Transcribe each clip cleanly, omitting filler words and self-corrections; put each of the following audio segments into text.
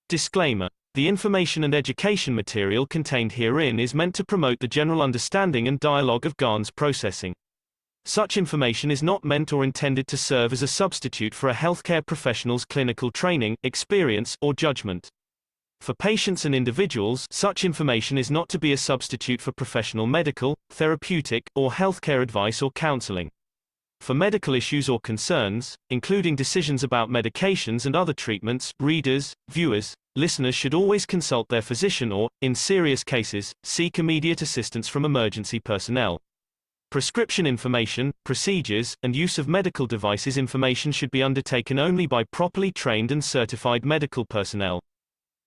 Disclaimer. The information and education material contained herein is meant to promote the general understanding and dialogue of GAN's processing. Such information is not meant or intended to serve as a substitute for a healthcare professional's clinical training, experience, or judgment. For patients and individuals, such information is not to be a substitute for professional medical, therapeutic, or healthcare advice or counseling. For medical issues or concerns, including decisions about medications and other treatments, readers, viewers, listeners should always consult their physician or, in serious cases, seek immediate assistance from emergency personnel. Prescription information, procedures, and use of medical devices information should be undertaken only by properly trained and certified medical personnel.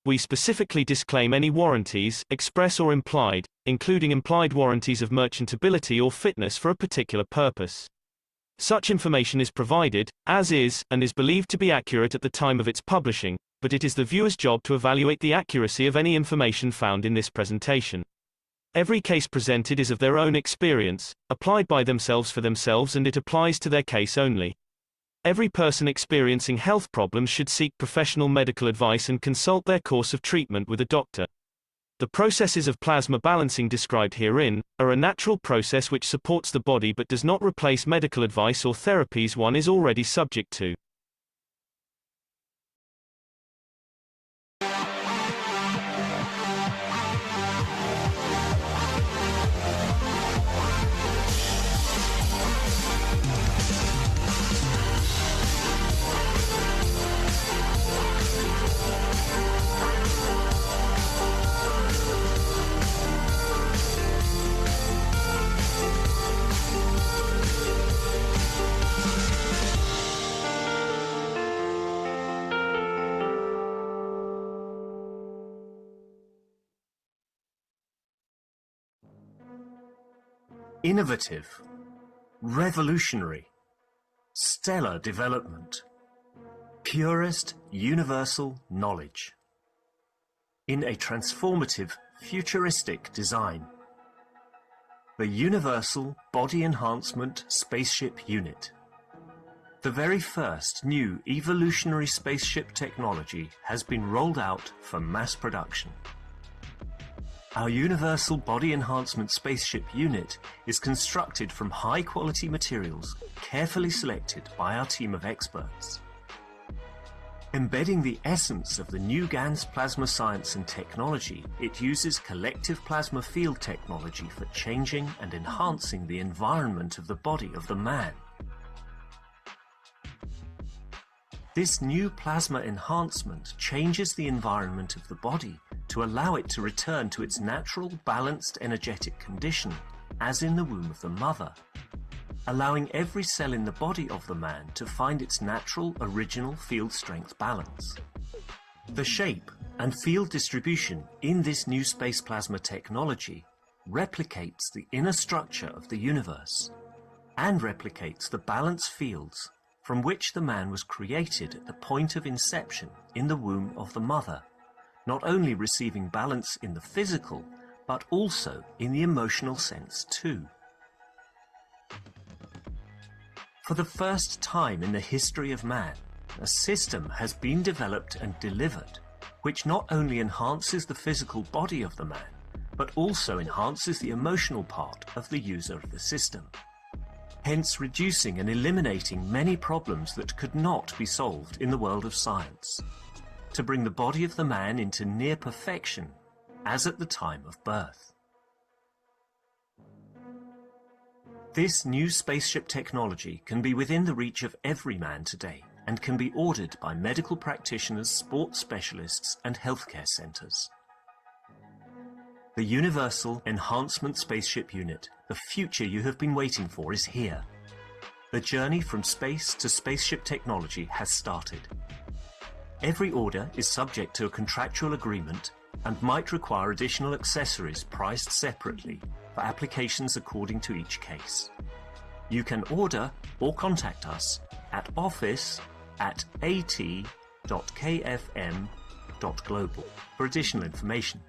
We specifically disclaim any warranties, express or implied, including implied warranties of merchantability or fitness for a particular purpose. Such information is provided, as is, and is believed to be accurate at the time of its publishing, but it is the viewer's job to evaluate the accuracy of any information found in this presentation. Every case presented is of their own experience, applied by themselves for themselves, and it applies to their case only. Every person experiencing health problems should seek professional medical advice and consult their course of treatment with a doctor. The processes of plasma balancing described herein are a natural process which supports the body but does not replace medical advice or therapies one is already subject to. Innovative, revolutionary, stellar development, purest universal knowledge. In a transformative, futuristic design. The Universal Body Enhancement Spaceship Unit. The very first new evolutionary spaceship technology has been rolled out for mass production. Our Universal Body Enhancement Spaceship Unit is constructed from high-quality materials carefully selected by our team of experts. Embedding the essence of the new GAN's plasma science and technology, it uses collective plasma field technology for changing and enhancing the environment of the body of the man. This new plasma enhancement changes the environment of the body to allow it to return to its natural, balanced, energetic condition, as in the womb of the mother, allowing every cell in the body of the man to find its natural, original field strength balance. The shape and field distribution in this new space plasma technology replicates the inner structure of the universe and replicates the balance fields from which the man was created at the point of inception in the womb of the mother, not only receiving balance in the physical, but also in the emotional sense too. For the first time in the history of man, a system has been developed and delivered which not only enhances the physical body of the man, but also enhances the emotional part of the user of the system, hence reducing and eliminating many problems that could not be solved in the world of science, to bring the body of the man into near perfection, as at the time of birth. This new spaceship technology can be within the reach of every man today and can be ordered by medical practitioners, sports specialists, and healthcare centers. The Universal Enhancement Spaceship Unit, the future you have been waiting for, is here. The journey from space to spaceship technology has started. Every order is subject to a contractual agreement and might require additional accessories priced separately for applications according to each case. You can order or contact us at office@at.kfm.global for additional information.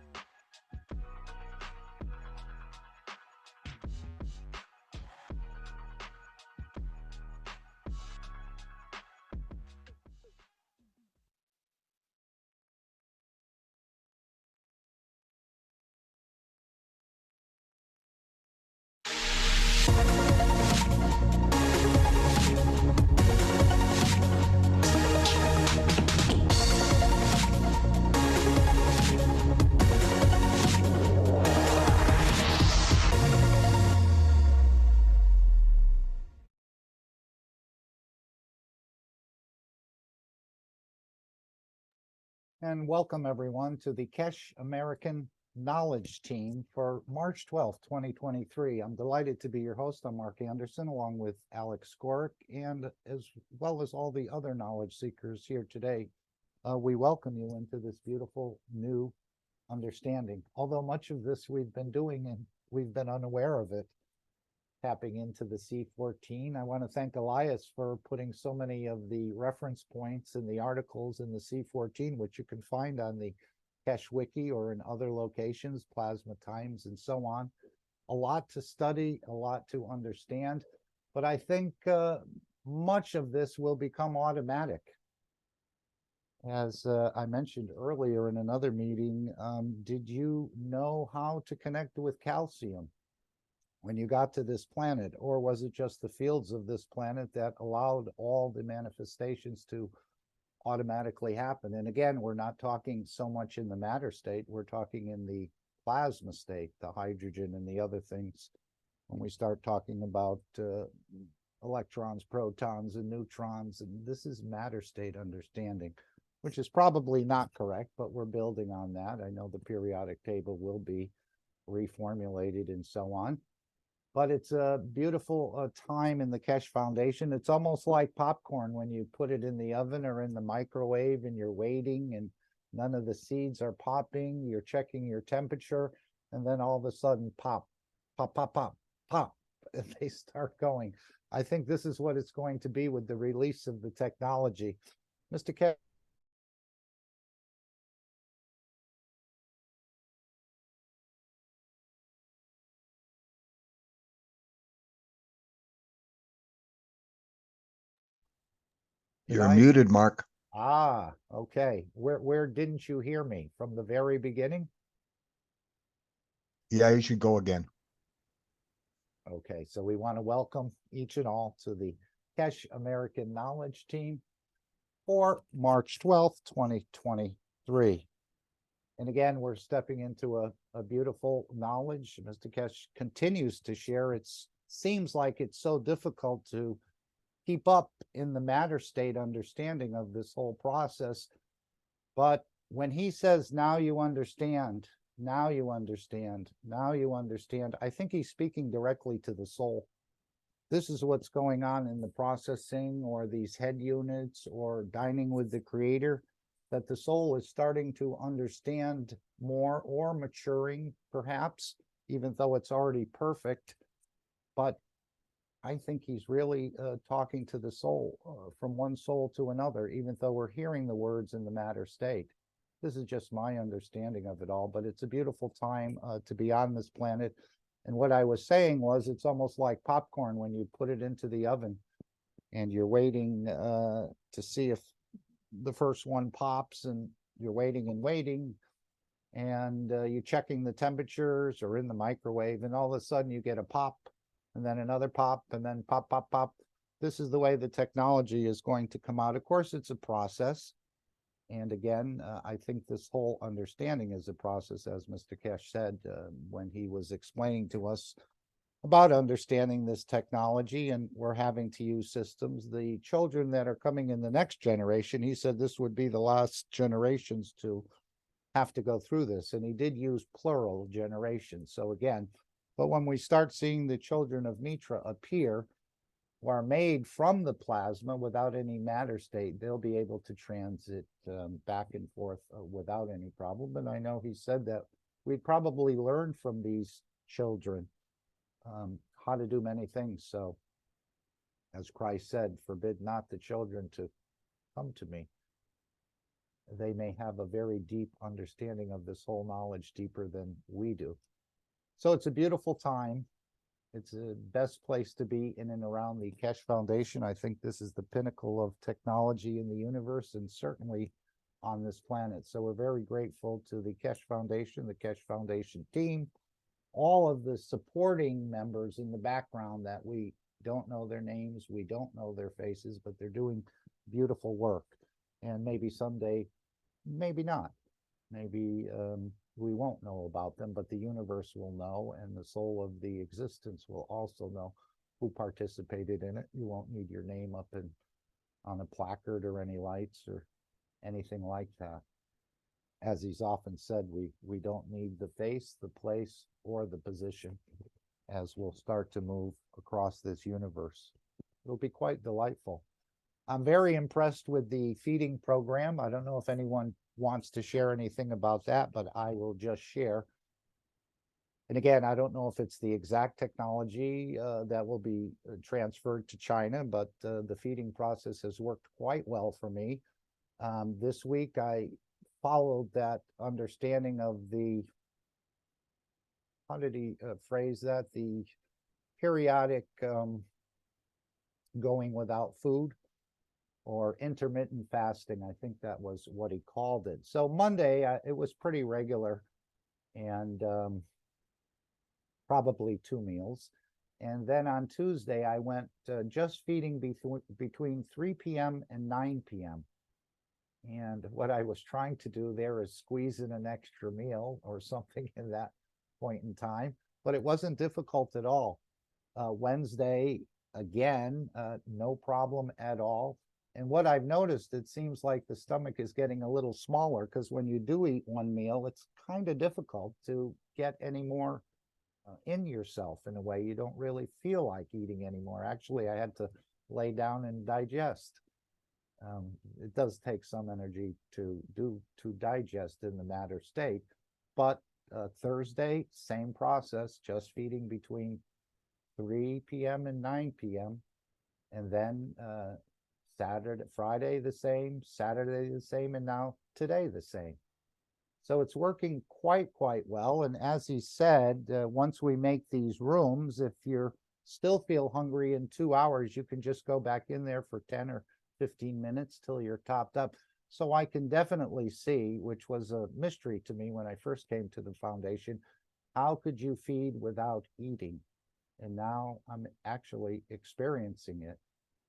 And welcome everyone to the Keshe American Knowledge Team for March 12th, 2023. I'm delighted to be your host. I'm Mark Anderson, along with Alex Skorick, and as well as all the other knowledge seekers here today. We welcome you into this beautiful new understanding. Although much of this we've been doing and we've been unaware of it, tapping into the C14. I want to thank Elias for putting so many of the reference points and the articles in the C14, which you can find on the Keshe Wiki or in other locations, Plasma Times and so on. A lot to study, a lot to understand, but I think much of this will become automatic. As I mentioned earlier in another meeting, did you know how to connect with calcium when you got to this planet, or was it just the fields of this planet that allowed all the manifestations to automatically happen? And again, we're not talking so much in the matter state, we're talking in the plasma state, the hydrogen and the other things. When we start talking about electrons, protons, and neutrons, and this is matter state understanding, which is probably not correct, but we're building on that. I know the periodic table will be reformulated and so on. But it's a beautiful time in the Keshe Foundation. It's almost like popcorn when you put it in the oven or in the microwave and you're waiting and none of the seeds are popping. You're checking your temperature and then all of a sudden pop, pop, pop, pop, pop, and they start going. I think this is what it's going to be with the release of the technology. Mr. Keshe. You're muted, Mark. Ah, okay. Where didn't you hear me? From the very beginning? Yeah, you should go again. Okay, so we want to welcome each and all to the Keshe American Knowledge Team for March 12th, 2023. And again, we're stepping into a beautiful knowledge. Mr. Keshe continues to share. It seems like it's so difficult to keep up in the matter state understanding of this whole process. But when he says, now you understand, now you understand, now you understand, I think he's speaking directly to the soul. This is what's going on in the processing or these head units or dining with the creator, that the soul is starting to understand more or maturing, perhaps, even though it's already perfect. But I think he's really talking to the soul, from one soul to another, even though we're hearing the words in the matter state. This is just my understanding of it all, but it's a beautiful time to be on this planet. And what I was saying was, it's almost like popcorn when you put it into the oven and you're waiting to see if the first one pops, and you're waiting and waiting, and you're checking the temperatures or in the microwave, and all of a sudden you get a pop, and then another pop, and then pop, pop, pop. This is the way the technology is going to come out. Of course, it's a process. And again, I think this whole understanding is a process, as Mr. Keshe said when he was explaining to us about understanding this technology, and we're having to use systems. The children that are coming in the next generation, he said this would be the last generations to have to go through this. And he did use plural generations. So again, but when we start seeing the children of Mitra appear, who are made from the plasma without any matter state, they'll be able to transit back and forth without any problem. And I know he said that we'd probably learn from these children how to do many things. So, as Christ said, forbid not the children to come to me. They may have a very deep understanding of this whole knowledge, deeper than we do. So it's a beautiful time. It's the best place to be in and around the Keshe Foundation. I think this is the pinnacle of technology in the universe, and certainly on this planet. So we're very grateful to the Keshe Foundation, the Keshe Foundation team, all of the supporting members in the background that we don't know their names, we don't know their faces, but they're doing beautiful work. And maybe someday, maybe not. Maybe we won't know about them, but the universe will know, and the soul of the existence will also know who participated in it. You won't need your name up on a placard or any lights or anything like that. as he's often said, we don't need the face, the place, or the position as we'll start to move across this universe. It'll be quite delightful. I'm very impressed with the feeding program. I don't know if anyone wants to share anything about that, but I will just share. And again, I don't know if it's the exact technology that will be transferred to China, but the feeding process has worked quite well for me. This week, I followed that understanding of the, how did he phrase that? The periodic going without food or intermittent fasting. I think that was what he called it. So Monday, it was pretty regular and probably 2 meals. And then on Tuesday, I went just feeding between 3 p.m. and 9 p.m. And what I was trying to do there is squeeze in an extra meal or something in that point in time, but it wasn't difficult at all. Wednesday, again, no problem at all. And what I've noticed, it seems like the stomach is getting a little smaller because when you do eat one meal, it's kind of difficult to get any more in yourself in a way. You don't really feel like eating anymore. Actually, I had to lay down and digest. It does take some energy to digest in the matter state, but Thursday, same process, just feeding between 3 p.m. and 9 p.m. And then Friday the same, Saturday the same, and now today the same. So it's working quite well. And as he said, once we make these rooms, if you still feel hungry in 2 hours, you can just go back in there for 10 or 15 minutes till you're topped up. So I can definitely see, which was a mystery to me when I first came to the foundation, how could you feed without eating? And now I'm actually experiencing it.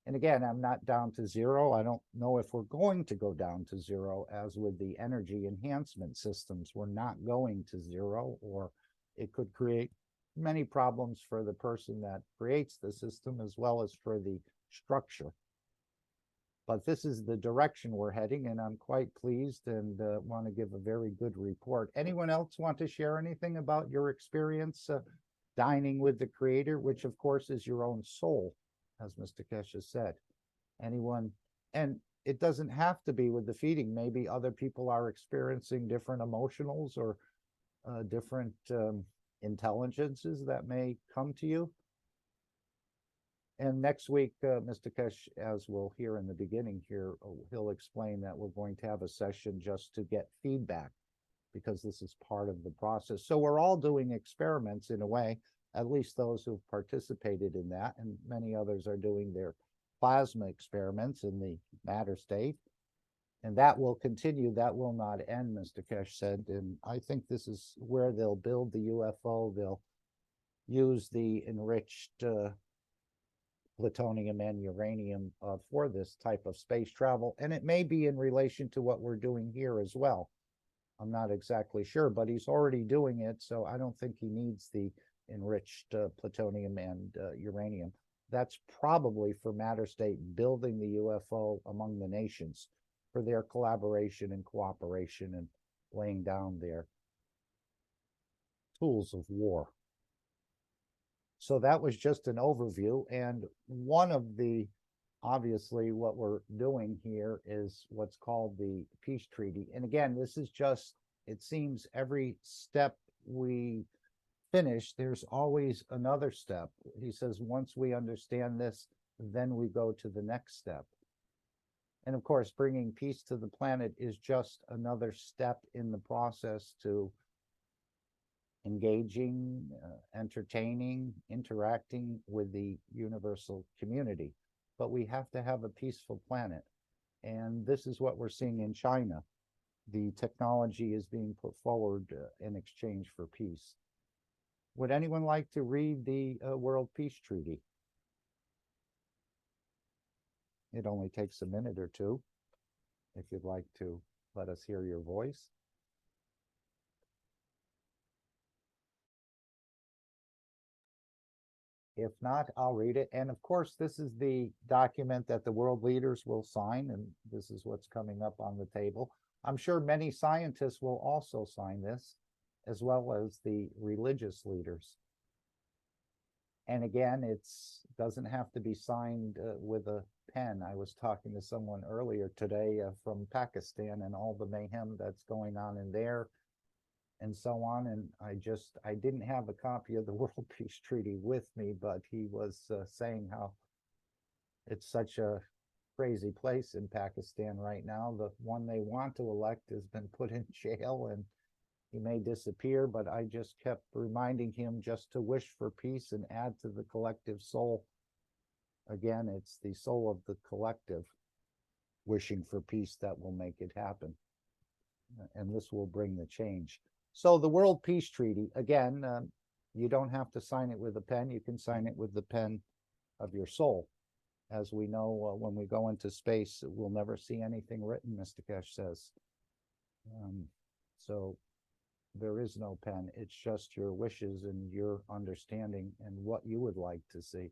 And again, I'm not down to zero. I don't know if we're going to go down to zero, as with the energy enhancement systems. We're not going to zero, or it could create many problems for the person that creates the system as well as for the structure. But this is the direction we're heading, and I'm quite pleased and want to give a very good report. Anyone else want to share anything about your experience dining with the creator, which of course is your own soul, as Mr. Keshe said? Anyone? And it doesn't have to be with the feeding. Maybe other people are experiencing different emotionals or different intelligences that may come to you. And next week, Mr. Keshe, as we'll hear in the beginning here, he'll explain that we're going to have a session just to get feedback, because this is part of the process. So we're all doing experiments in a way, at least those who've participated in that, and many others are doing their plasma experiments in the matter state. And that will continue, that will not end, Mr. Keshe said. And I think this is where they'll build the UFO. They'll use the enriched plutonium and uranium for this type of space travel. And it may be in relation to what we're doing here as well. I'm not exactly sure, but he's already doing it, so I don't think he needs the enriched plutonium and uranium. That's probably for matter state building the UFO among the nations for their collaboration and cooperation and laying down their tools of war. So that was just an overview. And one of the, obviously, what we're doing here is what's called the peace treaty. And again, this is just, it seems every step we finish, there's always another step. He says, once we understand this, then we go to the next step. And of course, bringing peace to the planet is just another step in the process to engaging, entertaining, interacting with the universal community. But we have to have a peaceful planet. And this is what we're seeing in China. The technology is being put forward in exchange for peace. Would anyone like to read the World Peace Treaty? It only takes a minute or two, if you'd like to let us hear your voice. If not, I'll read it. And of course, this is the document that the world leaders will sign, and this is what's coming up on the table. I'm sure many scientists will also sign this, as well as the religious leaders. And again, doesn't have to be signed with a pen. I was talking to someone earlier today from Pakistan and all the mayhem that's going on in there and so on. And I didn't have a copy of the World Peace Treaty with me, but he was saying how it's such a crazy place in Pakistan right now. The one they want to elect has been put in jail and he may disappear, but I just kept reminding him just to wish for peace and add to the collective soul. Again, it's the soul of the collective wishing for peace that will make it happen. And this will bring the change. So the World Peace Treaty, again, you don't have to sign it with a pen. You can sign it with the pen of your soul. As we know, when we go into space, we'll never see anything written, Mr. Keshe says. So there is no pen. It's just your wishes and your understanding and what you would like to see.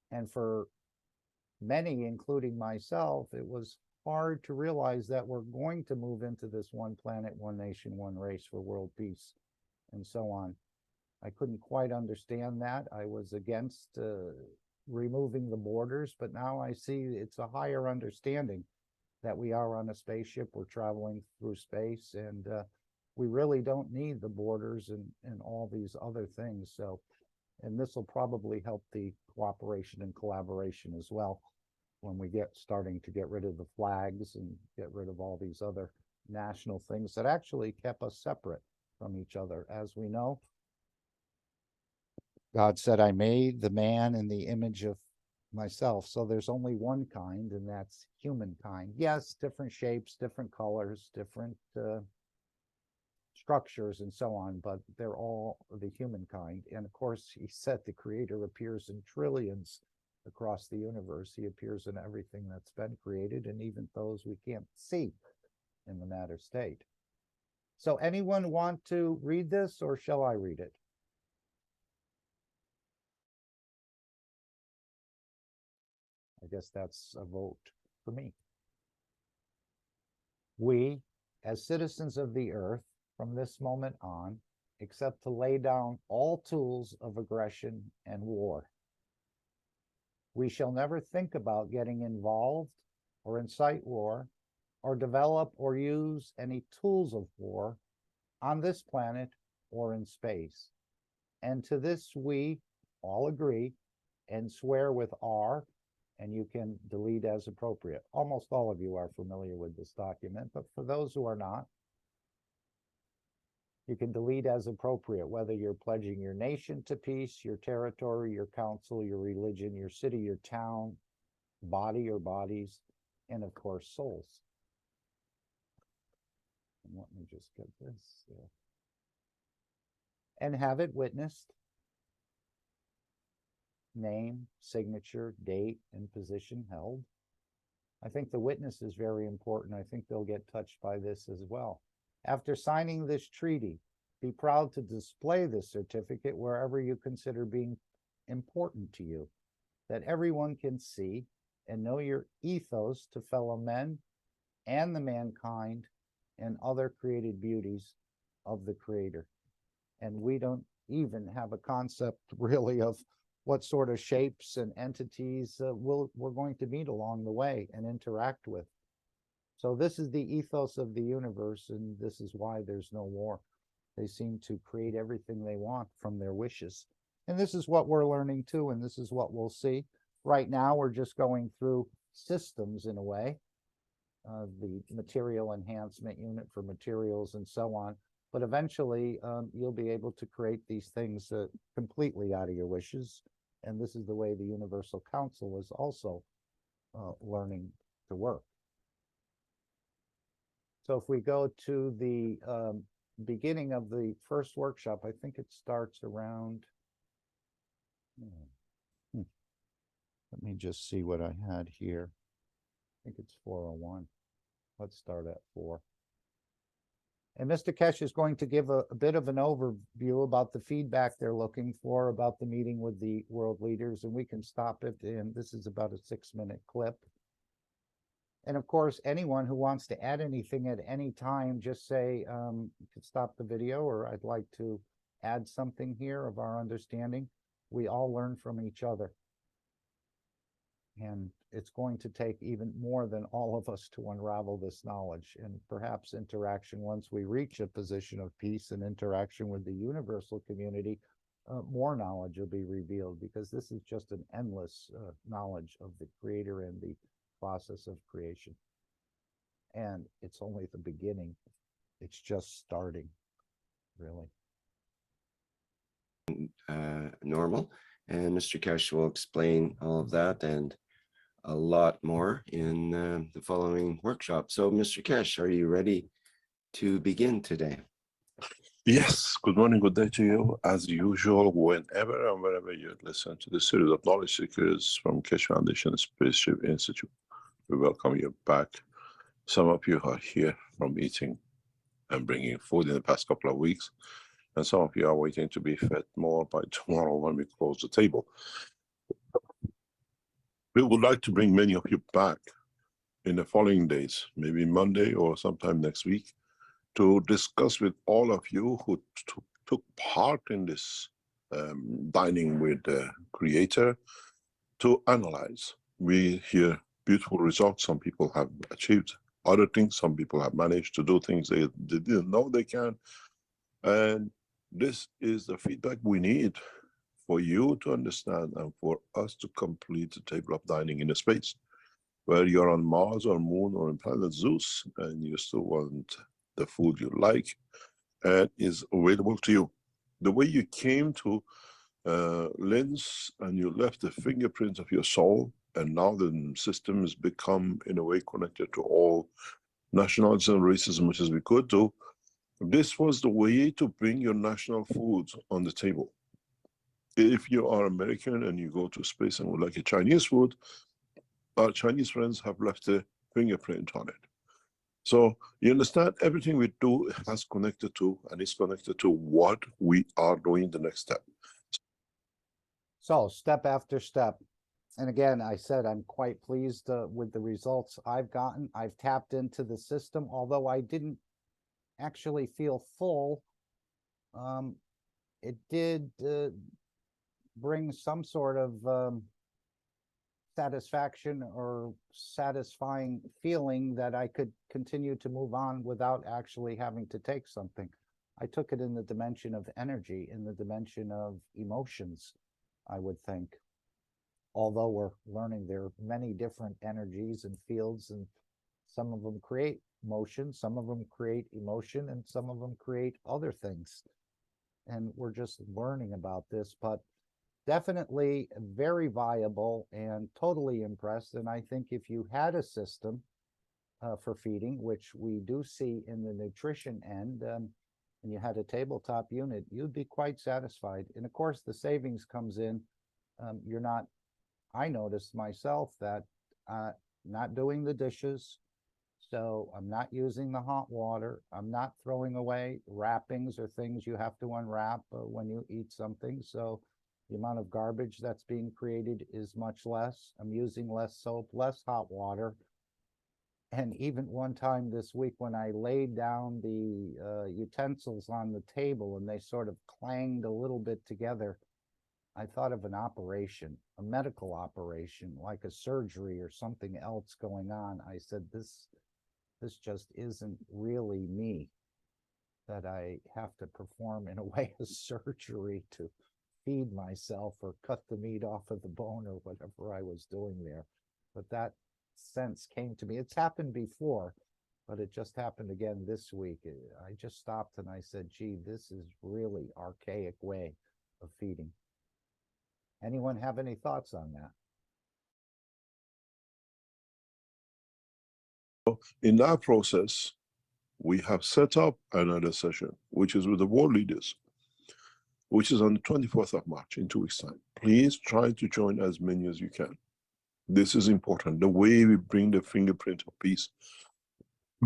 And for many, including myself, it was hard to realize that we're going to move into this one planet, one nation, one race for world peace, and so on. I couldn't quite understand that. I was against removing the borders, but now I see it's a higher understanding that we are on a spaceship, we're traveling through space, and we really don't need the borders and all these other things. So, and this will probably help the cooperation and collaboration as well when we starting to get rid of the flags and get rid of all these other national things that actually kept us separate from each other. As we know, God said, I made the man in the image of myself. So there's only one kind, and that's humankind. Yes, different shapes, different colors, different structures and so on, but they're all the humankind. And of course, he said the creator appears in trillions across the universe. He appears in everything that's been created, and even those we can't see in the matter state. So anyone want to read this, or shall I read it? I guess that's a vote for me. We, as citizens of the earth, from this moment on, accept to lay down all tools of aggression and war. We shall never think about getting involved or incite war or develop or use any tools of war on this planet or in space. And to this we all agree and swear with R, and you can delete as appropriate. Almost all of you are familiar with this document, but for those who are not, you can delete as appropriate, whether you're pledging your nation to peace, your territory, your council, your religion, your city, your town, body or bodies, and of course, souls. And let me just get this there. And have it witnessed. Name, signature, date, and position held. I think the witness is very important. I think they'll get touched by this as well. After signing this treaty, be proud to display this certificate wherever you consider being important to you, that everyone can see and know your ethos to fellow men and the mankind and other created beauties of the Creator. And we don't even have a concept really of what sort of shapes and entities we're going to meet along the way and interact with. So this is the ethos of the universe, and this is why there's no war. They seem to create everything they want from their wishes. And this is what we're learning too, and this is what we'll see. Right now, we're just going through systems in a way, the material enhancement unit for materials and so on. But eventually, you'll be able to create these things completely out of your wishes. And this is the way the Universal Council is also learning to work. So if we go to the beginning of the first workshop, I think it starts around, let me just see what I had here. I think it's 4:01. Let's start at 4. And Mr. Keshe is going to give a bit of an overview about the feedback they're looking for about the meeting with the world leaders, and we can stop it. And this is about a 6-minute clip. And of course, anyone who wants to add anything at any time, just say, you could stop the video, or I'd like to add something here of our understanding. We all learn from each other. And it's going to take even more than all of us to unravel this knowledge, and perhaps interaction once we reach a position of peace and interaction with the universal community, more knowledge will be revealed, because this is just an endless knowledge of the creator and the process of creation. And it's only the beginning. It's just starting, really. Normal, and Mr. Keshe will explain all of that and a lot more in the following workshop. So, Mr. Keshe, are you ready to begin today? Yes, good morning, good day to you. As usual, whenever and wherever you listen to the series of knowledge seekers from Keshe Foundation Spaceship Institute, we welcome you back. Some of you are here from eating and bringing food in the past couple of weeks, and some of you are waiting to be fed more by tomorrow when we close the table. We would like to bring many of you back in the following days, maybe Monday or sometime next week, to discuss with all of you who took part in this dining with the creator, to analyze. We hear beautiful results. Some people have achieved other things. Some people have managed to do things they didn't know they can. And this is the feedback we need for you to understand and for us to complete the table of dining in a space where you're on Mars or Moon or in planet Zeus and you still want the food you like and is available to you. The way you came to Lens and you left the fingerprints of your soul, and now the system has become in a way connected to all nationalities and races as much as we could do. This was the way to bring your national foods on the table. If you are American and you go to space and would like a Chinese food, our Chinese friends have left a fingerprint on it. So you understand, everything we do has connected to, and is connected to what we are doing the next step. So step after step. And again, I said I'm quite pleased with the results I've gotten. I've tapped into the system, although I didn't actually feel full. It did bring some sort of satisfaction or satisfying feeling that I could continue to move on without actually having to take something. I took it in the dimension of energy, in the dimension of emotions, I would think. Although we're learning there are many different energies and fields, and some of them create motion, some of them create emotion, and some of them create other things. And we're just learning about this, but definitely very viable and totally impressed. And I think if you had a system for feeding, which we do see in the nutrition end, and you had a tabletop unit, you'd be quite satisfied. And of course, the savings comes in. You're not, I noticed myself that not doing the dishes, so I'm not using the hot water. I'm not throwing away wrappings or things you have to unwrap when you eat something. So the amount of garbage that's being created is much less. I'm using less soap, less hot water. And even one time this week when I laid down the utensils on the table and they sort of clanged a little bit together, I thought of an operation, a medical operation, like a surgery or something else going on. I said, this just isn't really me, that I have to perform in a way a surgery to feed myself or cut the meat off of the bone or whatever I was doing there. But that sense came to me. It's happened before, but it just happened again this week. I just stopped and I said, gee, this is really archaic way of feeding. Anyone have any thoughts on that? In that process, we have set up another session, which is with the world leaders, which is on the 24th of March in 2 weeks' time. Please try to join as many as you can. This is important, the way we bring the fingerprint of peace.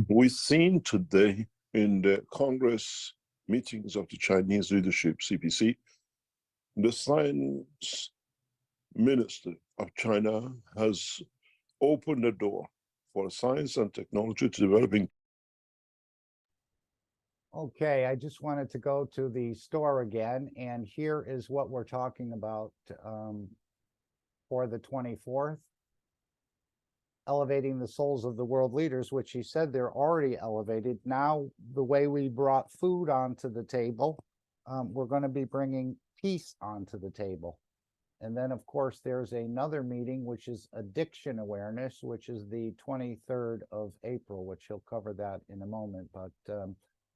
We've seen today in the Congress meetings of the Chinese leadership, CPC, the science minister of China has opened the door for science and technology to developing. Okay, I just wanted to go to the store again, and here is what we're talking about for the 24th. Elevating the souls of the world leaders, which he said they're already elevated. Now, the way we brought food onto the table, we're going to be bringing peace onto the table. And then, of course, there's another meeting, which is addiction awareness, which is the 23rd of April, which he'll cover that in a moment. But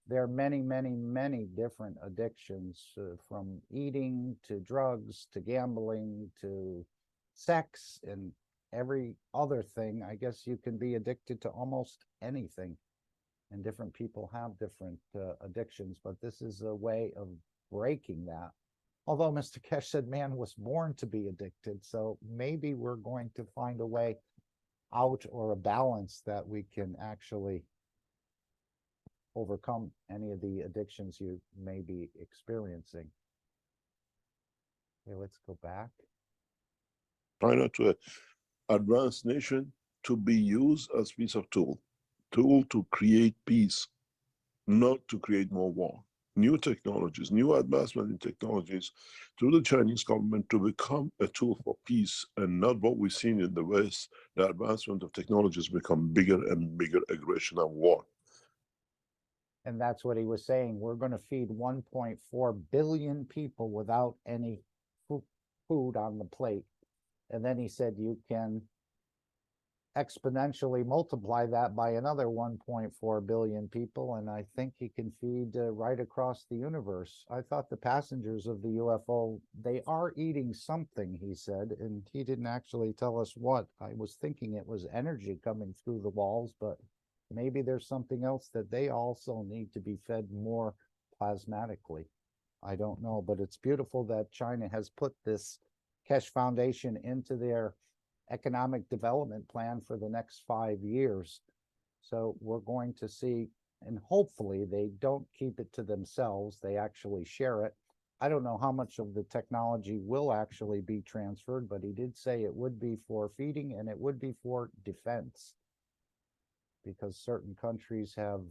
there are many, many, many different addictions, from eating to drugs to gambling to sex and every other thing. I guess you can be addicted to almost anything, and different people have different addictions, but this is a way of breaking that. Although Mr. Keshe said man was born to be addicted, so maybe we're going to find a way out, or a balance that we can actually overcome any of the addictions you may be experiencing. Okay, let's go back. China to an advanced nation to be used as piece of tool to create peace, not to create more war. New technologies, new advancement in technologies through the Chinese government to become a tool for peace, and not what we've seen in the West, the advancement of technologies become bigger and bigger aggression and war. And that's what he was saying. We're going to feed 1.4 billion people without any food on the plate. And then he said you can exponentially multiply that by another 1.4 billion people, and I think he can feed right across the universe. I thought the passengers of the UFO, they are eating something, he said, and he didn't actually tell us what. I was thinking it was energy coming through the walls, but maybe there's something else that they also need to be fed more plasmatically. I don't know, but it's beautiful that China has put this Keshe Foundation into their economic development plan for the next 5 years. So we're going to see, and hopefully they don't keep it to themselves, they actually share it. I don't know how much of the technology will actually be transferred, but he did say it would be for feeding and it would be for defense, because certain countries have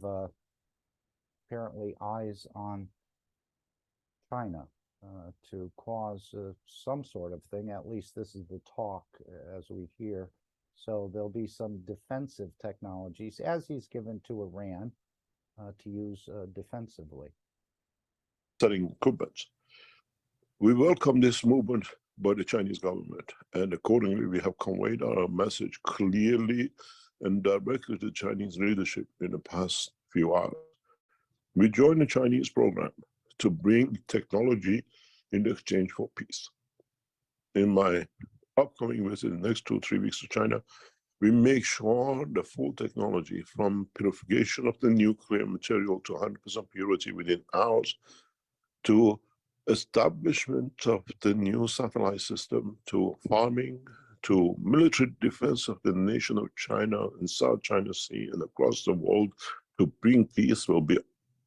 apparently eyes on China to cause some sort of thing. At least this is the talk as we hear. So there'll be some defensive technologies, as he's given to Iran, to use defensively. Setting equipment. We welcome this movement by the Chinese government, and accordingly we have conveyed our message clearly and directly to the Chinese leadership in the past few hours. We joined the Chinese program to bring technology in exchange for peace. In my upcoming visit in the next 2-3 weeks to China, we make sure the full technology, from purification of the nuclear material to 100% purity within hours, to establishment of the new satellite system, to farming, to military defense of the nation of China and South China Sea and across the world, to bring peace, will be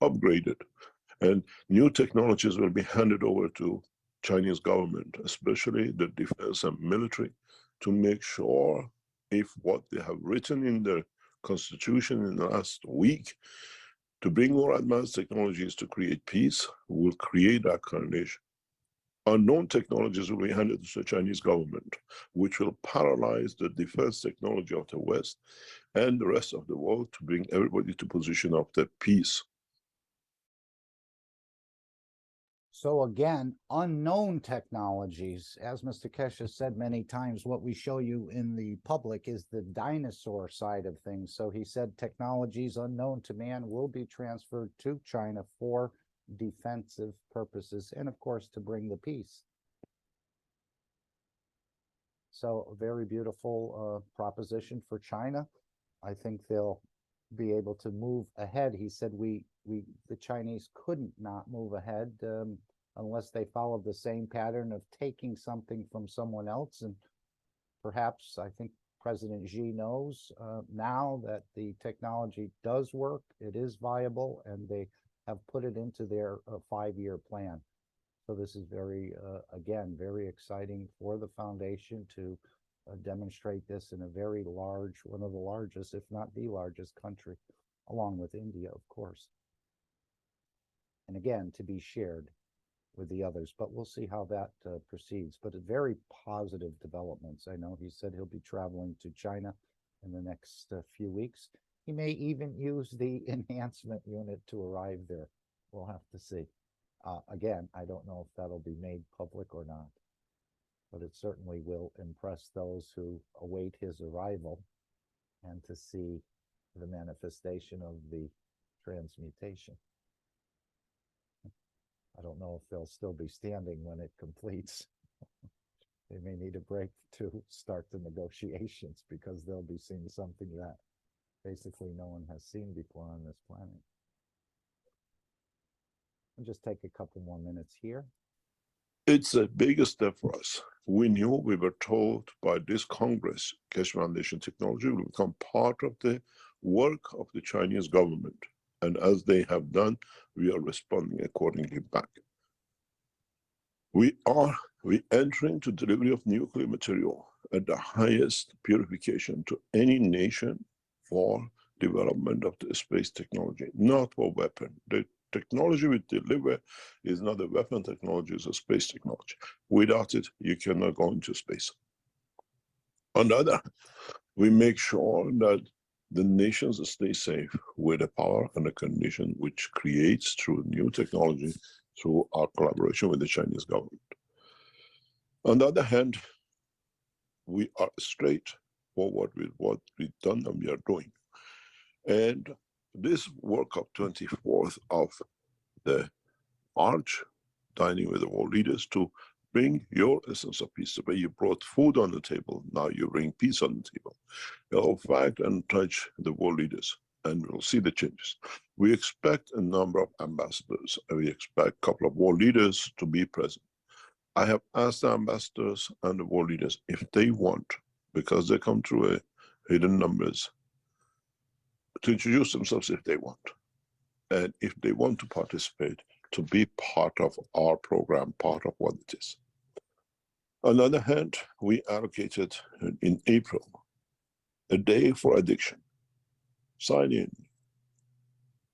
upgraded. And new technologies will be handed over to Chinese government, especially the defense and military, to make sure if what they have written in their constitution in the last week to bring more advanced technologies to create peace will create that kind of nation. Unknown technologies will be handed to the Chinese government, which will paralyze the defense technology of the West and the rest of the world to bring everybody to position of the peace. So again, unknown technologies, as Mr. Keshe has said many times, what we show you in the public is the dinosaur side of things. So he said technologies unknown to man will be transferred to China for defensive purposes, and of course to bring the peace. So a very beautiful proposition for China. I think they'll be able to move ahead. He said the Chinese couldn't not move ahead unless they followed the same pattern of taking something from someone else. And perhaps, I think President Xi knows now that the technology does work, it is viable, and they have put it into their 5-year plan. So this is very, again, very exciting for the foundation to demonstrate this in a very large, one of the largest, if not the largest country, along with India, of course. And again, to be shared with the others, but we'll see how that proceeds. But a very positive developments. I know he said he'll be traveling to China in the next few weeks. He may even use the enhancement unit to arrive there. We'll have to see. Again, I don't know if that'll be made public or not, but it certainly will impress those who await his arrival and to see the manifestation of the transmutation. I don't know if they'll still be standing when it completes. They may need a break to start the negotiations because they'll be seeing something that basically no one has seen before on this planet. I'll just take a couple more minutes here. It's a big step for us. We were told by this Congress, Keshe Foundation Technology will become part of the work of the Chinese government. And as they have done, we are responding accordingly back. We enter into delivery of nuclear material at the highest purification to any nation for development of the space technology, not for weapon. The technology we deliver is not a weapon technology, it's a space technology. Without it, you cannot go into space. On the other hand, we make sure that the nations stay safe with the power and the condition which creates through new technology, through our collaboration with the Chinese government. On the other hand, we are straightforward with what we've done and we are doing. And this World Cup 24th of the March, dining with the world leaders to bring your essence of peace. The way you brought food on the table, now you bring peace on the table. You'll fact and touch the world leaders and we'll see the changes. We expect a number of ambassadors and we expect a couple of world leaders to be present. I have asked the ambassadors and the world leaders if they want, because they come through a hidden numbers, to introduce themselves if they want. And if they want to participate, to be part of our program, part of what it is. On the other hand, we allocated in April a day for addiction. Sign in,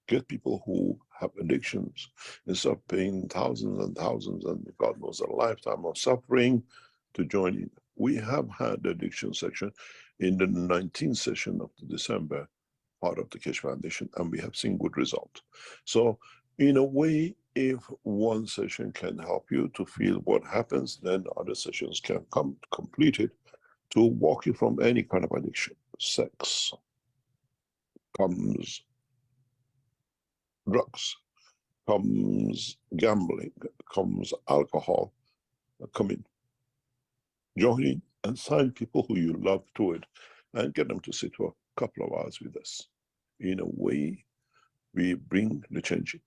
get people who have addictions, instead of paying thousands and thousands and God knows a lifetime of suffering, to join in. We have had the addiction section in the 19th session of the December, part of the Keshe Foundation, and we have seen good results. So in a way, if one session can help you to feel what happens, then other sessions can come completed to walk you from any kind of addiction. Sex comes drugs, comes gambling, comes alcohol, come in. Join in and sign people who you love to it and get them to sit for a couple of hours with us. In a way, we bring the change in.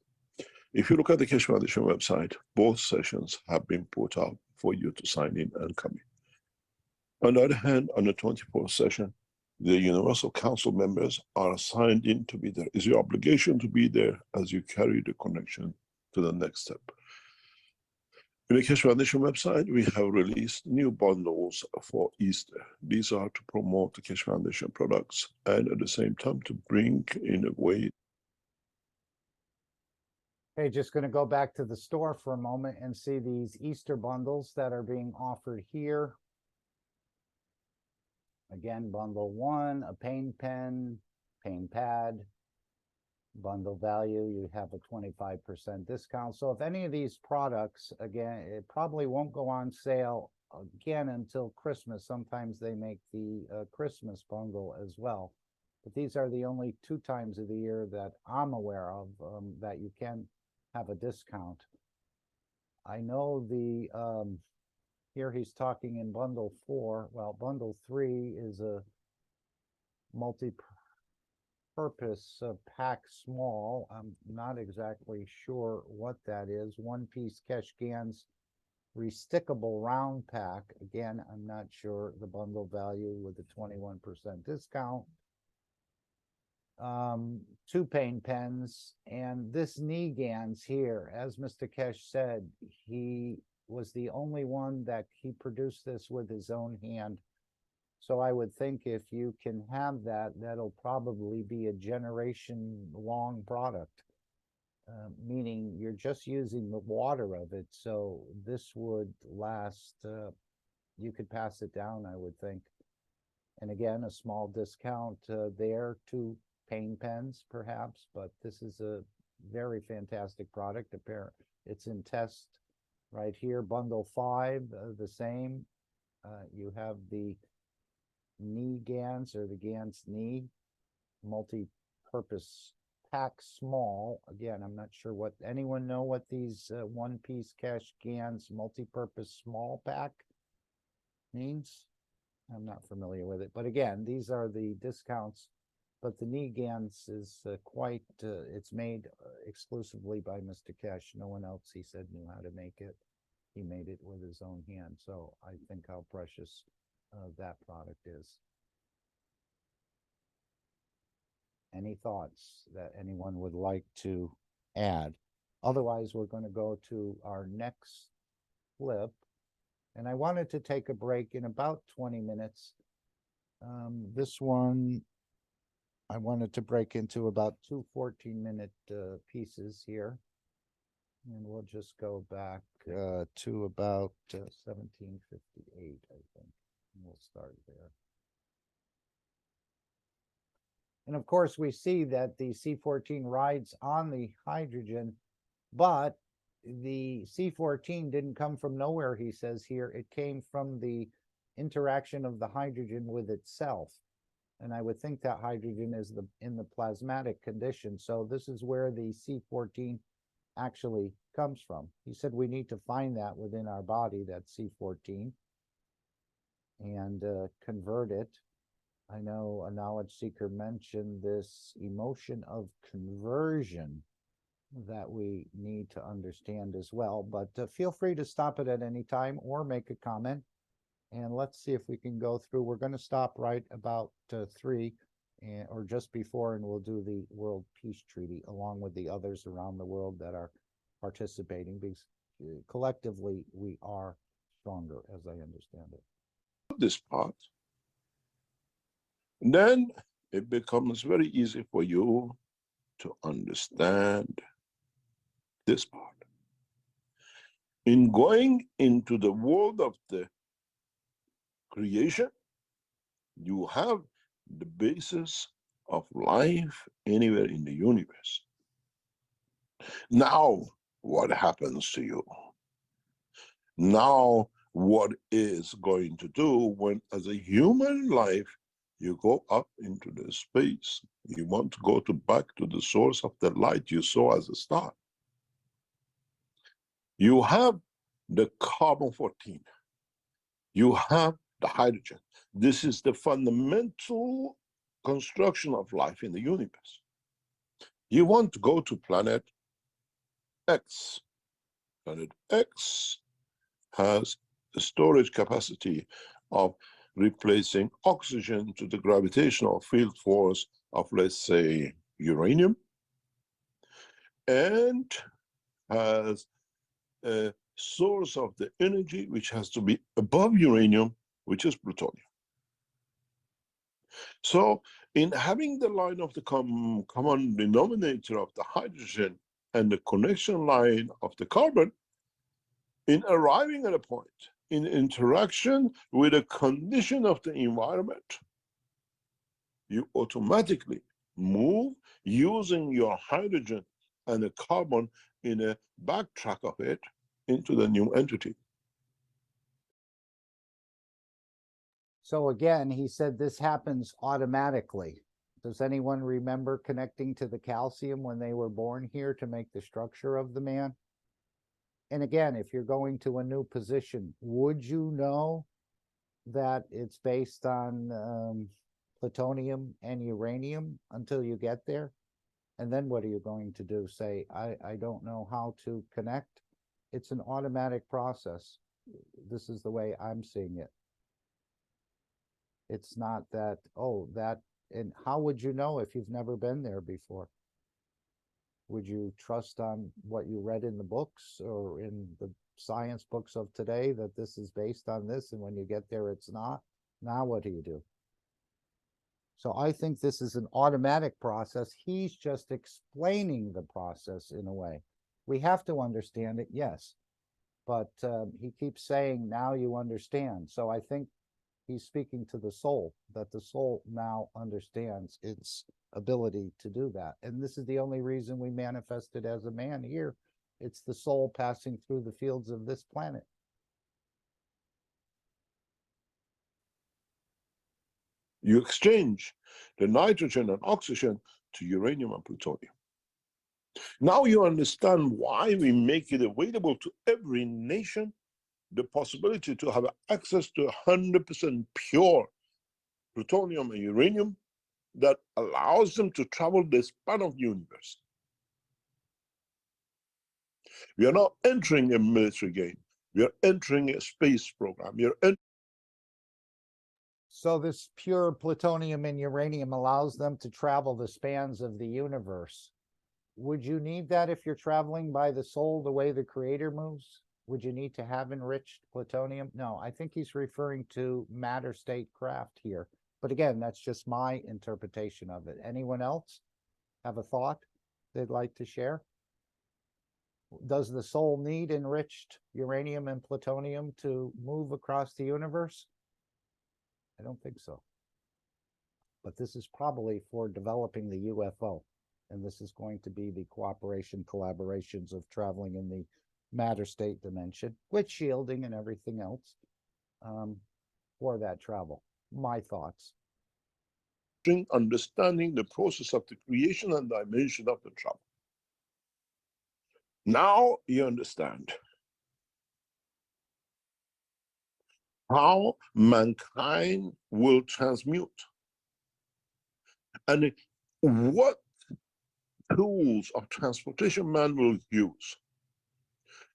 If you look at the Keshe Foundation website, both sessions have been put out for you to sign in and come in. On the other hand, on the 24th session, the Universal Council members are signed in to be there. It's your obligation to be there as you carry the connection to the next step. In the Keshe Foundation website, we have released new bundles for Easter. These are to promote the Keshe Foundation products and at the same time to bring in a way. Okay, just going to go back to the store for a moment and see these Easter bundles that are being offered here. Again, bundle 1, a paint pen, paint pad. Bundle value, you have a 25% discount. So if any of these products, again, it probably won't go on sale again until Christmas. Sometimes they make the Christmas bundle as well. But these are the only 2 times of the year that I'm aware of that you can have a discount. I know the here he's talking in bundle 4. Well, bundle 3 is a multi-purpose pack small. I'm not exactly sure what that is. 1-piece Keshe Gans restickable round pack. Again, I'm not sure the bundle value with the 21% discount. 2 paint pens, and this knee Gans here, as Mr. Keshe said, he was the only one that he produced this with his own hand. So I would think if you can have that, that'll probably be a generation-long product. Meaning you're just using the water of it, so this would last, you could pass it down, I would think. And again, a small discount there to paint pens perhaps, but this is a very fantastic product. It's in test right here, bundle 5, the same. You have the knee GANs, or the GANs knee, multi-purpose pack small. Again, I'm not sure what, anyone know what these one-piece Keshe GANs multi-purpose small pack means? I'm not familiar with it, but again, these are the discounts. But the knee GANs is quite, it's made exclusively by Mr. Keshe. No one else, he said, knew how to make it. He made it with his own hand. So I think how precious that product is. Any thoughts that anyone would like to add? Otherwise, we're going to go to our next flip. And I wanted to take a break in about 20 minutes. This one, I wanted to break into about 2 14-minute pieces here. And we'll just go back to about 1758, I think. And we'll start there. And of course, we see that the C14 rides on the hydrogen, but the C14 didn't come from nowhere, he says here. It came from the interaction of the hydrogen with itself. And I would think that hydrogen is in the plasmatic condition. So this is where the C14 actually comes from. He said we need to find that within our body, that C14, and convert it. I know a knowledge seeker mentioned this emotion of conversion that we need to understand as well. But feel free to stop it at any time or make a comment. And let's see if we can go through. We're going to stop right about 3 or just before, and we'll do the World Peace Treaty along with the others around the world that are participating, because collectively we are stronger, as I understand it. This part, then it becomes very easy for you to understand this part. In going into the world of the creation, you have the basis of life anywhere in the universe. Now, what happens to you? Now, what is going to do when, as a human life, you go up into the space? You want to go back to the source of the light you saw as a star. You have the carbon-14. You have the hydrogen. This is the fundamental construction of life in the universe. You want to go to planet X. Planet X has a storage capacity of replacing oxygen to the gravitational field force of, let's say, uranium, and has a source of the energy which has to be above uranium, which is plutonium. So in having the line of the common denominator of the hydrogen and the connection line of the carbon, in arriving at a point, in interaction with a condition of the environment, you automatically move using your hydrogen and the carbon in a backtrack of it into the new entity. So again, he said this happens automatically. Does anyone remember connecting to the calcium when they were born here to make the structure of the man? And again, if you're going to a new position, would you know that it's based on plutonium and uranium until you get there? And then what are you going to do? Say, I don't know how to connect? It's an automatic process. This is the way I'm seeing it. It's not that, oh, that, and how would you know if you've never been there before? Would you trust on what you read in the books or in the science books of today that this is based on this, and when you get there, it's not? Now what do you do? So I think this is an automatic process. He's just explaining the process in a way. We have to understand it, yes. But he keeps saying, now you understand. So I think he's speaking to the soul, that the soul now understands its ability to do that. And this is the only reason we manifested as a man here. It's the soul passing through the fields of this planet. You exchange the nitrogen and oxygen to uranium and plutonium. Now you understand why we make it available to every nation the possibility to have access to 100% pure plutonium and uranium that allows them to travel the span of the universe. We are not entering a military game. We are entering a space program. So this pure plutonium and uranium allows them to travel the spans of the universe. Would you need that if you're traveling by the soul the way the creator moves? Would you need to have enriched plutonium? No, I think he's referring to matter state craft here. But again, that's just my interpretation of it. Anyone else have a thought they'd like to share? Does the soul need enriched uranium and plutonium to move across the universe? I don't think so. But this is probably for developing the UFO. And this is going to be the cooperation, collaborations of traveling in the matter state dimension with shielding and everything else for that travel. My thoughts. Understanding the process of the creation and dimension of the travel. Now you understand how mankind will transmute and what tools of transportation man will use.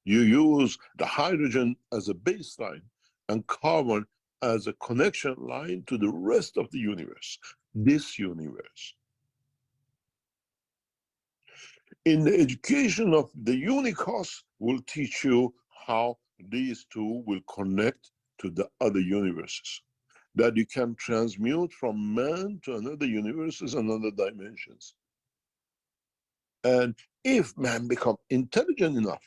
You use the hydrogen as a baseline and carbon as a connection line to the rest of the universe, this universe. In the education of the Unicos will teach you how these two will connect to the other universes, that you can transmute from man to another universes and other dimensions. And if man becomes intelligent enough,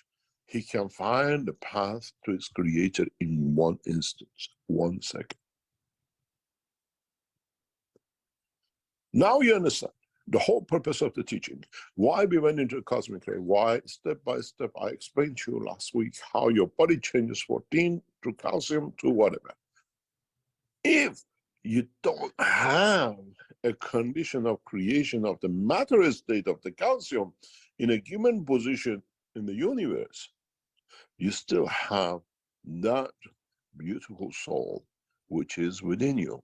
he can find the path to his creator in one instance, 1 second. Now you understand the whole purpose of the teaching, why we went into the cosmic ray, why step by step I explained to you last week how your body changes 14 to calcium to whatever. If you don't have a condition of creation of the matter state of the calcium in a given position in the universe, you still have that beautiful soul which is within you,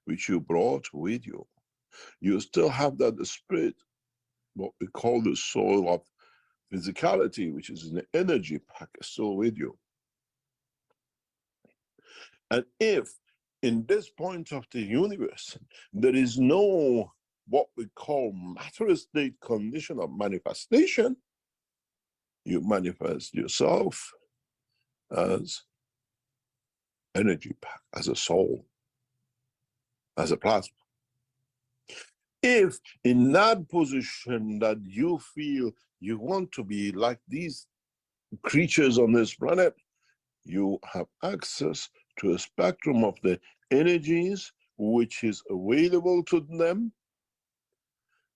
which you brought with you. You still have that spirit, what we call the soul of physicality, which is an energy pack, still with you. And if in this point of the universe, there is no what we call matter state condition of manifestation, you manifest yourself as energy pack, as a soul, as a plasma. If in that position that you feel you want to be like these creatures on this planet, you have access to a spectrum of the energies which is available to them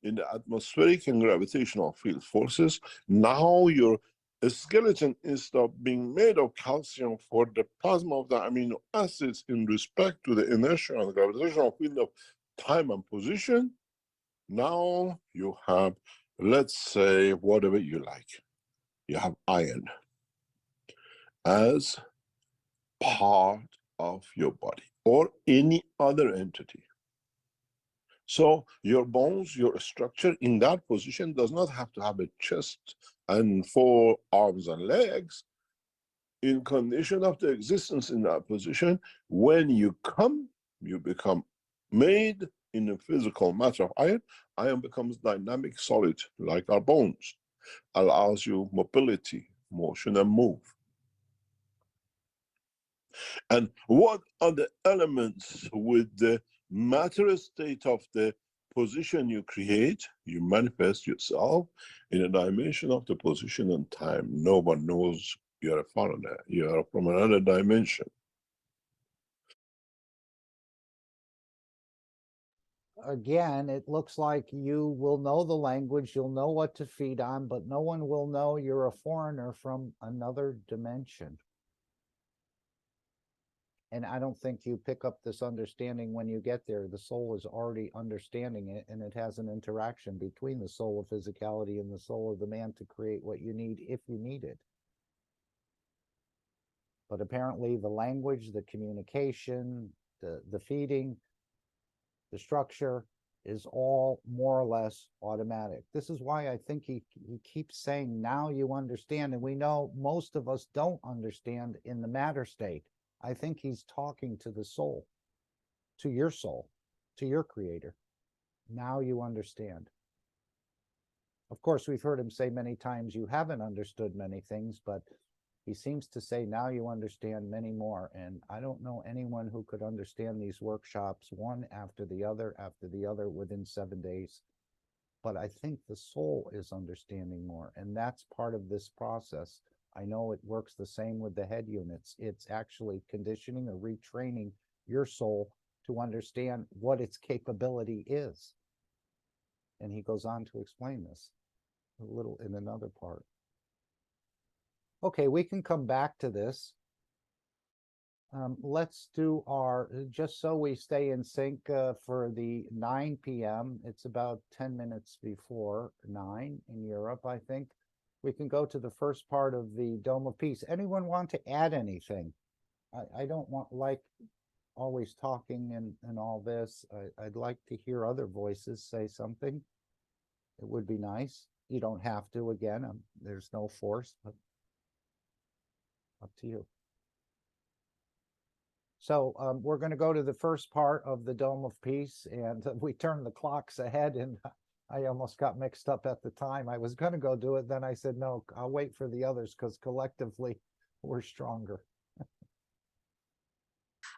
in the atmospheric and gravitational field forces. Now your skeleton, instead of being made of calcium for the plasma of the amino acids in respect to the inertia and gravitational field of time and position, now you have, let's say, whatever you like. You have iron as part of your body or any other entity. So your bones, your structure in that position does not have to have a chest and 4 arms and legs. In condition of the existence in that position, when you come, you become made in the physical matter of iron. Iron becomes dynamic solid like our bones, allows you mobility, motion and move. And what are the elements with the matter state of the position you create? You manifest yourself in a dimension of the position and time. No one knows you're a foreigner. You are from another dimension. Again, it looks like you will know the language, you'll know what to feed on, but no one will know you're a foreigner from another dimension. And I don't think you pick up this understanding when you get there. The soul is already understanding it, and it has an interaction between the soul of physicality and the soul of the man to create what you need if you need it. But apparently the language, the communication, the feeding, the structure is all more or less automatic. This is why I think he keeps saying, now you understand. And we know most of us don't understand in the matter state. I think he's talking to the soul, to your creator. Now you understand. Of course, we've heard him say many times, you haven't understood many things, but he seems to say, now you understand many more. And I don't know anyone who could understand these workshops one after the other within 7 days. But I think the soul is understanding more. And that's part of this process. I know it works the same with the head units. It's actually conditioning or retraining your soul to understand what its capability is. And he goes on to explain this a little in another part. Okay, we can come back to this. Let's do our, just so we stay in sync for the 9 p.m. It's about 10 minutes before 9 in Europe, I think. We can go to the first part of the Dome of Peace. Anyone want to add anything? I don't like always talking and all this. I'd like to hear other voices say something. It would be nice. You don't have to, again, there's no force, but up to you. So we're going to go to the first part of the Dome of Peace, and we turn the clocks ahead, and I almost got mixed up at the time. I was going to go do it, then I said, no, I'll wait for the others because collectively we're stronger.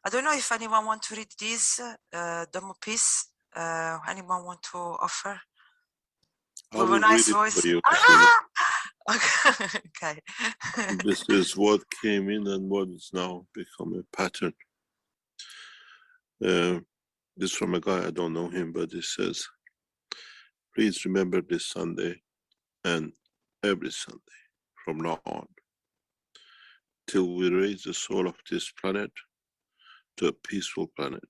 I don't know if anyone want to read this Dome of Peace. Anyone want to offer? I will With a nice read it voice. for you. Okay. This is what came in and what is now become a pattern. This from a guy, I don't know him, but it says, please remember this Sunday and every Sunday from now on, till we raise the soul of this planet to a peaceful planet.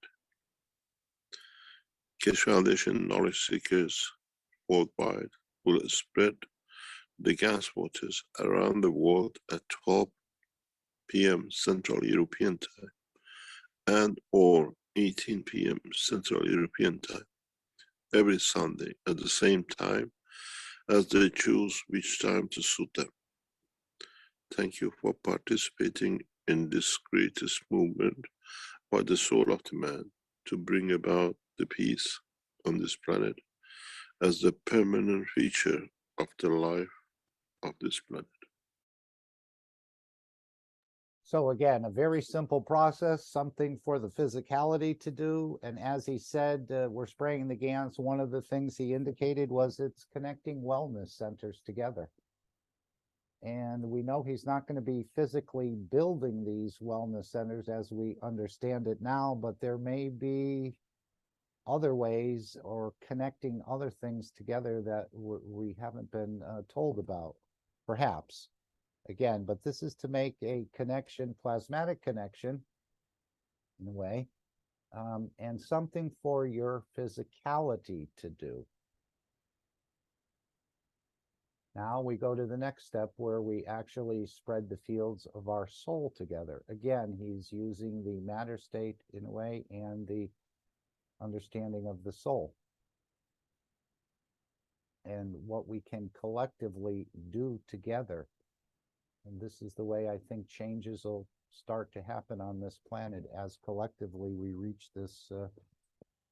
Keshe Foundation knowledge seekers worldwide will spread the gas waters around the world at 12 p.m. Central European Time and or 18 p.m. Central European Time every Sunday at the same time as they choose which time to suit them. Thank you for participating in this greatest movement by the soul of the man to bring about the peace on this planet as the permanent feature of the life of this planet. So again, a very simple process, something for the physicality to do. And as he said, we're spraying the GANs. One of the things he indicated was it's connecting wellness centers together. And we know he's not going to be physically building these wellness centers as we understand it now, but there may be other ways or connecting other things together that we haven't been told about, perhaps. Again, but this is to make a connection, plasmatic connection, in a way, and something for your physicality to do. Now we go to the next step where we actually spread the fields of our soul together. Again, he's using the matter state in a way and the understanding of the soul and what we can collectively do together. And this is the way I think changes will start to happen on this planet as collectively we reach this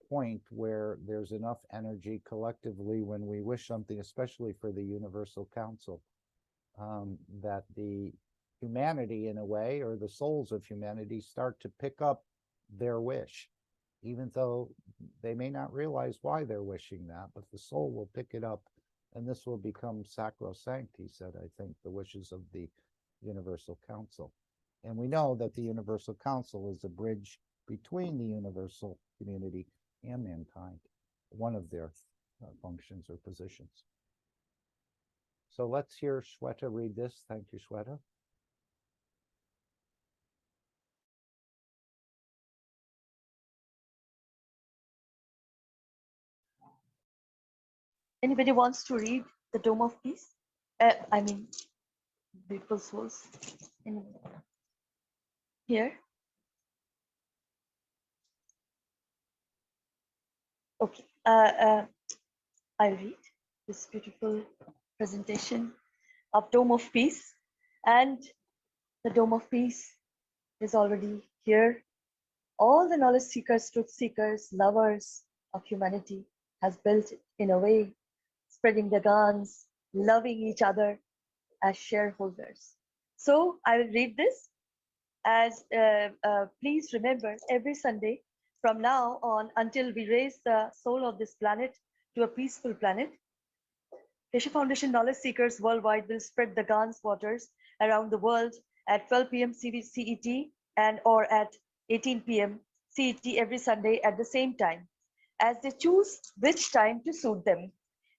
point where there's enough energy collectively when we wish something, especially for the Universal Council, that the humanity in a way, or the souls of humanity, start to pick up their wish, even though they may not realize why they're wishing that, but the soul will pick it up, and this will become sacrosanct, he said, I think, the wishes of the Universal Council. And we know that the Universal Council is a bridge between the universal community and mankind, one of their functions or positions. So let's hear Shweta read this. Thank you, Shweta. Anybody wants to read the Dome of Peace? I mean, Beautiful Souls. Anyone? Here? Okay. I'll read this beautiful presentation of Dome of Peace. And the Dome of Peace is already here. All the knowledge seekers, truth seekers, lovers of humanity has built it in a way, spreading the guns, loving each other as shareholders. So I will read this as please remember, every Sunday from now on until we raise the soul of this planet to a peaceful planet, Keshe Foundation knowledge seekers worldwide will spread the Gans waters around the world at 12 p.m. CET and or at 18 p.m. CET every Sunday at the same time, as they choose which time to suit them.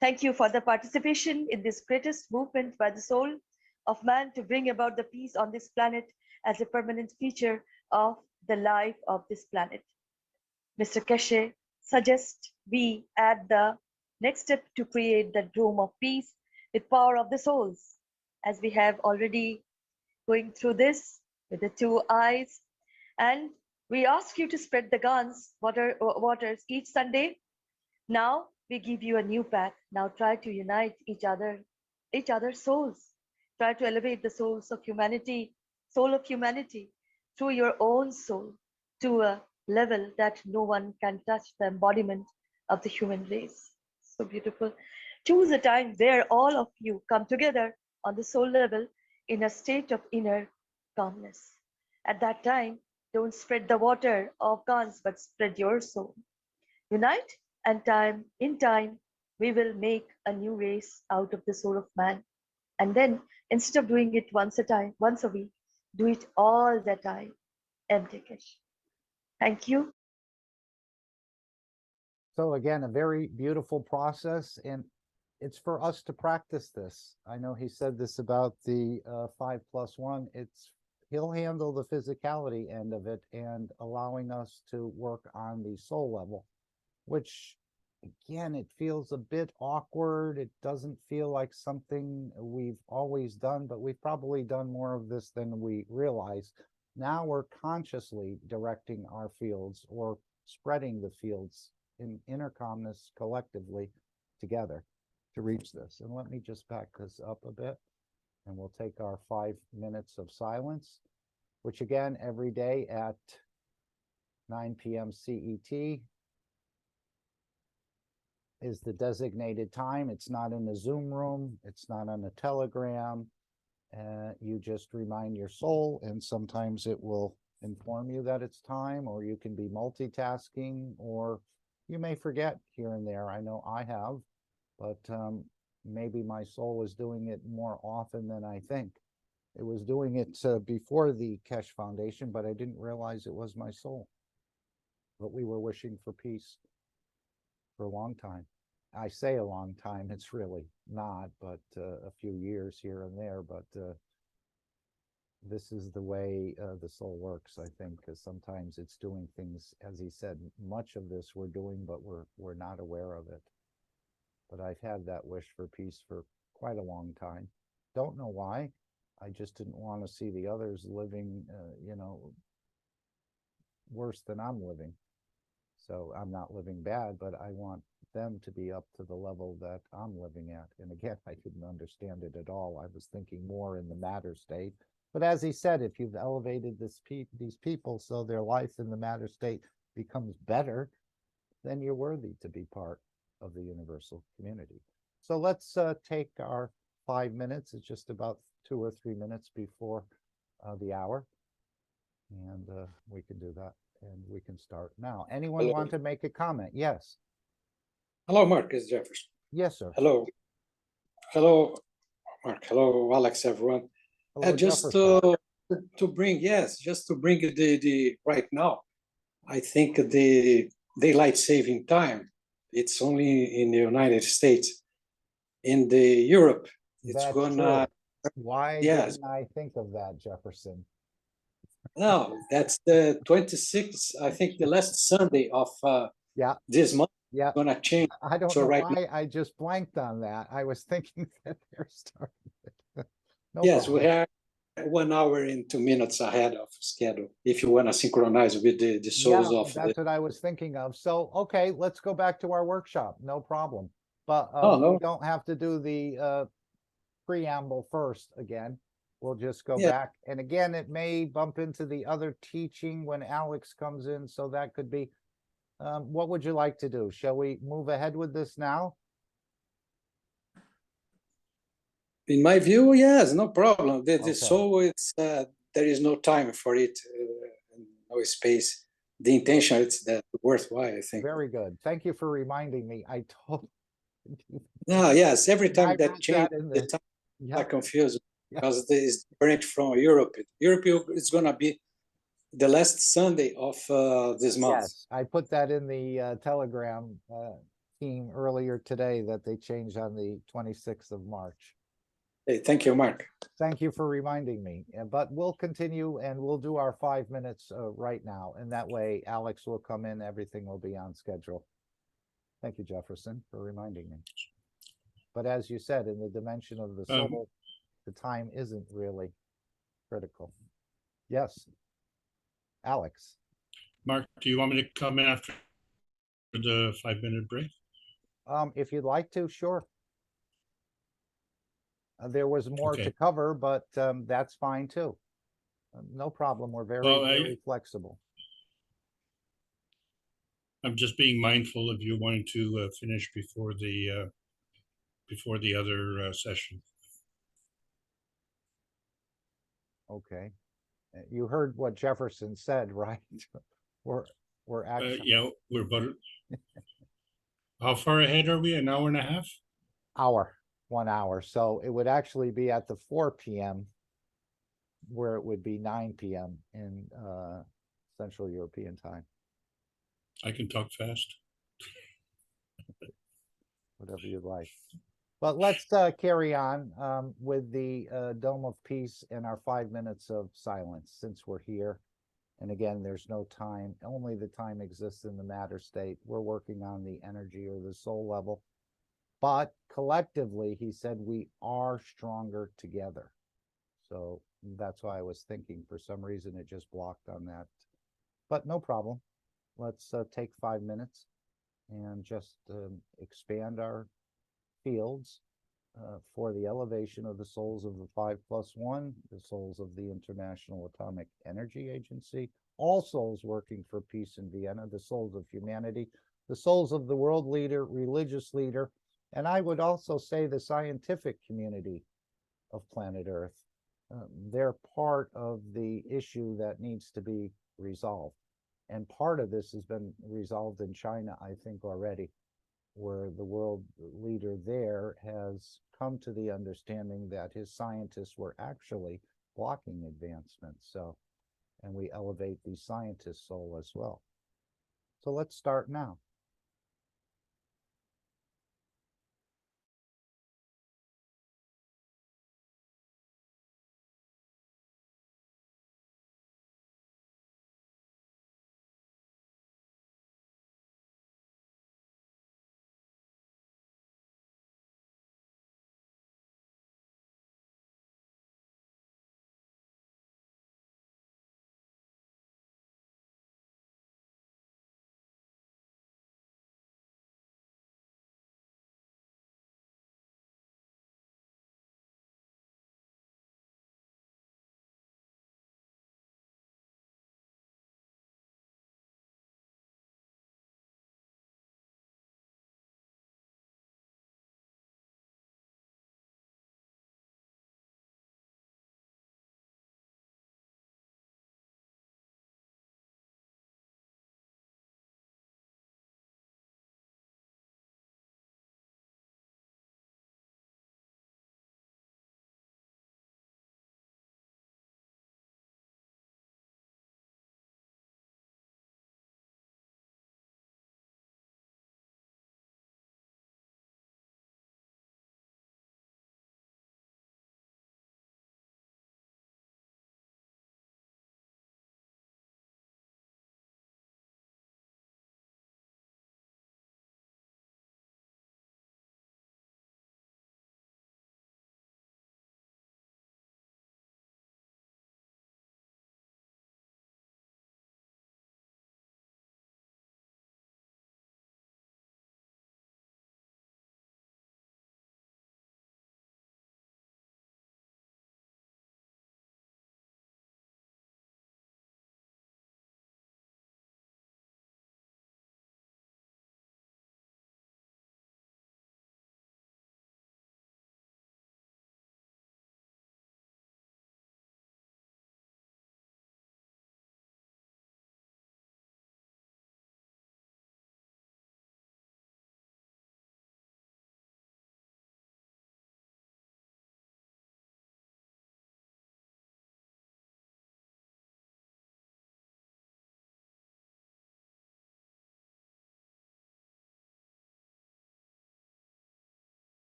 Thank you for the participation in this greatest movement by the soul of man to bring about the peace on this planet as a permanent feature of the life of this planet. Mr. Keshe suggests we add the next step to create the Dome of Peace with power of the souls, as we have already going through this with the 2 eyes. And we ask you to spread the Gans waters each Sunday. Now we give you a new path. Now try to unite each other's souls. Try to elevate the souls of humanity, soul of humanity, through your own soul to a level that no one can touch, the embodiment of the human race. So beautiful. Choose a time where all of you come together on the soul level in a state of inner calmness. At that time, don't spread the water of Gans, but spread your soul. Unite, and in time, we will make a new race out of the soul of man. And then, instead of doing it once a week, do it all the time. M.T. Keshe. Thank you. So again, a very beautiful process, and it's for us to practice this. I know he said this about the 5+1. He'll handle the physicality end of it and allowing us to work on the soul level, which again, it feels a bit awkward. It doesn't feel like something we've always done, but we've probably done more of this than we realize. Now we're consciously directing our fields or spreading the fields in inner calmness collectively together to reach this. And let me just back this up a bit, and we'll take our 5 minutes of silence, which again, every day at 9 p.m. CET is the designated time. It's not in a Zoom room. It's not on a Telegram. You just remind your soul, and sometimes it will inform you that it's time, or you can be multitasking, or you may forget here and there. I know I have, but maybe my soul is doing it more often than I think. It was doing it before the Keshe Foundation, but I didn't realize it was my soul. But we were wishing for peace for a long time. I say a long time, it's really not, but a few years here and there. But this is the way the soul works, I think, because sometimes it's doing things, as he said, much of this we're doing, but we're not aware of it. But I've had that wish for peace for quite a long time. Don't know why. I just didn't want to see the others living, worse than I'm living. So I'm not living bad, but I want them to be up to the level that I'm living at. And again, I didn't understand it at all. I was thinking more in the matter state. But as he said, if you've elevated these people so their life in the matter state becomes better, then you're worthy to be part of the universal community. So let's take our 5 minutes. It's just about 2 or 3 minutes before the hour. And we can do that, and we can start now. Anyone Hello. want to make a comment? Yes. Hello, Mark. It's Jefferson. Yes, sir. Hello. Hello, Mark. Hello, Alex, everyone. Hello, Just Jefferson. to bring, yes, just to bring the right now, I think the daylight saving time, it's only in the United States. In the Europe, it's That's gonna, true. Why yes. didn't I think of that, Jefferson? No, that's the 26th, I think the last Sunday of Yeah, this month yeah. gonna change. I don't So know right now, why I just blanked on that. I was thinking that they're starting. No yes, problem. we have 1 hour and 2 minutes ahead of schedule if you want to synchronize with the souls Yeah, of the. that's what I was thinking of. So, okay, let's go back to our workshop. No problem. But Oh, we no. don't have to do the preamble first again. We'll just go Yeah. back. And again, it may bump into the other teaching when Alex comes in, so that could be. What would you like to do? Shall we move ahead with this now? In my view, yes, no problem. The Okay. soul, it's there is no time for it, no space. The intention, it's that worthwhile, I think. Very good. Thank you for reminding me. I told. No, yes, every I time wrote that that change, in the there. time Yeah. are confused Yeah. because it is different from Europe. Europe is gonna be the last Sunday of this month. Yes, I put that in the Telegram team earlier today that they changed on the 26th of March. Hey, thank you, Mark. Thank you for reminding me. But we'll continue and we'll do our 5 minutes right now. And that way Alex will come in, everything will be on schedule. Thank you, Jefferson, for reminding me. But as you said, in the dimension of the soul, the time isn't really critical. Yes. Alex. Mark, do you want me to come in after the 5-minute break? If you'd like to, sure. There was more Okay. to cover, but that's fine too. No problem. We're very, Well, very flexible. I'm just being mindful of you wanting to finish before the other session. Okay. You heard what Jefferson said, right? We're actually Yeah, we're about. How far ahead are we? An hour and a half? hour, 1 hour. So it would actually be at the 4 p.m. where it would be 9 p.m. in Central European time. I can talk fast. Whatever you'd like. But let's carry on with the Dome of Peace and our 5 minutes of silence since we're here. And again, there's no time. Only the time exists in the matter state. We're working on the energy or the soul level. But collectively, he said, we are stronger together. So that's why I was thinking for some reason it just blocked on that. But no problem. Let's take 5 minutes and just expand our fields for the elevation of the souls of the 5+1, the souls of the International Atomic Energy Agency, all souls working for peace in Vienna, the souls of humanity, the souls of the world leader, religious leader, and I would also say the scientific community of planet Earth. They're part of the issue that needs to be resolved. And part of this has been resolved in China, I think, already, where the world leader there has come to the understanding that his scientists were actually blocking advancement. So, and we elevate the scientist soul as well. So let's start now.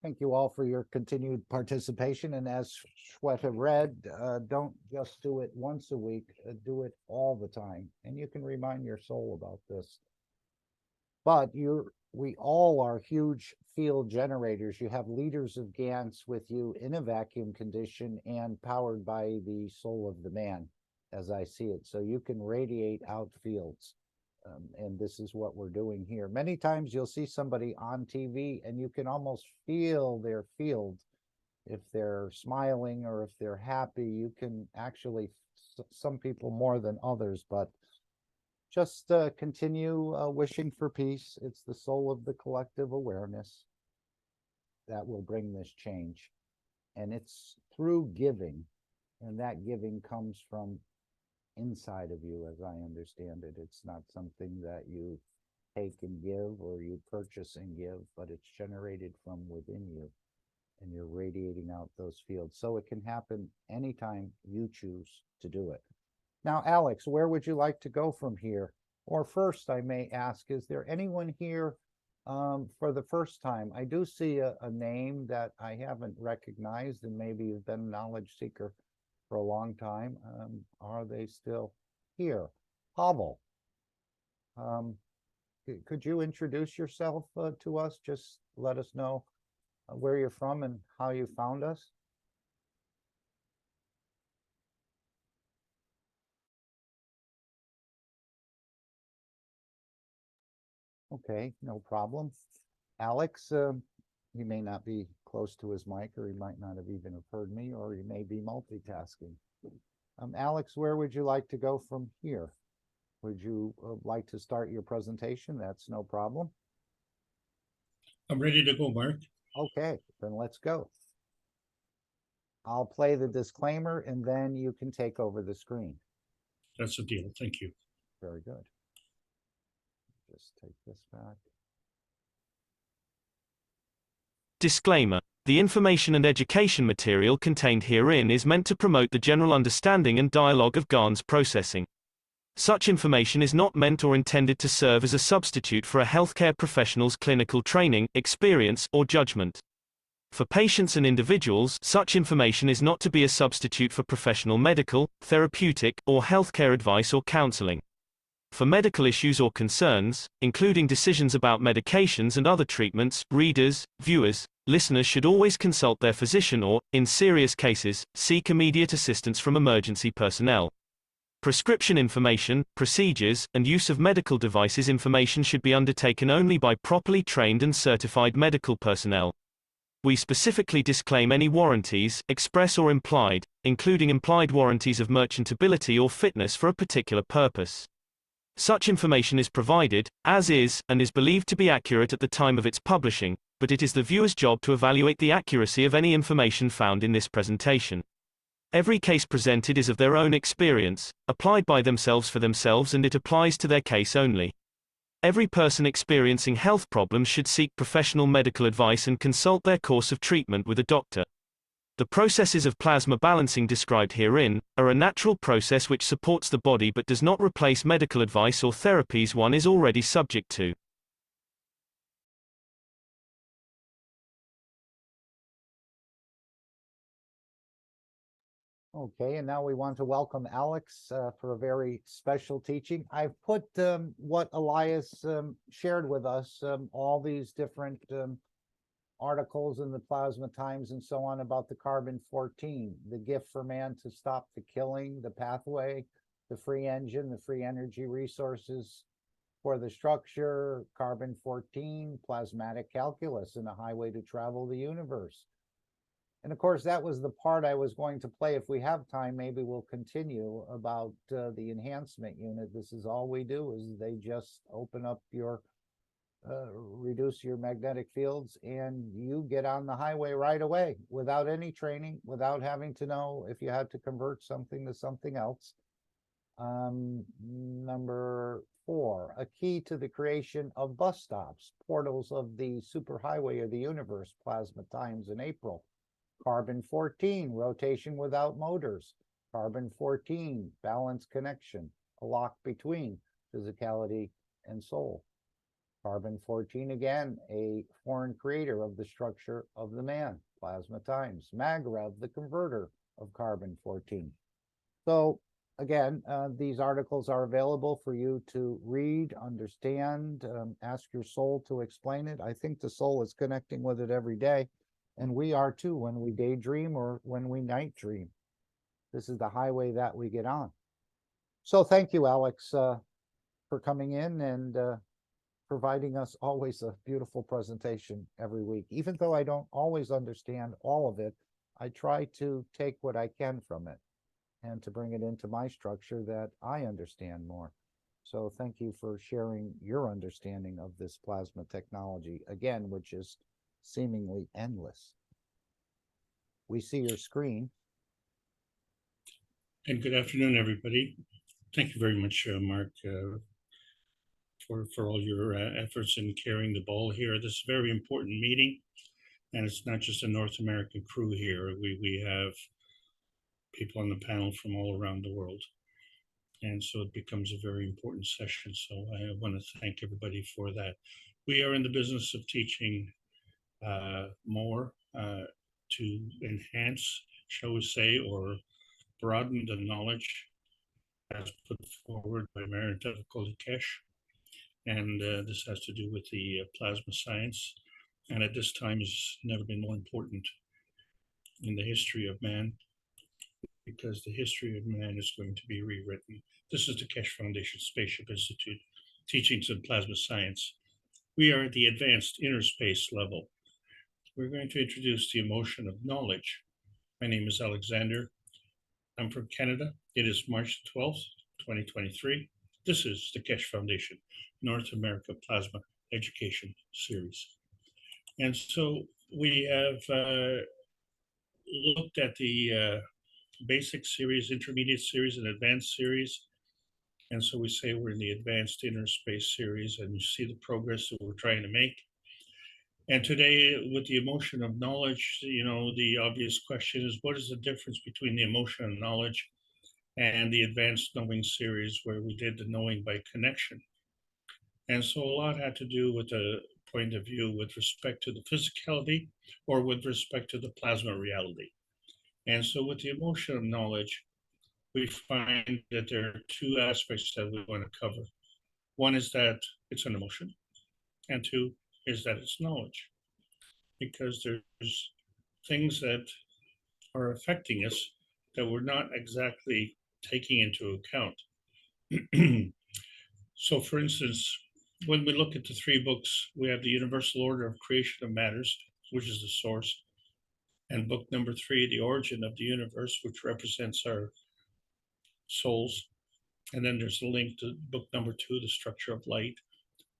Thank you all for your continued participation. And as Shweta read, don't just do it once a week, do it all the time. And you can remind your soul about this. But we all are huge field generators. You have liters of GANs with you in a vacuum condition and powered by the soul of the man, as I see it. So you can radiate out fields. And this is what we're doing here. Many times you'll see somebody on TV and you can almost feel their field. If they're smiling or if they're happy, you can actually, some people more than others, but just continue wishing for peace. It's the soul of the collective awareness that will bring this change. And it's through giving, and that giving comes from inside of you, as I understand it. It's not something that you take and give or you purchase and give, but it's generated from within you, and you're radiating out those fields. So it can happen anytime you choose to do it. Now, Alex, where would you like to go from here? Or first, I may ask, is there anyone here for the first time? I do see a name that I haven't recognized, and maybe you've been a knowledge seeker for a long time. Are they still here? Pavel, could you introduce yourself to us? Just let us know where you're from and how you found us. Okay, no problem. Alex, he may not be close to his mic, or he might not have even heard me, or he may be multitasking. Alex, where would you like to go from here? Would you like to start your presentation? That's no problem. I'm ready to go, Mark. Okay, then let's go. I'll play the disclaimer and then you can take over the screen. That's a deal. Thank you. Very good. Just take this back. Disclaimer. The information and education material contained herein is meant to promote the general understanding and dialogue of GANs processing. Such information is not meant or intended to serve as a substitute for a healthcare professional's clinical training, experience, or judgment. For patients and individuals, such information is not to be a substitute for professional medical, therapeutic, or healthcare advice or counseling. For medical issues or concerns, including decisions about medications and other treatments, readers, viewers, listeners should always consult their physician or, in serious cases, seek immediate assistance from emergency personnel. Prescription information, procedures, and use of medical devices information should be undertaken only by properly trained and certified medical personnel. We specifically disclaim any warranties, express or implied, including implied warranties of merchantability or fitness for a particular purpose. Such information is provided, as is, and is believed to be accurate at the time of its publishing, but it is the viewer's job to evaluate the accuracy of any information found in this presentation. Every case presented is of their own experience, applied by themselves for themselves, and it applies to their case only. Every person experiencing health problems should seek professional medical advice and consult their course of treatment with a doctor. The processes of plasma balancing described herein are a natural process which supports the body but does not replace medical advice or therapies one is already subject to. Okay, and now we want to welcome Alex for a very special teaching. I've put what Elias shared with us, all these different articles in the Plasma Times and so on about the carbon-14, the gift for man to stop the killing, the pathway, the free engine, the free energy resources for the structure, carbon-14, plasmatic calculus, and a highway to travel the universe. And of course, that was the part I was going to play. If we have time, maybe we'll continue about the enhancement unit. This is all we do, is they just open up your reduce your magnetic fields, and you get on the highway right away without any training, without having to know if you had to convert something to something else. Number 4, a key to the creation of bus stops, portals of the superhighway of the universe, Plasma Times in April. Carbon-14, rotation without motors. Carbon-14, balance connection, a lock between physicality and soul. Carbon-14, again, a foreign creator of the structure of the man. Plasma times. Magrev, the converter of carbon-14. So again, these articles are available for you to read, understand, ask your soul to explain it. I think the soul is connecting with it every day, and we are too when we daydream or when we night dream. This is the highway that we get on. So thank you, Alex, for coming in and providing us always a beautiful presentation every week. Even though I don't always understand all of it, I try to take what I can from it and to bring it into my structure that I understand more. So thank you for sharing your understanding of this plasma technology, again, which is seemingly endless. We see your screen. And good afternoon, everybody. Thank you very much, Mark, for all your efforts in carrying the ball here. This is a very important meeting, and it's not just a North American crew here. We have people on the panel from all around the world. And so it becomes a very important session. So I want to thank everybody for that. We are in the business of teaching more to enhance, shall we say, or broaden the knowledge as put forward by Marantavikoli Keshe. And this has to do with the plasma science. And at this time, it's never been more important in the history of man, because the history of man is going to be rewritten. This is the Keshe Foundation Spaceship Institute, Teachings in Plasma Science. We are at the advanced inner space level. We're going to introduce the emotion of knowledge. My name is Alexander. I'm from Canada. It is March 12th, 2023. This is the Keshe Foundation North America Plasma Education Series. And so we have looked at the basic series, intermediate series, and advanced series. And so we say we're in the advanced inner space series, and you see the progress that we're trying to make. And today, with the emotion of knowledge, you know, the obvious question is, what is the difference between the emotion of knowledge and the advanced knowing series, where we did the knowing by connection? And so a lot had to do with the point of view with respect to the physicality or with respect to the plasma reality. And so with the emotion of knowledge, we find that there are two aspects that we want to cover. One is that it's an emotion, and two is that it's knowledge, because there's things that are affecting us that we're not exactly taking into account. So for instance, when we look at the three books, we have the Universal Order of Creation of Matters, which is the source, and book number 3, The Origin of the Universe, which represents our souls. And then there's a link to book number 2, The Structure of Light.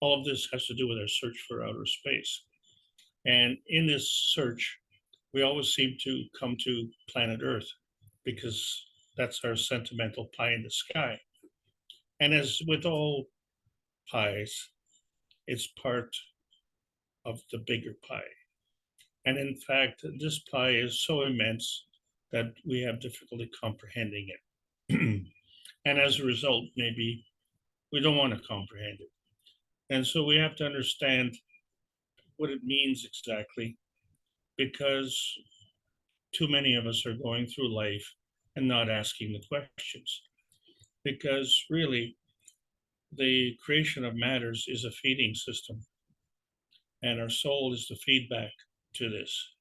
All of this has to do with our search for outer space. And in this search, we always seem to come to planet Earth, because that's our sentimental pie in the sky. And as with all pies, it's part of the bigger pie. And in fact, this pie is so immense that we have difficulty comprehending it. And as a result, maybe we don't want to comprehend it. And so we have to understand what it means exactly, because too many of us are going through life and not asking the questions. Because really, the creation of matters is a feeding system, and our soul is the feedback to this.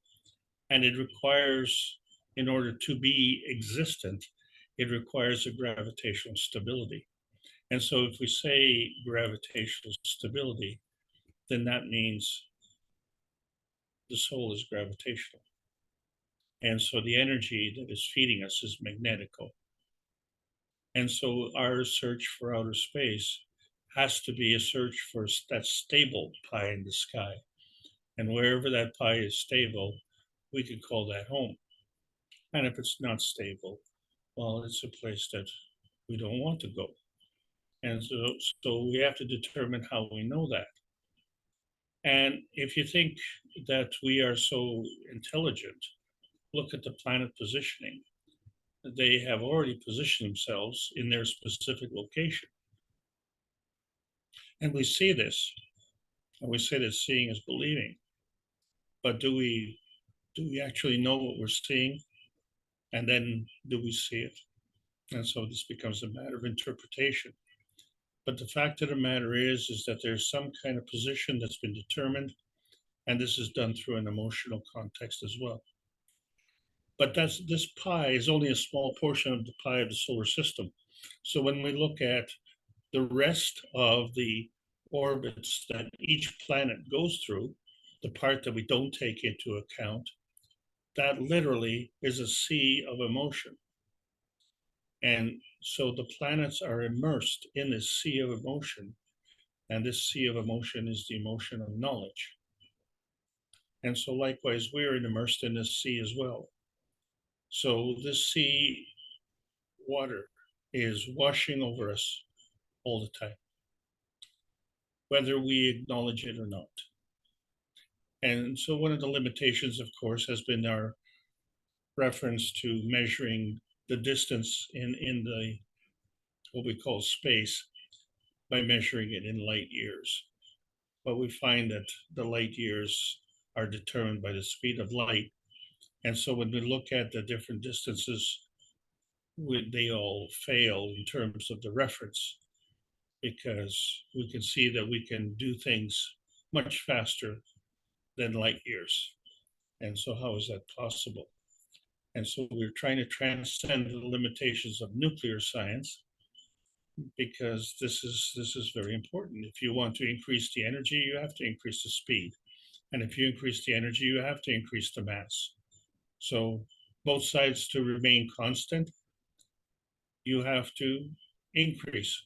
And it requires, in order to be existent, it requires a gravitational stability. And so if we say gravitational stability, then that means the soul is gravitational. And so the energy that is feeding us is magnetical. And so our search for outer space has to be a search for that stable pie in the sky. And wherever that pie is stable, we could call that home. And if it's not stable, well, it's a place that we don't want to go. And so we have to determine how we know that. And if you think that we are so intelligent, look at the planet positioning. They have already positioned themselves in their specific location. And we see this And we say that seeing is believing, but do we actually know what we're seeing? And then do we see it? And so this becomes a matter of interpretation. But the fact of the matter is that there's some kind of position that's been determined, and this is done through an emotional context as well. But this pie is only a small portion of the pie of the solar system. So when we look at the rest of the orbits that each planet goes through, the part that we don't take into account, that literally is a sea of emotion. And so the planets are immersed in this sea of emotion, and this sea of emotion is the emotion of knowledge. And so likewise, we're immersed in this sea as well. So this sea water is washing over us all the time, whether we acknowledge it or not. And so one of the limitations, of course, has been our reference to measuring the distance in the what we call space by measuring it in light years. But we find that the light years are determined by the speed of light. And so when we look at the different distances, they all fail in terms of the reference, because we can see that we can do things much faster than light years. And so how is that possible? And so we're trying to transcend the limitations of nuclear science, because this is very important. If you want to increase the energy, you have to increase the speed. And if you increase the energy, you have to increase the mass. So both sides to remain constant, you have to increase.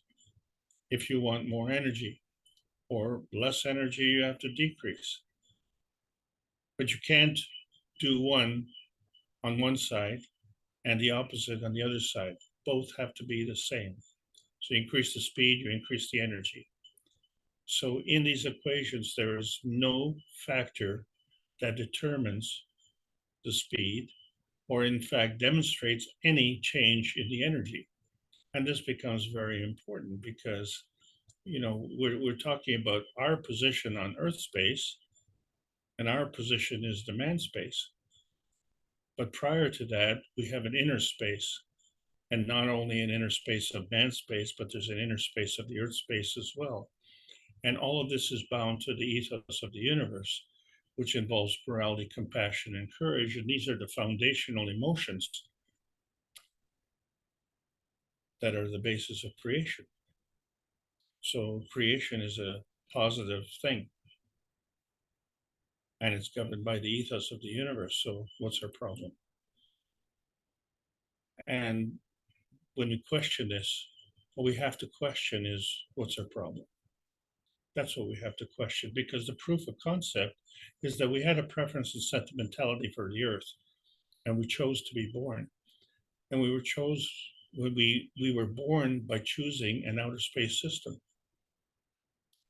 If you want more energy or less energy, you have to decrease. But you can't do one on one side and the opposite on the other side. Both have to be the same. So you increase the speed, you increase the energy. So in these equations, there is no factor that determines the speed, or in fact demonstrates any change in the energy. And this becomes very important because, we're talking about our position on Earth space, and our position is the man space. But prior to that, we have an inner space, and not only an inner space of man space, but there's an inner space of the Earth space as well. And all of this is bound to the ethos of the universe, which involves morality, compassion, and courage. And these are the foundational emotions that are the basis of creation. So creation is a positive thing, and it's governed by the ethos of the universe. So what's our problem? And when we question this, what we have to question is, what's our problem? That's what we have to question, because the proof of concept is that we had a preference and sentimentality for the earth, and we chose to be born. And we were born by choosing an outer space system.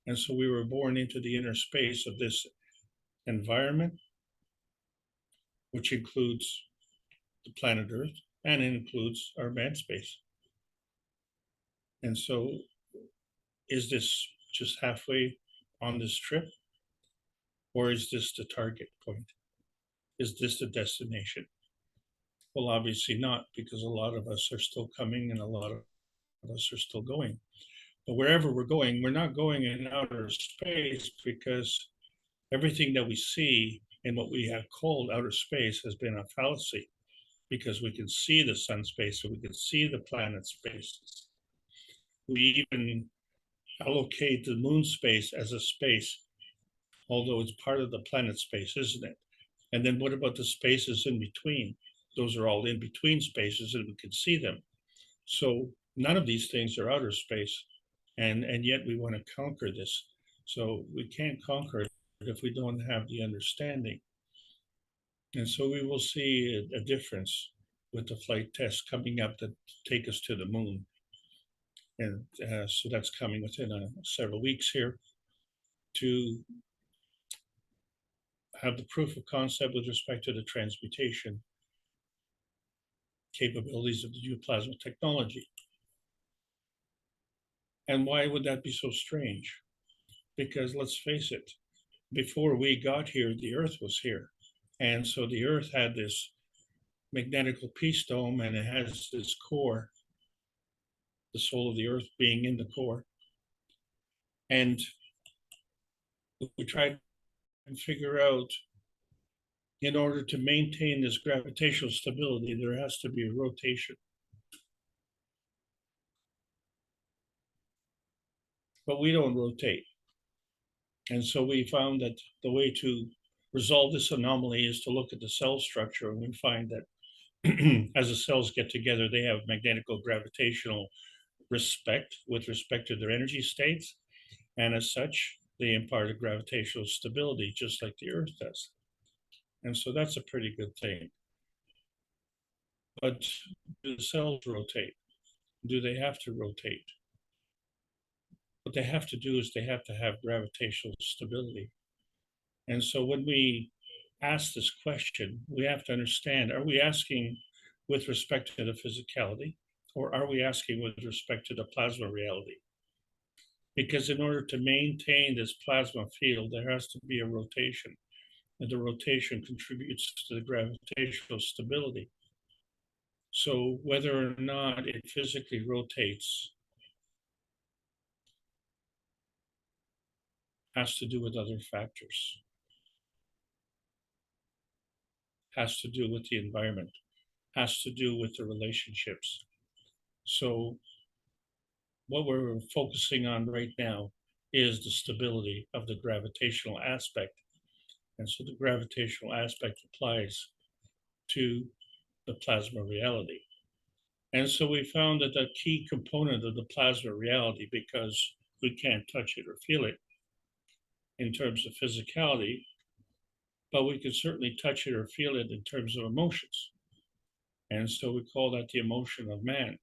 And so we were born into the inner space of this environment, which includes the planet Earth and includes our man space. And so is this just halfway on this trip? Or is this the target point? Is this the destination? Well, obviously not, because a lot of us are still coming and a lot of us are still going. But wherever we're going, we're not going in outer space, because everything that we see in what we have called outer space has been a fallacy, because we can see the sun space, and we can see the planet spaces. We even allocate the moon space as a space, although it's part of the planet space, isn't it? And then what about the spaces in between? Those are all in between spaces, and we can see them. So none of these things are outer space, and yet we want to conquer this. So we can't conquer it if we don't have the understanding. And so we will see a difference with the flight tests coming up that take us to the moon. And so that's coming within several weeks here, to have the proof of concept with respect to the transmutation capabilities of the geoplasma technology. And why would that be so strange? Because let's face it, before we got here, the Earth was here. And so the Earth had this magnetical peace dome, and it has this core, the soul of the Earth being in the core. And we tried to figure out, in order to maintain this gravitational stability, there has to be a rotation. But we don't rotate. And so we found that the way to resolve this anomaly is to look at the cell structure, and we find that as the cells get together, they have magnetical gravitational respect with respect to their energy states. And as such, they impart a gravitational stability, just like the Earth does. And so that's a pretty good thing. But do the cells rotate? Do they have to rotate? What they have to do is they have to have gravitational stability. And so when we ask this question, we have to understand, are we asking with respect to the physicality, or are we asking with respect to the plasma reality? Because in order to maintain this plasma field, there has to be a rotation, and the rotation contributes to the gravitational stability. So whether or not it physically rotates has to do with other factors, has to do with the environment, has to do with the relationships. So what we're focusing on right now is the stability of the gravitational aspect. And so the gravitational aspect applies to the plasma reality. And so we found that the key component of the plasma reality, because we can't touch it or feel it in terms of physicality, but we can certainly touch it or feel it in terms of emotions. And so we call that the emotion of man.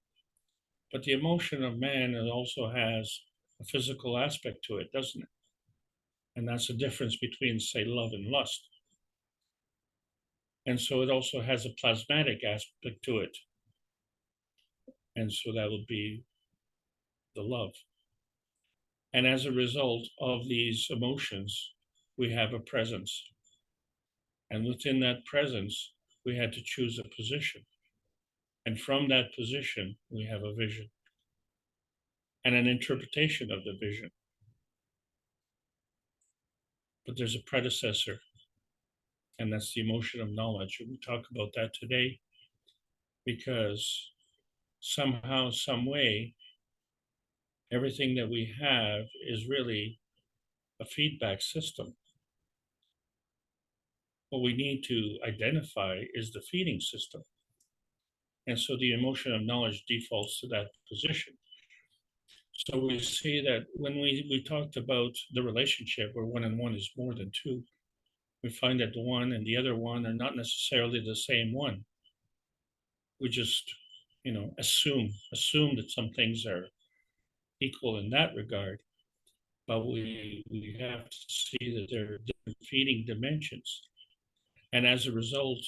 But the emotion of man also has a physical aspect to it, doesn't it? And that's the difference between, say, love and lust. And so it also has a plasmatic aspect to it. And so that would be the love. And as a result of these emotions, we have a presence. And within that presence, we had to choose a position. And from that position, we have a vision and an interpretation of the vision. But there's a predecessor, and that's the emotion of knowledge. And we talk about that today because somehow, some way, everything that we have is really a feedback system. What we need to identify is the feeding system. And so the emotion of knowledge defaults to that position. So we see that when we talked about the relationship where 1 and 1 is more than 2, we find that the one and the other one are not necessarily the same one. We just, assume that some things are equal in that regard, but we have to see that there are different feeding dimensions. And as a result,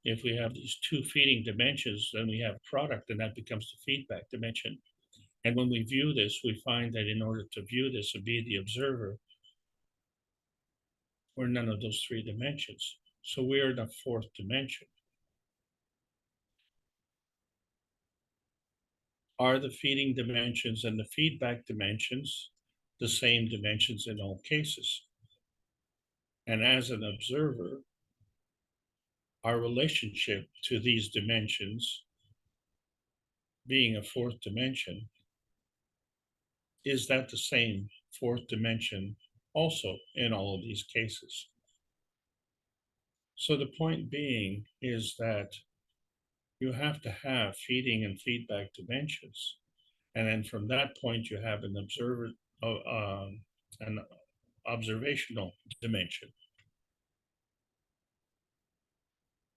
if we have these 2 feeding dimensions, then we have a product, and that becomes the feedback dimension. And when we view this, we find that in order to view this and be the observer, we're none of those 3 dimensions. So we're in the 4th dimension. Are the feeding dimensions and the feedback dimensions the same dimensions in all cases? And as an observer, our relationship to these dimensions, being a 4th dimension, is that the same 4th dimension also in all of these cases? So the point being is that you have to have feeding and feedback dimensions. And then from that point, you have an observational dimension.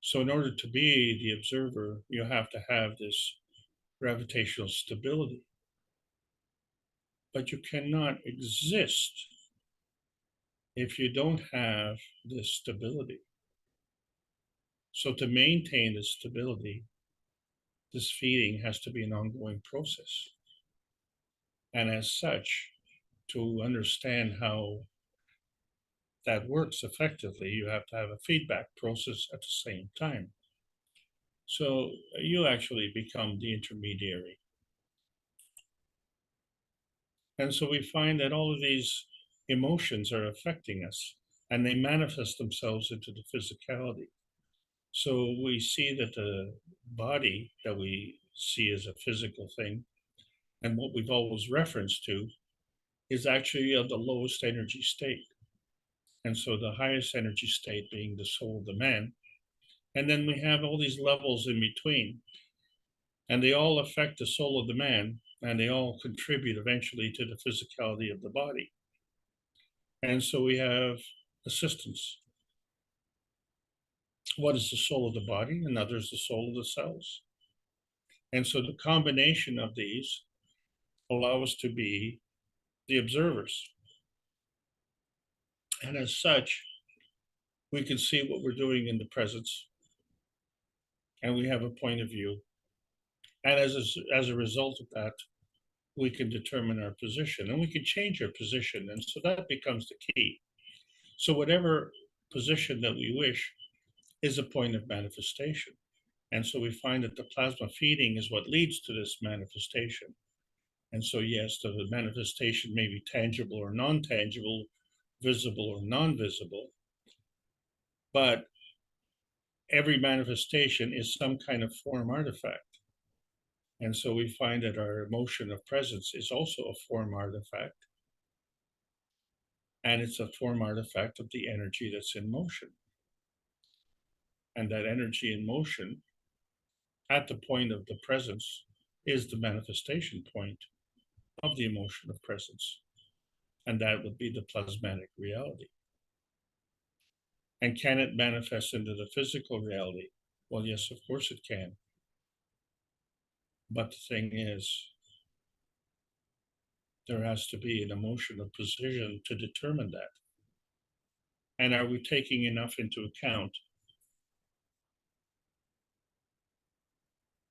So in order to be the observer, you have to have this gravitational stability. But you cannot exist if you don't have this stability. So to maintain this stability, this feeding has to be an ongoing process. And as such, to understand how that works effectively, you have to have a feedback process at the same time. So you actually become the intermediary. And so we find that all of these emotions are affecting us and they manifest themselves into the physicality. So we see that the body that we see as a physical thing and what we've always referenced to is actually of the lowest energy state. And so the highest energy state being the soul of the man. And then we have all these levels in between, and they all affect the soul of the man, and they all contribute eventually to the physicality of the body. And so we have assistance. One is the soul of the body, another is the soul of the cells. And so the combination of these allow us to be the observers. And as such, we can see what we're doing in the presence, and we have a point of view. And as a result of that, we can determine our position, and we can change our position. And so that becomes the key. So whatever position that we wish is a point of manifestation. And so we find that the plasma feeding is what leads to this manifestation. And so, yes, the manifestation may be tangible or non-tangible, visible or non-visible, but every manifestation is some kind of form artifact. And so we find that our emotion of presence is also a form artifact. And it's a form artifact of the energy that's in motion. And that energy in motion at the point of the presence is the manifestation point of the emotion of presence. And that would be the plasmatic reality. And can it manifest into the physical reality? Well, yes, of course it can. But the thing is, there has to be an emotion of precision to determine that. And are we taking enough into account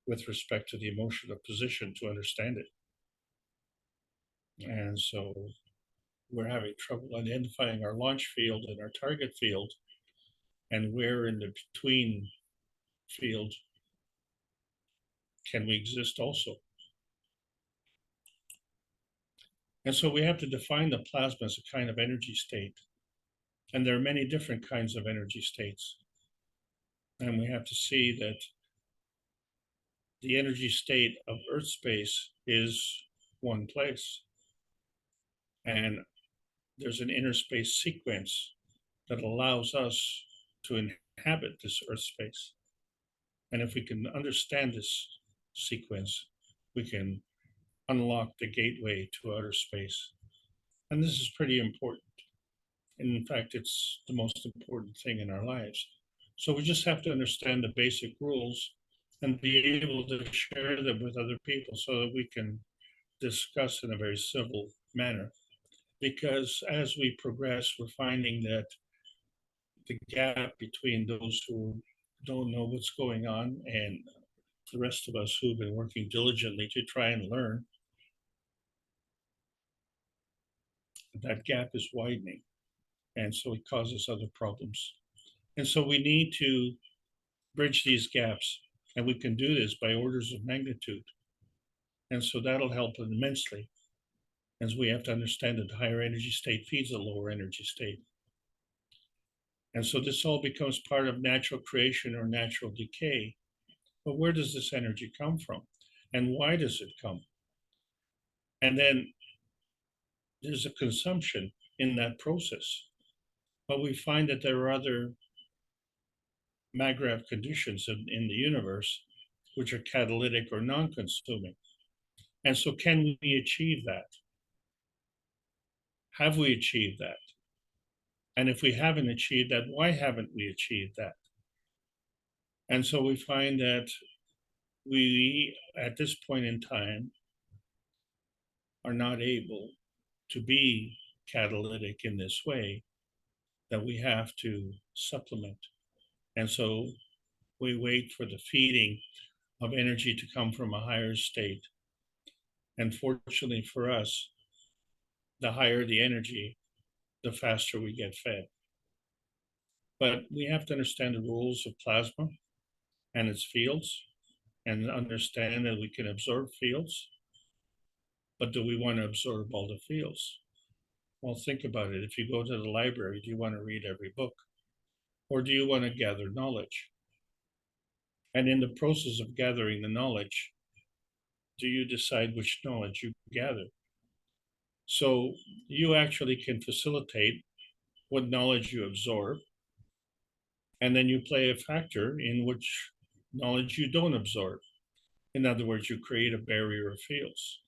with respect to the emotion of position to understand it? And so we're having trouble identifying our launch field and our target field, and where in the between field can we exist also. And so we have to define the plasma as a kind of energy state. And there are many different kinds of energy states. And we have to see that the energy state of Earth space is one place. And there's an inner space sequence that allows us to inhabit this Earth space. And if we can understand this sequence, we can unlock the gateway to outer space. And this is pretty important. And in fact, it's the most important thing in our lives. So we just have to understand the basic rules and be able to share them with other people so that we can discuss in a very civil manner. Because as we progress, we're finding that the gap between those who don't know what's going on and the rest of us who've been working diligently to try and learn, that gap is widening. And so it causes other problems. And so we need to bridge these gaps, and we can do this by orders of magnitude. And so that'll help immensely, as we have to understand that the higher energy state feeds the lower energy state. And so this all becomes part of natural creation or natural decay. But where does this energy come from? And why does it come? And then there's a consumption in that process. But we find that there are other Magravh conditions in the universe which are catalytic or non-consuming. And so can we achieve that? Have we achieved that? And if we haven't achieved that, why haven't we achieved that? And so we find that we, at this point in time, are not able to be catalytic in this way, that we have to supplement. And so we wait for the feeding of energy to come from a higher state. And fortunately for us, the higher the energy, the faster we get fed. But we have to understand the rules of plasma and its fields and understand that we can absorb fields. But do we want to absorb all the fields? Well, think about it. If you go to the library, do you want to read every book? Or do you want to gather knowledge? And in the process of gathering the knowledge, do you decide which knowledge you gather? So you actually can facilitate what knowledge you absorb, and then you play a factor in which knowledge you don't absorb. In other words, you create a barrier of fields.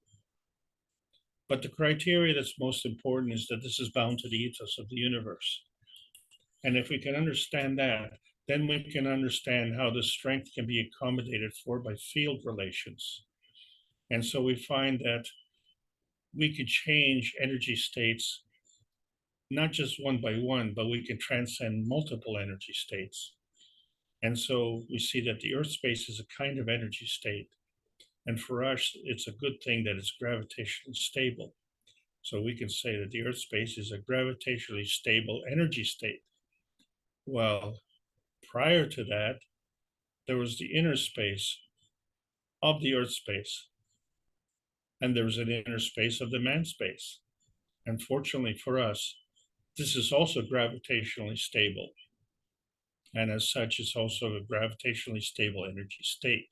But the criteria that's most important is that this is bound to the ethos of the universe. And if we can understand that, then we can understand how the strength can be accommodated for by field relations. And so we find that we could change energy states, not just one by one, but we can transcend multiple energy states. And so we see that the Earth space is a kind of energy state. And for us, it's a good thing that it's gravitationally stable. So we can say that the Earth space is a gravitationally stable energy state. Well, prior to that, there was the inner space of the Earth space, and there was an inner space of the man space. And fortunately for us, this is also gravitationally stable. And as such, it's also a gravitationally stable energy state.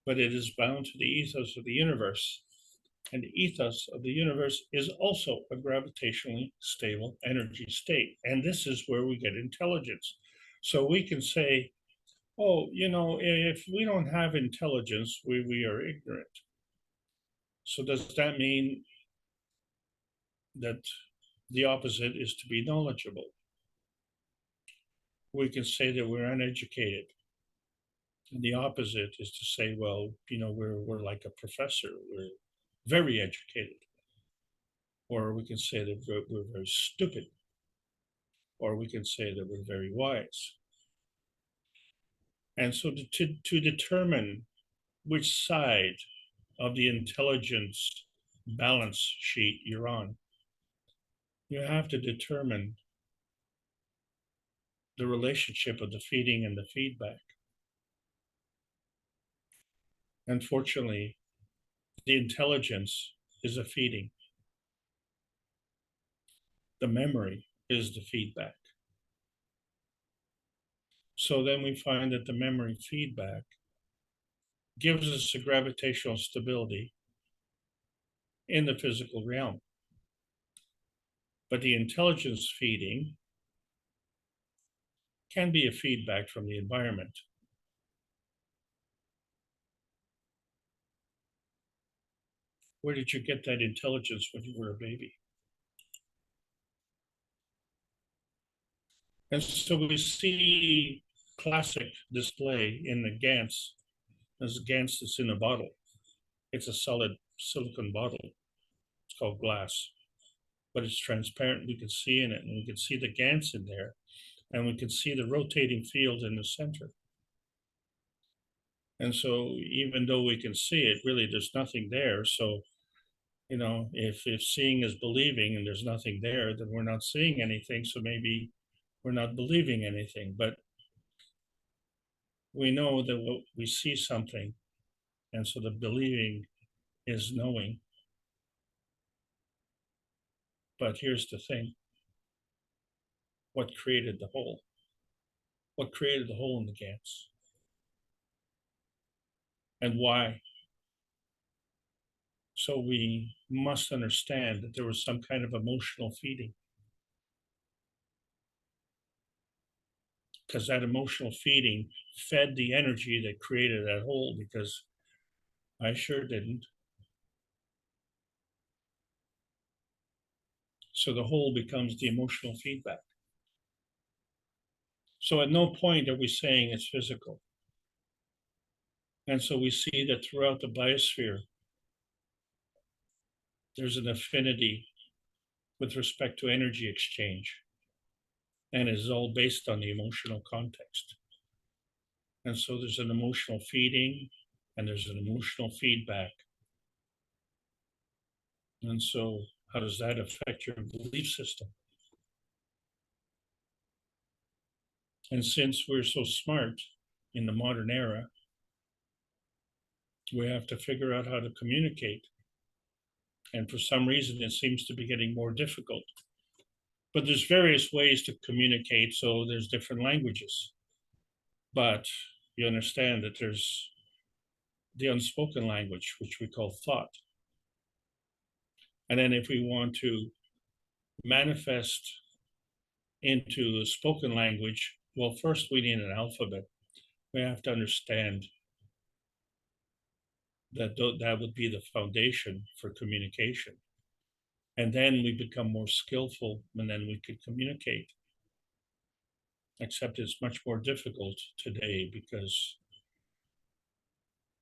But it is bound to the ethos of the universe. And the ethos of the universe is also a gravitationally stable energy state. And this is where we get intelligence. So we can say, oh, you know, if we don't have intelligence, we are ignorant. So does that mean that the opposite is to be knowledgeable? We can say that we're uneducated. And the opposite is to say, well, you know, we're like a professor, we're very educated. Or we can say that we're very stupid. Or we can say that we're very wise. And so to determine which side of the intelligence balance sheet you're on, you have to determine the relationship of the feeding and the feedback. Unfortunately, the intelligence is a feeding. The memory is the feedback. So then we find that the memory feedback gives us a gravitational stability in the physical realm. But the intelligence feeding can be a feedback from the environment. Where did you get that intelligence when you were a baby? And so we see classic display in the GANS. There's a GANS that's in a bottle. It's a solid silicon bottle. It's called glass, but it's transparent. We can see in it, and we can see the GANS in there, and we can see the rotating field in the center. And so even though we can see it, really there's nothing there. So, you know, if seeing is believing and there's nothing there, then we're not seeing anything. So maybe we're not believing anything. But we know that we see something. And so the believing is knowing. But here's the thing. What created the hole? What created the hole in the GANS? And why? So we must understand that there was some kind of emotional feeding. Because that emotional feeding fed the energy that created that hole, because I sure didn't. So the hole becomes the emotional feedback. So at no point are we saying it's physical. And so we see that throughout the biosphere, there's an affinity with respect to energy exchange. And it is all based on the emotional context. And so there's an emotional feeding and there's an emotional feedback. And so How does that affect your belief system? And since we're so smart in the modern era, we have to figure out how to communicate. And for some reason, it seems to be getting more difficult. But there's various ways to communicate, so there's different languages. But you understand that there's the unspoken language, which we call thought. And then if we want to manifest into a spoken language, well, first we need an alphabet. We have to understand that that would be the foundation for communication. And then we become more skillful, and then we could communicate. Except it's much more difficult today because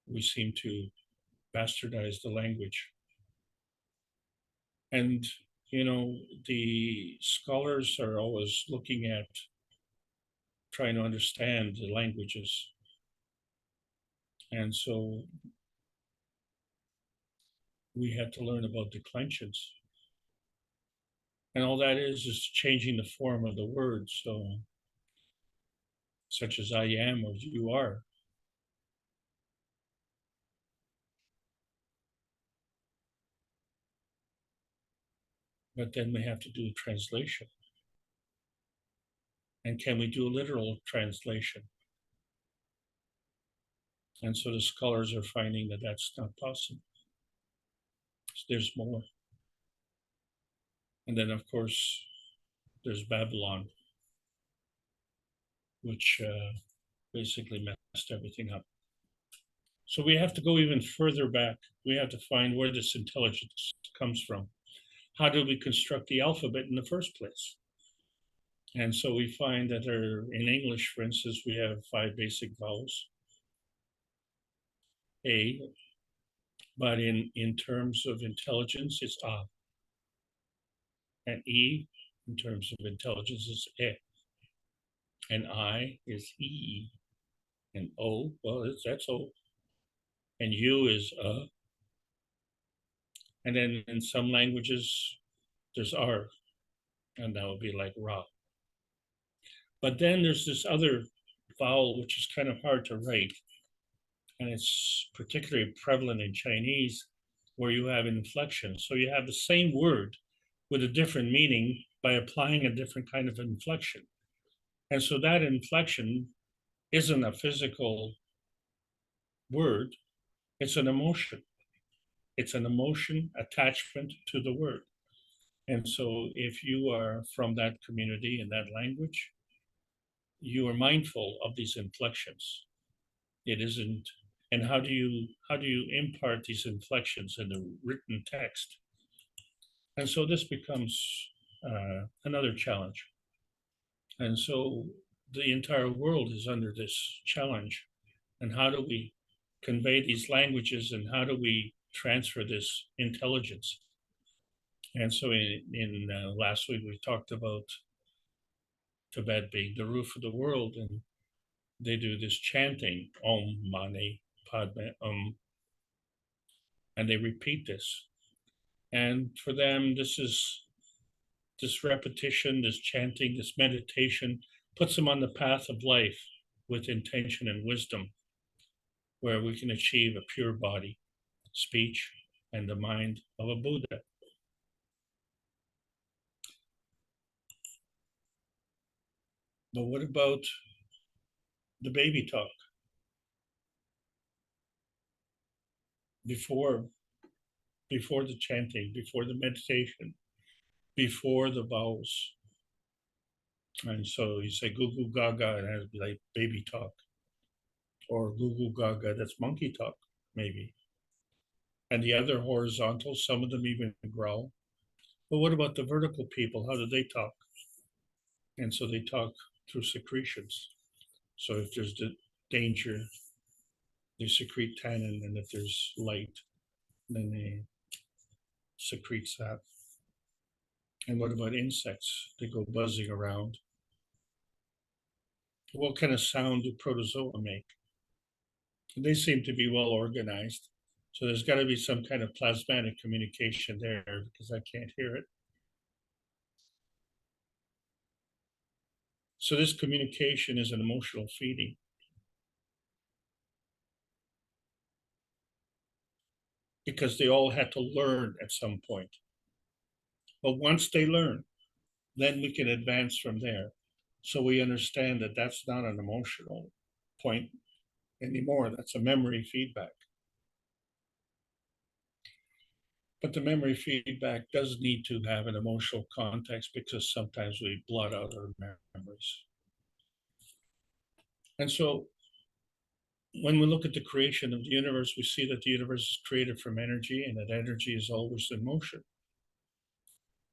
we seem to bastardize the language. And, you know, the scholars are always looking at trying to understand the languages. And so we had to learn about declensions. And all that is changing the form of the word. So, such as I am or you are. But then we have to do a translation. And can we do a literal translation? And so the scholars are finding that that's not possible. So there's more. And then, of course, there's Babylon, which basically messed everything up. So we have to go even further back. We have to find where this intelligence comes from. How did we construct the alphabet in the first place? And so we find that in English, for instance, we have 5 basic vowels. A, but in terms of intelligence, it's A. And E, in terms of intelligence, is E. And I is E. And O, well, that's O. And U is A. And then in some languages, there's R. And that would be like Ra. But then there's this other vowel, which is kind of hard to write. And it's particularly prevalent in Chinese, where you have inflection. So you have the same word with a different meaning by applying a different kind of inflection. And so that inflection isn't a physical word, it's an emotion. It's an emotion attachment to the word. And so if you are from that community and that language, you are mindful of these inflections. It isn't, and how do you impart these inflections in the written text? And so this becomes another challenge. And so the entire world is under this challenge. And how do we convey these languages, and how do we transfer this intelligence? And so in last week, we talked about Tibet being the roof of the world, and they do this chanting, Om Mani Padme and they repeat this. And for them, this repetition, this chanting, this meditation puts them on the path of life with intention and wisdom, where we can achieve a pure body, speech, and the mind of a Buddha. But what about the baby talk? Before the chanting, before the meditation, before the vowels. And so you say goo goo gaga, and it has to be like baby talk. Or goo goo gaga, that's monkey talk, maybe. And the other horizontal, some of them even growl. But what about the vertical people? How do they talk? And so they talk through secretions. So if there's the danger, they secrete tannin, and if there's light, then they secrete sap. And what about insects? They go buzzing around. What kind of sound do protozoa make? They seem to be well organized. So there's got to be some kind of plasmatic communication there because I can't hear it. So this communication is an emotional feeding. Because they all had to learn at some point. But once they learn, then we can advance from there. So we understand that that's not an emotional point anymore. That's a memory feedback. But the memory feedback does need to have an emotional context because sometimes we blot out our memories. And so when we look at the creation of the universe, we see that the universe is created from energy and that energy is always in motion.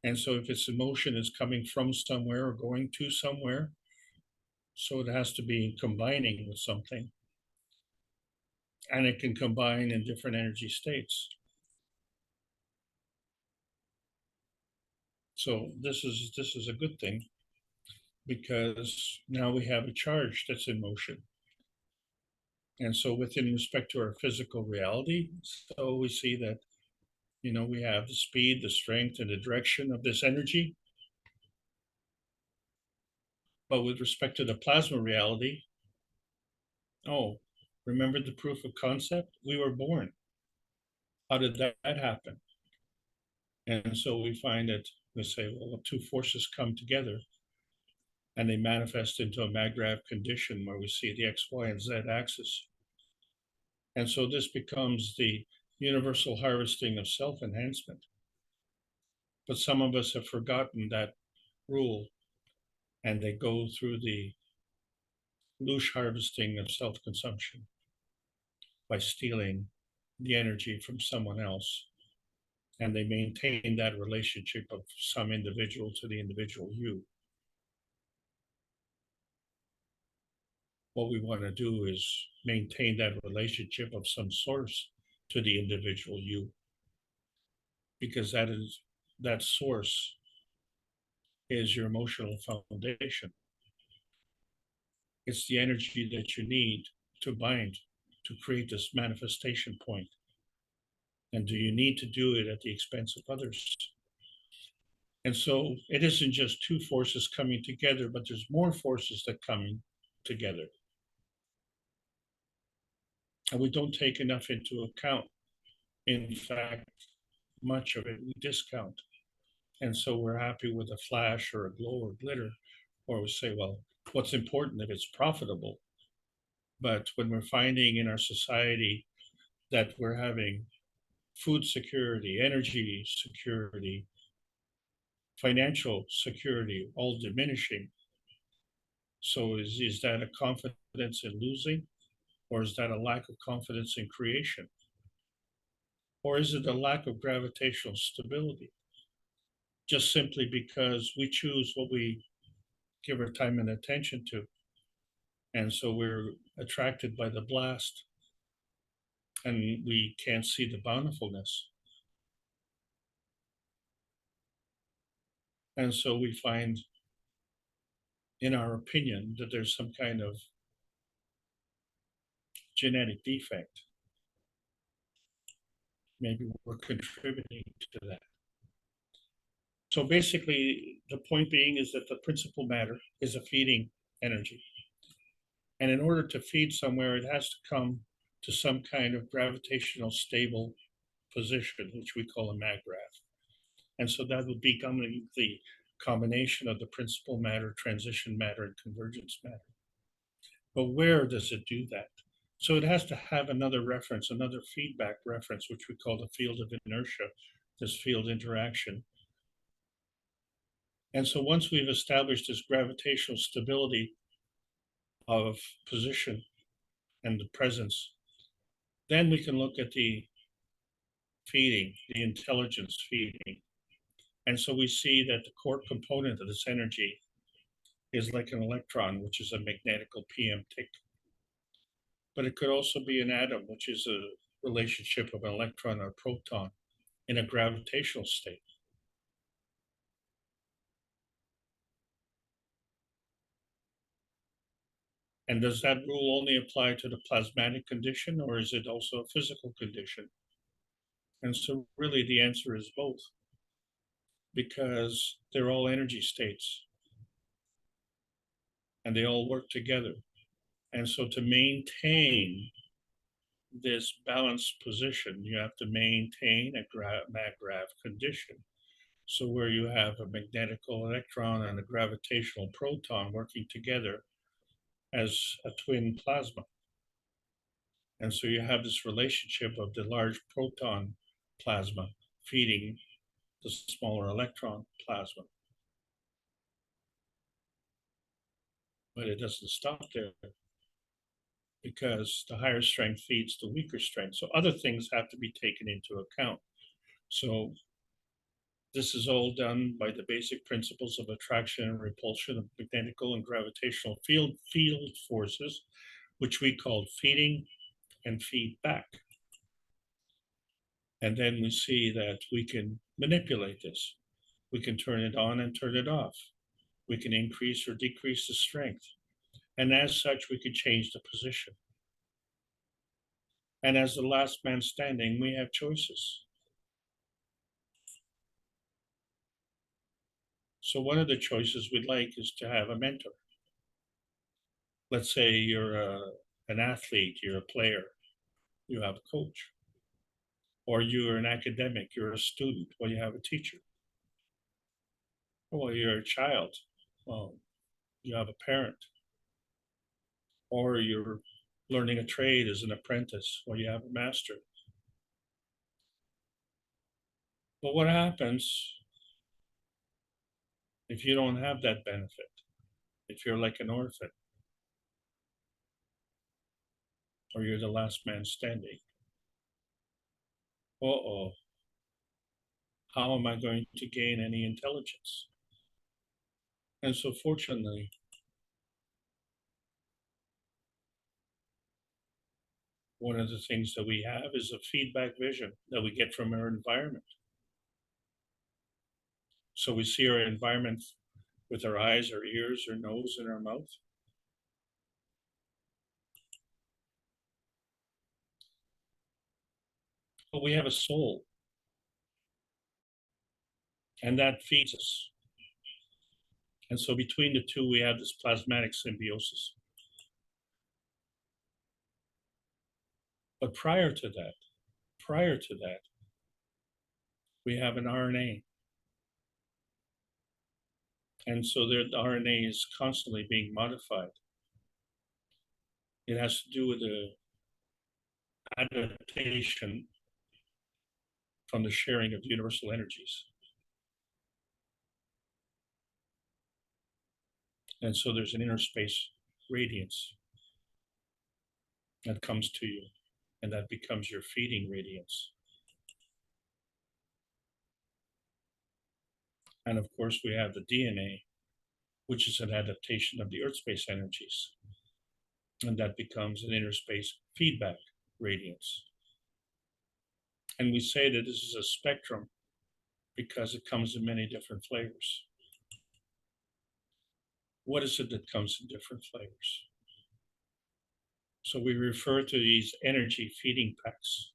And so if its emotion is coming from somewhere or going to somewhere, so it has to be combining with something. And it can combine in different energy states. So this is a good thing because now we have a charge that's in motion. And so within respect to our physical reality, so we see that, you know, we have the speed, the strength, and the direction of this energy. But with respect to the plasma reality, oh, remember the proof of concept? We were born. How did that happen? And so we find that we say, well, two forces come together and they manifest into a maggrav condition where we see the X, Y, and Z axis. And so this becomes the universal harvesting of self-enhancement. But some of us have forgotten that rule and they go through the loose harvesting of self-consumption by stealing the energy from someone else. And they maintain that relationship of some individual to the individual you. What we want to do is maintain that relationship of some source to the individual you, because that source is your emotional foundation. It's the energy that you need to bind, to create this manifestation point. And do you need to do it at the expense of others? And so it isn't just two forces coming together, but there's more forces that coming together. And we don't take enough into account. In fact, much of it we discount. And so we're happy with a flash or a glow or glitter, or we say, well, what's important if it's profitable? But when we're finding in our society that we're having food security, energy security, financial security, all diminishing. So is that a confidence in losing? Or is that a lack of confidence in creation? Or is it a lack of gravitational stability? Just simply because we choose what we give our time and attention to. And so we're attracted by the blast and we can't see the bountifulness. And so we find, in our opinion, that there's some kind of genetic defect. Maybe we're contributing to that. So basically, the point being is that the principal matter is a feeding energy. And in order to feed somewhere, it has to come to some kind of gravitational stable position, which we call a maggrav. And so that would become the combination of the principal matter, transition matter, and convergence matter. But where does it do that? So it has to have another reference, another feedback reference, which we call the field of inertia, this field interaction. And so once we've established this gravitational stability of position and the presence, then we can look at the feeding, the intelligence feeding. And so we see that the core component of this energy is like an electron, which is a magnetical PM tick. But it could also be an atom, which is a relationship of an electron or proton in a gravitational state. And does that rule only apply to the plasmatic condition, or is it also a physical condition? And so really the answer is both, because they're all energy states and they all work together. And so to maintain this balanced position, you have to maintain a mag-grav condition. So where you have a magnetical electron and a gravitational proton working together as a twin plasma. And so you have this relationship of the large proton plasma feeding the smaller electron plasma. But it doesn't stop there, because the higher strength feeds the weaker strength. So other things have to be taken into account. So this is all done by the basic principles of attraction and repulsion of magnetical and gravitational field forces, which we call feeding and feedback. And then we see that we can manipulate this. We can turn it on and turn it off. We can increase or decrease the strength. And as such, we can change the position. And as the last man standing, we have choices. So one of the choices we'd like is to have a mentor. Let's say you're an athlete, you're a player, you have a coach. Or you're an academic, you're a student, well, you have a teacher. Or you're a child, well, you have a parent. Or you're learning a trade as an apprentice, well, you have a master. But what happens if you don't have that benefit? If you're like an orphan, or you're the last man standing? Uh-oh, how am I going to gain any intelligence? And so fortunately, one of the things that we have is a feedback vision that we get from our environment. So we see our environment with our eyes, our ears, our nose, and our mouth. But we have a soul, and that feeds us. And so between the two, we have this plasmatic symbiosis. But prior to that, we have an RNA. And so the RNA is constantly being modified. It has to do with the adaptation from the sharing of universal energies. And so there's an inner space radiance that comes to you, and that becomes your feeding radiance. And of course, we have the DNA, which is an adaptation of the earth space energies. And that becomes an inner space feedback radiance. And we say that this is a spectrum because it comes in many different flavors. What is it that comes in different flavors? So we refer to these energy feeding packs.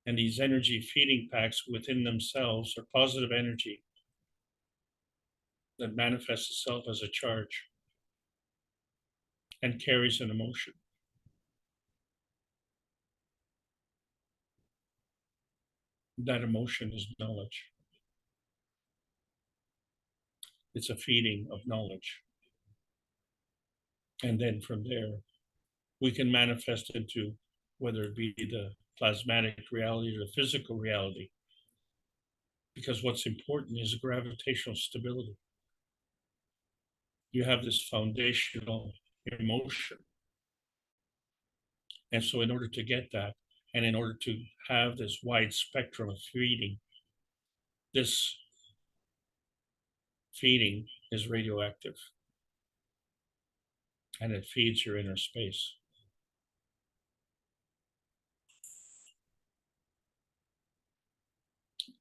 And these energy feeding packs within themselves are positive energy that manifests itself as a charge and carries an emotion. That emotion is knowledge. It's a feeding of knowledge. And then from there, we can manifest into whether it be the plasmatic reality or the physical reality. Because what's important is gravitational stability. You have this foundational emotion. And so in order to get that, and in order to have this wide spectrum of feeding, this feeding is radioactive. And it feeds your inner space.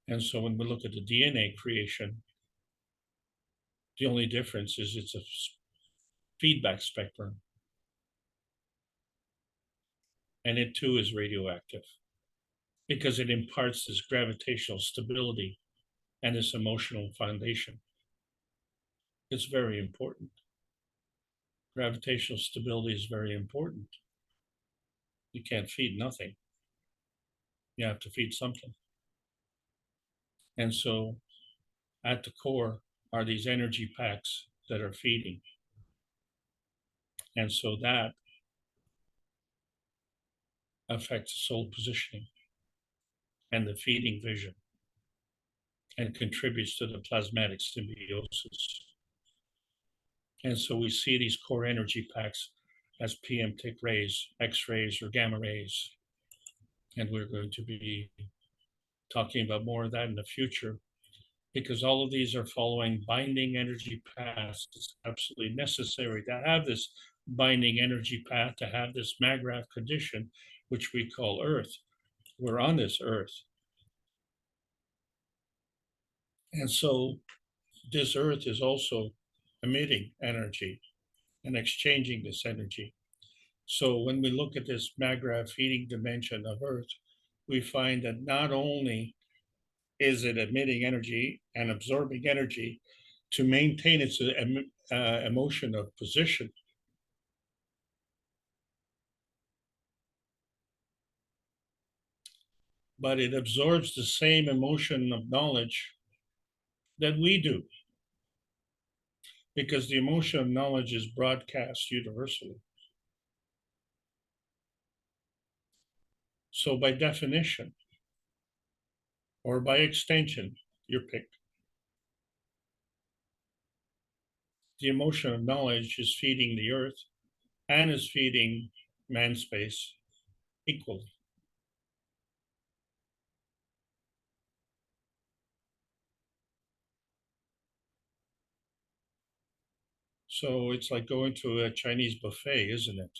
And so when we look at the DNA creation, the only difference is it's a feedback spectrum. And it too is radioactive. because it imparts this gravitational stability and this emotional foundation. It's very important. Gravitational stability is very important. You can't feed nothing. You have to feed something. And so at the core are these energy packs that are feeding. And so that affects soul positioning and the feeding vision and contributes to the plasmatic symbiosis. And so we see these core energy packs as PM tick rays, X-rays, or gamma rays. And we're going to be talking about more of that in the future, because all of these are following binding energy paths. It's absolutely necessary to have this binding energy path, to have this Magrath condition, which we call Earth. We're on this Earth. And so this Earth is also emitting energy and exchanging this energy. So when we look at this Magrath feeding dimension of Earth, we find that not only is it emitting energy and absorbing energy to maintain its emotion of position, but it absorbs the same emotion of knowledge that we do, because the emotion of knowledge is broadcast universally. So by definition, or by extension, your pick, the emotion of knowledge is feeding the Earth and is feeding man space equally. So it's like going to a Chinese buffet, isn't it?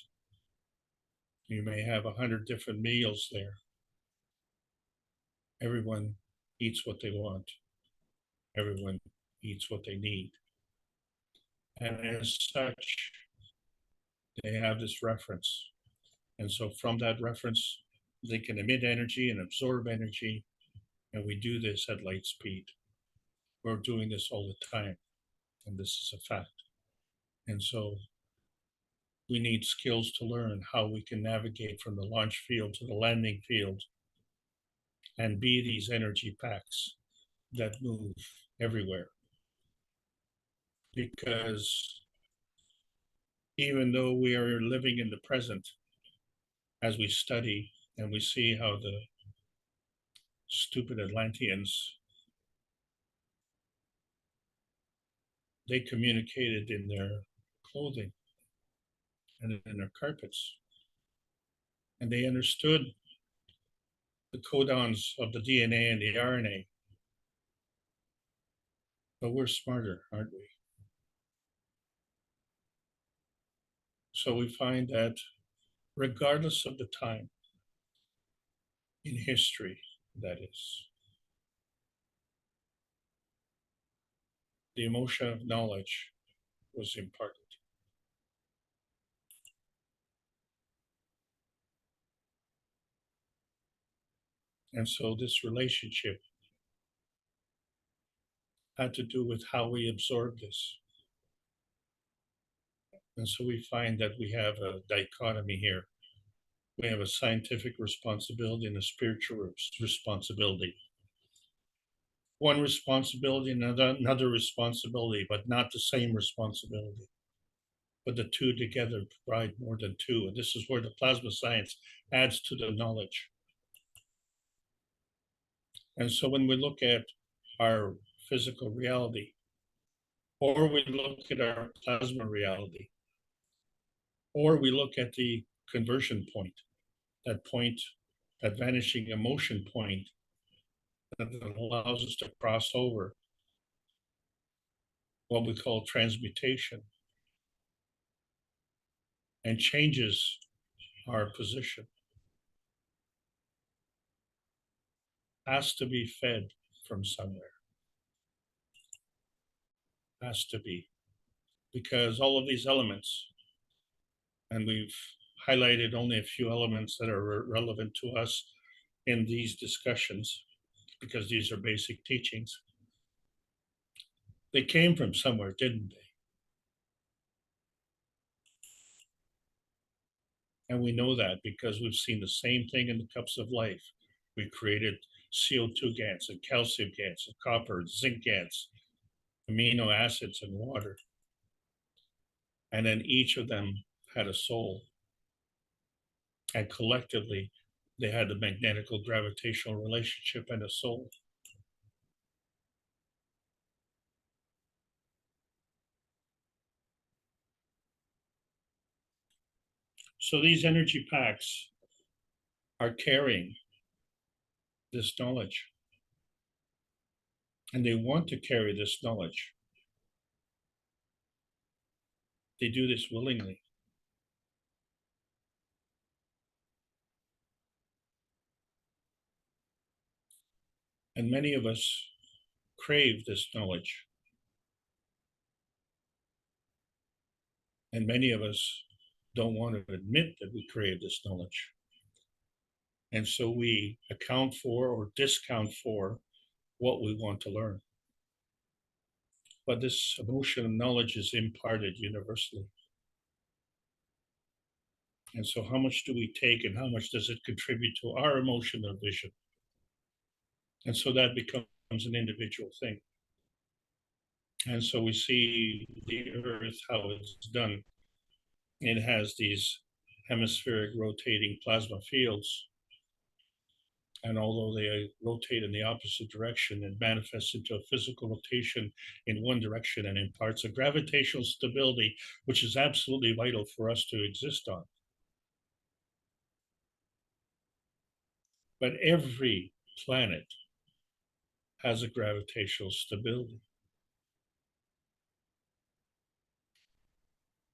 You may have 100 different meals there. Everyone eats what they want. Everyone eats what they need. And as such, they have this reference. And so from that reference, they can emit energy and absorb energy. And we do this at light speed. We're doing this all the time. And this is a fact. And so we need skills to learn how we can navigate from the launch field to the landing field and be these energy packs that move everywhere. Because even though we are living in the present, as we study and we see how the stupid Atlanteans, they communicated in their clothing and in their carpets. And they understood the codons of the DNA and the RNA. But we're smarter, aren't we? So we find that regardless of the time in history, that is, the emotion of knowledge was imparted. And so this relationship had to do with how we absorb this. And so we find that we have a dichotomy here. We have a scientific responsibility and a spiritual responsibility. One responsibility and another responsibility, but not the same responsibility. But the two together provide more than two. And this is where the plasma science adds to the knowledge. And so when we look at our physical reality, or we look at our plasma reality, or we look at the conversion point, that vanishing emotion point that allows us to cross over what we call transmutation and changes our position, has to be fed from somewhere. Has to be. Because all of these elements, and we've highlighted only a few elements that are relevant to us, in these discussions, because these are basic teachings, they came from somewhere, didn't they? And we know that because we've seen the same thing in the cups of life. We created CO2 gas and calcium gas and copper and zinc gas, amino acids and water. And then each of them had a soul. And collectively, they had a magnetical gravitational relationship and a soul. So these energy packs are carrying this knowledge. And they want to carry this knowledge. They do this willingly. And many of us crave this knowledge. And many of us don't want to admit that we crave this knowledge. And so we account for or discount for what we want to learn. But this emotion of knowledge is imparted universally. And so how much do we take and how much does it contribute to our emotional vision? And so that becomes an individual thing. And so we see the Earth, how it's done. It has these hemispheric rotating plasma fields. And although they rotate in the opposite direction, it manifests into a physical rotation in one direction and imparts a gravitational stability, which is absolutely vital for us to exist on. But every planet has a gravitational stability.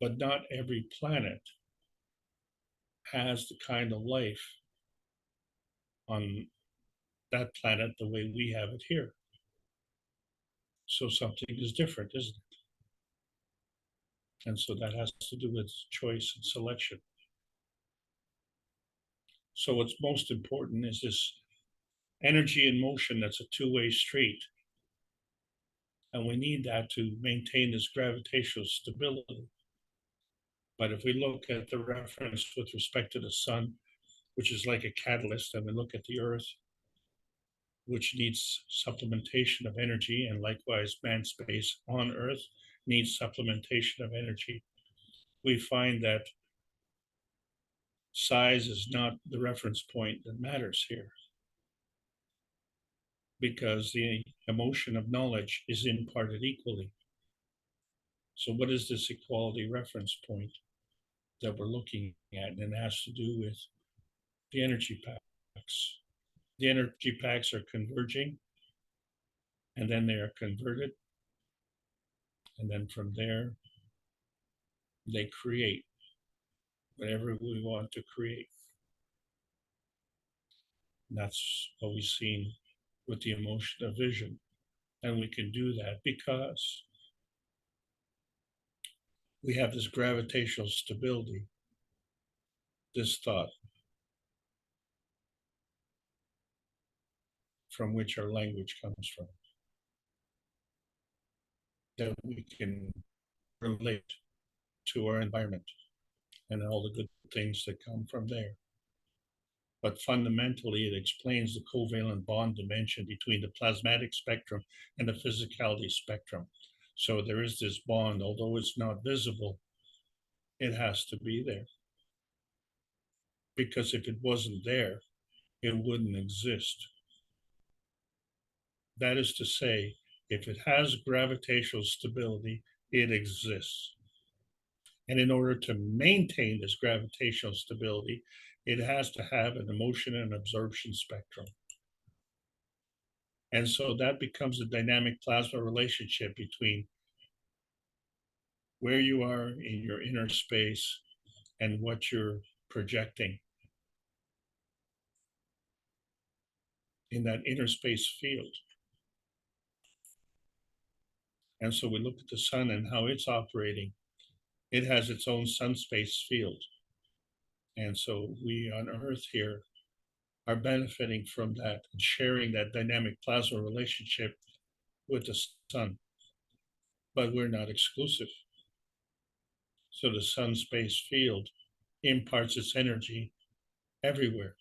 But not every planet has the kind of life on that planet the way we have it here. So something is different, isn't it? And so that has to do with choice and selection. So what's most important is this energy in motion that's a two-way street. And we need that to maintain this gravitational stability. But if we look at the reference with respect to the sun, which is like a catalyst, and we look at the earth, which needs supplementation of energy, and likewise man space on earth needs supplementation of energy, we find that size is not the reference point that matters here, because the emotion of knowledge is imparted equally. So what is this equality reference point that we're looking at? And it has to do with the energy packs. The energy packs are converging, and then they are converted. And then from there, they create whatever we want to create. And that's what we've seen with the emotion of vision. And we can do that because we have this gravitational stability, this thought, from which our language comes from, that we can relate to our environment and all the good things that come from there. But fundamentally, it explains the covalent bond dimension between the plasmatic spectrum and the physicality spectrum. So there is this bond, although it's not visible, it has to be there. Because if it wasn't there, it wouldn't exist. That is to say, if it has gravitational stability, it exists. And in order to maintain this gravitational stability, it has to have an emotion and absorption spectrum. And so that becomes a dynamic plasma relationship between where you are in your inner space and what you're projecting in that inner space field. And so we look at the sun and how it's operating. It has its own sun space field. And so we on Earth here are benefiting from that and sharing that dynamic plasma relationship with the sun. But we're not exclusive. So the sun space field imparts its energy everywhere.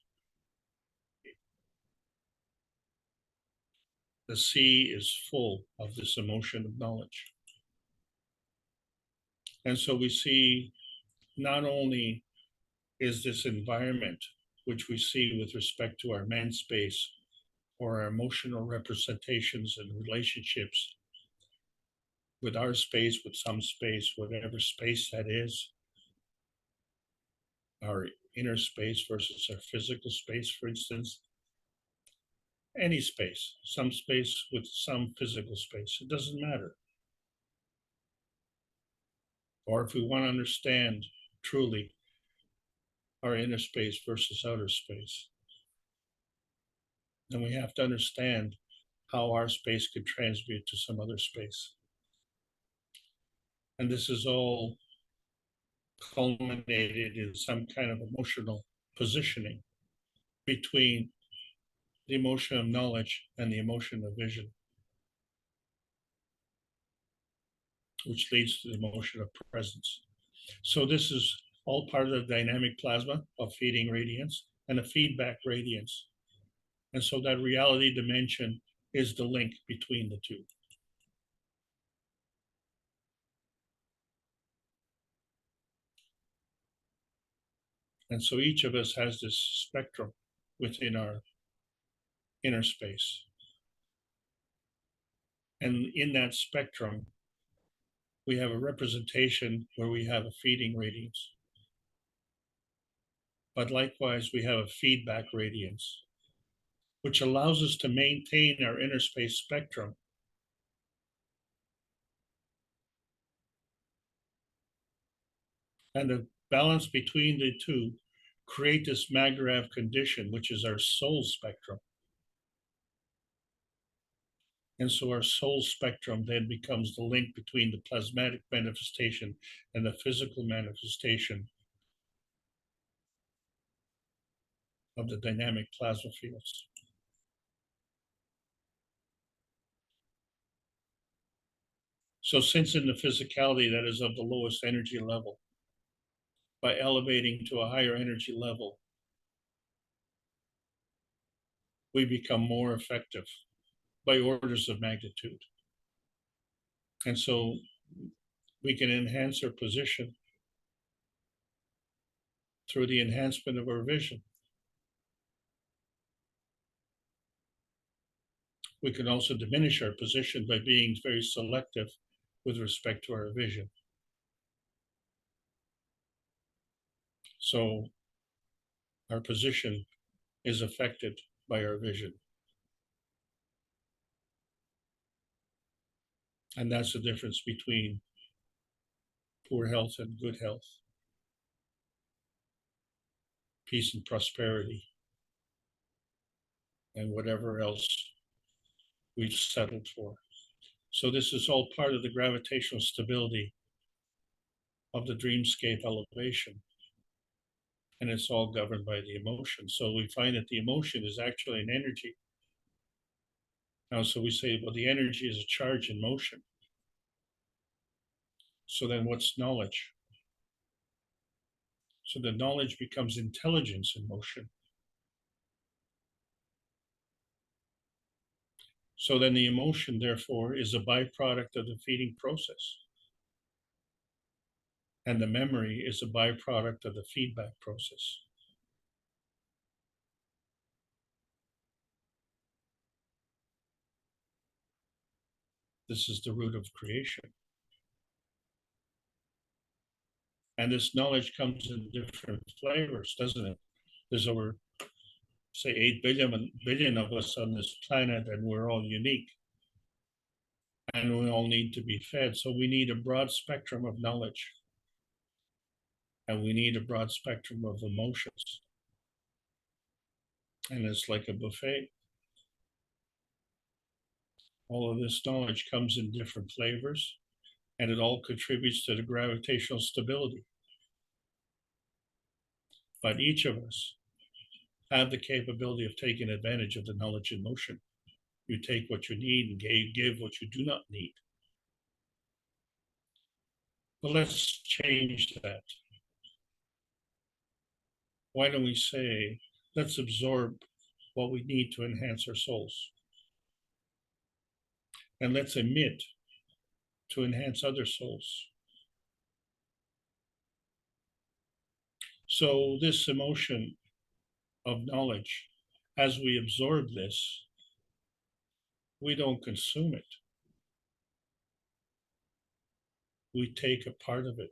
The sea is full of this emotion of knowledge. And so we see not only is this environment, which we see with respect to our man space or our emotional representations and relationships with our space, with some space, whatever space that is, our inner space versus our physical space, for instance, any space, some space with some physical space, it doesn't matter. Or if we want to understand truly our inner space versus outer space, then we have to understand how our space could transmute to some other space. And this is all culminated in some kind of emotional positioning between the emotion of knowledge and the emotion of vision, which leads to the emotion of presence. So this is all part of the dynamic plasma of feeding radiance and a feedback radiance. And so that reality dimension is the link between the two. And so each of us has this spectrum within our inner space. And in that spectrum, we have a representation where we have a feeding radiance. But likewise, we have a feedback radiance, which allows us to maintain our inner space spectrum and the balance between the two create this Magarav condition, which is our soul spectrum. And so our soul spectrum then becomes the link between the plasmatic manifestation and the physical manifestation of the dynamic plasma fields. So since in the physicality that is of the lowest energy level, by elevating to a higher energy level, we become more effective by orders of magnitude. And so we can enhance our position through the enhancement of our vision. We can also diminish our position by being very selective with respect to our vision. So our position is affected by our vision. And that's the difference between poor health and good health, peace and prosperity, and whatever else we've settled for. So this is all part of the gravitational stability of the dreamscape elevation. And it's all governed by the emotion. So we find that the emotion is actually an energy. Now, so we say, well, the energy is a charge in motion. So then what's knowledge? So the knowledge becomes intelligence in motion. So then the emotion, therefore, is a byproduct of the feeding process. And the memory is a byproduct of the feedback process. This is the root of creation. And this knowledge comes in different flavors, doesn't it? There's over, say, 8 billion of us on this planet, and we're all unique. And we all need to be fed. So we need a broad spectrum of knowledge. And we need a broad spectrum of emotions. And it's like a buffet. All of this knowledge comes in different flavors, and it all contributes to the gravitational stability. But each of us have the capability of taking advantage of the knowledge in motion. You take what you need and give what you do not need. But let's change that. Why don't we say, let's absorb what we need to enhance our souls, and let's emit to enhance other souls. So this emotion of knowledge, as we absorb this, we don't consume it. We take a part of it.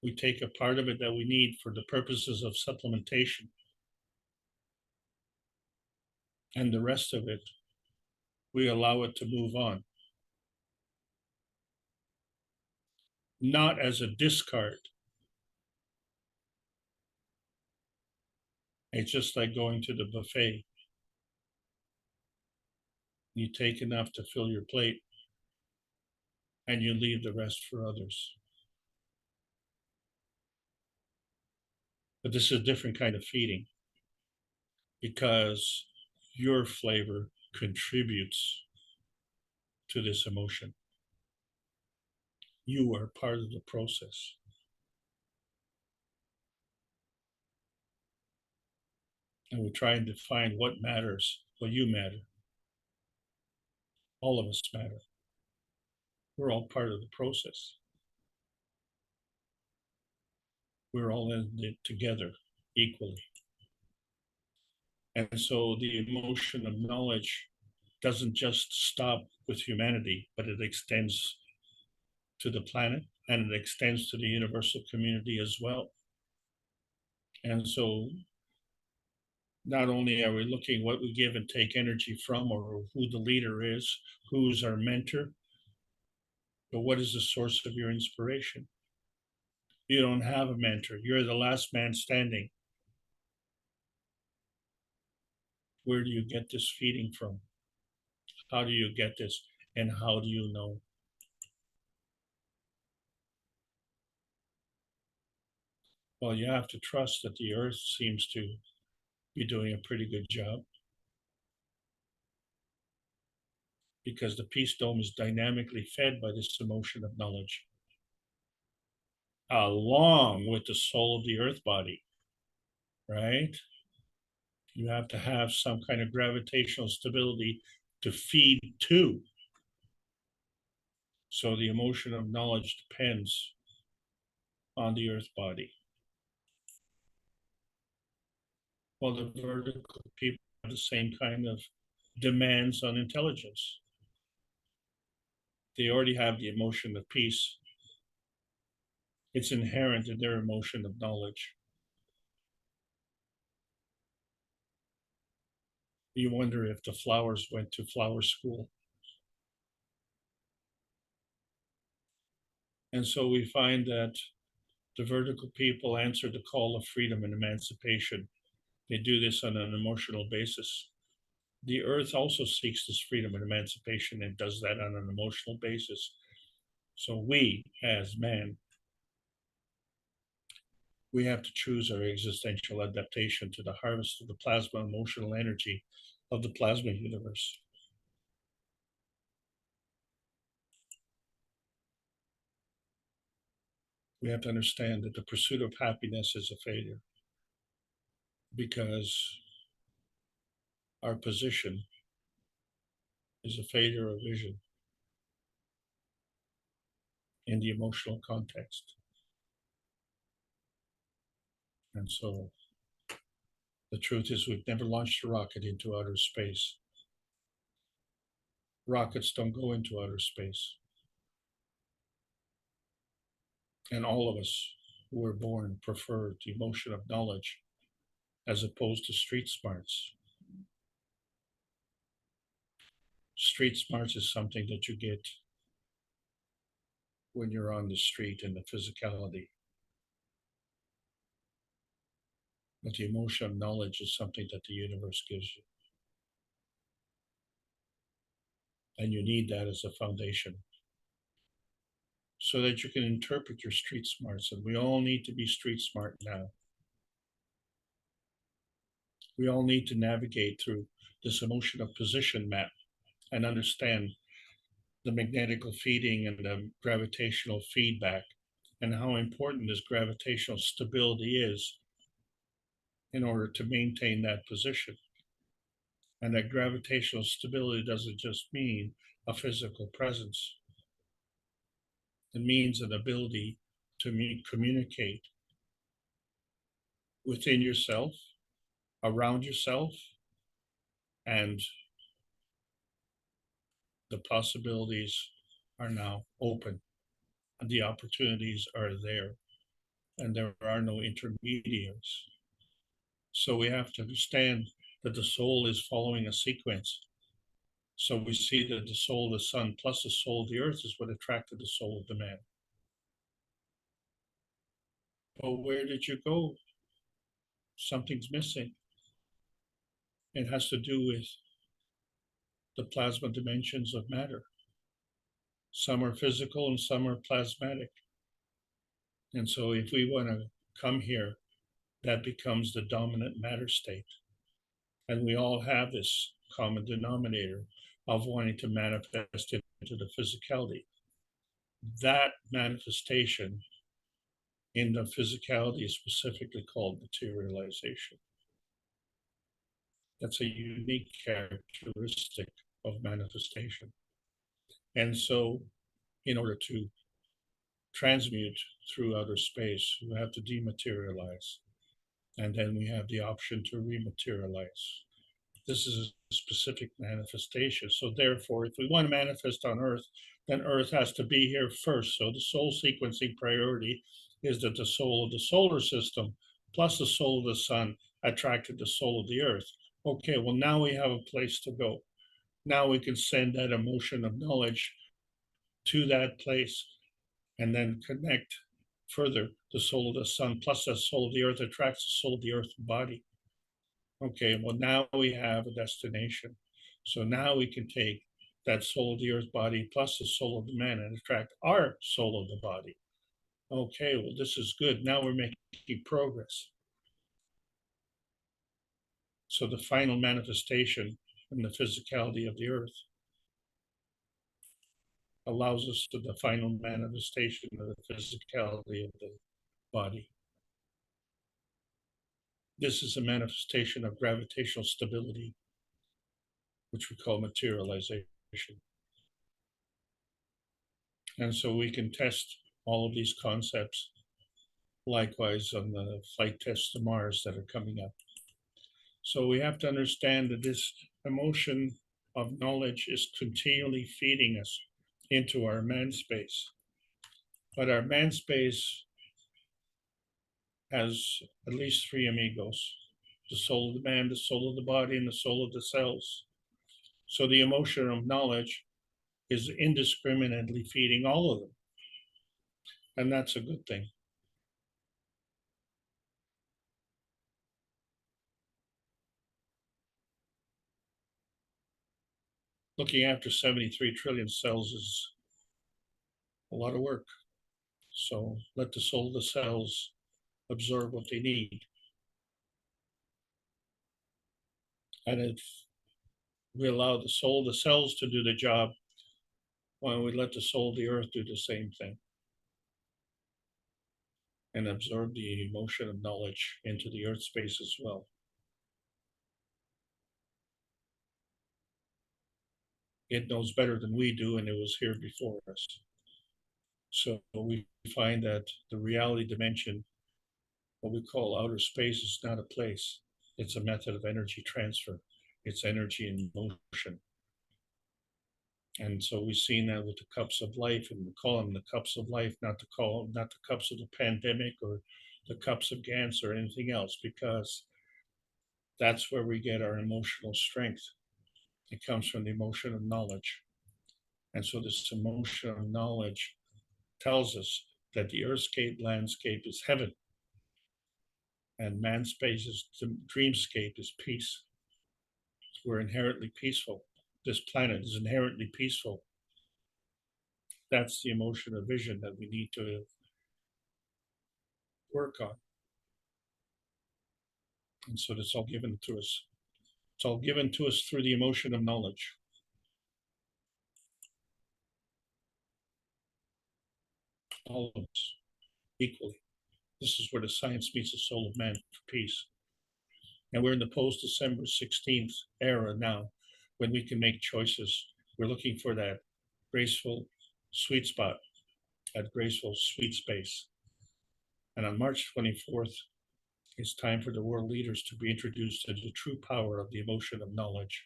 We take a part of it that we need for the purposes of supplementation. And the rest of it, we allow it to move on. Not as a discard. It's just like going to the buffet. You take enough to fill your plate, and you leave the rest for others. But this is a different kind of feeding, because your flavor contributes to this emotion. You are part of the process. And we're trying to find what matters. Well, you matter. All of us matter. We're all part of the process. We're all in it together equally. And so the emotion of knowledge doesn't just stop with humanity, but it extends to the planet, and it extends to the universal community as well. And so not only are we looking what we give and take energy from, or who the leader is, who's our mentor, but what is the source of your inspiration? You don't have a mentor. You're the last man standing. Where do you get this feeding from? How do you get this? And how do you know? Well, you have to trust that the earth seems to be doing a pretty good job, because the peace dome is dynamically fed by this emotion of knowledge, along with the soul of the earth body, right? You have to have some kind of gravitational stability to feed to. So the emotion of knowledge depends on the earth body. Well, the vertical people have the same kind of demands on intelligence. They already have the emotion of peace. It's inherent in their emotion of knowledge. You wonder if the flowers went to flower school. And so we find that the vertical people answer the call of freedom and emancipation. They do this on an emotional basis. The earth also seeks this freedom and emancipation and does that on an emotional basis. So we, as man, we have to choose our existential adaptation to the harvest of the plasma emotional energy of the plasma universe. We have to understand that the pursuit of happiness is a failure, because our position is a failure of vision in the emotional context. And so the truth is, we've never launched a rocket into outer space. Rockets don't go into outer space. And all of us who were born prefer the emotion of knowledge as opposed to street smarts. Street smarts is something that you get when you're on the street in the physicality. But the emotion of knowledge is something that the universe gives you. And you need that as a foundation, so that you can interpret your street smarts. And we all need to be street smart now. We all need to navigate through this emotion of position map and understand the magnetical feeding and the gravitational feedback and how important this gravitational stability is in order to maintain that position. And that gravitational stability doesn't just mean a physical presence. It means an ability to communicate within yourself, around yourself, and the possibilities are now open. And the opportunities are there, and there are no intermediaries. So we have to understand that the soul is following a sequence. So we see that the soul of the sun plus the soul of the earth is what attracted the soul of the man. But where did you go? Something's missing. It has to do with the plasma dimensions of matter. Some are physical and some are plasmatic. And so if we want to come here, that becomes the dominant matter state. And we all have this common denominator of wanting to manifest into the physicality. That manifestation in the physicality is specifically called materialization. That's a unique characteristic of manifestation. And so in order to transmute through outer space, you have to dematerialize. And then we have the option to rematerialize. This is a specific manifestation. So therefore, if we want to manifest on Earth, then Earth has to be here first. So the soul sequencing priority is that the soul of the solar system plus the soul of the sun attracted the soul of the Earth. Okay, well, now we have a place to go. Now we can send that emotion of knowledge to that place and then connect further. The soul of the sun plus the soul of the earth attracts the soul of the earth body. Okay, well, now we have a destination. So now we can take that soul of the earth body plus the soul of the man and attract our soul of the body. Okay, well, this is good. Now we're making progress. So the final manifestation in the physicality of the earth allows us to the final manifestation of the physicality of the body. This is a manifestation of gravitational stability, which we call materialization. And so we can test all of these concepts likewise on the flight tests to Mars that are coming up. So we have to understand that this emotion of knowledge is continually feeding us into our man space. But our man space has at least three amigos: the soul of the man, the soul of the body, and the soul of the cells. So the emotion of knowledge is indiscriminately feeding all of them. And that's a good thing. Looking after 73 trillion cells is a lot of work. So let the soul of the cells absorb what they need. And if we allow the soul of the cells to do the job, why don't we let the soul of the earth do the same thing and absorb the emotion of knowledge into the earth space as well. It knows better than we do, and it was here before us. So we find that the reality dimension, what we call outer space, is not a place. It's a method of energy transfer. It's energy in motion. And so we've seen that with the cups of life, and we call them the cups of life, not the cups of the pandemic or the cups of Gans or anything else, because that's where we get our emotional strength. It comes from the emotion of knowledge. And so this emotion of knowledge tells us that the earthscape landscape is heaven, and man's space is the dreamscape is peace. We're inherently peaceful. This planet is inherently peaceful. That's the emotion of vision that we need to work on. And so that's all given to us. It's all given to us through the emotion of knowledge. All of us, equally. This is where the science meets the soul of man for peace. And we're in the post-December 16th era now, when we can make choices. We're looking for that graceful sweet spot, that graceful sweet space. And on March 24th, it's time for the world leaders to be introduced to the true power of the emotion of knowledge.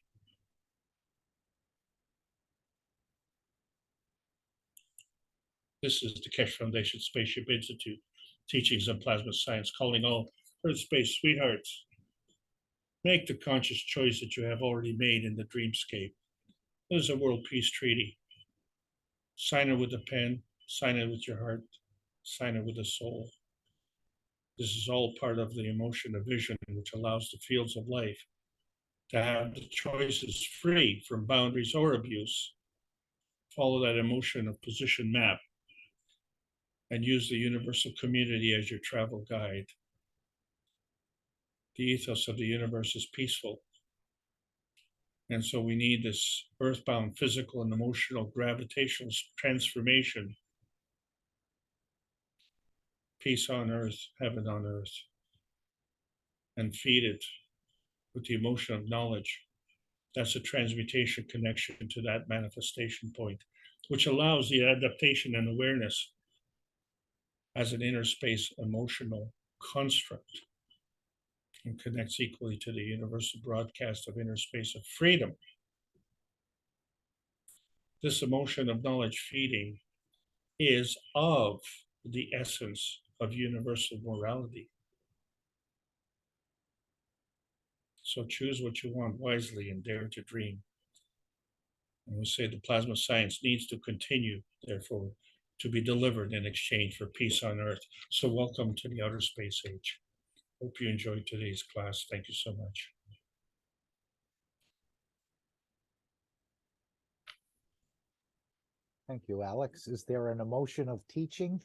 This is the Keshe Foundation Spaceship Institute, Teachings on Plasma Science, calling all Earth Space sweethearts. Make the conscious choice that you have already made in the dreamscape. There's a world peace treaty. Sign it with a pen, sign it with your heart, sign it with the soul. This is all part of the emotion of vision, which allows the fields of life to have the choices free from boundaries or abuse. Follow that emotion of position map and use the universal community as your travel guide. The ethos of the universe is peaceful. And so we need this earthbound physical and emotional gravitational transformation. Peace on earth, heaven on earth. And feed it with the emotion of knowledge. That's a transmutation connection to that manifestation point, which allows the adaptation and awareness as an inner space emotional construct and connects equally to the universal broadcast of inner space of freedom. This emotion of knowledge feeding is of the essence of universal morality. So choose what you want wisely and dare to dream. And we say the plasma science needs to continue, therefore, to be delivered in exchange for peace on earth. So welcome to the outer space age. Hope you enjoyed today's class. Thank you so much. Thank you, Alex. Is there an emotion of teaching?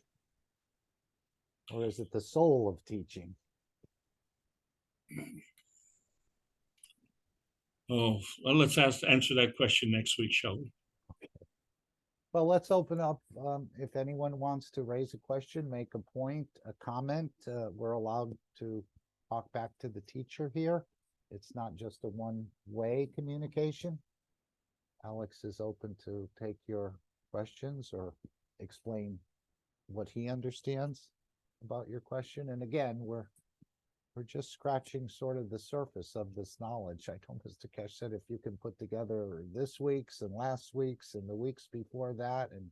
Or is it the soul of teaching? Oh, well, let's answer that question next week, shall we? Well, let's open up. If anyone wants to raise a question, make a point, a comment, we're allowed to talk back to the teacher here. It's not just a one-way communication. Alex is open to take your questions or explain what he understands about your question. And again, we're just scratching sort of the surface of this knowledge. I told Mr. Keshe said, if you can put together this week's and last week's and the weeks before that and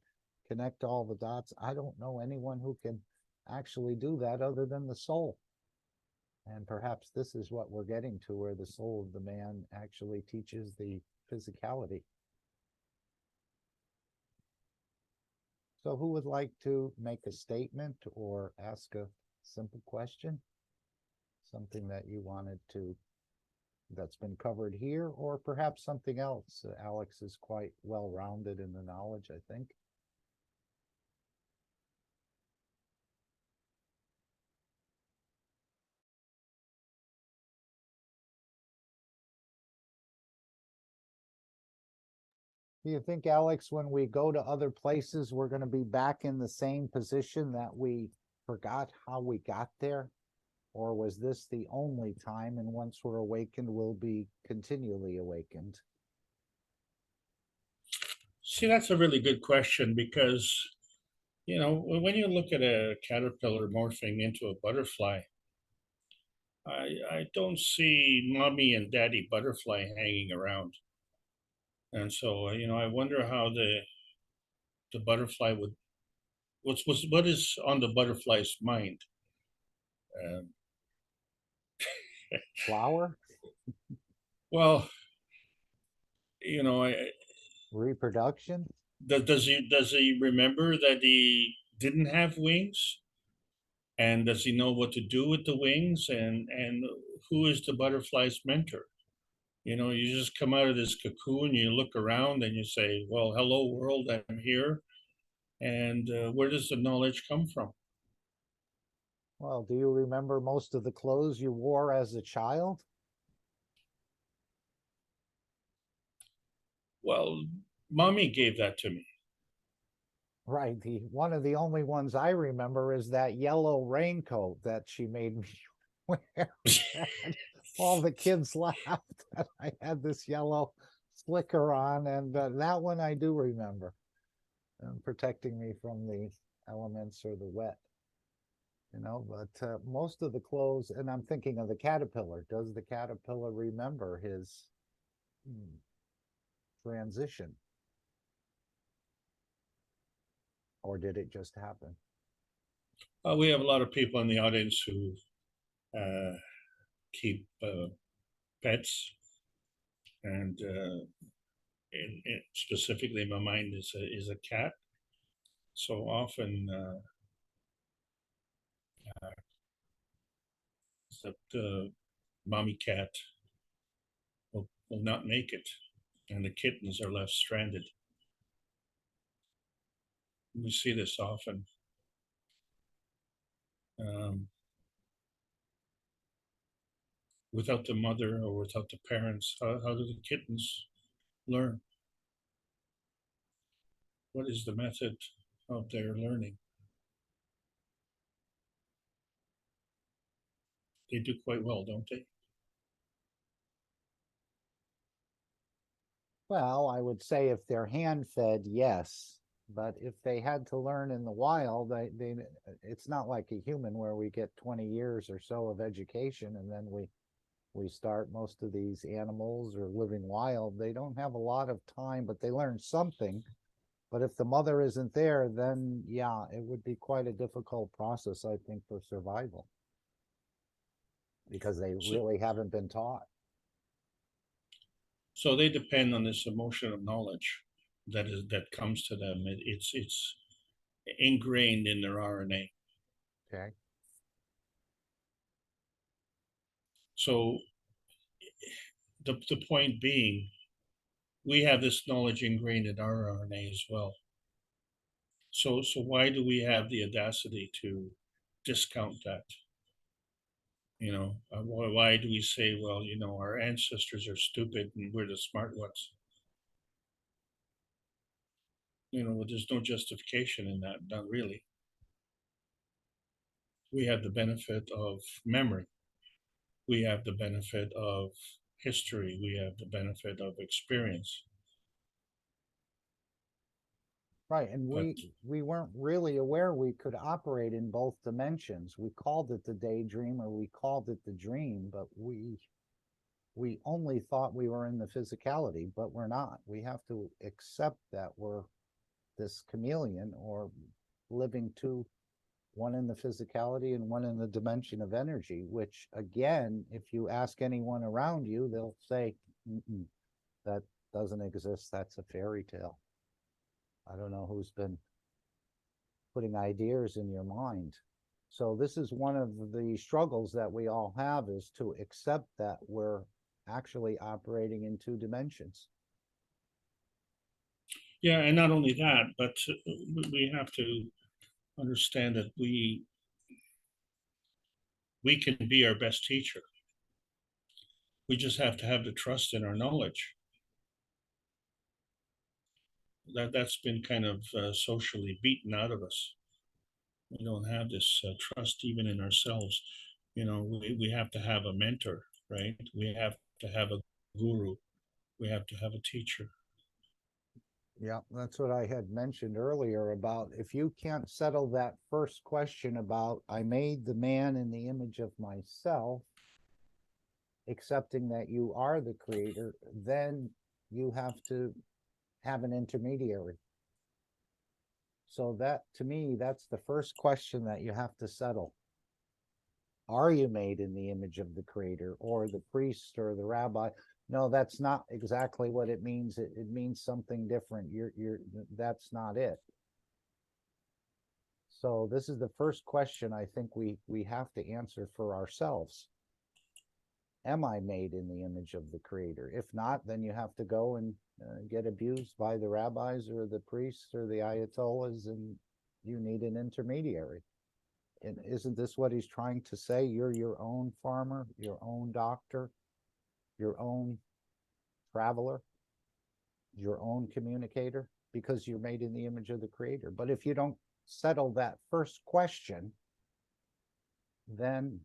connect all the dots, I don't know anyone who can actually do that other than the soul. And perhaps this is what we're getting to, where the soul of the man actually teaches the physicality. So who would like to make a statement or ask a simple question? Something that you wanted to, that's been covered here, or perhaps something else. Alex is quite well-rounded in the knowledge, I think. Do you think, Alex, when we go to other places, we're going to be back in the same position that we forgot how we got there? Or was this the only time, and once we're awakened, we'll be continually awakened? See, that's a really good question, because, you know, when you look at a caterpillar morphing into a butterfly, I don't see mommy and daddy butterfly hanging around. And so, you know, I wonder how the butterfly would, what is on the butterfly's mind? Flower? Well, you know, Reproduction? does he remember that he didn't have wings? And does he know what to do with the wings? And who is the butterfly's mentor? You know, you just come out of this cocoon, you look around and you say, well, hello world, I'm here. And where does the knowledge come from? Well, do you remember most of the clothes you wore as a child? Well, mommy gave that to me. Right. One of the only ones I remember is that yellow raincoat that she made me wear. And all the kids laughed that I had this yellow slicker on, and that one I do remember, protecting me from the elements or the wet. But most of the clothes, and I'm thinking of the caterpillar. Does the caterpillar remember his transition? Or did it just happen? We have a lot of people in the audience who keep pets, and specifically in my mind is a cat. So often the mommy cat will not make it, and the kittens are left stranded. We see this often. Without the mother or without the parents, how do the kittens learn? What is the method of their learning? They do quite well, don't they? Well, I would say if they're hand fed, yes. But if they had to learn in the wild, it's not like a human where we get 20 years or so of education and then we start. Most of these animals or living wild, they don't have a lot of time, but they learn something. But if the mother isn't there, then yeah, it would be quite a difficult process, I think, for survival, because they really haven't been taught. So they depend on this emotion of knowledge that comes to them. It's ingrained in their RNA. Okay. So the point being, we have this knowledge ingrained in our RNA as well. So why do we have the audacity to discount that? Why do we say, well, our ancestors are stupid and we're the smart ones? There's no justification in that, not really. We have the benefit of memory. We have the benefit of history. We have the benefit of experience. Right, and we weren't really aware we could operate in both dimensions. We called it the daydream, or we called it the dream, but we only thought we were in the physicality, but we're not. We have to accept that we're this chameleon, or living two, one in the physicality and one in the dimension of energy, which again, if you ask anyone around you, they'll say, that doesn't exist. That's a fairy tale. I don't know who's been putting ideas in your mind. So this is one of the struggles that we all have, is to accept that we're actually operating in two dimensions. Yeah, and not only that, but we have to understand that we can be our best teacher. We just have to have the trust in our knowledge. That's been kind of socially beaten out of us. We don't have this trust even in ourselves. We have to have a mentor, right? We have to have a guru. We have to have a teacher. Yeah, that's what I had mentioned earlier about, if you can't settle that first question about, I made the man in the image of myself, accepting that you are the creator, then you have to have an intermediary. So that, to me, that's the first question that you have to settle. Are you made in the image of the creator, or the priest or the rabbi? No, that's not exactly what it means. It means something different. That's not it. So this is the first question I think we have to answer for ourselves. Am I made in the image of the creator? If not, then you have to go and get abused by the rabbis or the priests or the ayatollahs, and you need an intermediary. And isn't this what he's trying to say? You're your own farmer, your own doctor, your own traveler, your own communicator, because you're made in the image of the Creator. But if you don't settle that first question, then,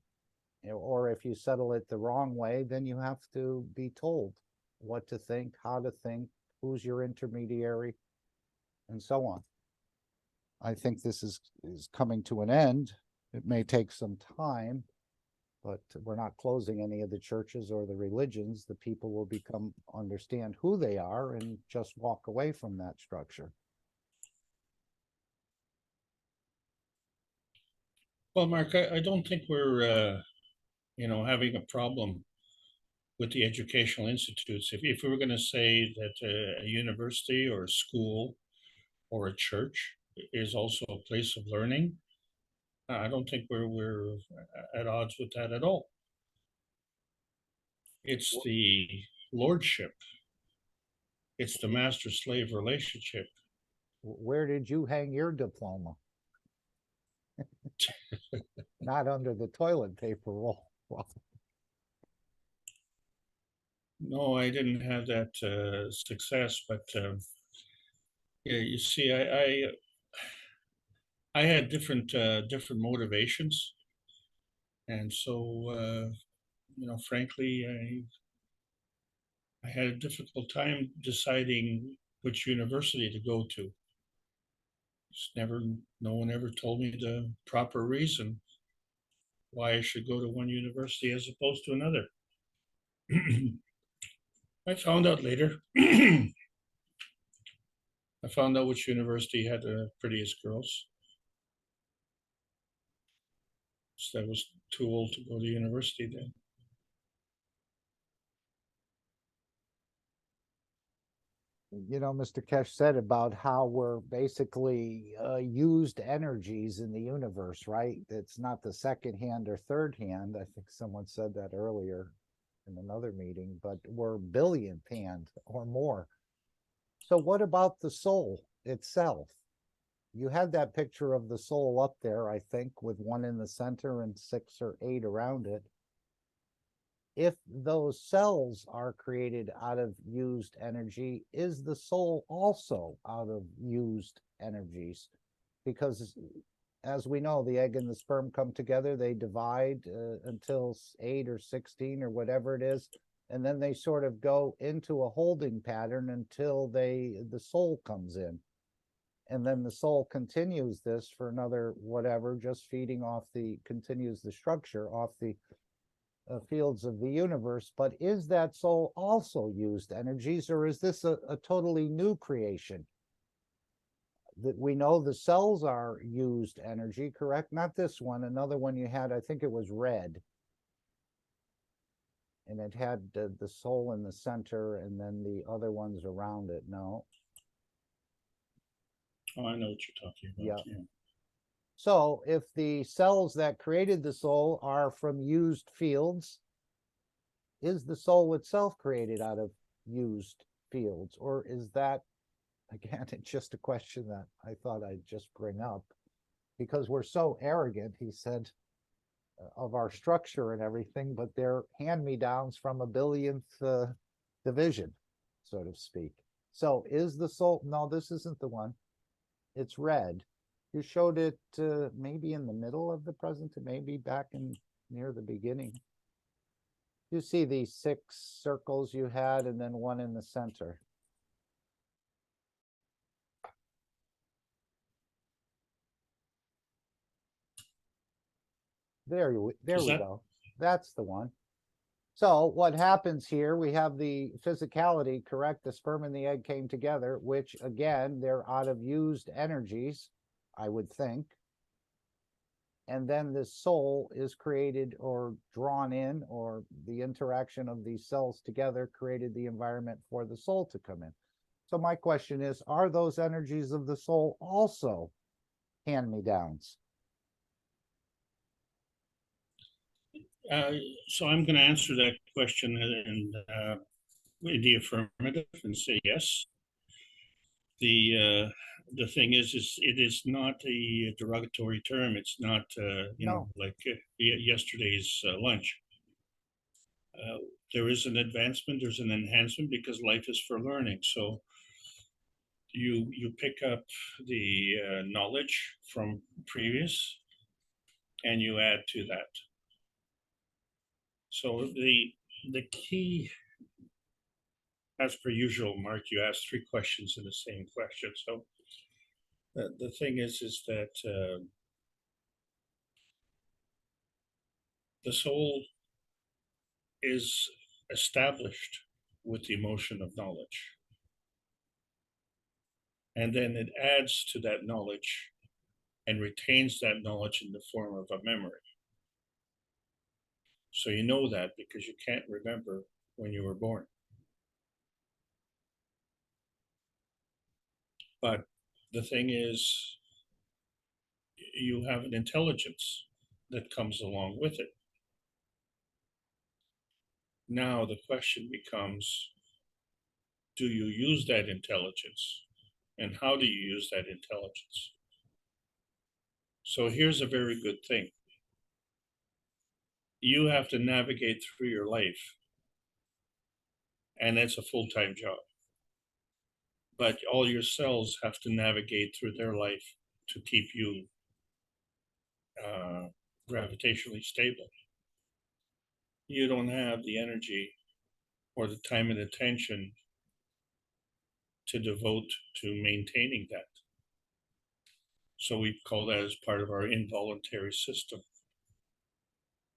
or if you settle it the wrong way, then you have to be told what to think, how to think, who's your intermediary, and so on. I think this is coming to an end. It may take some time, but we're not closing any of the churches or the religions. The people will understand who they are and just walk away from that structure. Well, Mark, I don't think we're, having a problem with the educational institutes. If we were going to say that a university or a school or a church is also a place of learning, I don't think we're at odds with that at all. It's the lordship. It's the master-slave relationship. Where did you hang your diploma? Not under the toilet paper roll. No, I didn't have that success, but yeah, you see, I had different motivations, and so frankly, I had a difficult time deciding which university to go to. No one ever told me the proper reason why I should go to one university as opposed to another. I found out later. I found out which university had the prettiest girls. So I was too old to go to university then. Mr. Keshe said about how we're basically used energies in the universe, right? It's not the second hand or third hand. I think someone said that earlier in another meeting, but we're billionth hand or more. So what about the soul itself? You had that picture of the soul up there, I think, with one in the center and 6 or 8 around it. If those cells are created out of used energy, is the soul also out of used energies? Because as we know, the egg and the sperm come together, they divide until 8 or 16 or whatever it is, and then they sort of go into a holding pattern until the soul comes in. And then the soul continues this for another whatever, just feeding off continues the structure off the fields of the universe. But is that soul also used energies, or is this a totally new creation? That we know the cells are used energy, correct? Not this one, another one you had, I think it was red. And it had the soul in the center and then the other ones around it. No. Oh, I know what you're talking about. Yeah. So if the cells that created the soul are from used fields, is the soul itself created out of used fields? Or is that, again, it's just a question that I thought I'd just bring up, because we're so arrogant, he said, of our structure and everything, but they're hand-me-downs from a billionth division, so to speak. So is the soul, no, this isn't the one. It's red. You showed it maybe in the middle of the present, maybe back in near the beginning. You see these 6 circles you had and then one in the center. There we go. That's the one. So what happens here, we have the physicality, correct? The sperm and the egg came together, which again, they're out of used energies, I would think. And then the soul is created or drawn in, or the interaction of these cells together created the environment for the soul to come in. So my question is, are those energies of the soul also hand-me-downs? So I'm going to answer that question in the affirmative and say yes. the thing is it is not a derogatory term. It's not, you know, No. like yesterday's lunch. There is an advancement, there's an enhancement because life is for learning. So you pick up the knowledge from previous and you add to that. So the key, as per usual, Mark, you asked 3 questions in the same question. So the thing is that the soul is established with the emotion of knowledge. And then it adds to that knowledge and retains that knowledge in the form of a memory. So you know that because you can't remember when you were born. But the thing is, you have an intelligence that comes along with it. Now the question becomes, do you use that intelligence? And how do you use that intelligence? So here's a very good thing. You have to navigate through your life, and it's a full-time job. But all your cells have to navigate through their life to keep you gravitationally stable. You don't have the energy or the time and attention to devote to maintaining that. So we call that as part of our involuntary system.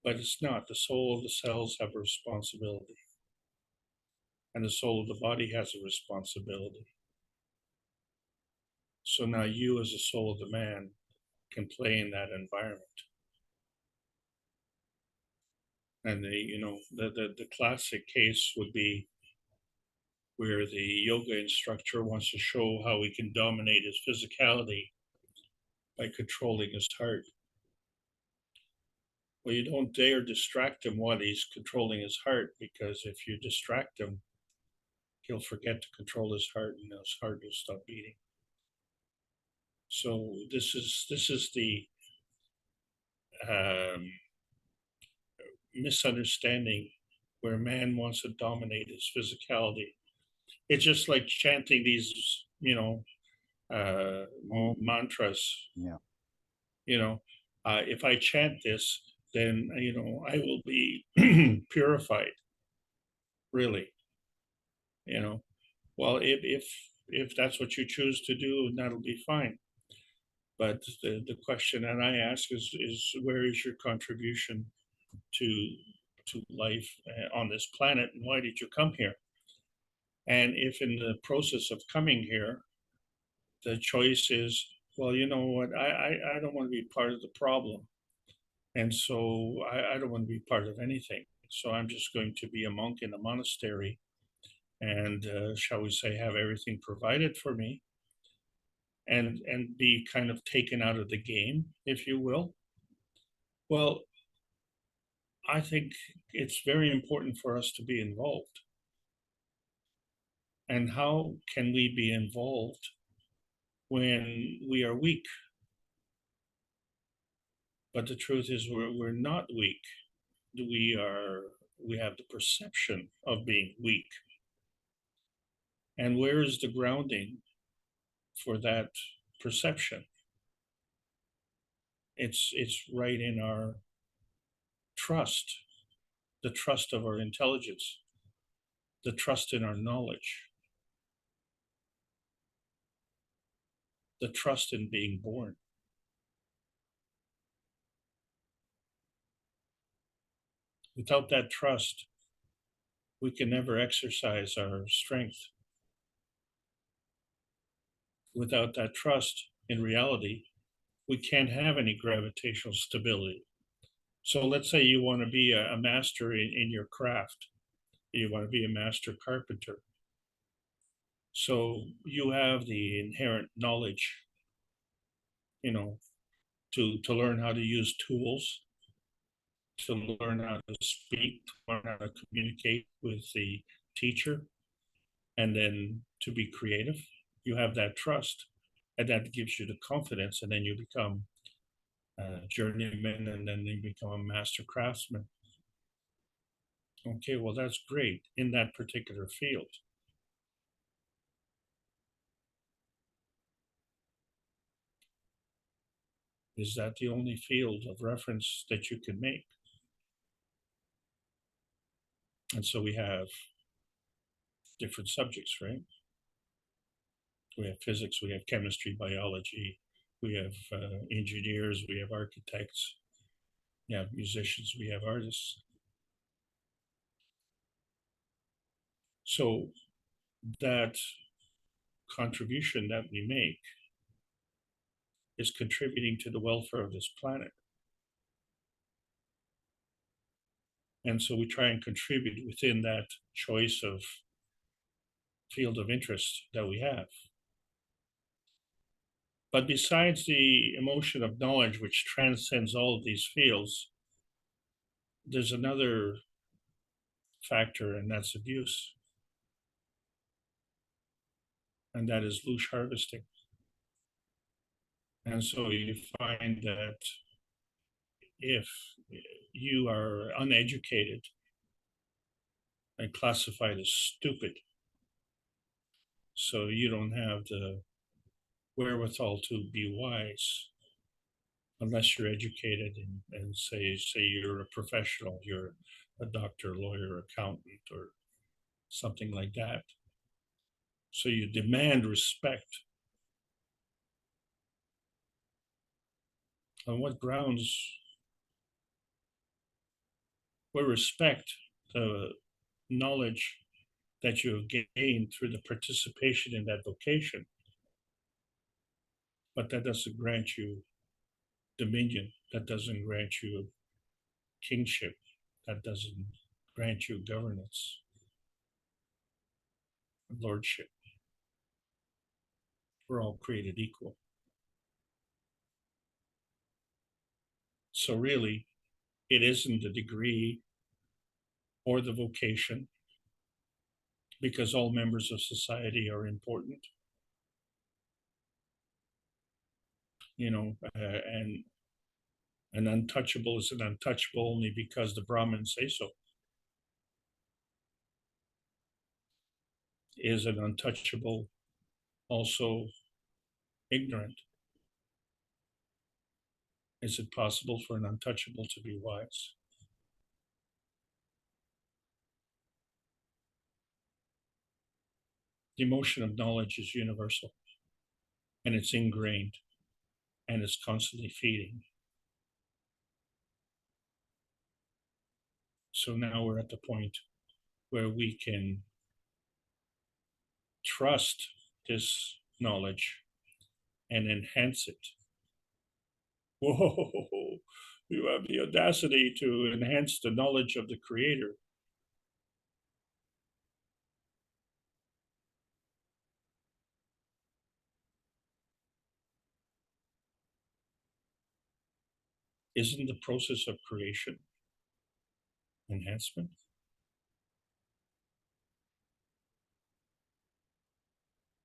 But it's not. The soul of the cells have a responsibility. And the soul of the body has a responsibility. So now you as a soul of the man can play in that environment. And the classic case would be where the yoga instructor wants to show how he can dominate his physicality by controlling his heart. Well, you don't dare distract him while he's controlling his heart, because if you distract him, he'll forget to control his heart and his heart will stop beating. So this is the misunderstanding where man wants to dominate his physicality. It's just like chanting these, mantras. Yeah. If I chant this, then I will be purified. Really, well, if that's what you choose to do, that'll be fine. But the question that I ask is where is your contribution to life on this planet, and why did you come here? And if in the process of coming here, the choice is, well, you know what, I don't want to be part of the problem. And so I don't want to be part of anything. So I'm just going to be a monk in a monastery and, shall we say, have everything provided for me and be kind of taken out of the game, if you will. Well, I think it's very important for us to be involved. And how can we be involved when we are weak? But the truth is we're not weak. We have the perception of being weak. And where is the grounding for that perception? It's right in our trust, the trust of our intelligence, the trust in our knowledge, the trust in being born. Without that trust, we can never exercise our strength. Without that trust, in reality, we can't have any gravitational stability. So let's say you want to be a master in your craft. You want to be a master carpenter. So you have the inherent knowledge, to learn how to use tools, to learn how to speak, to learn how to communicate with the teacher, and then to be creative. you have that trust, and that gives you the confidence, and then you become a journeyman, and then you become a master craftsman. Okay, well, that's great in that particular field. Is that the only field of reference that you can make? And so we have different subjects, right? We have physics, we have chemistry, biology, we have engineers, we have architects, we have musicians, we have artists. So that contribution that we make is contributing to the welfare of this planet. And so we try and contribute within that choice of field of interest that we have. But besides the emotion of knowledge, which transcends all of these fields, there's another factor, and that's abuse. And that is loosh harvesting. And so you find that if you are uneducated and classified as stupid, so you don't have the wherewithal to be wise, unless you're educated and say you're a professional, you're a doctor, lawyer, accountant, or something like that. So you demand respect. On what grounds? What respect the knowledge that you have gained through the participation in that vocation, but that doesn't grant you dominion, that doesn't grant you kingship, that doesn't grant you governance, lordship. We're all created equal. So really, it isn't the degree or the vocation, because all members of society are important. You know, and an untouchable is an untouchable only because the Brahmins say so. Is an untouchable also ignorant? Is it possible for an untouchable to be wise? The emotion of knowledge is universal, and it's ingrained, and it's constantly feeding. So now we're at the point where we can trust this knowledge and enhance it. Whoa, you have the audacity to enhance the knowledge of the Creator. Isn't the process of creation enhancement?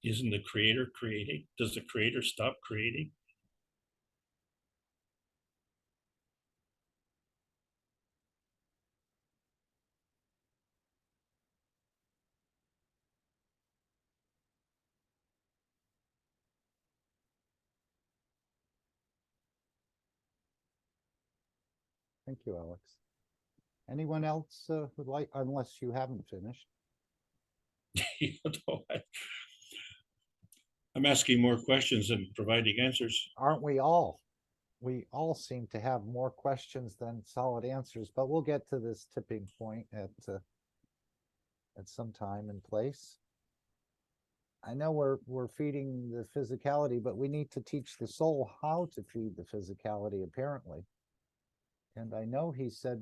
Isn't the Creator creating? Does the Creator stop creating? Thank you, Alex. Anyone else would like, unless you haven't finished? You know, I'm asking more questions than providing answers. Aren't we all? We all seem to have more questions than solid answers, but we'll get to this tipping point at some time and place. I know we're feeding the physicality, but we need to teach the soul how to feed the physicality, apparently. And I know he said,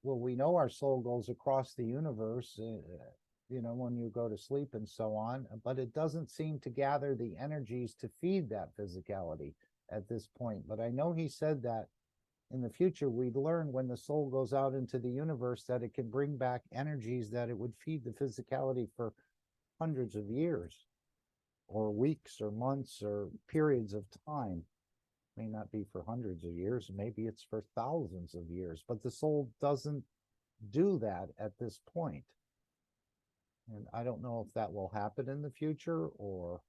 well, we know our soul goes across the universe, you know, when you go to sleep and so on, but it doesn't seem to gather the energies to feed that physicality at this point. But I know he said that in the future, we'd learn when the soul goes out into the universe that it can bring back energies that it would feed the physicality for hundreds of years. or weeks or months or periods of time. May not be for hundreds of years, maybe it's for thousands of years, but the soul doesn't do that at this point. And I don't know if that will happen in the future, or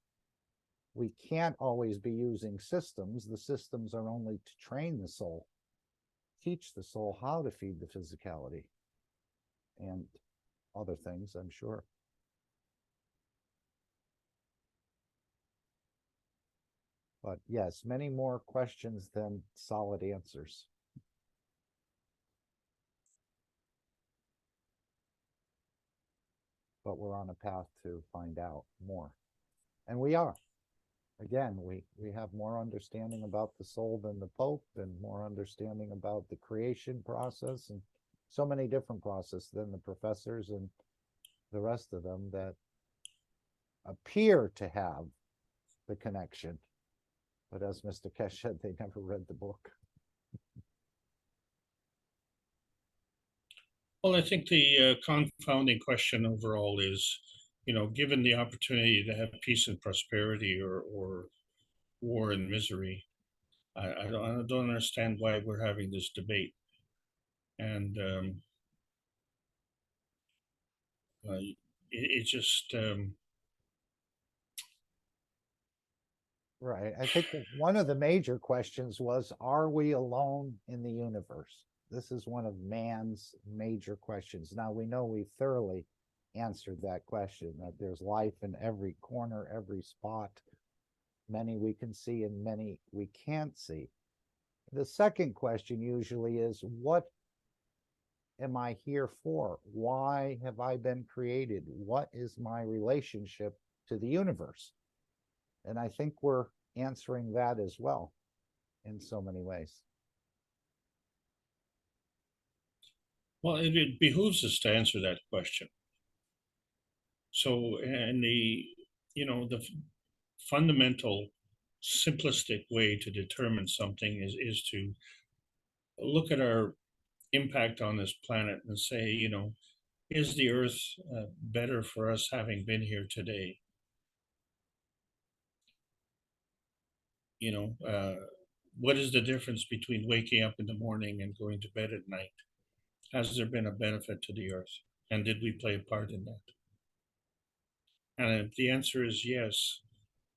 we can't always be using systems. The systems are only to train the soul, teach the soul how to feed the physicality and other things, I'm sure. But yes, many more questions than solid answers. But we're on a path to find out more. And we are. Again, we have more understanding about the soul than the Pope, and more understanding about the creation process, and so many different processes than the professors and the rest of them that appear to have the connection. But as Mr. Keshe said, they never read the book. Well, I think the confounding question overall is, given the opportunity to have peace and prosperity or war and misery, I don't understand why we're having this debate. And it just Right. I think one of the major questions was, are we alone in the universe? This is one of man's major questions. Now, we know we thoroughly answered that question, that there's life in every corner, every spot. Many we can see and many we can't see. The second question usually is, what am I here for? Why have I been created? What is my relationship to the universe? And I think we're answering that as well in so many ways. Well, it behooves us to answer that question. So, and the fundamental, simplistic way to determine something is to look at our impact on this planet and say, is the Earth better for us having been here today? What is the difference between waking up in the morning and going to bed at night? Has there been a benefit to the Earth? And did we play a part in that? And if the answer is yes,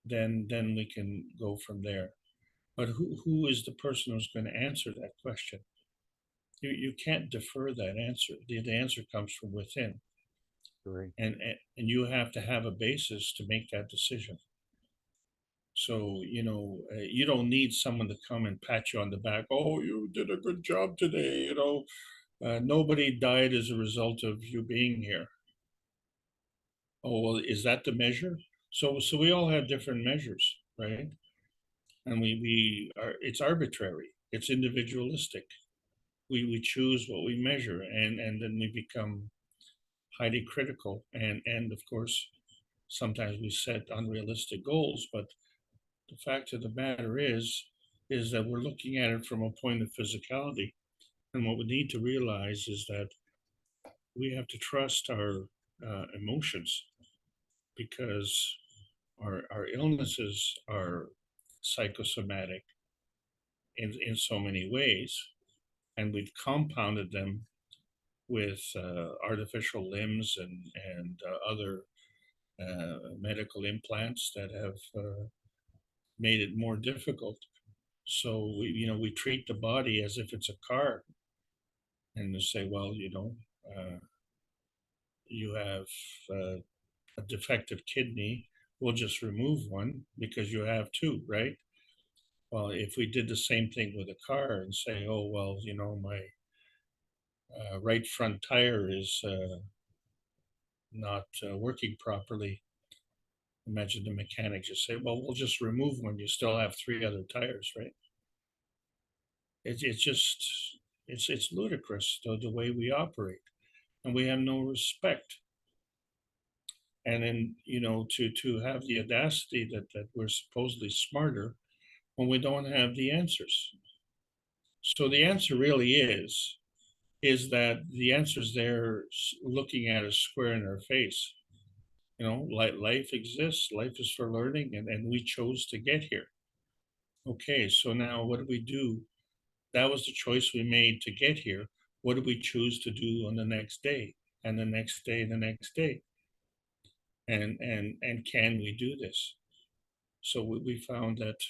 then we can go from there. But who is the person who's going to answer that question? You can't defer that answer. The answer comes from within. Great. And you have to have a basis to make that decision. So, you don't need someone to come and pat you on the back. Oh, you did a good job today. Nobody died as a result of you being here. Oh, well, is that the measure? So we all have different measures, right? And it's arbitrary. It's individualistic. We choose what we measure, and then we become highly critical. And of course, sometimes we set unrealistic goals, but the fact of the matter is that we're looking at it from a point of physicality. And what we need to realize is that we have to trust our emotions, because our illnesses are psychosomatic in so many ways. And we've compounded them with artificial limbs and other medical implants that have made it more difficult. So we treat the body as if it's a car, and they say, well, you have a defective kidney. We'll just remove one because you have two, right? Well, if we did the same thing with a car and say, oh, well, my right front tire is not working properly, imagine the mechanic just say, well, we'll just remove one. You still have three other tires, right? It's ludicrous, the way we operate, and we have no respect. And then, to have the audacity that we're supposedly smarter when we don't have the answers. So the answer really is that the answer's there looking at us square in our face. You know, life exists, life is for learning, and we chose to get here. Okay, so now what do we do? That was the choice we made to get here. What do we choose to do on the next day and the next day and the next day? And can we do this? So we found that,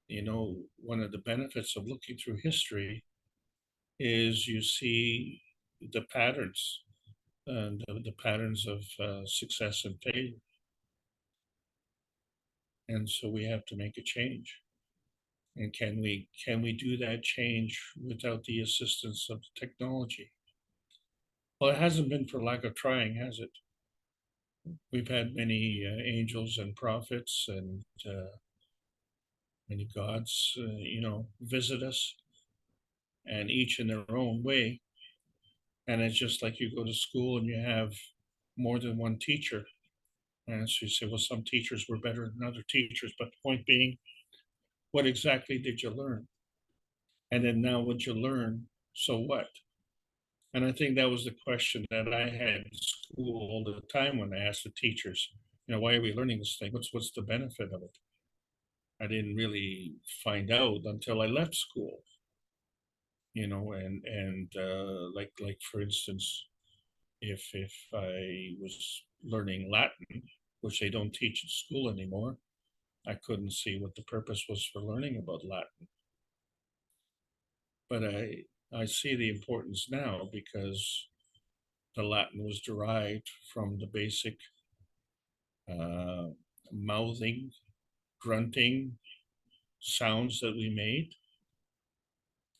you know, one of the benefits of looking through history is you see the patterns and the patterns of success and failure. And so we have to make a change. And can we do that change without the assistance of technology? Well, it hasn't been for lack of trying, has it? We've had many angels and prophets and many gods, you know, visit us, and each in their own way. And it's just like you go to school and you have more than one teacher. And so you say, well, some teachers were better than other teachers. But the point being, what exactly did you learn? And then now what you learn, so what? And I think that was the question that I had in school all the time when I asked the teachers, you know, why are we learning this thing? What's the benefit of it? I didn't really find out until I left school, you know, and like for instance, if I was learning Latin, which they don't teach in school anymore, I couldn't see what the purpose was for learning about Latin. But I see the importance now because the Latin was derived from the basic mouthing, grunting sounds that we made.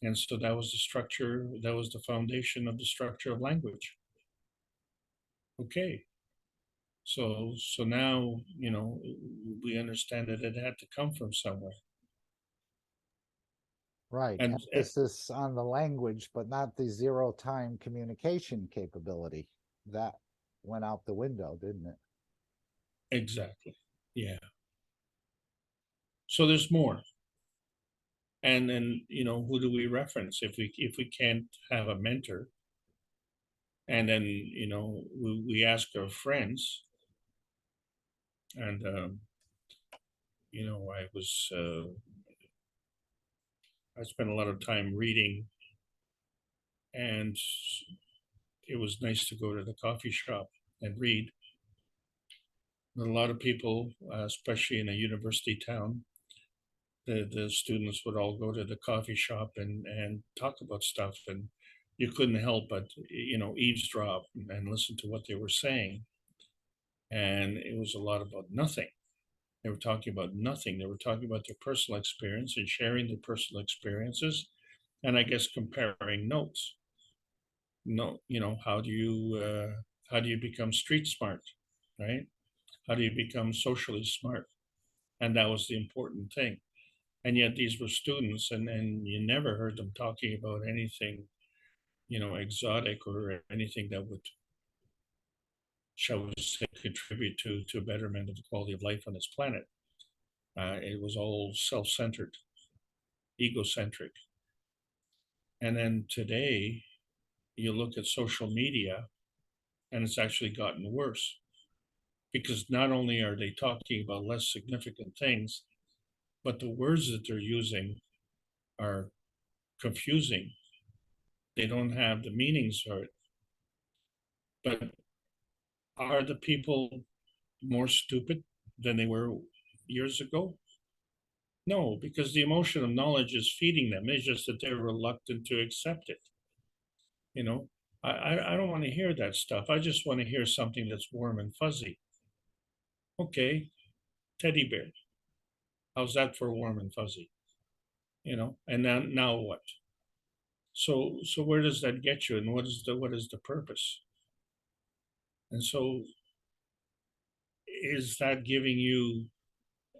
And so that was the structure, that was the foundation of the structure of language. Okay. So now, you know, we understand that it had to come from somewhere. Right, And emphasis on the language, but not the zero-time communication capability. That went out the window, didn't it? exactly. Yeah. So there's more. And then, you know, who do we reference if we can't have a mentor? And then, you know, we ask our friends. And you know, I spent a lot of time reading, and it was nice to go to the coffee shop and read. And a lot of people, especially in a university town, the students would all go to the coffee shop and talk about stuff, and you couldn't help but, you know, eavesdrop and listen to what they were saying. And it was a lot about nothing. They were talking about nothing. They were talking about their personal experience and sharing their personal experiences, and I guess comparing notes. No, you know, how do you become street smart, right? How do you become socially smart? And that was the important thing. And yet these were students, and you never heard them talking about anything, you know, exotic or anything that would, shall we say, contribute to a betterment of the quality of life on this planet. It was all self-centered, egocentric. And then today, you look at social media, and it's actually gotten worse because not only are they talking about less significant things, but the words that they're using are confusing. They don't have the meanings for it. But are the people more stupid than they were years ago? No, because the emotion of knowledge is feeding them. It's just that they're reluctant to accept it. You know, I don't want to hear that stuff. I just want to hear something that's warm and fuzzy. Okay, teddy bear. How's that for warm and fuzzy? You know, and now what? So where does that get you, and what is the purpose? And so is that giving you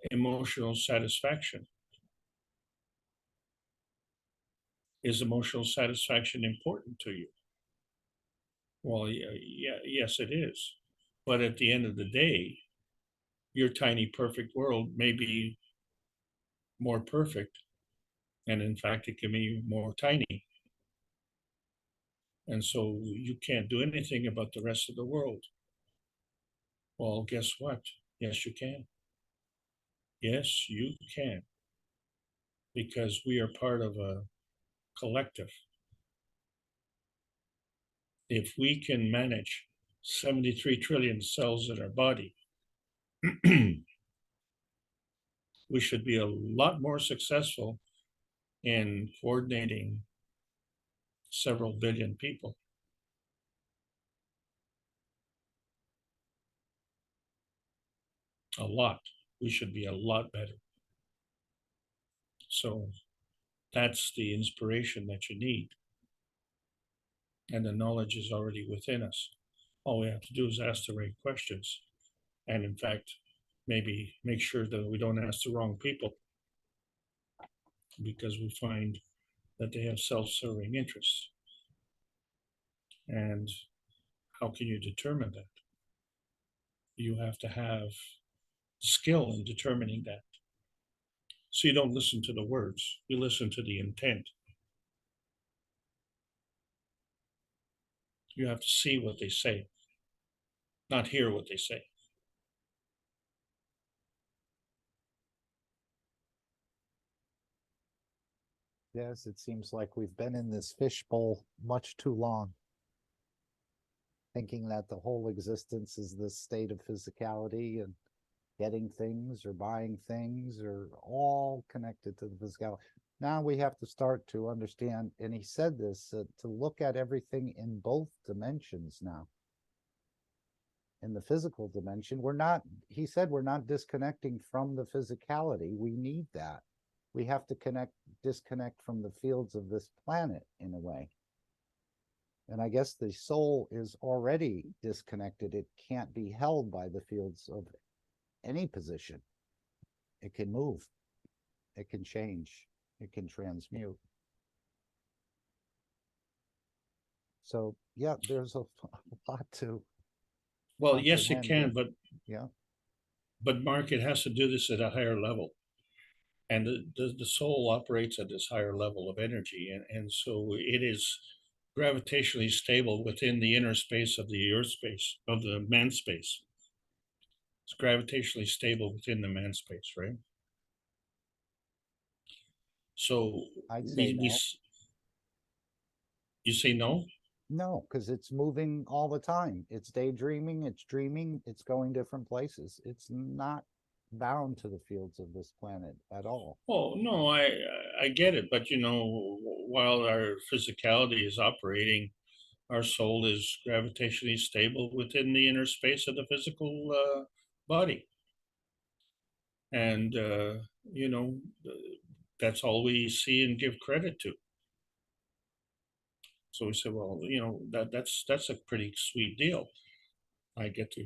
emotional satisfaction? Is emotional satisfaction important to you? Well, yes, it is. But at the end of the day, your tiny perfect world may be more perfect, and in fact, it can be more tiny. And so you can't do anything about the rest of the world. Well, guess what? Yes, you can. Yes, you can. Because we are part of a collective. If we can manage 73 trillion cells in our body, we should be a lot more successful in coordinating several billion people. A lot. We should be a lot better. So that's the inspiration that you need. And the knowledge is already within us. All we have to do is ask the right questions. And in fact, maybe make sure that we don't ask the wrong people, because we find that they have self-serving interests. And how can you determine that? You have to have skill in determining that. So you don't listen to the words, you listen to the intent. You have to see what they say, not hear what they say. Yes, it seems like we've been in this fishbowl much too long, thinking that the whole existence is this state of physicality, and getting things or buying things are all connected to the physicality. Now we have to start to understand, and he said this, to look at everything in both dimensions now. In the physical dimension, he said we're not disconnecting from the physicality. We need that. We have to disconnect from the fields of this planet in a way. And I guess the soul is already disconnected. It can't be held by the fields of any position. It can move, it can change, it can transmute. So yeah, there's a lot to. Well, yes, it can, but yeah. But Mark, it has to do this at a higher level. And the soul operates at this higher level of energy. And so it is gravitationally stable within the inner space of the earth space, of the man space. It's gravitationally stable within the man space, right? So I'd say no. You say no? No, because it's moving all the time. It's daydreaming, it's dreaming, it's going different places. It's not bound to the fields of this planet at all. Oh, no, I get it. But, you know, while our physicality is operating, our soul is gravitationally stable within the inner space of the physical body. And, you know, that's all we see and give credit to. So we said, well, you know, that's a pretty sweet deal. I get to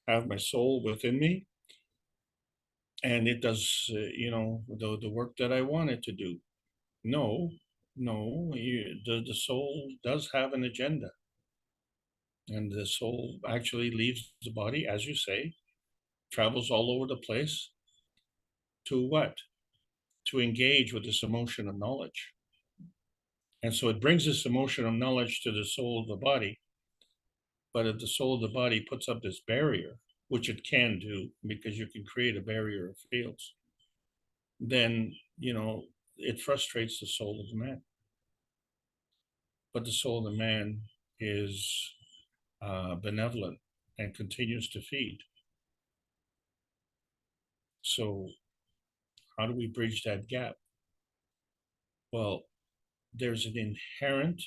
have my soul within me, and it does, you know, the work that I want it to do. No, the soul does have an agenda, and the soul actually leaves the body, as you say, travels all over the place. To what? To engage with this emotion of knowledge. And so it brings this emotion of knowledge to the soul of the body. But if the soul of the body puts up this barrier, which it can do, because you can create a barrier of fields, then, you know, it frustrates the soul of the man. But the soul of the man is benevolent and continues to feed. So how do we bridge that gap? Well, there's an inherent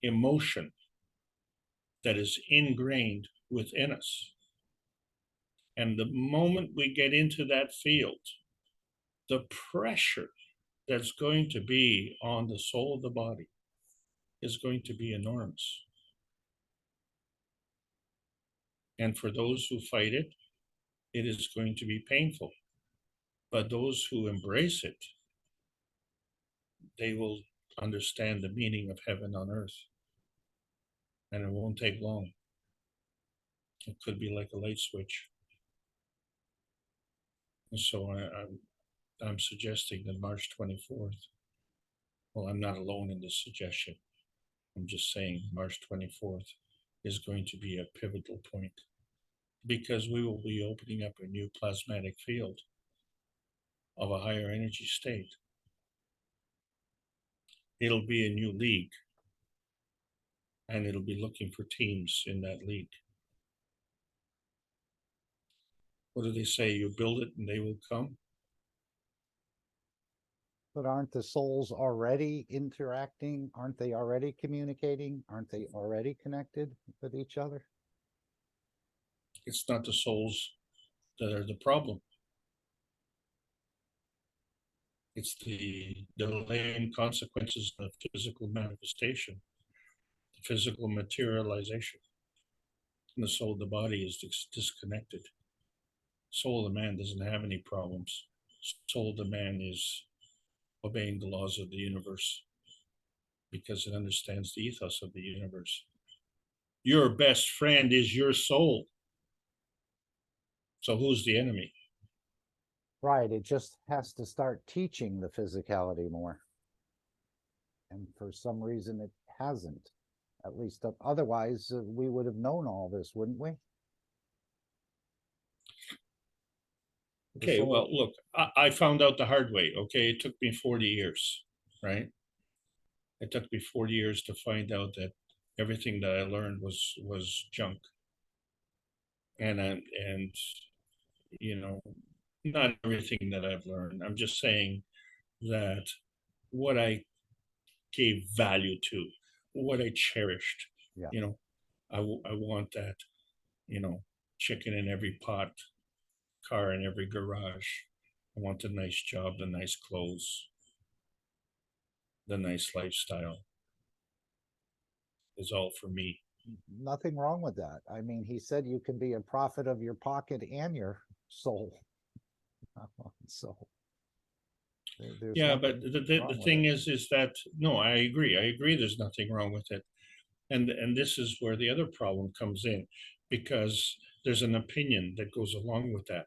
emotion that is ingrained within us. And the moment we get into that field, the pressure that's going to be on the soul of the body is going to be enormous. And for those who fight it, it is going to be painful. But those who embrace it, they will understand the meaning of heaven on earth. And it won't take long. It could be like a light switch. And so I'm suggesting that March 24th, well, I'm not alone in this suggestion. I'm just saying March 24th is going to be a pivotal point because we will be opening up a new plasmatic field of a higher energy state. It'll be a new league, and it'll be looking for teams in that league. What do they say? You build it and they will come. But aren't the souls already interacting? Aren't they already communicating? Aren't they already connected with each other? It's not the souls that are the problem. It's the delay and consequences of physical manifestation, the physical materialization. And the soul of the body is disconnected. Soul of the man doesn't have any problems. Soul of the man is obeying the laws of the universe because it understands the ethos of the universe. Your best friend is your soul. So who's the enemy? Right, it just has to start teaching the physicality more. And for some reason it hasn't. At least otherwise we would have known all this, wouldn't we? Okay, well, look, I found out the hard way, okay? It took me 40 years, right? It took me 40 years to find out that everything that I learned was junk. And you know, not everything that I've learned. I'm just saying that what I gave value to, what I cherished, Yeah. you know, I want that, you know, chicken in every pot, car in every garage. I want the nice job, the nice clothes, the nice lifestyle. Is all for me. Nothing wrong with that. I mean, he said you can be a prophet of your pocket and your soul. So yeah, but the thing is that no, I agree. There's nothing wrong with it, and this is where the other problem comes in, because there's an opinion that goes along with that,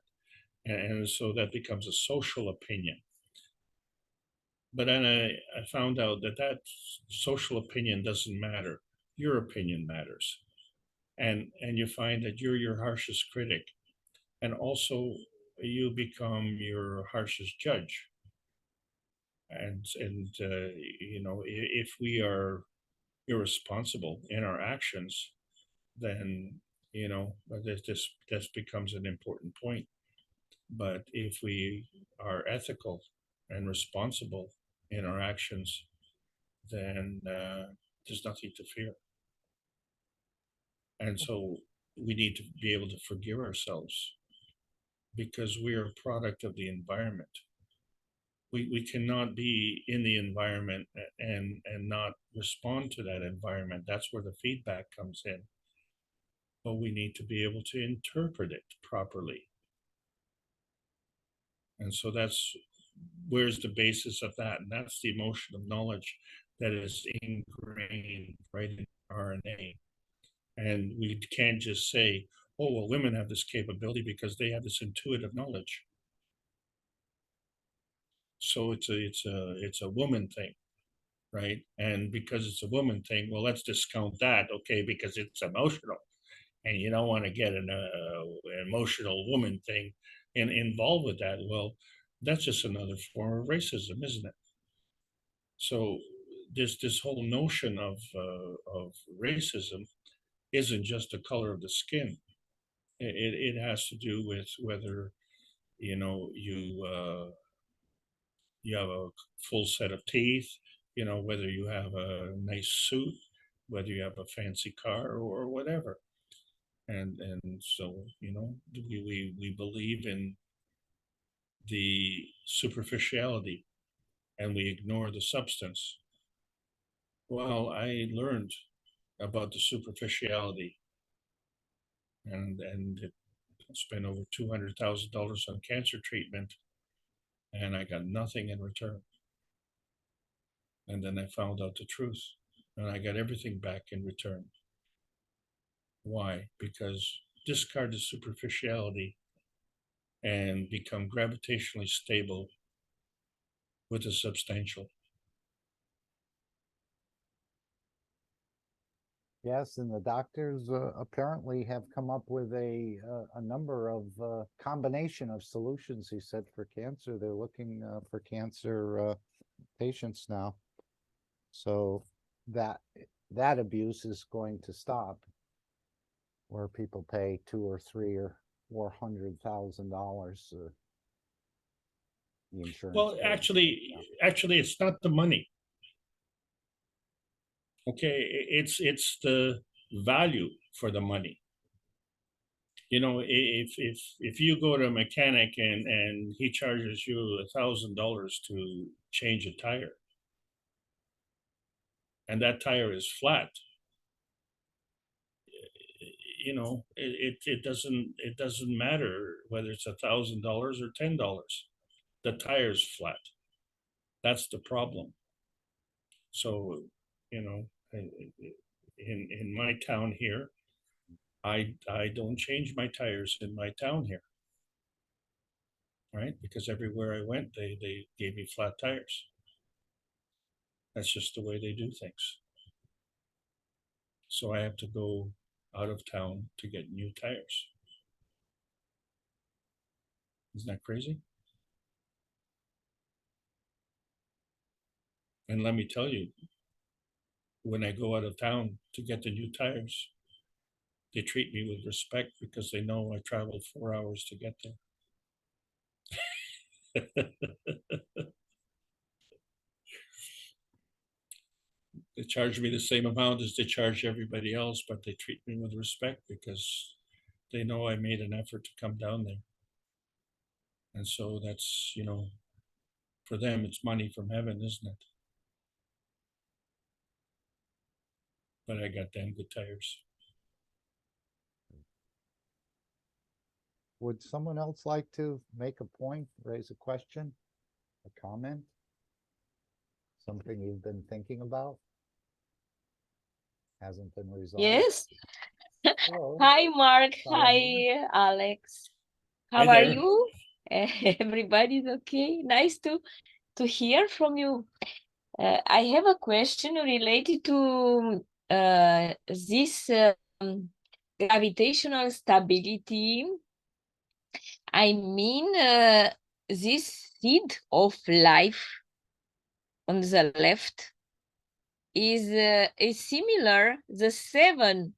and so that becomes a social opinion. But then I found out that social opinion doesn't matter. Your opinion matters, and you find that you're your harshest critic, and also you become your harshest judge. And you know, if we are irresponsible in our actions, then you know this becomes an important point. But if we are ethical and responsible in our actions, then there's nothing to fear. And so we need to be able to forgive ourselves, because we are a product of the environment. We cannot be in the environment and not respond to that environment. That's where the feedback comes in. But we need to be able to interpret it properly. And so that's where's the basis of that. And that's the emotion of knowledge that is ingrained right in RNA. And we can't just say, oh, well, women have this capability because they have this intuitive knowledge. So it's a woman thing, right? And because it's a woman thing, well, let's discount that, okay, because it's emotional, and you don't want to get an emotional woman thing involved with that. Well, that's just another form of racism, isn't it? So this whole notion of racism isn't just the color of the skin. It has to do with whether you know you have a full set of teeth, you know, whether you have a nice suit, whether you have a fancy car or whatever. And so, you know, we believe in the superficiality and we ignore the substance. Well, I learned about the superficiality and spent over $200,000 on cancer treatment, and I got nothing in return. And then I found out the truth, and I got everything back in return. Why? Because discard the superficiality and become gravitationally stable with the substantial. Yes, and the doctors apparently have come up with a number of combination of solutions, he said, for cancer. They're looking for cancer patients now. So that abuse is going to stop, where people pay $2 or $3 or $400,000. The insurance. Well, actually, it's not the money. Okay, it's the value for the money. You know, if you go to a mechanic and he charges you $1,000 to change a tire, and that tire is flat, you know, it doesn't matter whether it's $1,000 or $10. The tire's flat. That's the problem. So, you know, in my town here, I don't change my tires in my town here, right? Because everywhere I went, they gave me flat tires. That's just the way they do things. So I have to go out of town to get new tires. Isn't that crazy? And let me tell you, when I go out of town to get the new tires, they treat me with respect because they know I traveled 4 hours to get there. They charge me the same amount as they charge everybody else, but they treat me with respect because they know I made an effort to come down there. And so that's, you know, for them, it's money from heaven, isn't it? But I got damn good tires. Would someone else like to make a point, raise a question, a comment? Something you've been thinking about? Hasn't been resolved? Yes. Hello. Hi, Mark. Solomon. Hi, Alex. How Hi are there. you? Everybody's okay. Nice to hear from you. I have a question related to this gravitational stability. I mean, this seed of life on the left is similar, the 7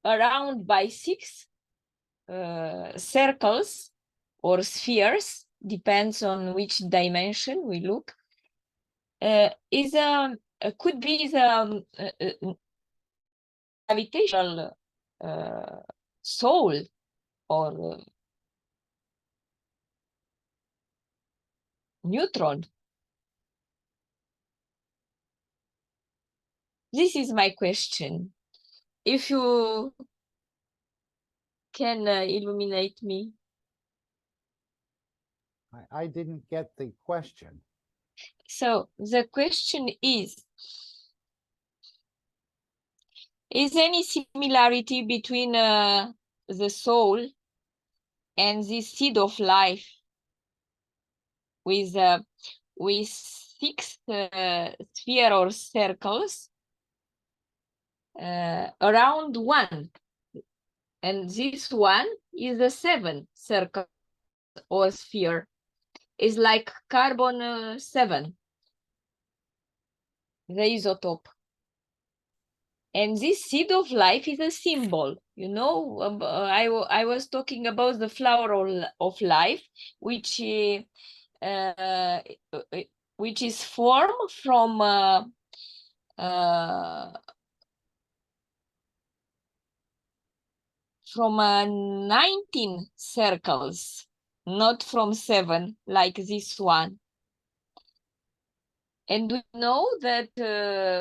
around by 6 circles or spheres, depends on which dimension we look, is could be the gravitational soul or neutron. This is my question. If you can illuminate me. I didn't get the question. So the question is any similarity between the soul and the seed of life with 6 sphere or circles around 1, and this one is the 7 circle or sphere, is like carbon 7, the isotope. And this seed of life is a symbol, you know. I was talking about the flower of life, which is formed from 19 circles, not from 7 like this one. And we know that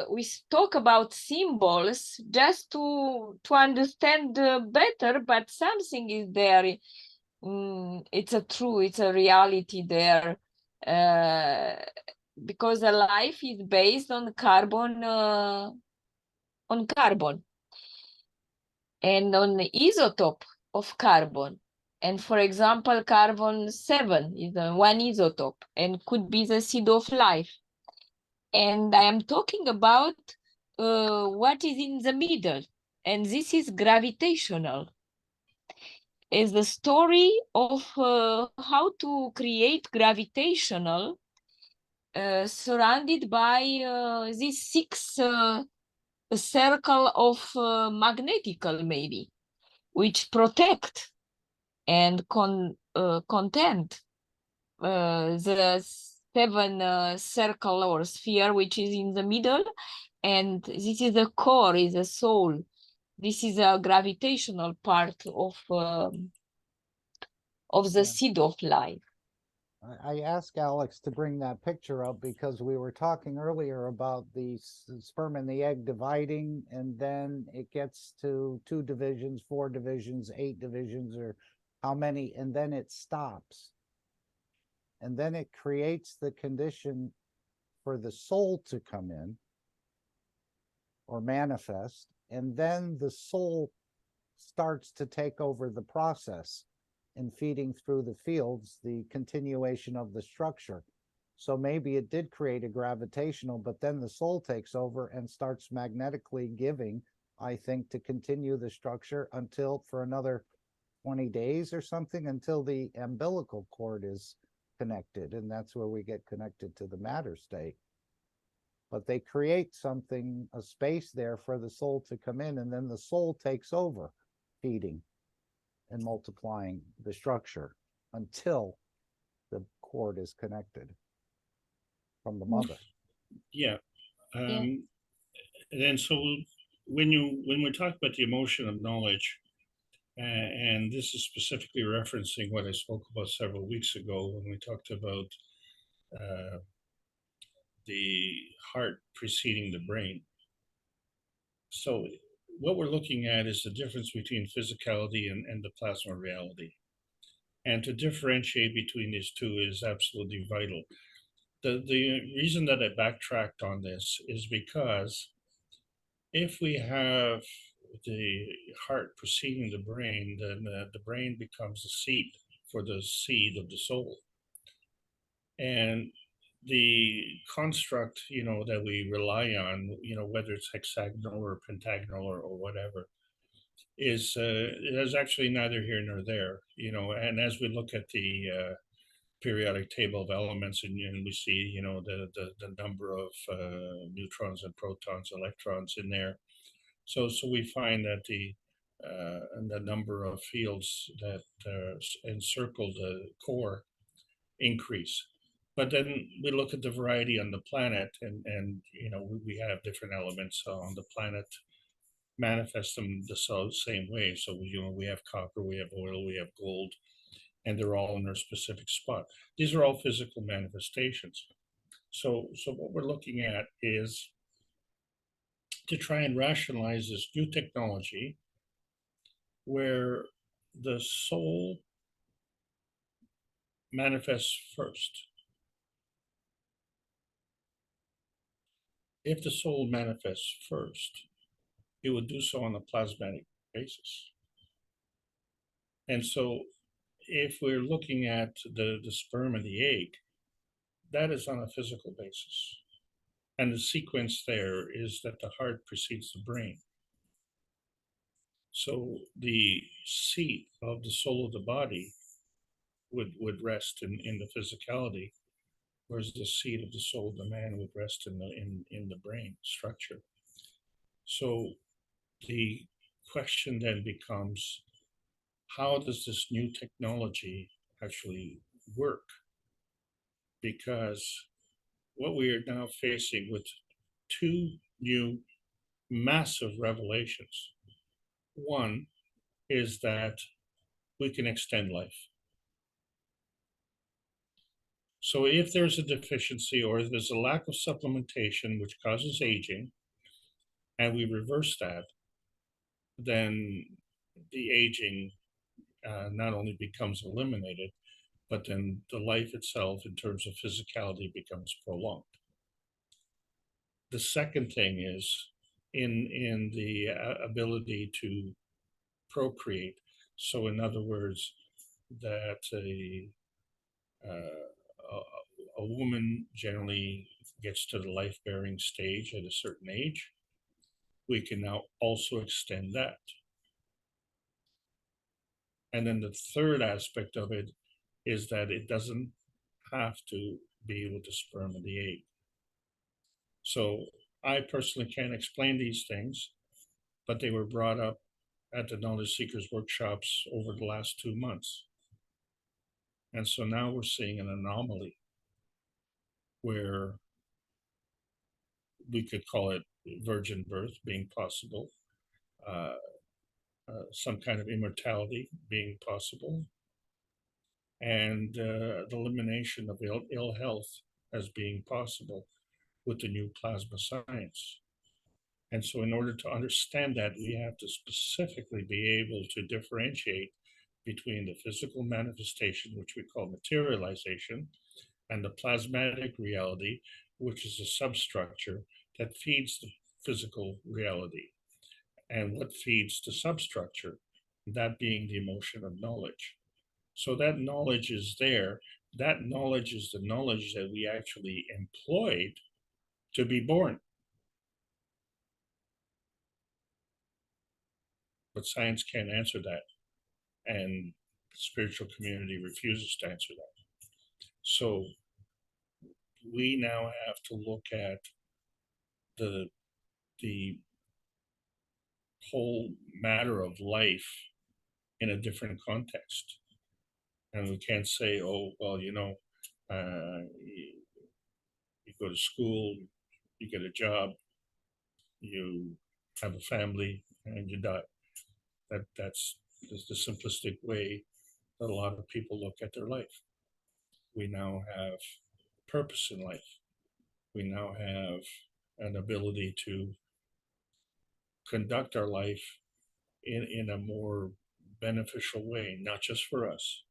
we talk about symbols just to understand better, but something is there. It's a reality there, because a life is based on carbon, and on the isotope of carbon. And for example, carbon 7 is one isotope and could be the seed of life. And I am talking about what is in the middle, and this is gravitational. Is the story of how to create gravitational surrounded by these six circle of magnetical maybe, which protect and content the seven circle or sphere which is in the middle, and this is the core, is the soul. This is a gravitational part of the seed of life. I asked Alex to bring that picture up because we were talking earlier about the sperm and the egg dividing, and then it gets to 2 divisions, 4 divisions, 8 divisions, or how many, and then it stops. And then it creates the condition for the soul to come in or manifest, and then the soul starts to take over the process in feeding through the fields, the continuation of the structure. So maybe it did create a gravitational, but then the soul takes over and starts magnetically giving, I think, to continue the structure until for another 20 days or something, until the umbilical cord is connected. And that's where we get connected to the matter state. But they create something, a space there for the soul to come in, and then the soul takes over feeding and multiplying the structure until the cord is connected from the mother. Yeah. And so when we talk about the emotion of knowledge, and this is specifically referencing what I spoke about several weeks ago when we talked about the heart preceding the brain. So what we're looking at is the difference between physicality and the plasma reality. And to differentiate between these two is absolutely vital. The reason that I backtracked on this is because if we have the heart preceding the brain, then the brain becomes the seed for the seed of the soul. And the construct, that we rely on, whether it's hexagonal or pentagonal or whatever, is actually neither here nor there, and as we look at the periodic table of elements, and we see, the number of neutrons and protons, electrons in there. So we find that the number of fields that encircle the core increase. But then we look at the variety on the planet, and we have different elements on the planet manifest them the same way. So we have copper, we have oil, we have gold, and they're all in their specific spot. These are all physical manifestations. So what we're looking at is to try and rationalize this new technology where the soul manifests first. If the soul manifests first, it would do so on a plasmatic basis. And so if we're looking at the sperm and the egg, that is on a physical basis. And the sequence there is that the heart precedes the brain. So the seat of the soul of the body would rest in the physicality, whereas the seat of the soul of the man would rest in the brain structure. So the question then becomes, how does this new technology actually work? Because what we are now facing with 2 new massive revelations. One is that we can extend life. So if there's a deficiency or if there's a lack of supplementation which causes aging, and we reverse that, then the aging not only becomes eliminated, but then the life itself in terms of physicality becomes prolonged. The second thing is in the ability to procreate. So in other words, that a a woman generally gets to the life-bearing stage at a certain age, we can now also extend that. And then the third aspect of it is that it doesn't have to be with the sperm and the egg. So I personally can't explain these things, but they were brought up at the Knowledge Seekers workshops over the last 2 months. And so now we're seeing an anomaly where we could call it virgin birth being possible, some kind of immortality being possible, and the elimination of ill health as being possible with the new plasma science. And so in order to understand that, we have to specifically be able to differentiate between the physical manifestation, which we call materialization, and the plasmatic reality, which is a substructure that feeds the physical reality. And what feeds the substructure? That being the emotion of knowledge. So that knowledge is there. That knowledge is the knowledge that we actually employed to be born. But science can't answer that. And the spiritual community refuses to answer that. So we now have to look at the whole matter of life in a different context. And we can't say, oh, well, you go to school, you get a job, you have a family, and you die. That's the simplistic way that a lot of people look at their life. We now have purpose in life. We now have an ability to conduct our life in a more beneficial way, not just for us.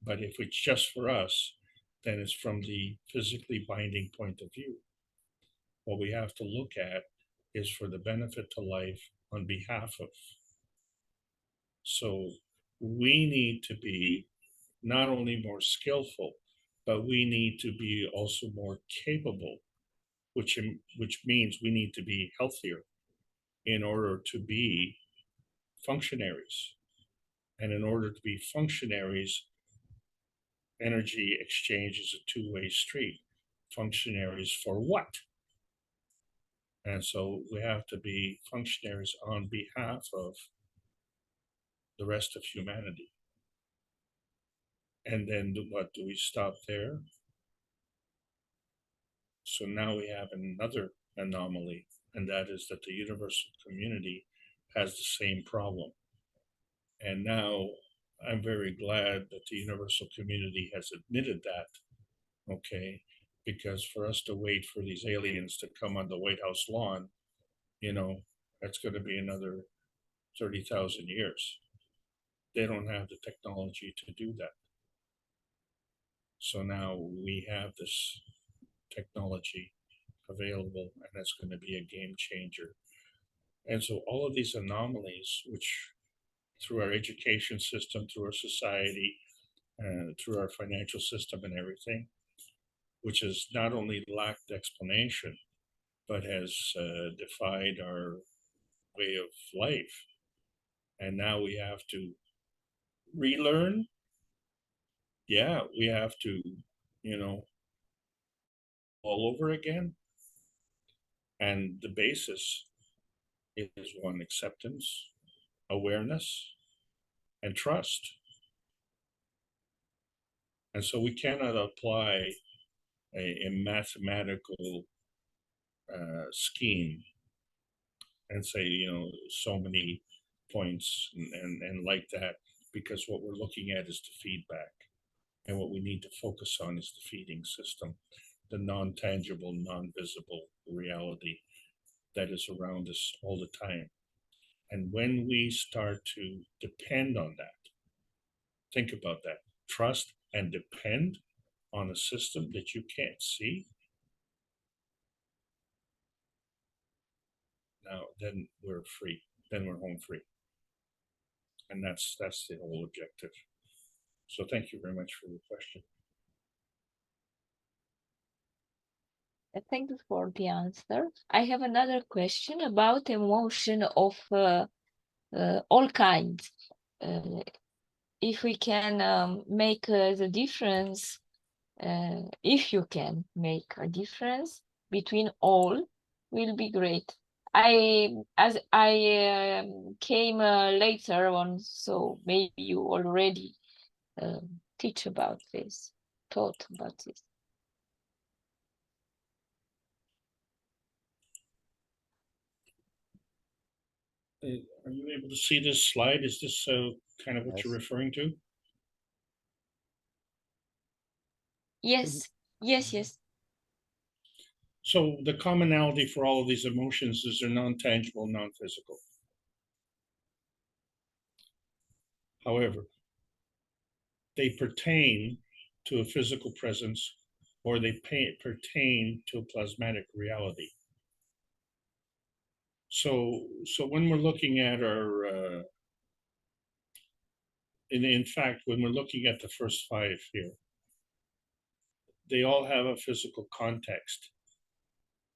But if it's just for us, then it's from the physically binding point of view. What we have to look at is for the benefit to life on behalf of. So we need to be not only more skillful, but we need to be also more capable, which means we need to be healthier in order to be functionaries. And in order to be functionaries, energy exchange is a two-way street. Functionaries for what? And so we have to be functionaries on behalf of the rest of humanity. And then what, do we stop there? So now we have another anomaly, and that is that the universal community has the same problem. And now I'm very glad that the universal community has admitted that, okay? Because for us to wait for these aliens to come on the White House lawn, that's going to be another 30,000 years. They don't have the technology to do that. So now we have this technology available, and that's going to be a game changer. And so all of these anomalies, which through our education system, through our society, through our financial system and everything, which has not only lacked explanation, but has defied our way of life. And now we have to relearn. Yeah, we have to, all over again. And the basis is one: acceptance, awareness, and trust. And so we cannot apply a mathematical scheme and say, so many points and like that, because what we're looking at is the feedback. And what we need to focus on is the feeding system, the non-tangible, non-visible reality that is around us all the time. And when we start to depend on that, think about that, trust and depend on a system that you can't see, now then we're free, then we're home free. And that's the whole objective. So thank you very much for your question. Thank you for the answer. I have another question about emotion of all kinds. If we can make the difference, if you can make a difference between all, will be great. As I came later on, so maybe you already teach about this, taught about this. Are you able to see this slide? Is this kind of what you're Yes. referring to? Yes, yes, yes. So the commonality for all of these emotions is they're non-tangible, non-physical. However, they pertain to a physical presence, or they pertain to a plasmatic reality. So when we're looking at our, in fact, when we're looking at the first 5 here, they all have a physical context.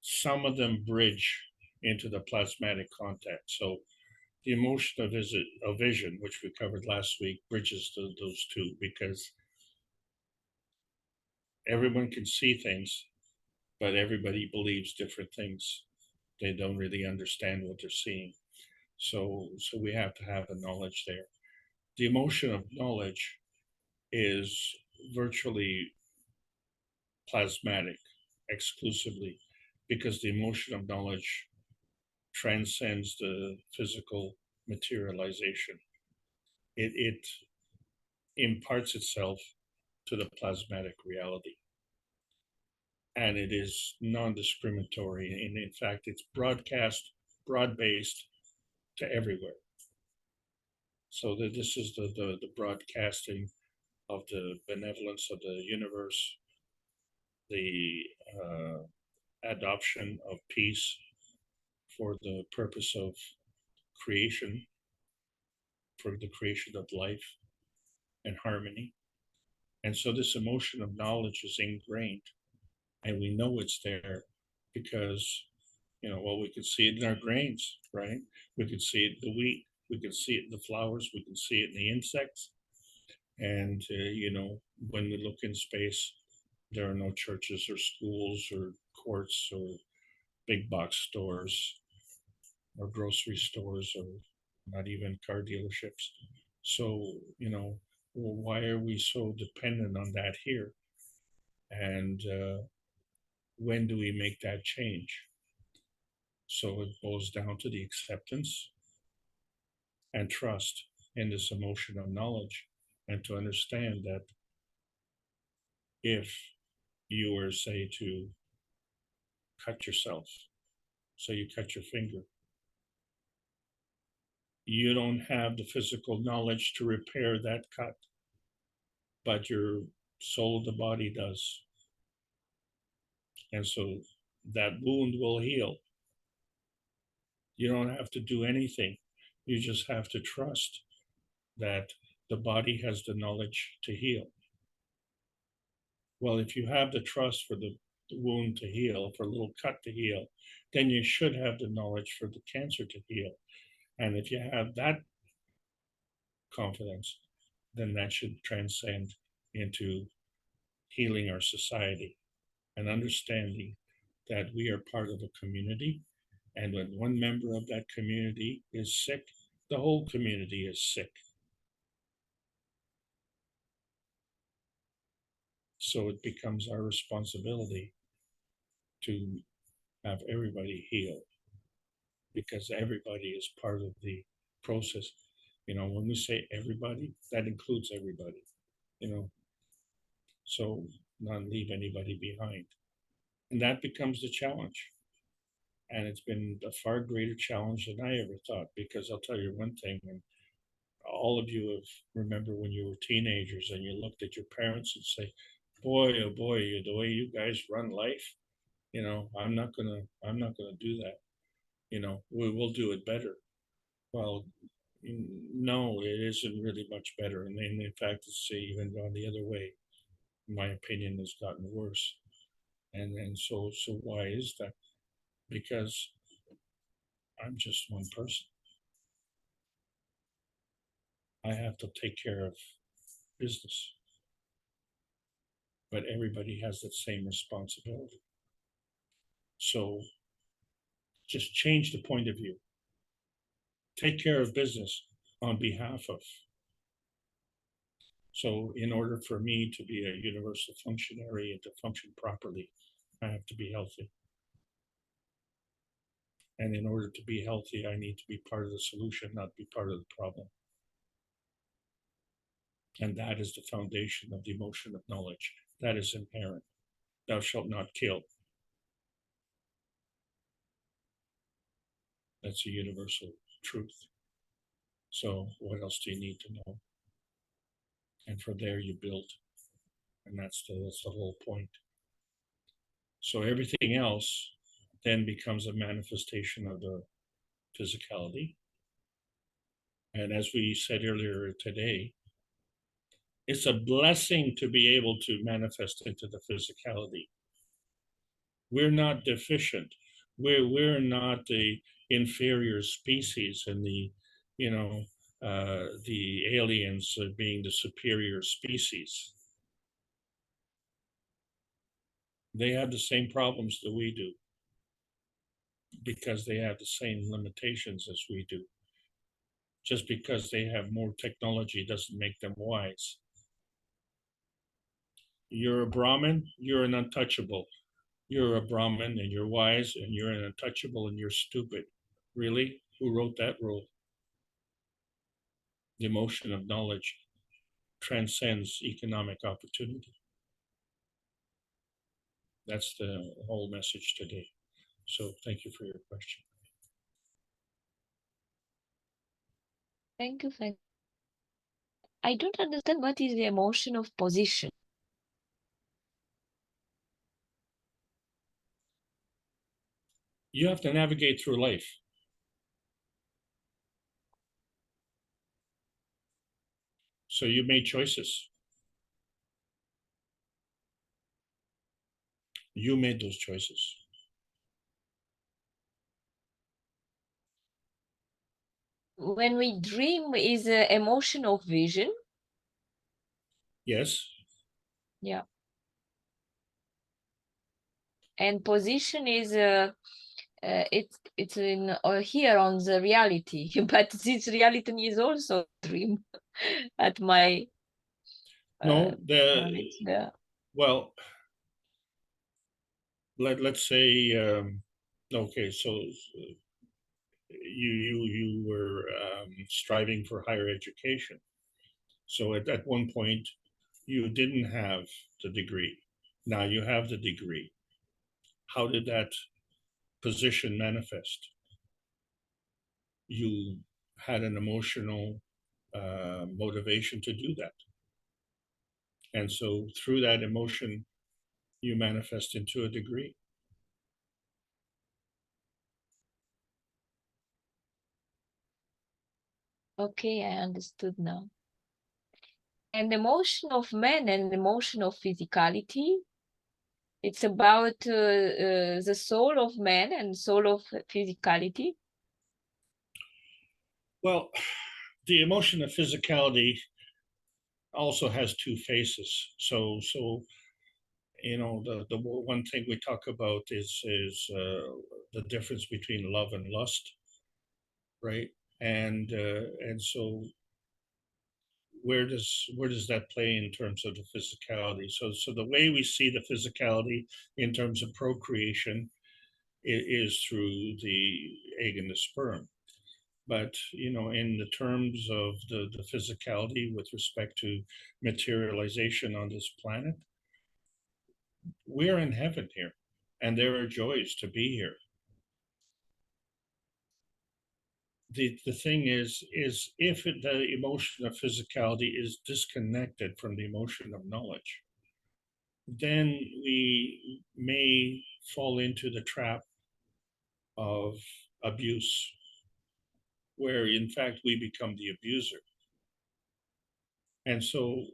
Some of them bridge into the plasmatic context. So the emotion of vision, which we covered last week, bridges those two, because everyone can see things, but everybody believes different things. They don't really understand what they're seeing. So we have to have the knowledge there. The emotion of knowledge is virtually plasmatic exclusively, because the emotion of knowledge transcends the physical materialization. It imparts itself to the plasmatic reality. And it is non-discriminatory. And in fact, it's broad-based to everywhere. So that this is the broadcasting of the benevolence of the universe, the adoption of peace for the purpose of creation, for the creation of life and harmony. And so this emotion of knowledge is ingrained, and we know it's there because, well, we could see it in our grains, right? We could see it in the wheat, we could see it in the flowers, we can see it in the insects. And, when we look in space, there are no churches or schools or courts or big box stores or grocery stores or not even car dealerships. So, well, why are we so dependent on that here? And when do we make that change? So it boils down to the acceptance and trust in this emotion of knowledge, and to understand that if you were, say, to cut yourself, so you cut your finger, you don't have the physical knowledge to repair that cut, but your soul of the body does. And so that wound will heal. You don't have to do anything. You just have to trust that the body has the knowledge to heal. Well, if you have the trust for the wound to heal, for a little cut to heal, then you should have the knowledge for the cancer to heal. And if you have that confidence, then that should transcend into healing our society and understanding that we are part of a community. And when one member of that community is sick, the whole community is sick. So it becomes our responsibility to have everybody heal, because everybody is part of the process. When we say everybody, that includes everybody, so not leave anybody behind. And that becomes the challenge. And it's been a far greater challenge than I ever thought, because I'll tell you one thing, and all of you have remember when you were teenagers and you looked at your parents and say, boy, oh boy, the way you guys run life, I'm not gonna do that. We will do it better. Well, no, it isn't really much better. And in fact, it's even gone the other way. My opinion has gotten worse. And so why is that? Because I'm just one person. I have to take care of business, but everybody has that same responsibility. So just change the point of view. Take care of business on behalf of. So in order for me to be a universal functionary and to function properly, I have to be healthy. And in order to be healthy, I need to be part of the solution, not be part of the problem. And that is the foundation of the emotion of knowledge. That is inherent. Thou shalt not kill. That's a universal truth. So what else do you need to know? And from there you build. And that's the whole point. So everything else then becomes a manifestation of the physicality. And as we said earlier today, it's a blessing to be able to manifest into the physicality. We're not deficient. We're not the inferior species and the aliens being the superior species. They have the same problems that we do because they have the same limitations as we do. Just because they have more technology doesn't make them wise. You're a Brahmin, you're an untouchable. You're a Brahmin and you're wise and you're an untouchable and you're stupid. Really? Who wrote that rule? The emotion of knowledge transcends economic opportunity. That's the whole message today. So thank you for your question. Thank you. I don't understand what is the emotion of position. You have to navigate through life. So you made choices. You made those choices. When we dream is an emotion of vision. Yes. Yeah. And position is it's in here on the reality, but this reality is also a dream at my no knowledge. Yeah. Well, let's say okay, so you were striving for higher education. So at one point you didn't have the degree. Now you have the degree. How did that position manifest? You had an emotional motivation to do that. And so through that emotion, you manifest into a degree. Okay, I understood now. And the emotion of man and the emotion of physicality, it's about the soul of man and soul of physicality. Well, the emotion of physicality also has two faces. So the one thing we talk about is the difference between love and lust, right? And so where does that play in terms of the physicality? So the way we see the physicality in terms of procreation is through the egg and the sperm. But in the terms of the physicality with respect to materialization on this planet, we're in heaven here, and there are joys to be here. The thing is if the emotion of physicality is disconnected from the emotion of knowledge, then we may fall into the trap of abuse, where in fact we become the abuser. And so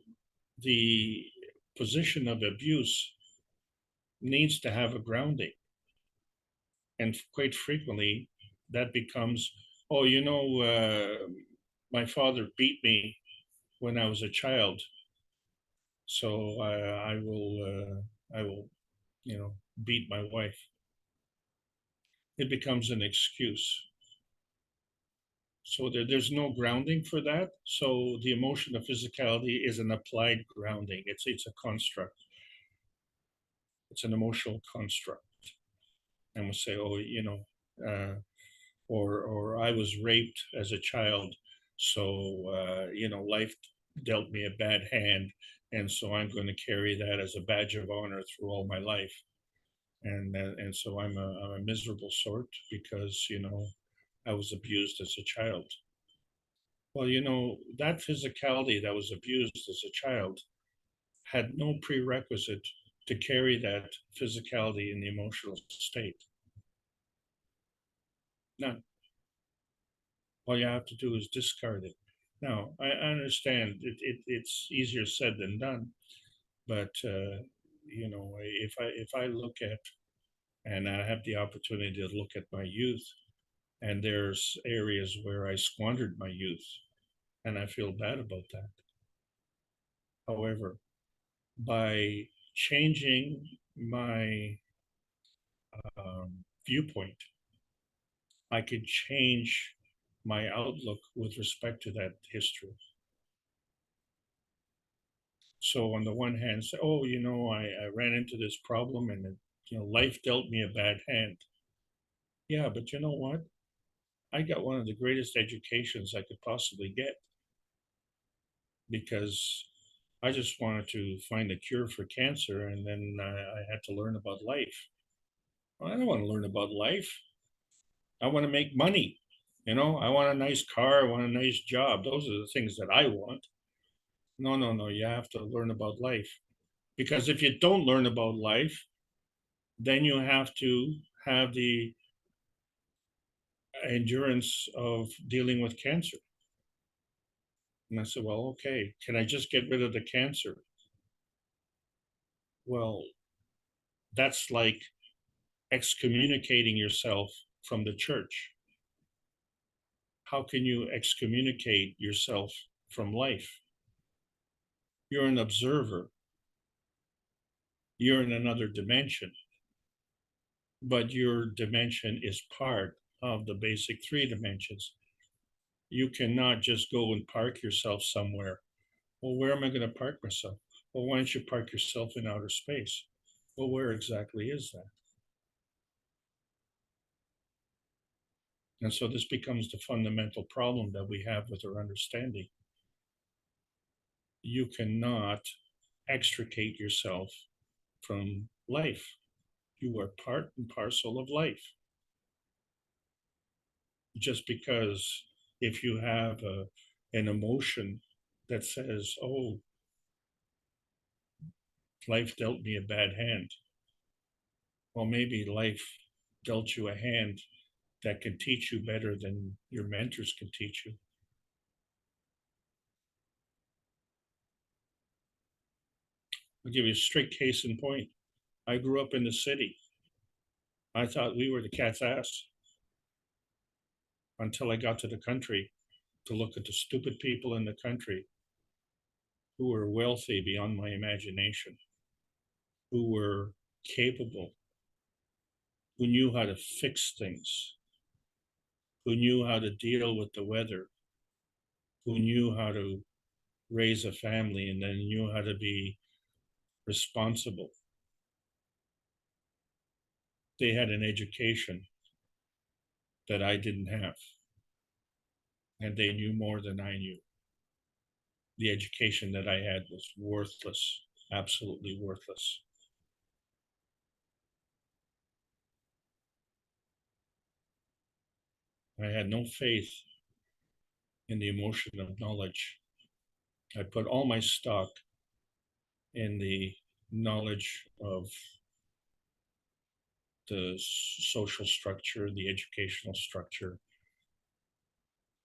the position of abuse needs to have a grounding. And quite frequently that becomes, oh, you know, my father beat me when I was a child, so I will, you know, beat my wife. It becomes an excuse. So there's no grounding for that. So the emotion of physicality is an applied grounding. It's a construct. It's an emotional construct. And we'll say, oh, you know, or I was raped as a child, so you know, life dealt me a bad hand, and so I'm going to carry that as a badge of honor through all my life. And so I'm a miserable sort because, you know, I was abused as a child. Well, you know, that physicality that was abused as a child had no prerequisite to carry that physicality in the emotional state. None. All you have to do is discard it. Now, I understand it's easier said than done, but you know, if I look at, and I have the opportunity to look at my youth, and there's areas where I squandered my youth, and I feel bad about that. However, by changing my viewpoint, I could change my outlook with respect to that history. So on the one hand, say, oh, you know, I ran into this problem and, you know, life dealt me a bad hand. Yeah, but you know what? I got one of the greatest educations I could possibly get because I just wanted to find a cure for cancer, and then I had to learn about life. Well, I don't want to learn about life. I want to make money. You know, I want a nice car. I want a nice job. Those are the things that I want. No, no, no. You have to learn about life. Because if you don't learn about life, then you have to have the endurance of dealing with cancer. And I said, well, okay, can I just get rid of the cancer? Well, that's like excommunicating yourself from the church. How can you excommunicate yourself from life? You're an observer. You're in another dimension. But your dimension is part of the basic three dimensions. You cannot just go and park yourself somewhere. Well, where am I going to park myself? Well, why don't you park yourself in outer space? Well, where exactly is that? And so this becomes the fundamental problem that we have with our understanding. You cannot extricate yourself from life. You are part and parcel of life. Just because if you have an emotion that says, oh, life dealt me a bad hand. Well, maybe life dealt you a hand that can teach you better than your mentors can teach you. I'll give you a straight case in point. I grew up in the city. I thought we were the cat's ass until I got to the country to look at the stupid people in the country who were wealthy beyond my imagination, who were capable, who knew how to fix things, who knew how to deal with the weather, who knew how to raise a family and then knew how to be responsible. They had an education that I didn't have, and they knew more than I knew. The education that I had was worthless, absolutely worthless. I had no faith in the emotion of knowledge. I put all my stock in the knowledge of the social structure, the educational structure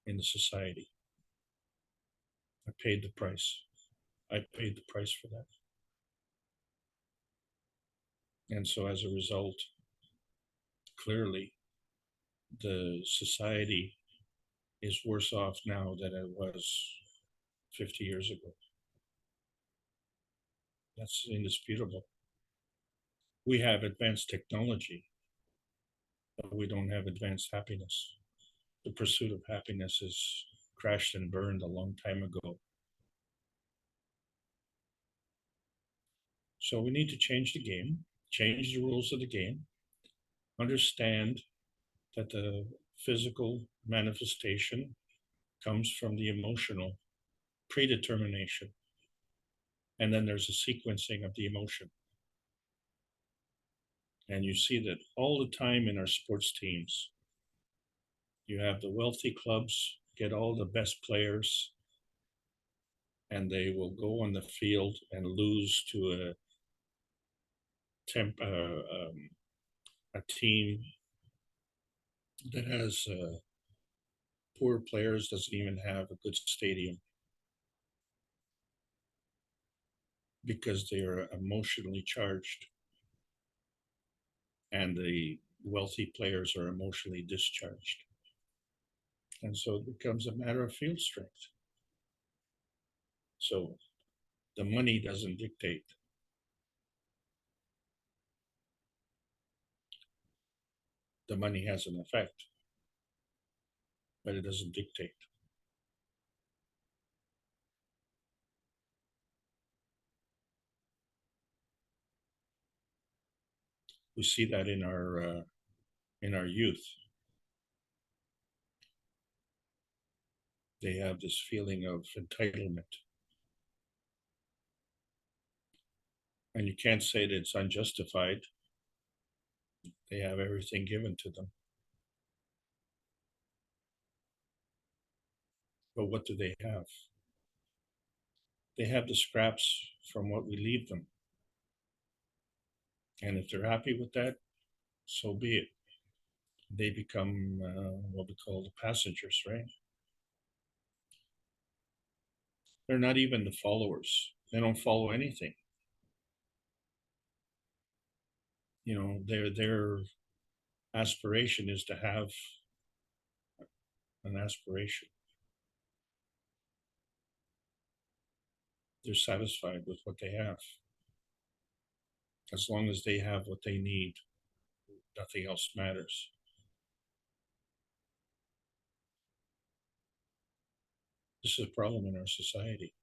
in the society. I paid the price. I paid the price for that. And so as a result, clearly, the society is worse off now than it was 50 years ago. That's indisputable. We have advanced technology, but we don't have advanced happiness. The pursuit of happiness is crashed and burned a long time ago. So we need to change the game, change the rules of the game, understand that the physical manifestation comes from the emotional predetermination. And then there's a sequencing of the emotion. And you see that all the time in our sports teams. You have the wealthy clubs get all the best players, and they will go on the field and lose to a team that has poor players, doesn't even have a good stadium, because they are emotionally charged, and the wealthy players are emotionally discharged. And so it becomes a matter of field strength. So the money doesn't dictate. The money has an effect, but it doesn't dictate. We see that in our youth. They have this feeling of entitlement. And you can't say that it's unjustified. They have everything given to them. But what do they have? They have the scraps from what we leave them. And if they're happy with that, so be it. They become what we call the passengers, right? They're not even the followers. They don't follow anything. You know, their aspiration is to have an aspiration. They're satisfied with what they have. As long as they have what they need, nothing else matters. This is a problem in our society.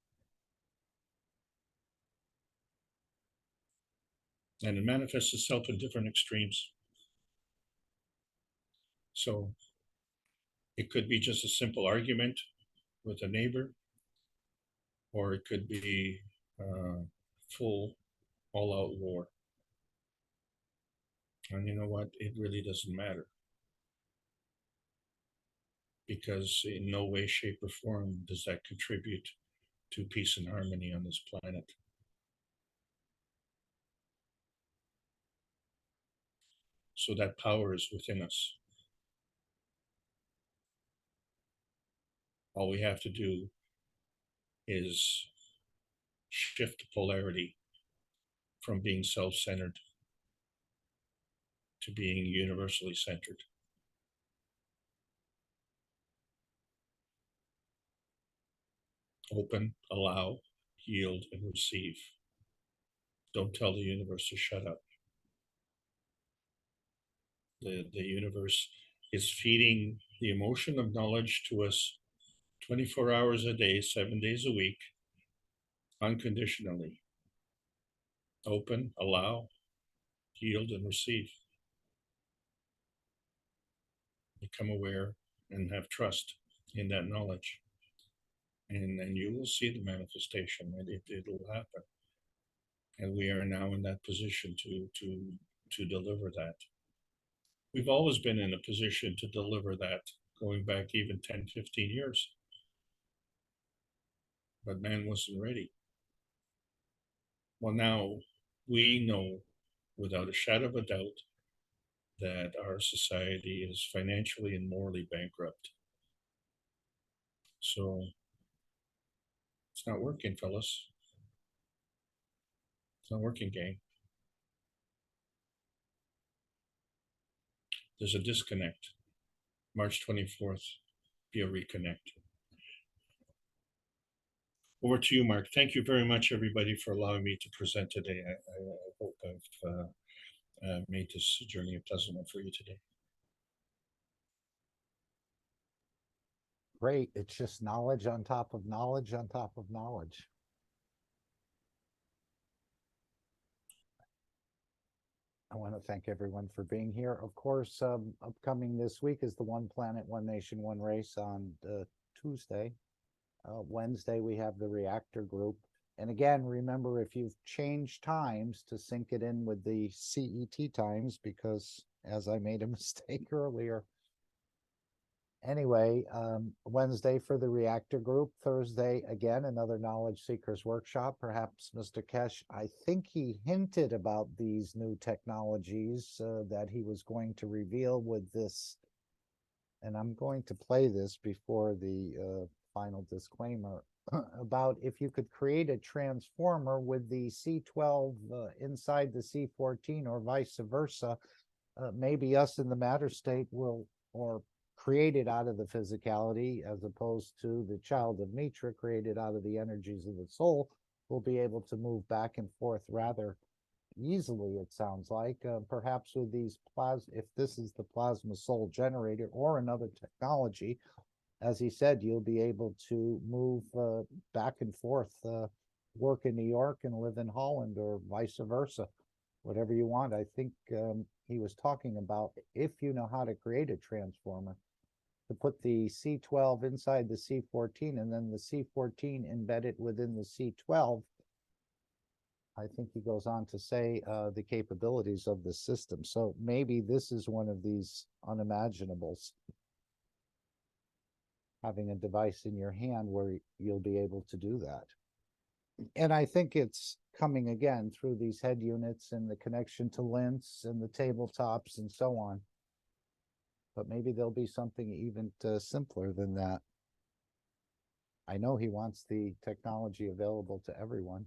And it manifests itself in different extremes. So it could be just a simple argument with a neighbor, or it could be full all-out war. And you know what? It really doesn't matter. Because in no way, shape, or form does that contribute to peace and harmony on this planet. So that power is within us. All we have to do is shift the polarity from being self-centered to being universally centered. Open, allow, yield, and receive. Don't tell the universe to shut up. The universe is feeding the emotion of knowledge to us 24 hours a day, 7 days a week, unconditionally. Open, allow, yield, and receive. Become aware and have trust in that knowledge. And you will see the manifestation, and it'll happen. And we are now in that position to deliver that. We've always been in a position to deliver that, going back even 10, 15 years. But man wasn't ready. Well, now we know without a shadow of a doubt that our society is financially and morally bankrupt. So it's not working, fellas. It's not working, gang. there's a disconnect. March 24th, be a reconnect. Over to you, Mark. Thank you very much, everybody, for allowing me to present today. I hope I've made this journey a pleasant one for you today. Great. It's just knowledge on top of knowledge on top of knowledge. I want to thank everyone for being here. Of course, upcoming this week is the One Planet, One Nation, One Race on Tuesday. Wednesday, we have the reactor group. And again, remember, if you've changed times, to sync it in with the CET times, because as I made a mistake earlier. Anyway, Wednesday for the reactor group. Thursday, again, another knowledge seekers workshop. Perhaps Mr. Keshe, I think he hinted about these new technologies that he was going to reveal with this. And I'm going to play this before the final disclaimer about if you could create a transformer with the C12 inside the C14 or vice versa. Maybe us in the matter state will, or created out of the physicality, as opposed to the child of Mitra created out of the energies of the soul, will be able to move back and forth rather easily, it sounds like. Perhaps with these if this is the plasma soul generator or another technology, as he said, you'll be able to move back and forth, work in New York and live in Holland, or vice versa, whatever you want. I think he was talking about, if you know how to create a transformer, to put the C12 inside the C14 and then the C14 embedded within the C12. I think he goes on to say the capabilities of the system. So maybe this is one of these unimaginables, having a device in your hand where you'll be able to do that. And I think it's coming again through these head units and the connection to lints and the tabletops and so on. But maybe there'll be something even simpler than that. I know he wants the technology available to everyone.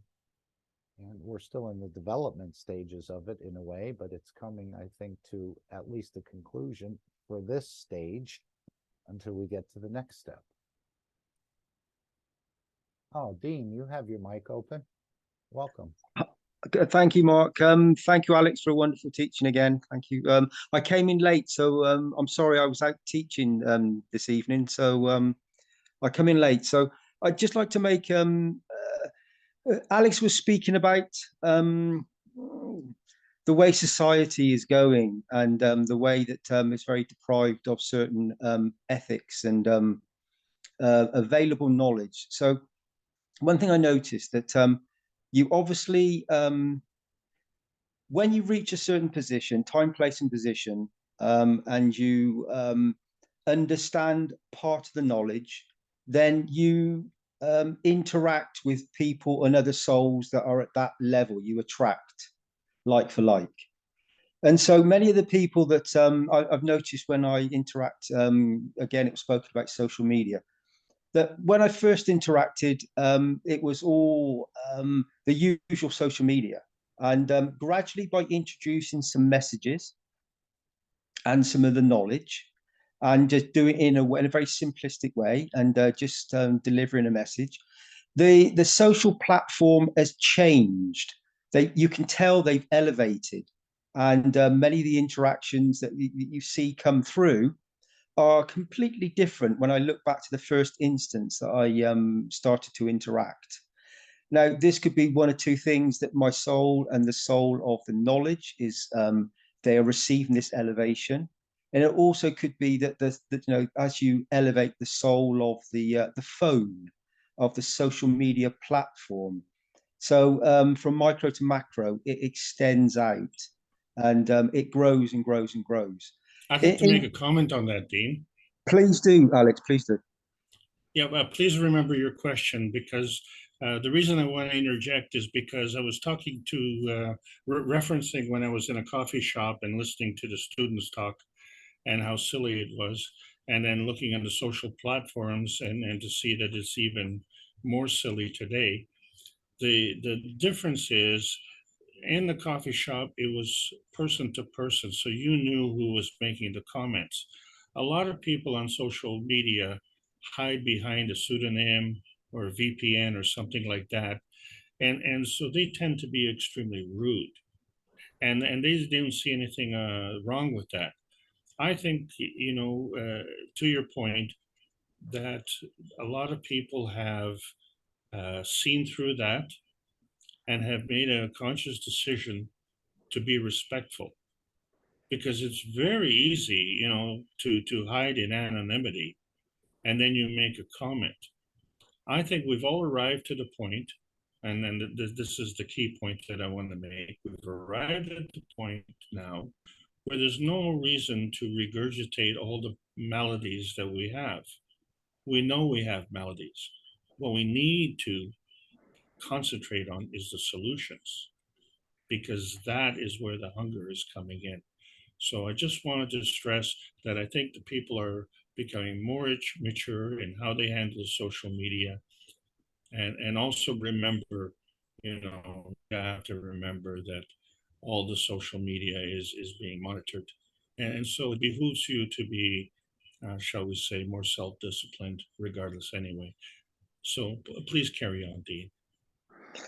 And we're still in the development stages of it in a way, but it's coming, I think, to at least a conclusion for this stage until we get to the next step. Oh, Dean, you have your mic open. Welcome. Thank you, Mark. Thank you, Alex, for a wonderful teaching again. Thank you. I came in late, so I'm sorry I was out teaching this evening. So I come in late. So I'd just like to make, Alex was speaking about the way society is going, and the way that it's very deprived of certain ethics and available knowledge. So one thing I noticed that you obviously, when you reach a certain position, time, place, and position, and you understand part of the knowledge, then you interact with people and other souls that are at that level. You attract like for like. And so many of the people that I've noticed when I interact, again, it was spoken about social media, that when I first interacted, it was all the usual social media. And gradually, by introducing some messages and some of the knowledge, and just doing it in a very simplistic way, and just delivering a message, the social platform has changed. You can tell they've elevated, and many of the interactions that you see come through are completely different when I look back to the first instance that I started to interact. Now, this could be one or two things: that my soul and the soul of the knowledge is they are receiving this elevation, and it also could be that as you elevate the soul of the phone, of the social media platform. So from micro to macro, it extends out, and it grows and grows and grows. I'd like to make a comment on that, Dean. Please do, Alex, please do. Yeah, well, please remember your question, because the reason I want to interject is because I was talking to, referencing when I was in a coffee shop and listening to the students talk and how silly it was, and then looking on the social platforms and to see that it's even more silly today. The difference is, in the coffee shop, it was person to person, so you knew who was making the comments. A lot of people on social media hide behind a pseudonym or a VPN or something like that, and so they tend to be extremely rude, and they didn't see anything wrong with that. I think, to your point, that a lot of people have seen through that and have made a conscious decision to be respectful, because it's very easy, to hide in anonymity and then you make a comment. I think we've all arrived to the point, and then this is the key point that I want to make. We've arrived at the point now where there's no reason to regurgitate all the maladies that we have. We know we have maladies. What we need to concentrate on is the solutions, because that is where the hunger is coming in. So I just wanted to stress that I think the people are becoming more mature in how they handle social media. And also remember, you have to remember that all the social media is being monitored. And so it behooves you to be, shall we say, more self-disciplined regardless anyway. So please carry on, Dean.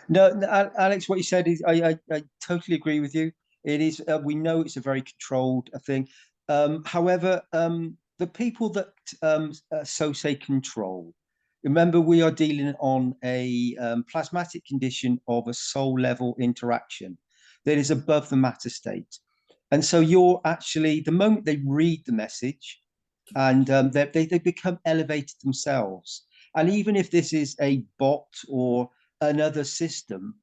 No, Alex, what you said is I totally agree with you. It is we know it's a very controlled thing. However, the people that so say control, remember we are dealing on a plasmatic condition of a soul level interaction that is above the matter state, and so you're actually, the moment they read the message, and they become elevated themselves. And even if this is a bot or another system,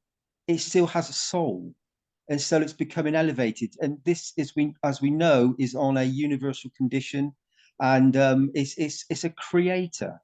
it still has a soul, and so it's becoming elevated. And this is, as we know, is on a universal condition, and it's a creator,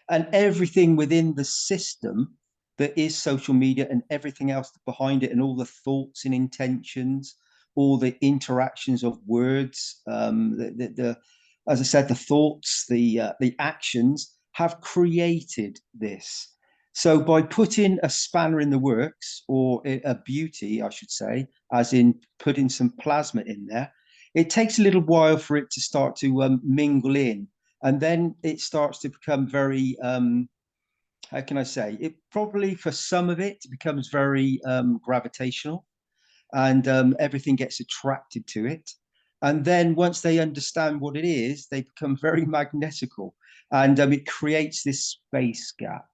and everything within the system that is social media and everything else behind it, and all the thoughts and intentions, all the interactions of words, as I said, the thoughts, the actions have created this. So by putting a spanner in the works, or a beauty, I should say, as in putting some plasma in there, it takes a little while for it to start to mingle in. And then it starts to become very, how can I say, it probably, for some of it, becomes very gravitational, and everything gets attracted to it. And then once they understand what it is, they become very magnetical, and it creates this space gap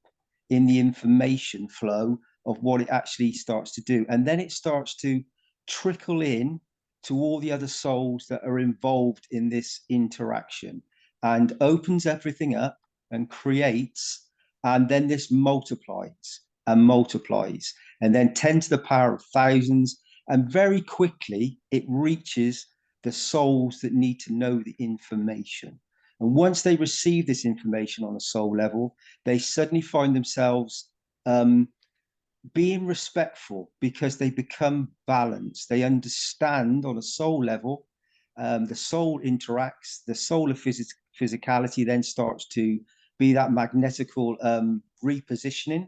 in the information flow of what it actually starts to do. And then it starts to trickle in to all the other souls that are involved in this interaction, and opens everything up and creates, and then this multiplies and multiplies, and then 10 to the power of thousands, and very quickly it reaches the souls that need to know the information. And once they receive this information on a soul level, they suddenly find themselves being respectful, because they become balanced. They understand on a soul level, the soul interacts, the soul of physicality then starts to be that magnetical repositioning,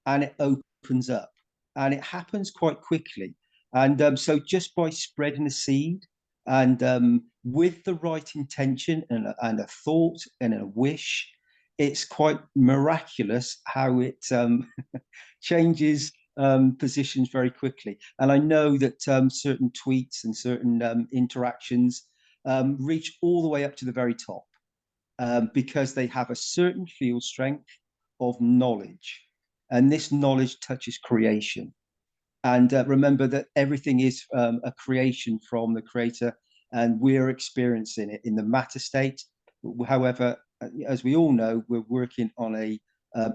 and it opens up, and it happens quite quickly. And so just by spreading the seed, and with the right intention and a thought and a wish, it's quite miraculous how it changes positions very quickly. And I know that certain tweets and certain interactions reach all the way up to the very top, because they have a certain field strength of knowledge, and this knowledge touches creation. And remember that everything is a creation from the creator, and we're experiencing it in the matter state. However, as we all know, we're working on a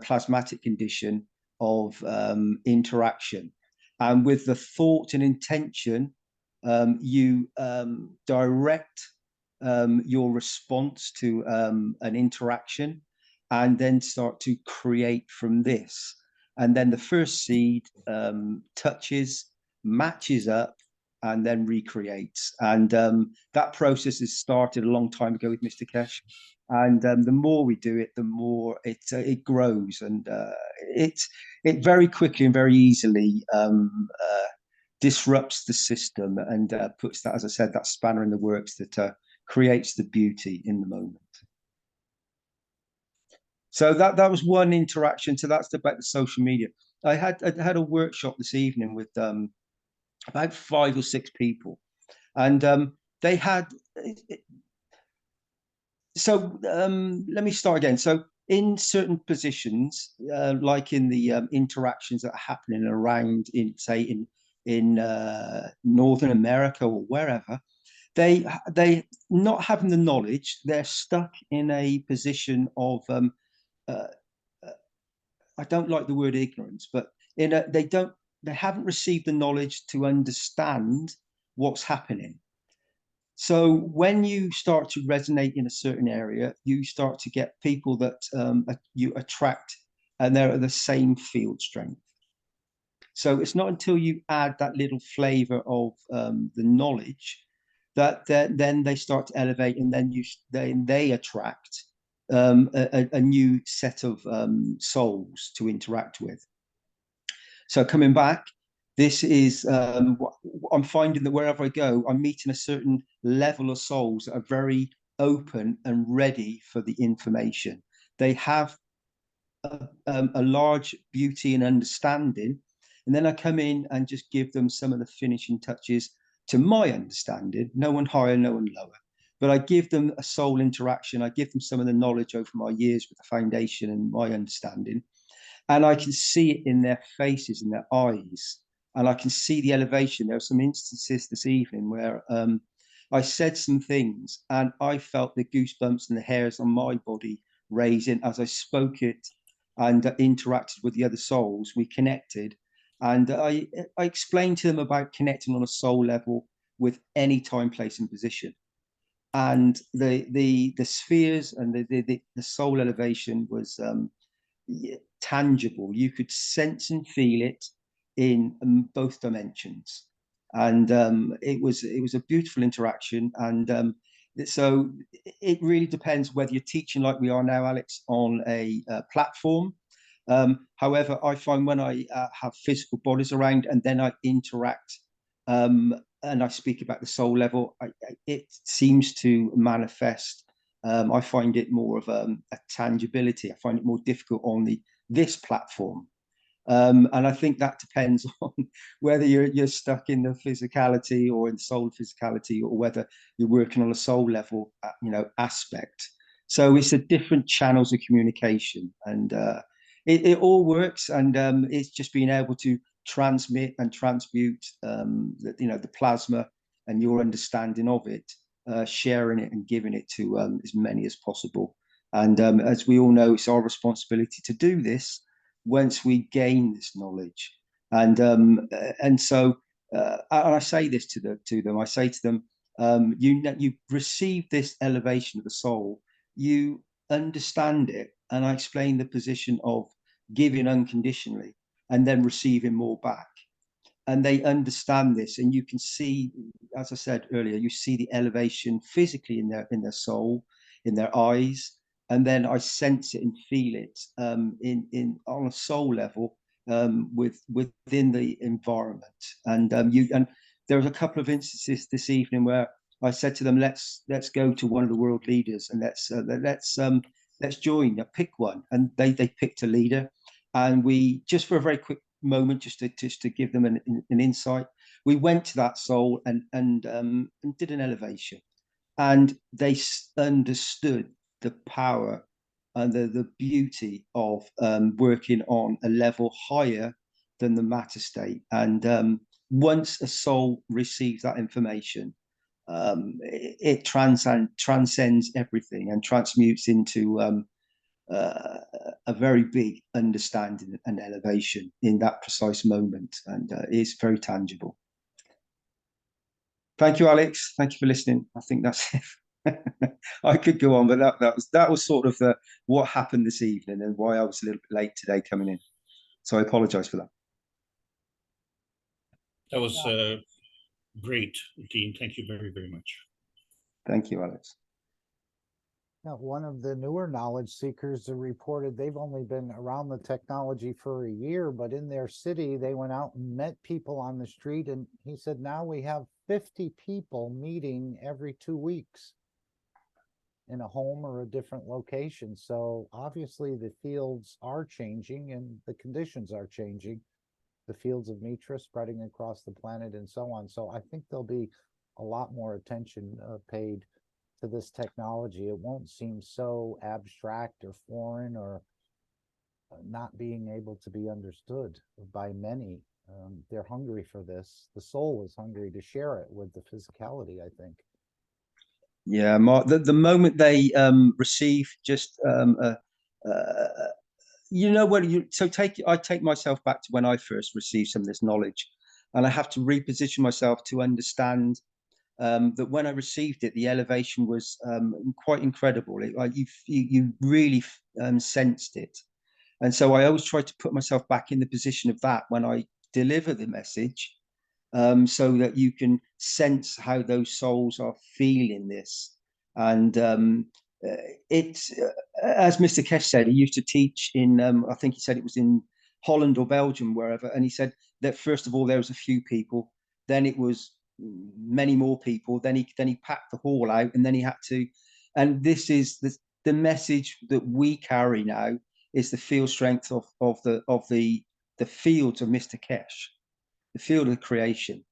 plasmatic condition of interaction. And with the thought and intention, you direct your response to an interaction, and then start to create from this. And then the first seed touches, matches up, and then recreates. And that process has started a long time ago with Mr. Keshe. And the more we do it, the more it grows, and it very quickly and very easily disrupts the system and puts that, as I said, that spanner in the works that creates the beauty in the moment. So that was one interaction. So that's about the social media. I had a workshop this evening with about 5 or 6 people, and they had. So let me start again. So in certain positions, like in the interactions that are happening around, in say in Northern America or wherever, they not having the knowledge, they're stuck in a position of I don't like the word ignorance, but they haven't received the knowledge to understand what's happening. So when you start to resonate in a certain area, you start to get people that you attract, and they're at the same field strength. So it's not until you add that little flavor of the knowledge that then they start to elevate, and then they attract a new set of souls to interact with. So coming back, this is I'm finding that wherever I go, I'm meeting a certain level of souls that are very open and ready for the information. They have a large beauty and understanding, and then I come in and just give them some of the finishing touches to my understanding. No one higher, no one lower, but I give them a soul interaction. I give them some of the knowledge over my years with the foundation and my understanding, and I can see it in their faces, in their eyes, and I can see the elevation. There are some instances this evening where I said some things and I felt the goosebumps and the hairs on my body raising as I spoke it and interacted with the other souls. We connected, and I explained to them about connecting on a soul level with any time, place, and position. And the spheres and the soul elevation was tangible. You could sense and feel it in both dimensions, and it was a beautiful interaction. And so it really depends whether you're teaching like we are now, Alex, on a platform. However, I find when I have physical bodies around and then I interact and I speak about the soul level, it seems to manifest. I find it more of a tangibility. I find it more difficult on this platform. And I think that depends on whether you're stuck in the physicality or in soul physicality, or whether you're working on a soul level, aspect. So it's a different channels of communication, and it all works. And it's just being able to transmit and transmute the plasma and your understanding of it, sharing it and giving it to as many as possible. And as we all know, it's our responsibility to do this once we gain this knowledge. And so and I say this to them. I say to them, you receive this elevation of the soul, you understand it, and I explain the position of giving unconditionally and then receiving more back. And they understand this, and you can see, as I said earlier, you see the elevation physically in their soul, in their eyes, and then I sense it and feel it in on a soul level within the environment. And there was a couple of instances this evening where I said to them, let's go to one of the world leaders and let's join, pick one. And they picked a leader, and we, just for a very quick moment, just to give them an insight, we went to that soul and did an elevation, and they understood the power and the beauty of working on a level higher than the matter state. And once a soul receives that information, it transcends everything and transmutes into a very big understanding and elevation in that precise moment, and it's very tangible. Thank you, Alex. Thank you for listening. I think that's it. I could go on, but that was sort of what happened this evening and why I was a little bit late today coming in. So I apologize for that. That was great, Dean. Thank you very, very much. Thank you, Alex. Now, one of the newer knowledge seekers reported they've only been around the technology for a year, but in their city, they went out and met people on the street. And he said, now we have 50 people meeting every 2 weeks in a home or a different location. So obviously the fields are changing and the conditions are changing. The fields of Mitra spreading across the planet and so on. So I think there'll be a lot more attention paid to this technology. It won't seem so abstract or foreign or not being able to be understood by many. They're hungry for this. The soul is hungry to share it with the physicality, I think. Yeah, Mark, the moment they receive just you know what, I take myself back to when I first received some of this knowledge, and I have to reposition myself to understand that when I received it, the elevation was quite incredible. You really sensed it. And so I always try to put myself back in the position of that when I deliver the message, so that you can sense how those souls are feeling this. And it's, as Mr. Keshe said, he used to teach in, I think he said it was in Holland or Belgium, wherever. And he said that first of all, there was a few people, then it was many more people, then he packed the hall out, and then he had to, and this is the message that we carry now is the field strength of the fields of Mr. Keshe, the field of creation.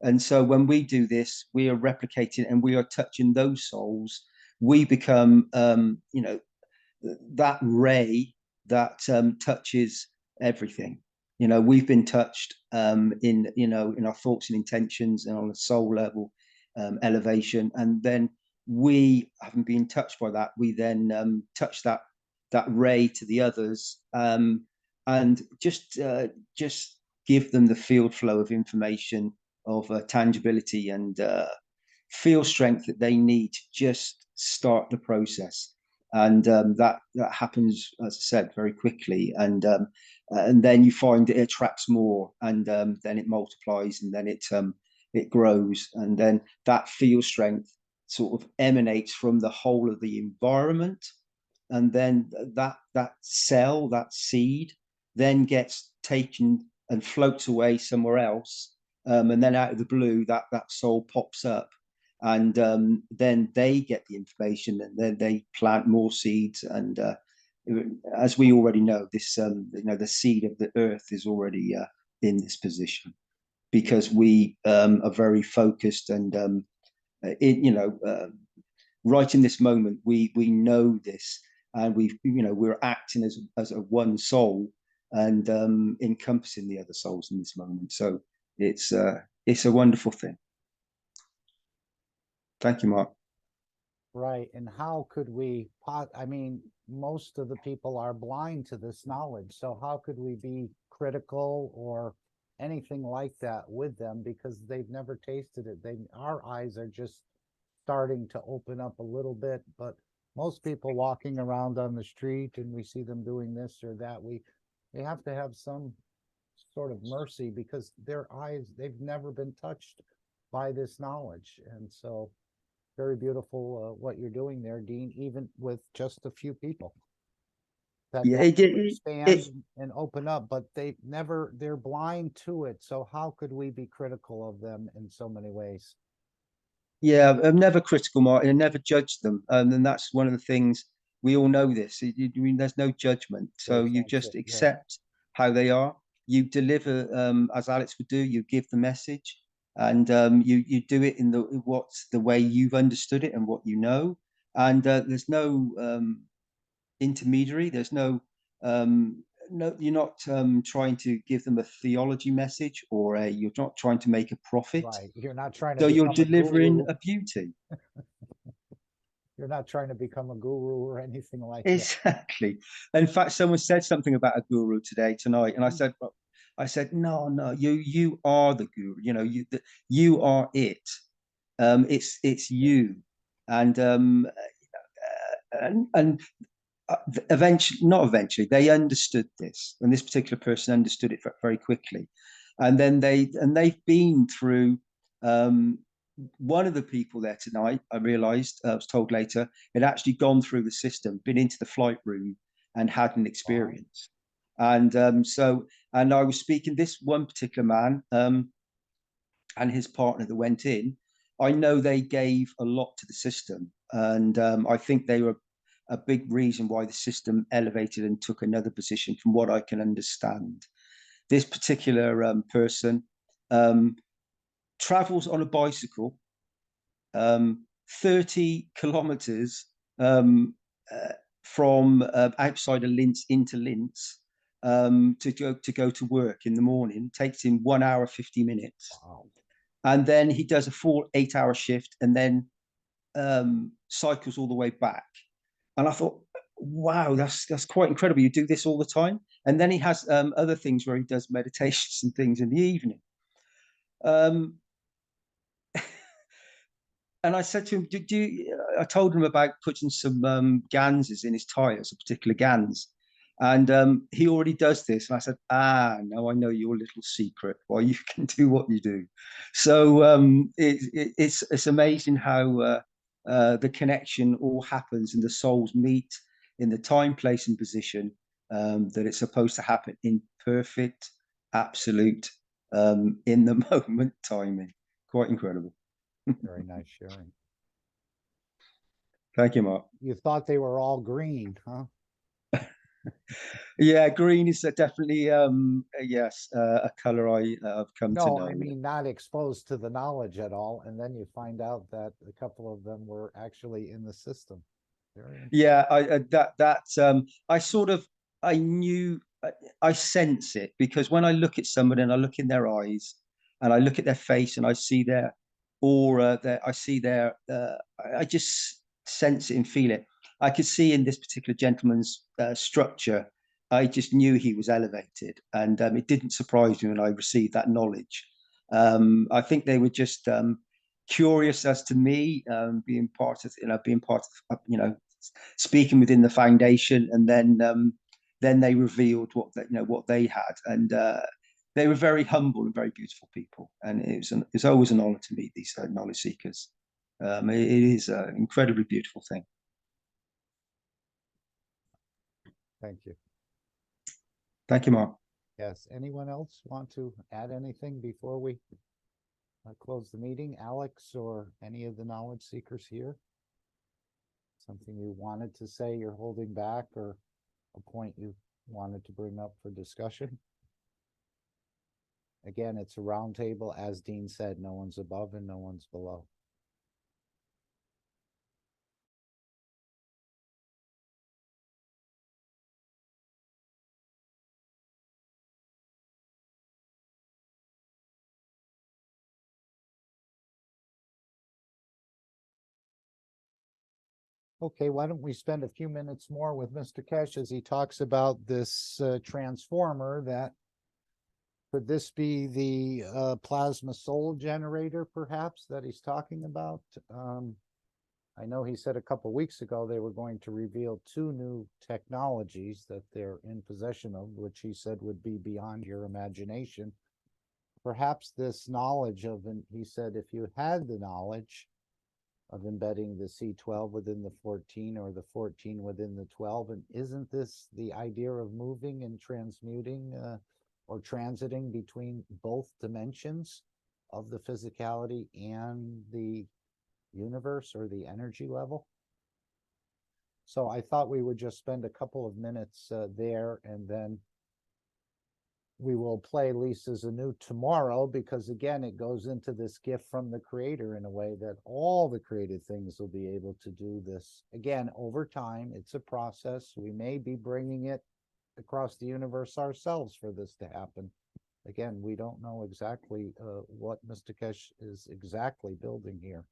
And so when we do this, we are replicating and we are touching those souls. We become, you know, that ray that touches everything. You know, we've been touched in, you know, in our thoughts and intentions and on a soul level, elevation. And then we, having been touched by that, we then touch that ray to the others, and just give them the field flow of information, of tangibility and field strength that they need to just start the process. And that happens, as I said, very quickly. And then you find it attracts more, and then it multiplies, and then it grows, and then that field strength sort of emanates from the whole of the environment. And then that cell, that seed, then gets taken and floats away somewhere else, and then out of the blue, that soul pops up, and then they get the information, and then they plant more seeds. And as we already know, this you know, the seed of the earth is already in this position, because we are very focused, and you know, right in this moment, we know this. And we're acting as a one soul, and encompassing the other souls in this moment. So it's a wonderful thing. Thank you, Mark. Right. And how could we, I mean, most of the people are blind to this knowledge. So how could we be critical or anything like that with them, because they've never tasted it? Our eyes are just starting to open up a little bit, but most people walking around on the street and we see them doing this or that, we have to have some sort of mercy, because their eyes, they've never been touched by this knowledge. And so very beautiful what you're doing there, Dean, even with just a few people that expand and open up, but they're blind to it. So how could we be critical of them in so many ways? Yeah, I'm never critical, Martin, and never judge them. And that's one of the things, we all know this. I mean, there's no judgment. So you just accept how they are. You deliver, as Alex would do, you give the message, and you do it in what's the way you've understood it and what you know. And there's no intermediary. There's no, you're not trying to give them a theology message, or you're not trying to make a profit. Right. You're not trying to. So you're delivering a beauty. You're not trying to become a guru or anything like Exactly. In fact, someone said something about a guru tonight, and I said, no, you are the guru. You know, you are it. It's you, and eventually, they understood this, and this particular person understood it very quickly, and then they've been through one of the people there tonight, I realized, I was told later, had actually gone through the system, been into the flight room and had an experience. And and I was speaking, this one particular man and his partner that went in, I know they gave a lot to the system. And I think they were a big reason why the system elevated and took another position from what I can understand. This particular person travels on a bicycle 30 kilometers from outside of Linz into Linz to go to work in the morning. Takes him 1 hour 50 minutes. Wow. And then he does a full 8-hour shift and then cycles all the way back. And I thought, wow, that's quite incredible. You do this all the time. And then he has other things where he does meditations and things in the evening. And I said to him, I told him about putting some ganses in his tires, a particular gans. And he already does this. And I said, no, I know your little secret why you can do what you do. So it's amazing how the connection all happens and the souls meet in the time, place, and position that it's supposed to happen in perfect, absolute, in the moment timing. Quite incredible. Very nice sharing. Thank you, Mark. You thought they were all green, huh? Yeah, green is definitely yes, a color I've come to No, know. I mean not exposed to the knowledge at all, and then you find out that a couple of them were actually in the system. Yeah, I sort of I knew I sense it because when I look at somebody and I look in their eyes and I look at their face and I see their aura, I just sense it and feel it. I could see in this particular gentleman's structure, I just knew he was elevated, and it didn't surprise me when I received that knowledge. I think they were just curious as to me being part of, speaking within the foundation, and then they revealed what they had, and they were very humble and very beautiful people, and it's always an honor to meet these knowledge seekers. It is an incredibly beautiful thing. Thank you. Thank you, Mark. Yes. Anyone else want to add anything before we close the meeting? Alex or any of the knowledge seekers here? Something you wanted to say you're holding back, or a point you wanted to bring up for discussion? Again, it's a round table. As Dean said, no one's above and no one's below. Okay, why don't we spend a few minutes more with Mr. Keshe as he talks about this transformer that, could this be the plasma soul generator perhaps that he's talking about? I know he said a couple weeks ago they were going to reveal 2 new technologies that they're in possession of, which he said would be beyond your imagination. Perhaps this knowledge of, and he said if you had the knowledge of embedding the C12 within the 14 or the 14 within the 12, and isn't this the idea of moving and transmuting or transiting between both dimensions of the physicality and the universe or the energy level? So I thought we would just spend a couple of minutes there, and then we will play Lisa's Anew tomorrow, because again, it goes into this gift from the creator in a way that all the created things will be able to do this. Again, over time, it's a process. We may be bringing it across the universe ourselves for this to happen. Again, we don't know exactly what Mr. Keshe is exactly building here.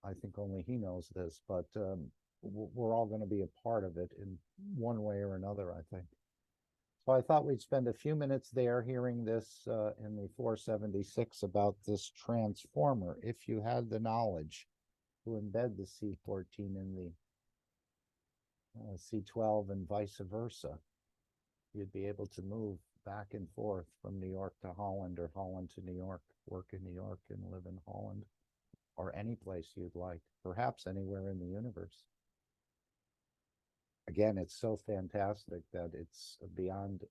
I think only he knows this, but we're all going to be a part of it in one way or another, I think. So I thought we'd spend a few minutes there hearing this in the 476 about this transformer. If you had the knowledge to embed the C14 in the C12 and vice versa, you'd be able to move back and forth from New York to Holland or Holland to New York. work in New York and live in Holland, or any place you'd like, perhaps anywhere in the universe. Again, it's so fantastic that it's beyond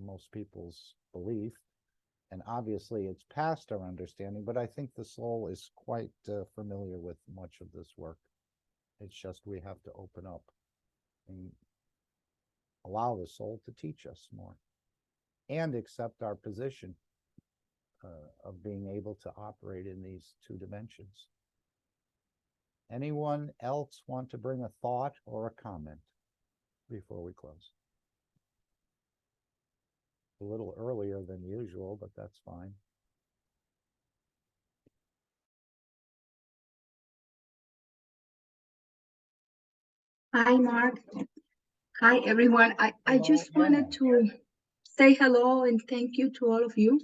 most people's belief. And obviously it's past our understanding, but I think the soul is quite familiar with much of this work. It's just we have to open up and allow the soul to teach us more and accept our position of being able to operate in these two dimensions. Anyone else want to bring a thought or a comment before we close? A little earlier than usual, but that's fine. Hi, Mark. Hi, everyone. I just wanted to say hello and thank you to all of you.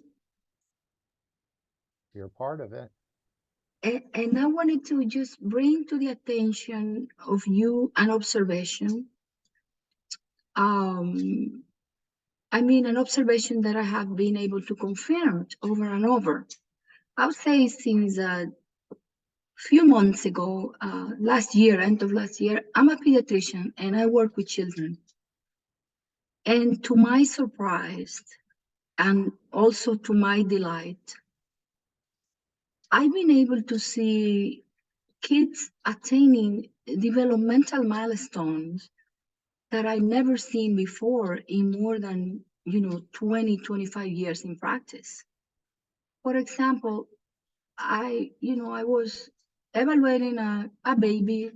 You're part of it. And I wanted to just bring to the attention of you an observation. I mean, an observation that I have been able to confirm over and over. I would say since a few months ago, last year, end of last year, I'm a pediatrician and I work with children. And to my surprise, and also to my delight, I've been able to see kids attaining developmental milestones that I've never seen before in more than, 20, 25 years in practice. For example, I was evaluating a baby,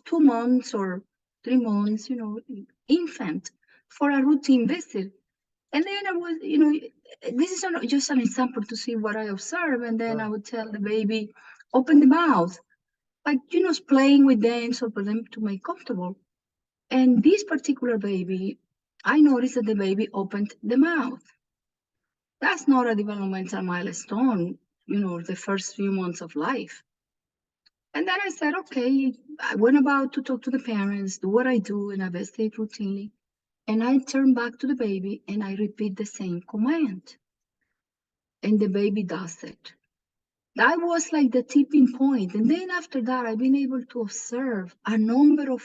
2 months or 3 months, infant for a routine visit. And then I was, this is just an example to see what I observe. And then I would tell the baby, open the mouth, like, playing with them so for them to make comfortable. And this particular baby, I noticed that the baby opened the mouth. That's not a developmental milestone, the first few months of life. And then I said, okay, I went about to talk to the parents, do what I do, and I investigate routinely. And I turn back to the baby and I repeat the same command. And the baby does it. That was like the tipping point. And then after that, I've been able to observe a number of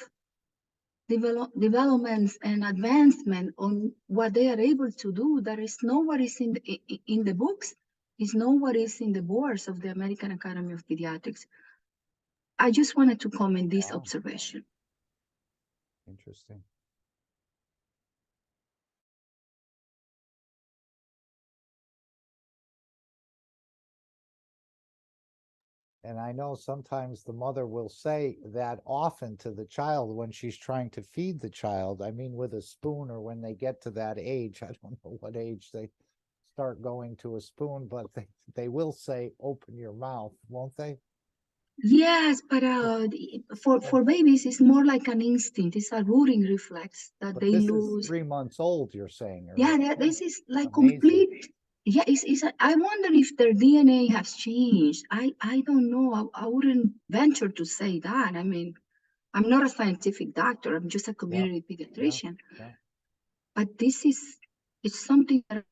developments and advancement on what they are able to do. That is not what is in the books, is not what is in the boards of the American Academy of Pediatrics. I just wanted to comment this observation. Interesting. And I know sometimes the mother will say that often to the child when she's trying to feed the child. I mean, with a spoon, or when they get to that age, I don't know what age they start going to a spoon, but they will say, open your mouth, won't they? Yes, but for babies, it's more like an instinct. It's a rooting reflex that But they this lose. is 3 months old, you're saying. Yeah, this is like amazing. complete. Yeah, I wonder if their DNA has changed. I don't know. I wouldn't venture to say that. I mean, I'm not a scientific doctor. I'm just a community pediatrician. Yeah. But it's something that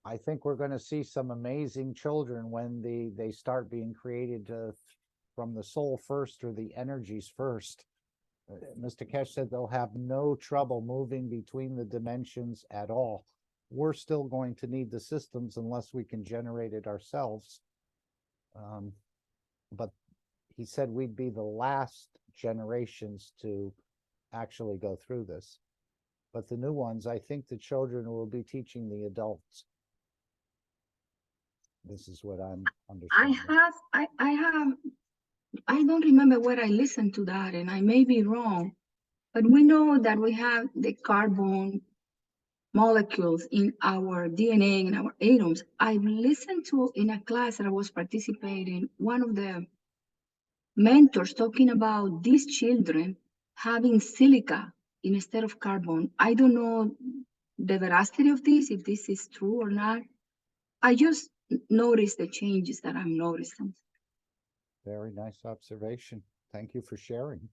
I think we're going to see some amazing children when they start being created from the soul first, or the energies first. Mr. Keshe said they'll have no trouble moving between the dimensions at all. We're still going to need the systems unless we can generate it ourselves. But he said we'd be the last generations to actually go through this. But the new ones, I think the children will be teaching the adults. This is what I'm understanding. I don't remember where I listened to that, and I may be wrong, but we know that we have the carbon molecules in our DNA, in our atoms. I've listened to, in a class that I was participating, one of the mentors talking about these children having silica instead of carbon. I don't know the veracity of this, if this is true or not. I just noticed the changes that I'm noticing. Very nice observation. Thank you for sharing.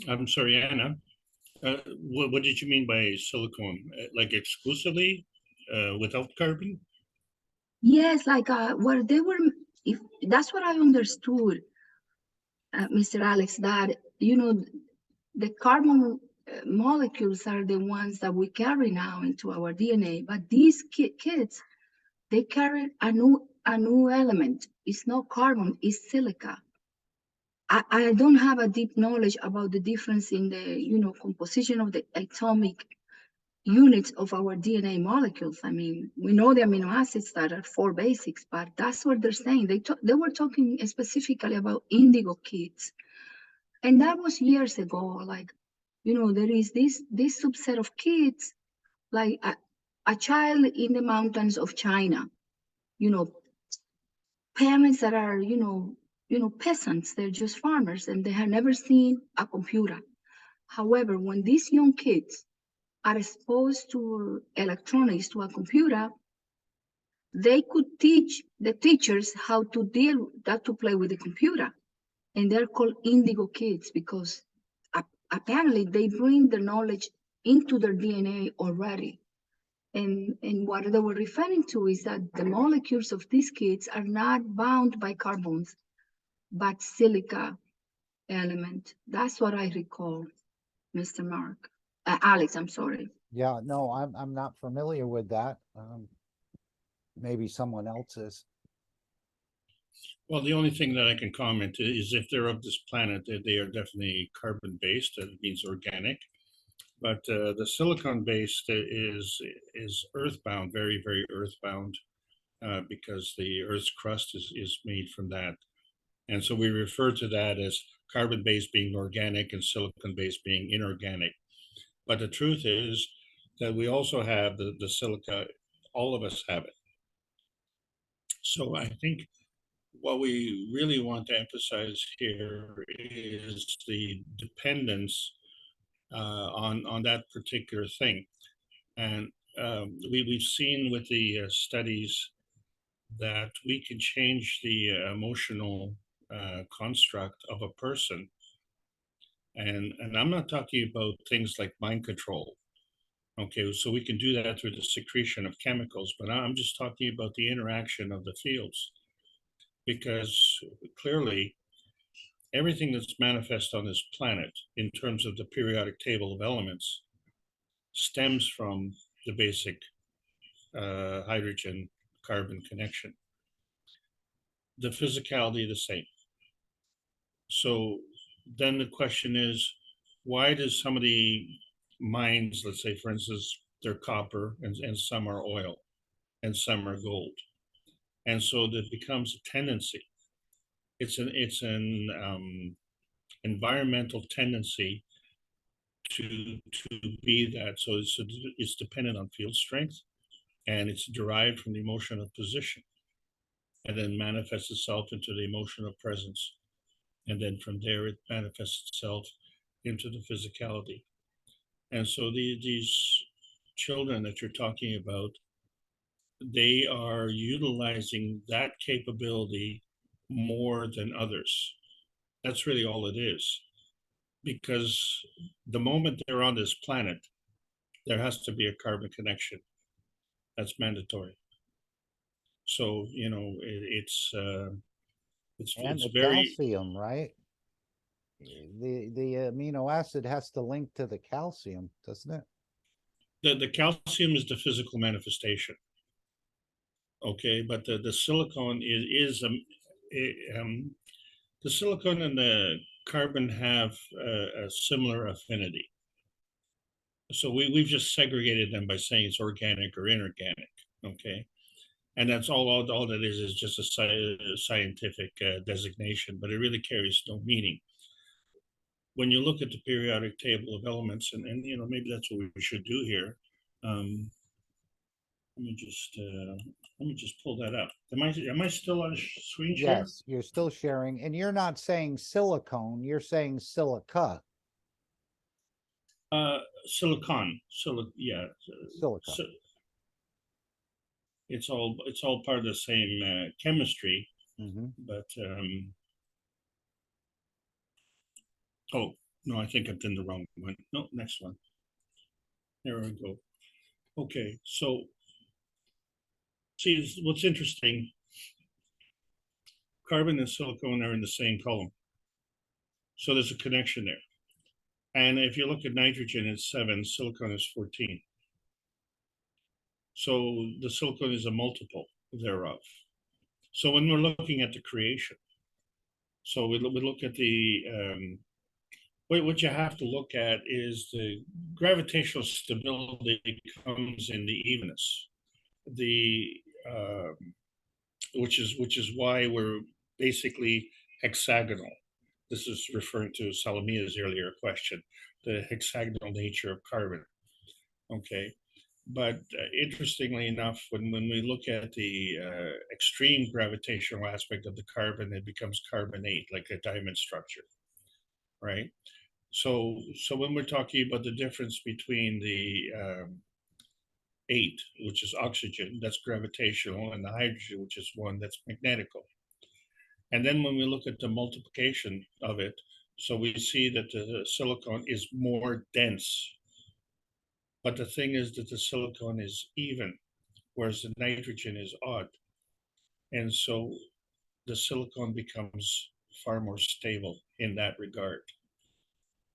I'm sorry, Anna. What did you mean by silicone? Like exclusively without carbon? Yes, like where they were, if that's what I understood, Mr. Alex, that the carbon molecules are the ones that we carry now into our DNA, but these kids, they carry a new element. It's not carbon, it's silica. I don't have a deep knowledge about the difference in the composition of the atomic units of our DNA molecules. I mean, we know the amino acids that are 4 basics, but that's what they're saying. They were talking specifically about indigo kids, and that was years ago. Like, there is this subset of kids, like a child in the mountains of China, parents that are peasants. They're just farmers, and they have never seen a computer. However, when these young kids are exposed to electronics, to a computer, they could teach the teachers how to to play with the computer. And they're called indigo kids because apparently they bring the knowledge into their DNA already. And what they were referring to is that the molecules of these kids are not bound by carbons, but silica element. That's what I recall, Mr. Mark. Alex, I'm sorry. Yeah, no, I'm not familiar with that. Maybe someone else is. Well, the only thing that I can comment is if they're of this planet, they are definitely carbon-based. That means organic. But the silicon-based is earthbound, very, very earthbound, because the Earth's crust is made from that. And so we refer to that as carbon-based being organic and silicon-based being inorganic. But the truth is that we also have the silica, all of us have it. So I think what we really want to emphasize here is the dependence on that particular thing. And we've seen with the studies that we can change the emotional construct of a person. And I'm not talking about things like mind control. Okay, so we can do that through the secretion of chemicals, but I'm just talking about the interaction of the fields. Because clearly, everything that's manifest on this planet in terms of the periodic table of elements stems from the basic hydrogen carbon connection. The physicality the same. So then the question is, why does some of the mines, let's say for instance, they're copper and some are oil and some are gold? And so that becomes a tendency. It's an environmental tendency to be that. So it's dependent on field strength, and it's derived from the emotion of position, and then manifests itself into the emotion of presence. And then from there, it manifests itself into the physicality. And so these children that you're talking about, they are utilizing that capability more than others. That's really all it is. Because the moment they're on this planet, there has to be a carbon connection. That's mandatory. So, it's And the very, calcium, right? The amino acid has to link to the calcium, doesn't it? the calcium is the physical manifestation. Okay, but the silicone is the silicone and the carbon have a similar affinity. So we've just segregated them by saying it's organic or inorganic. Okay, and that's all that is just a scientific designation, but it really carries no meaning. When you look at the periodic table of elements, and maybe that's what we should do here. Let me just pull that up. Am I still on screen share? Yes, you're still sharing, and you're not saying silicone, you're saying silica. Silicon. Yeah. Silica. It's all part of the same chemistry, Mhm. but oh, No, I think I've done the wrong one. No, next one. There we go. Okay, so see, what's interesting, carbon and silicon are in the same column. So there's a connection there. And if you look at nitrogen, it's 7, silicon is 14. So the silicon is a multiple thereof. So when we're looking at the creation, so we look at the, what you have to look at is the gravitational stability comes in the evenness. Which is why we're basically hexagonal. This is referring to Salamia's earlier question, the hexagonal nature of carbon. Okay, but interestingly enough, when we look at the extreme gravitational aspect of the carbon, it becomes carbonate, like a diamond structure, right? So when we're talking about the difference between the 8, which is oxygen, that's gravitational, and the hydrogen, which is 1, that's magnetical. And then when we look at the multiplication of it, so we see that the silicon is more dense. But the thing is that the silicon is even, whereas the nitrogen is odd. And so the silicon becomes far more stable in that regard.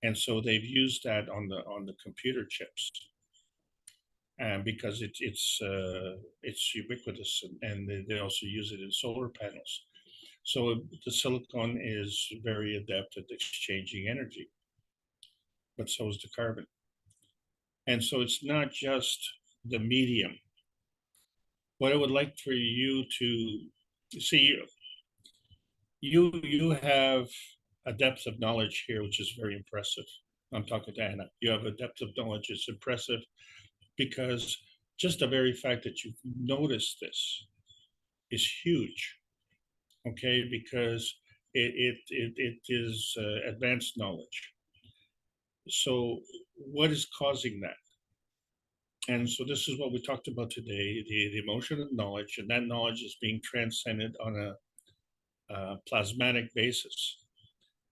And so they've used that on the computer chips. And because it's ubiquitous, and they also use it in solar panels. So the silicon is very adept at exchanging energy, but so is the carbon. And so it's not just the medium. What I would like for you to see, you have a depth of knowledge here, which is very impressive. I'm talking to Anna. You have a depth of knowledge. It's impressive because just the very fact that you've noticed this is huge. Okay, because it is advanced knowledge. So what is causing that? And so this is what we talked about today, the emotion of knowledge, and that knowledge is being transcended on a plasmatic basis.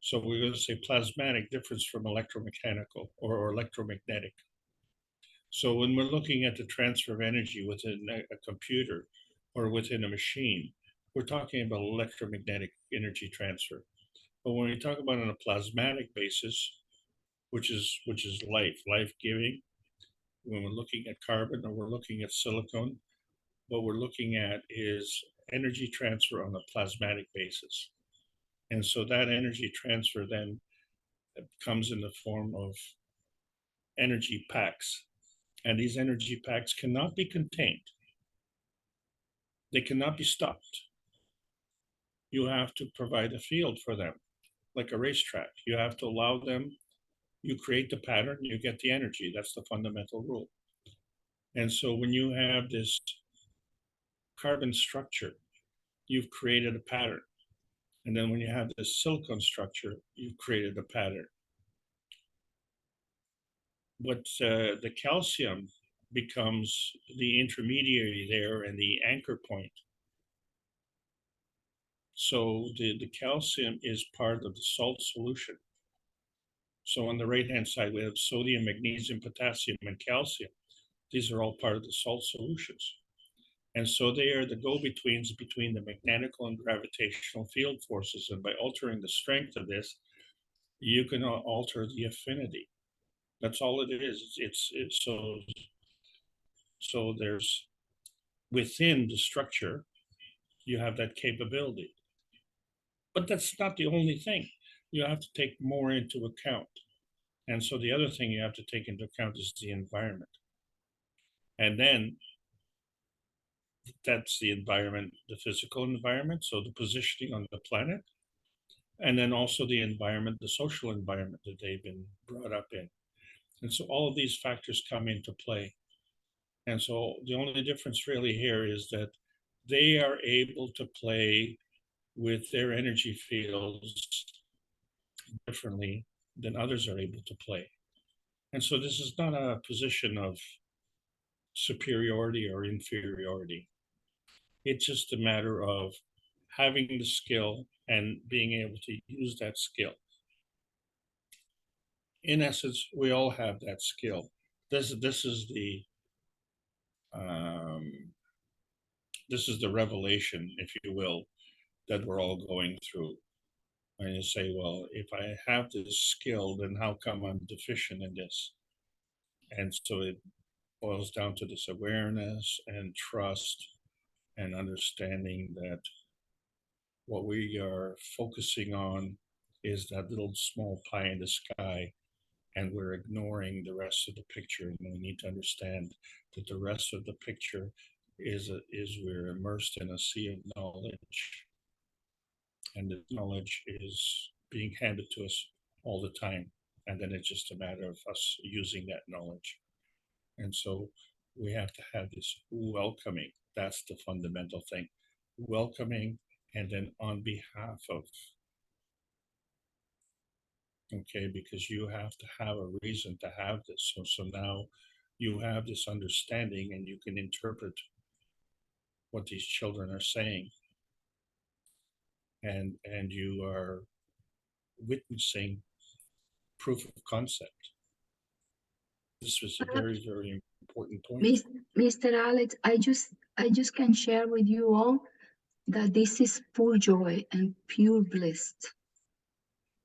So we're going to say plasmatic difference from electromechanical or electromagnetic. So when we're looking at the transfer of energy within a computer or within a machine, we're talking about electromagnetic energy transfer. But when we talk about on a plasmatic basis, which is life-giving, when we're looking at carbon or we're looking at silicon, what we're looking at is energy transfer on a plasmatic basis. And so that energy transfer then comes in the form of energy packs. And these energy packs cannot be contained. They cannot be stopped. You have to provide a field for them, like a racetrack. You have to allow them, you create the pattern, you get the energy. That's the fundamental rule. And so when you have this carbon structure, you've created a pattern. And then when you have this silicon structure, you've created a pattern. But the calcium becomes the intermediary there and the anchor point. So the calcium is part of the salt solution. So on the right-hand side, we have sodium, magnesium, potassium, and calcium. These are all part of the salt solutions. And so they are the go-betweens between the magnetical and gravitational field forces. And by altering the strength of this, you can alter the affinity. That's all it is. It's so there's, within the structure, you have that capability. But that's not the only thing. You have to take more into account. And so the other thing you have to take into account is the environment. And then that's the environment, the physical environment, so the positioning on the planet, and then also the environment, the social environment that they've been brought up in. And so all of these factors come into play. And so the only difference really here is that they are able to play with their energy fields differently than others are able to play. And so this is not a position of superiority or inferiority. It's just a matter of having the skill and being able to use that skill. in essence, we all have that skill. This is the revelation, if you will, that we're all going through. And you say, well, if I have this skill, then how come I'm deficient in this? And so it boils down to this awareness and trust and understanding that what we are focusing on is that little small pie in the sky, and we're ignoring the rest of the picture. And we need to understand that the rest of the picture is we're immersed in a sea of knowledge, and the knowledge is being handed to us all the time, and then it's just a matter of us using that knowledge. And so we have to have this welcoming. That's the fundamental thing. Welcoming, and then on behalf of, okay, because you have to have a reason to have this. So now you have this understanding, and you can interpret what these children are saying. And you are witnessing proof of concept. This was a very, very important point. Mr. Alex, I just can share with you all that this is pure joy and pure bliss.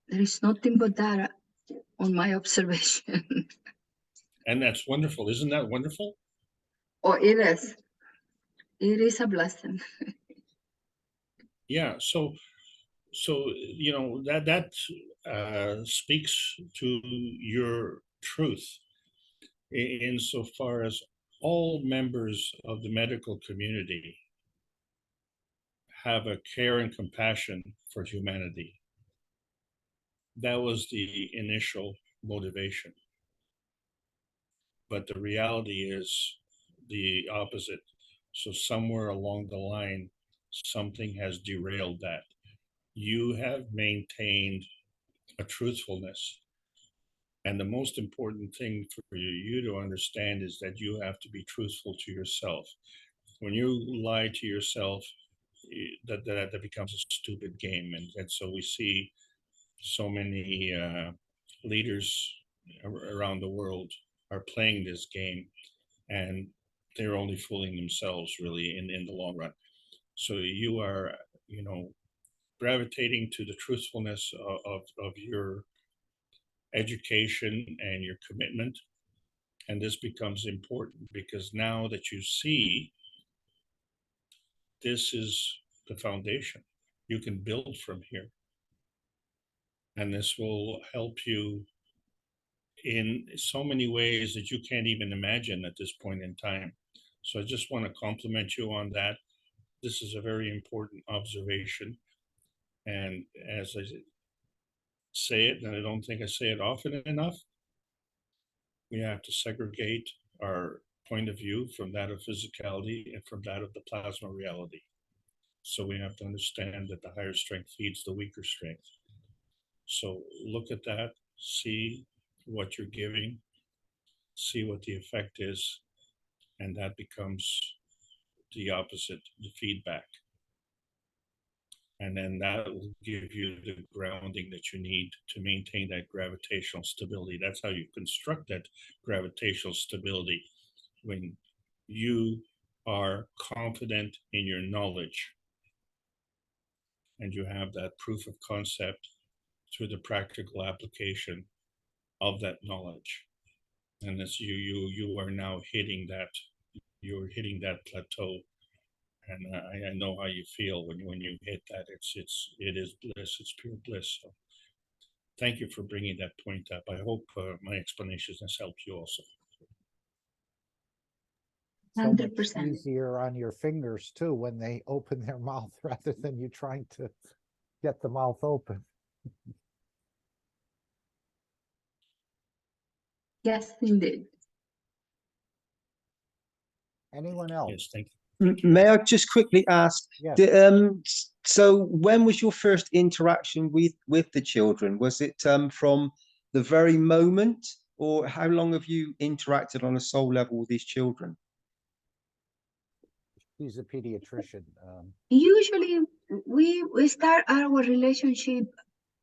There is nothing but that on my observation. And that's wonderful. Isn't that wonderful? Oh, it is. It is a blessing. Yeah. So you know, that speaks to your truth, insofar as all members of the medical community have a care and compassion for humanity. That was the initial motivation. But the reality is the opposite. So somewhere along the line, something has derailed that. You have maintained a truthfulness. And the most important thing for you to understand is that you have to be truthful to yourself. When you lie to yourself, that becomes a stupid game. And so we see so many leaders around the world are playing this game, and they're only fooling themselves, really, in the long run. So you are, you know, gravitating to the truthfulness of your education and your commitment. And this becomes important because now that you see this is the foundation, you can build from here. And this will help you in so many ways that you can't even imagine at this point in time. So I just want to compliment you on that. This is a very important observation. And as I say it, and I don't think I say it often enough, we have to segregate our point of view from that of physicality and from that of the plasma reality. So we have to understand that the higher strength feeds the weaker strength. So look at that, see what you're giving, see what the effect is, and that becomes the opposite, the feedback. And then that will give you the grounding that you need to maintain that gravitational stability. That's how you construct that gravitational stability, when you are confident in your knowledge and you have that proof of concept through the practical application of that knowledge. And as you are now hitting that, you're hitting that plateau. And I know how you feel when you hit that. It is bliss. It's pure bliss. So thank you for bringing that point up. I hope my explanation has helped you also. So much 100%. easier on your fingers too when they open their mouth rather than you trying to get the mouth open. Yes, indeed. Anyone else? Yes, thank you. May I just quickly ask, Yes. so when was your first interaction with the children? Was it from the very moment, or how long have you interacted on a soul level with these children? He's a pediatrician. Usually we start our relationship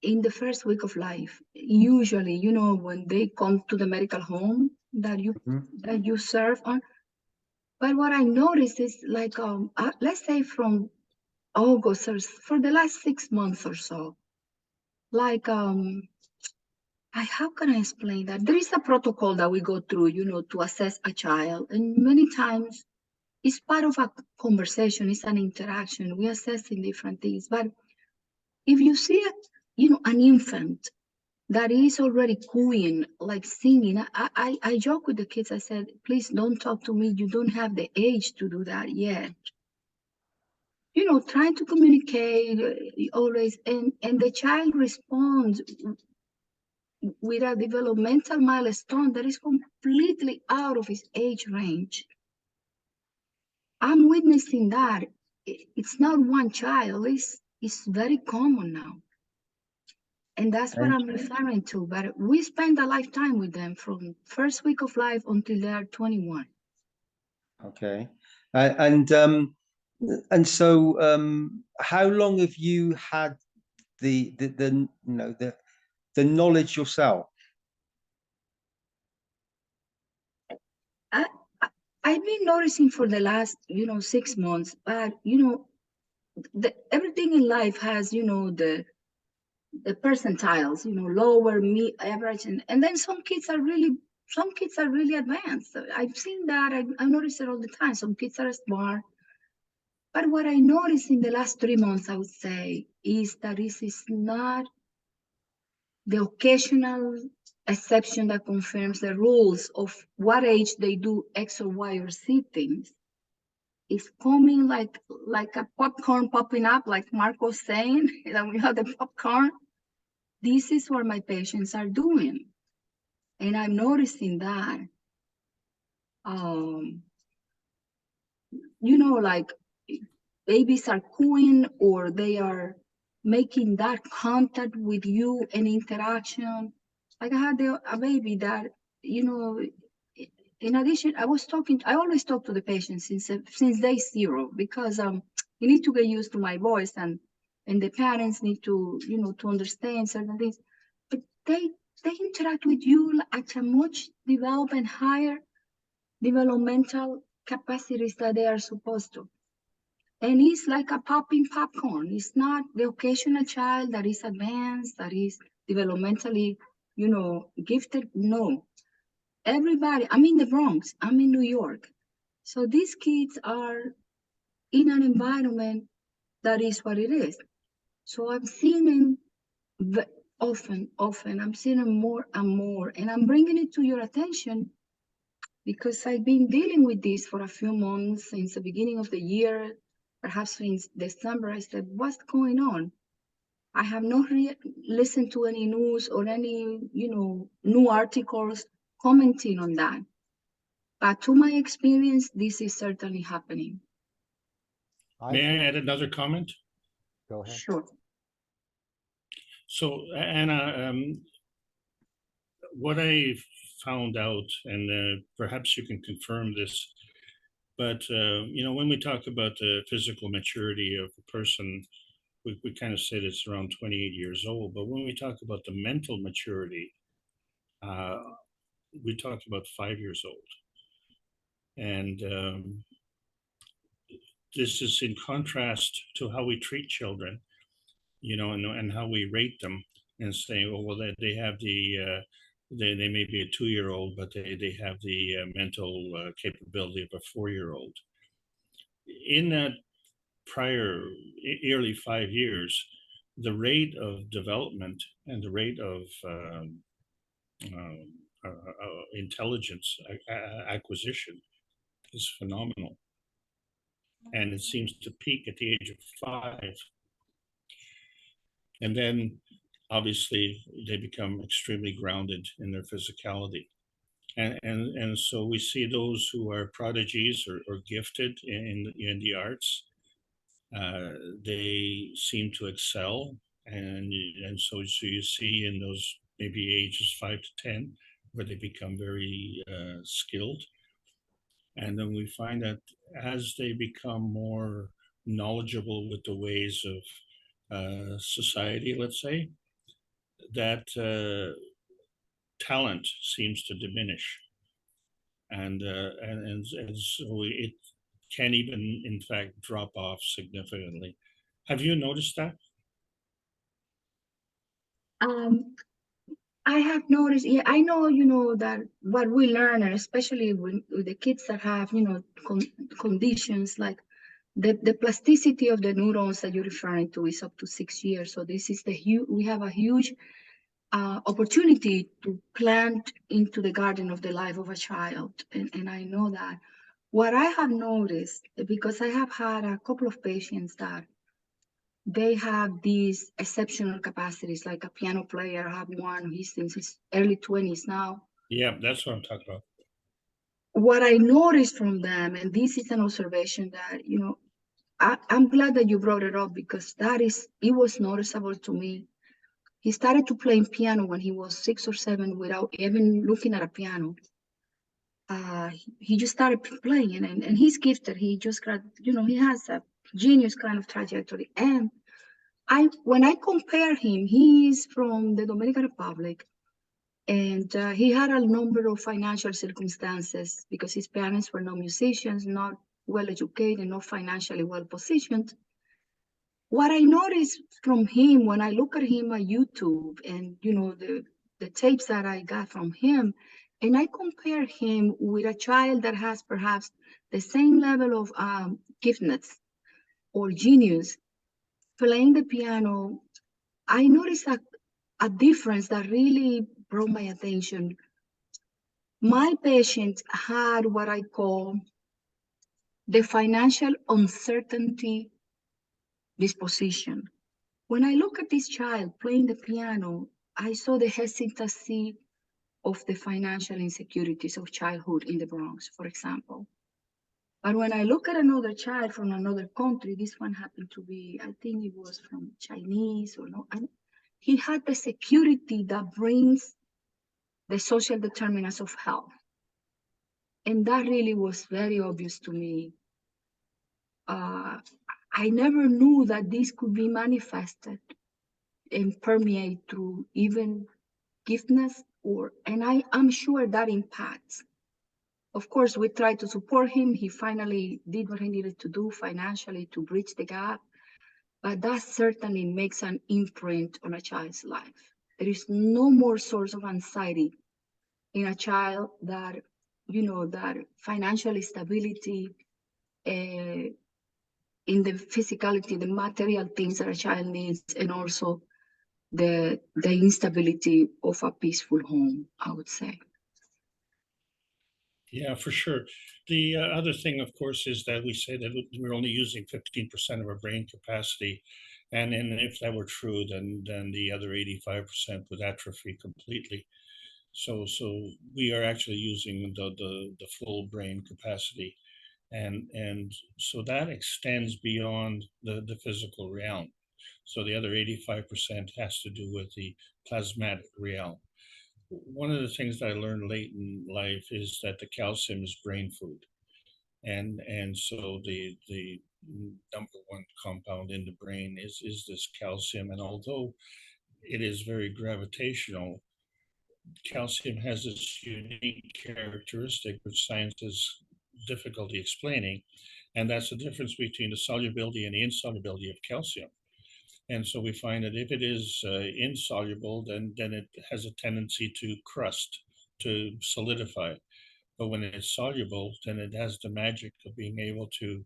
in the first week of life. Usually, you know, when they come to the medical home that you serve on. But what I noticed is like, let's say from August or for the last 6 months or so, like, how can I explain that? There is a protocol that we go through, you know, to assess a child. And many times it's part of a conversation, it's an interaction. We assess in different things. But if you see, you know, an infant that is already cooing, like singing, I joke with the kids. I said, please don't talk to me. You don't have the age to do that yet. You know, trying to communicate always, and the child responds with a developmental milestone that is completely out of his age range. I'm witnessing that. It's not one child, it's very common now. And that's what I'm referring to. But we spend a lifetime with them from first week of life until they are 21. Okay. And so how long have you had the you know the knowledge yourself? I've been noticing for the last, you know, 6 months, but you know, everything in life has, you know, the percentiles, you know, lower, mid, average, and then some kids are really advanced. I've seen that. I notice it all the time. Some kids are smart. But what I noticed in the last 3 months, I would say, is that this is not the occasional exception that confirms the rules of what age they do X or Y or Z things. It's coming like a popcorn popping up, like Mark was saying, that we have the popcorn. This is what my patients are doing. And I'm noticing that, you know, like babies are cooing or they are making that contact with you and interaction. Like I had a baby that, you know, in addition, I always talk to the patient since day 0, because you need to get used to my voice, and the parents need to, you know, to understand certain things. But they interact with you at a much developed and higher developmental capacities that they are supposed to. And it's like a popping popcorn. It's not the occasional child that is advanced, that is developmentally, you know, gifted. No. Everybody, I'm in the Bronx, I'm in New York. So these kids are in an environment that is what it is. So I'm seeing them often, I'm seeing them more and more. And I'm bringing it to your attention because I've been dealing with this for a few months since the beginning of the year, perhaps since December. I said, what's going on? I have not listened to any news or any, you know, new articles commenting on that. But to my experience, this is certainly happening. May I add another comment? Go ahead. Sure. So, Anna, what I found out, and perhaps you can confirm this, but you know, when we talk about the physical maturity of a person, we kind of said it's around 28 years old. But when we talk about the mental maturity, we talk about 5 years old. And this is in contrast to how we treat children, you know, and how we rate them and say, oh, well, they have the, they may be a 2-year-old, but they have the mental capability of a 4-year-old. In that prior early 5 years, the rate of development and the rate of intelligence acquisition is phenomenal. And it seems to peak at the age of 5. And then obviously they become extremely grounded in their physicality. And so we see those who are prodigies or gifted in the arts, they seem to excel. And so you see in those maybe ages 5 to 10, where they become very skilled. And then we find that as they become more knowledgeable with the ways of society, let's say, that talent seems to diminish, and so it can even, in fact, drop off significantly. Have you noticed that? I have noticed, yeah, I know, that what we learn, and especially with the kids that have, conditions like the plasticity of the neurons that you're referring to is up to 6 years. So this is we have a huge opportunity to plant into the garden of the life of a child. And I know that. What I have noticed, because I have had a couple of patients that they have these exceptional capacities, like a piano player. I have one, he's in his early 20s now. Yeah, that's what I'm talking about. What I noticed from them, and this is an observation that, I'm glad that you brought it up, because it was noticeable to me. He started to play piano when he was 6 or 7 without even looking at a piano. He just started playing, and he's gifted. He just got, he has a genius kind of trajectory. And when I compare him, he's from the Dominican Republic, and he had a number of financial circumstances because his parents were not musicians, not well educated, not financially well positioned. What I noticed from him when I look at him on YouTube and the tapes that I got from him, and I compare him with a child that has perhaps the same level of giftedness or genius playing the piano, I noticed a difference that really brought my attention. My patient had what I call the financial uncertainty disposition. When I look at this child playing the piano, I saw the hesitancy of the financial insecurities of childhood in the Bronx, for example. But when I look at another child from another country, this one happened to be, I think it was from Chinese or no, he had the security that brings the social determinants of health. And that really was very obvious to me. I never knew that this could be manifested and permeate through even giftedness, and I'm sure that impacts. Of course, we tried to support him. He finally did what he needed to do financially to bridge the gap, but that certainly makes an imprint on a child's life. There is no more source of anxiety in a child that, that financial stability, in the physicality, the material things that a child needs, and also the instability of a peaceful home, I would say. Yeah, for sure. The other thing, of course, is that we say that we're only using 15% of our brain capacity. And if that were true, then the other 85% would atrophy completely. So we are actually using the full brain capacity. And so that extends beyond the physical realm. So the other 85% has to do with the plasmatic realm. One of the things that I learned late in life is that the calcium is brain food. And so the number one compound in the brain is this calcium. And although it is very gravitational, calcium has this unique characteristic which science has difficulty explaining, and that's the difference between the solubility and the insolubility of calcium. And so we find that if it is insoluble, then it has a tendency to crust, to solidify. But when it's soluble, then it has the magic of being able to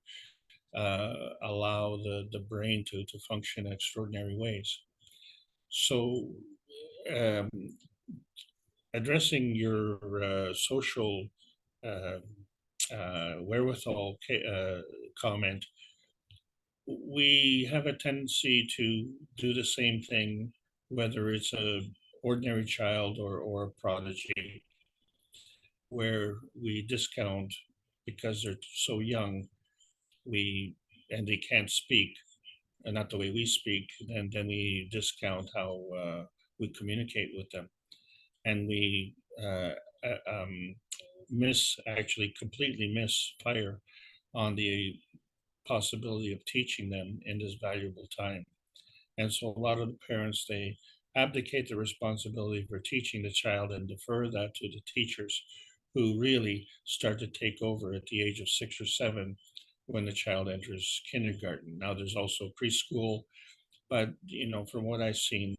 allow the brain to function in extraordinary ways. So addressing your social wherewithal comment, we have a tendency to do the same thing, whether it's a ordinary child or a prodigy, where we discount because they're so young, and they can't speak, and not the way we speak, and then we discount how we communicate with them, and we completely misfire on the possibility of teaching them in this valuable time. And so a lot of the parents, they abdicate the responsibility for teaching the child and defer that to the teachers who really start to take over at the age of 6 or 7 when the child enters kindergarten. Now there's also preschool, but from what I've seen,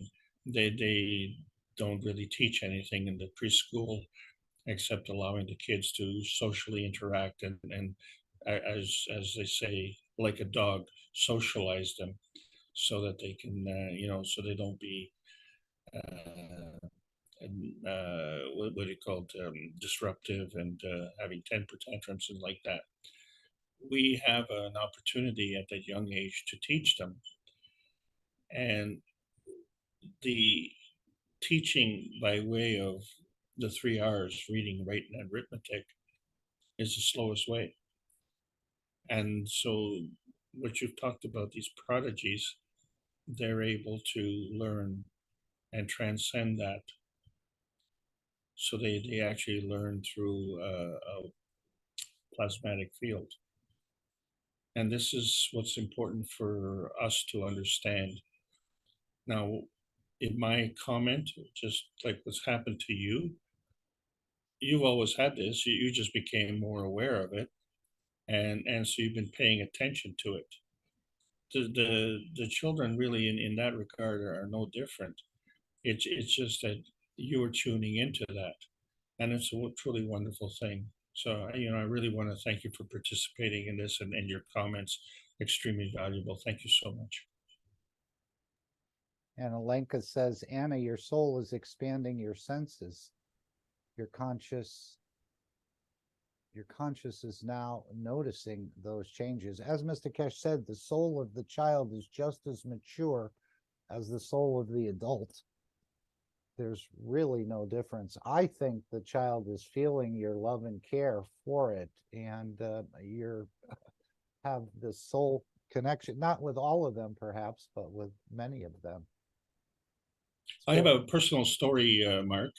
they don't really teach anything in the preschool except allowing the kids to socially interact and as they say, like a dog, socialize them so that they can so they don't be what do you call it, disruptive and having temper tantrums and like that. We have an opportunity at that young age to teach them, and the teaching by way of the 3 R's, reading, writing, and arithmetic, is the slowest way. And so what you've talked about, these prodigies, they're able to learn and transcend that. So they actually learn through a plasmatic field. And this is what's important for us to understand. Now, in my comment, just like what's happened to you, you've always had this, you just became more aware of it. And so you've been paying attention to it. The children really in that regard are no different. It's just that you are tuning into that, and it's a truly wonderful thing. So I really want to thank you for participating in this, and your comments extremely valuable. Thank you so much. And Alenka says, Anna, your soul is expanding your senses. Your conscious is now noticing those changes. As Mr. Keshe said, the soul of the child is just as mature as the soul of the adult. There's really no difference. I think the child is feeling your love and care for it, and you have the soul connection, not with all of them perhaps, but with many of them. I have a personal story, Mark,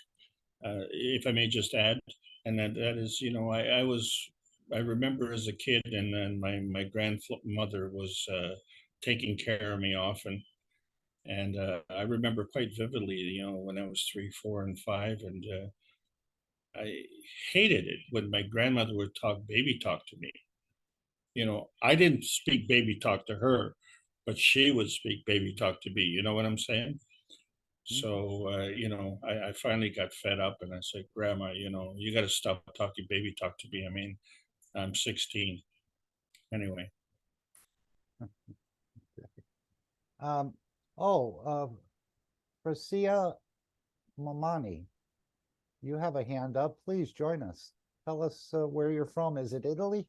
if I may just add, and that is, I remember as a kid, and then my grandmother was taking care of me often. And I remember quite vividly, when I was 3, 4, and 5, and I hated it when my grandmother would baby talk to me. I didn't speak baby talk to her, but she would speak baby talk to me. You know what I'm saying? So, I finally got fed up, and I said, Grandma, you got to stop talking baby talk to me. I mean, I'm 16. Anyway. Frasia Mamani, you have a hand up. Please join us. Tell us where you're from. Is it Italy?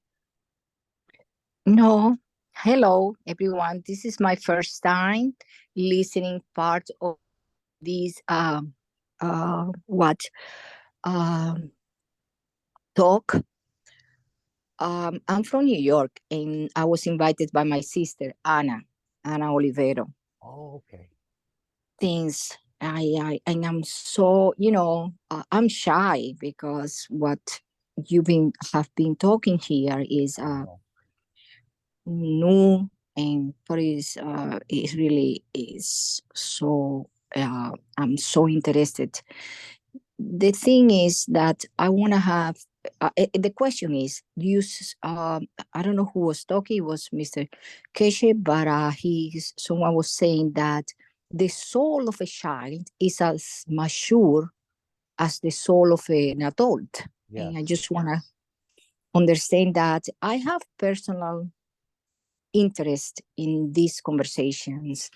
No. Hello, everyone. This is my first time listening part of this talk. I'm from New York, and I was invited by my sister Ana Olivero. Oh, okay. Things I'm so I'm shy because what you have been talking here is new, and but is really is so I'm so interested. The thing is that I want to have the question is I don't know who was talking, it was Mr. Keshe, but someone was saying that the soul of a child is as mature as the soul of an adult. Yes. And I just want to understand that I have personal interest in these conversations.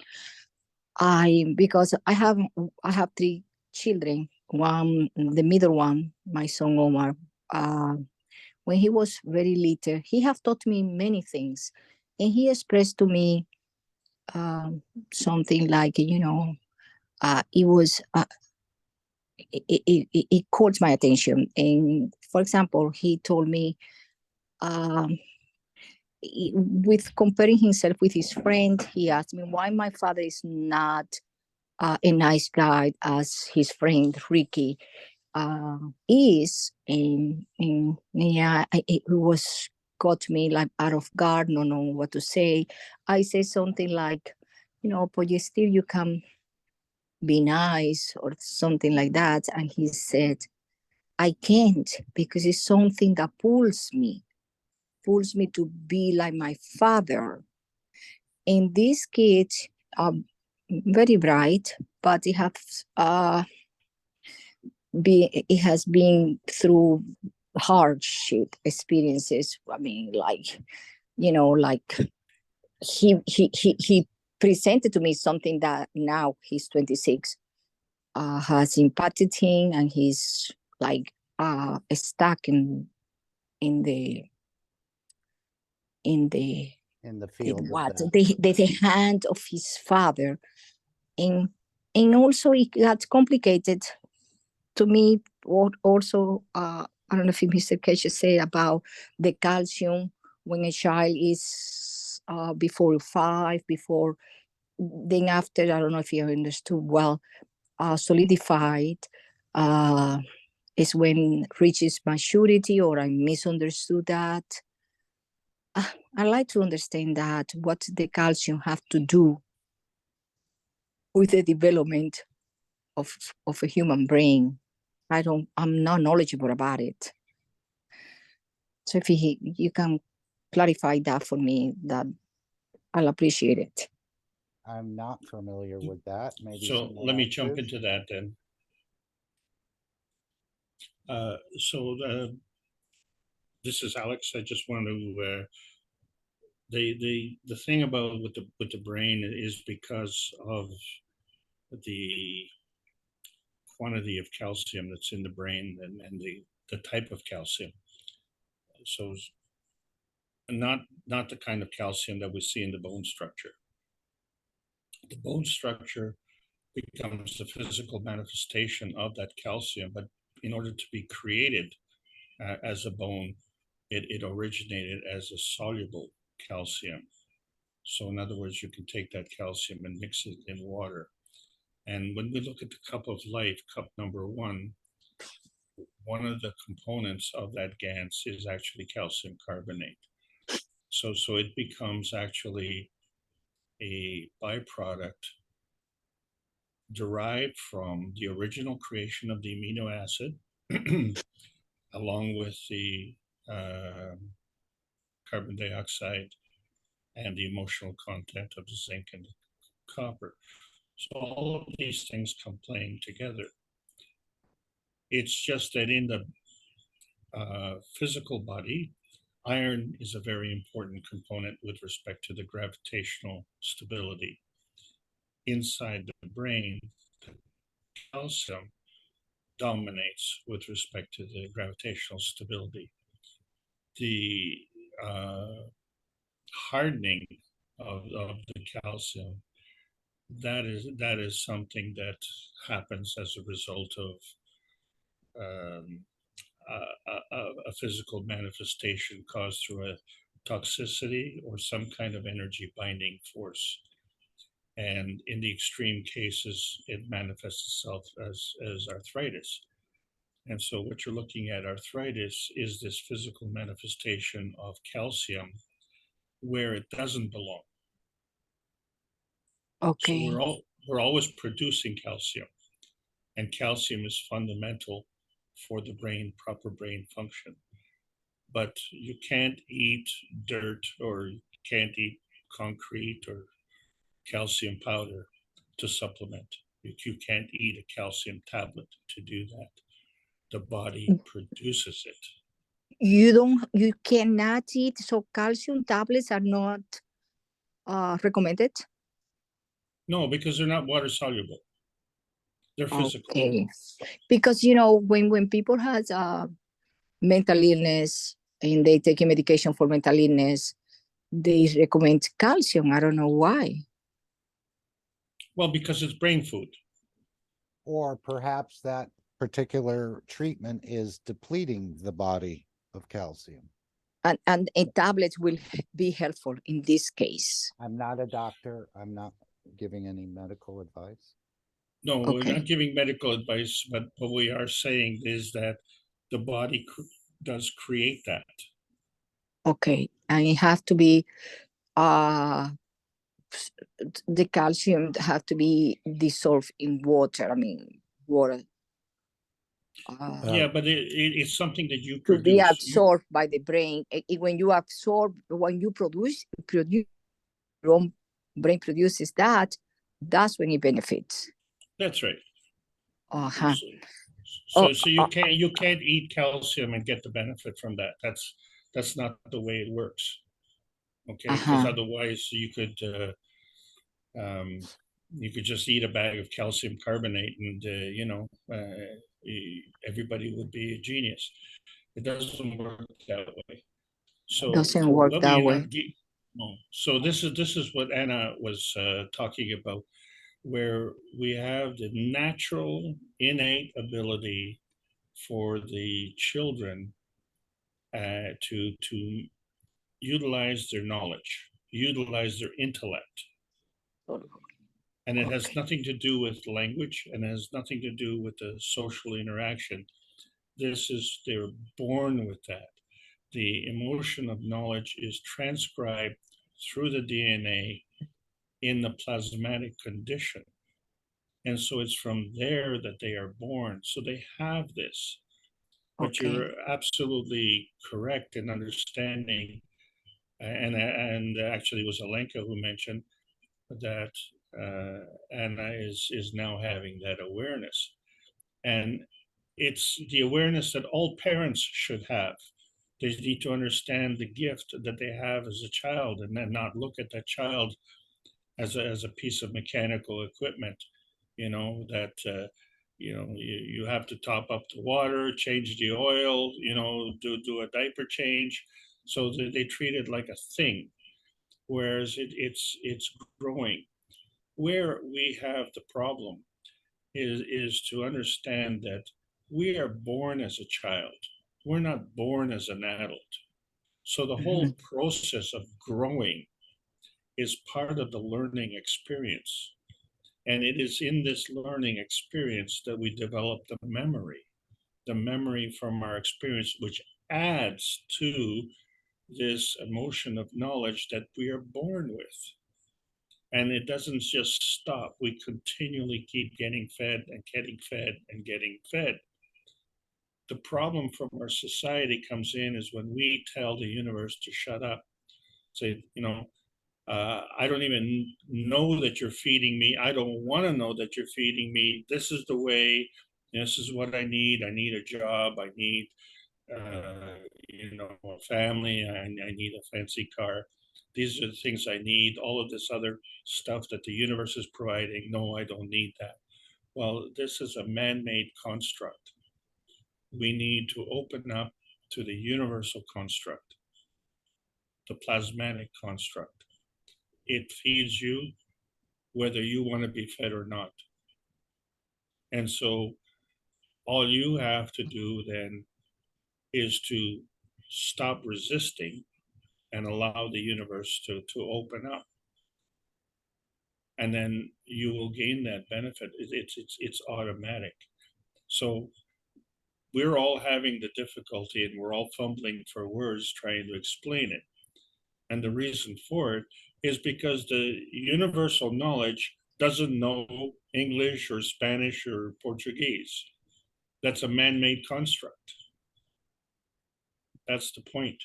Because I have 3 children. One, the middle one, my son Omar, when he was very little, he have taught me many things, and he expressed to me something like, it was it caught my attention. And for example, he told me, with comparing himself with his friend, he asked me why my father is not a nice guy as his friend Ricky is. And yeah, it was got me like out of guard, no know what to say. I say something like, but still you can be nice or something like that. And he said, I can't, because it's something that pulls me to be like my father. And this kid, very bright, but it has been through hardship experiences. I mean, like, like he presented to me something that now he's 26 has impacted him, and he's like stuck in the field of what that. the hand of his father. And also it got complicated to me. Also, I don't know if Mr. Keshe said about the calcium when a child is before 5, then after, I don't know if you understood well, solidified is when reaches maturity, or I misunderstood that. I like to understand that, what the calcium have to do with the development of a human brain. I'm not knowledgeable about it. So if you can clarify that for me, that I'll appreciate it. I'm not familiar with that. Maybe So let me jump into that then. This is Alex. I just want to the thing about with the brain is because of the quantity of calcium that's in the brain and the type of calcium. So not the kind of calcium that we see in the bone structure. The bone structure becomes the physical manifestation of that calcium, but in order to be created as a bone, it originated as a soluble calcium. So in other words, you can take that calcium and mix it in water. And when we look at the cup of life, cup number one of the components of that GANS is actually calcium carbonate. So it becomes actually a byproduct derived from the original creation of the amino acid, along with the carbon dioxide and the emotional content of the zinc and the copper. So all of these things come playing together. It's just that in the physical body, iron is a very important component with respect to the gravitational stability. Inside the brain, calcium dominates with respect to the gravitational stability. The hardening of the calcium, that is something that happens as a result of a physical manifestation caused through a toxicity or some kind of energy binding force. And in the extreme cases, it manifests itself as arthritis. And so what you're looking at, arthritis, is this physical manifestation of calcium where it doesn't belong. Okay. So we're always producing calcium, and calcium is fundamental for the brain, proper brain function. But you can't eat dirt, or you can't eat concrete or calcium powder to supplement. You can't eat a calcium tablet to do that. The body produces it. You cannot eat, so calcium tablets are not recommended? No, because they're not water soluble. They're physical. Okay. Because, when people has mental illness and they take a medication for mental illness, they recommend calcium. I don't know why. Well, because it's brain food. Or perhaps that particular treatment is depleting the body of calcium. And a tablet will be helpful in this case. I'm not a doctor. I'm not giving any medical advice. No, we're not giving medical advice, but what we are saying is that the body does create that. Okay, and it has to be the calcium have to be dissolved in water. I mean, water. Yeah, but it's something that you To be produce. absorbed by the brain. When you absorb, when you produce, your own brain produces that, that's when it benefits. That's right. Uh-huh. So you can't eat calcium and get the benefit from that. That's not the way it works. Okay, because otherwise you could just eat a bag of calcium carbonate and everybody would be a genius. It doesn't work that way. So doesn't work that way. No. So this is what Anna was talking about, where we have the natural innate ability for the children to utilize their knowledge, utilize their intellect. And it has nothing to do with language, and it has nothing to do with the social interaction. They're born with that. The emotion of knowledge is transcribed through the DNA in the plasmatic condition. And so it's from there that they are born. So they have this. But you're absolutely correct in understanding, and actually it was Alenka who mentioned that Anna is now having that awareness. And it's the awareness that all parents should have. They need to understand the gift that they have as a child, and then not look at that child as a piece of mechanical equipment, that you have to top up the water, change the oil, do a diaper change. So they treat it like a thing, whereas it's growing. Where we have the problem is to understand that we are born as a child. We're not born as an adult. So the whole process of growing is part of the learning experience. And it is in this learning experience that we develop the memory from our experience, which adds to this emotion of knowledge that we are born with. And it doesn't just stop. We continually keep getting fed and getting fed and getting fed. The problem from our society comes in is when we tell the universe to shut up. Say, I don't even know that you're feeding me. I don't want to know that you're feeding me. This is the way. This is what I need. I need a job. I need, a family. I need a fancy car. These are the things I need. All of this other stuff that the universe is providing. No, I don't need that. Well, this is a man-made construct. We need to open up to the universal construct, the plasmatic construct. It feeds you whether you want to be fed or not. And so all you have to do then is to stop resisting and allow the universe to open up. And then you will gain that benefit. It's automatic. So we're all having the difficulty and we're all fumbling for words trying to explain it. And the reason for it is because the universal knowledge doesn't know English or Spanish or Portuguese. That's a man-made construct. That's the point.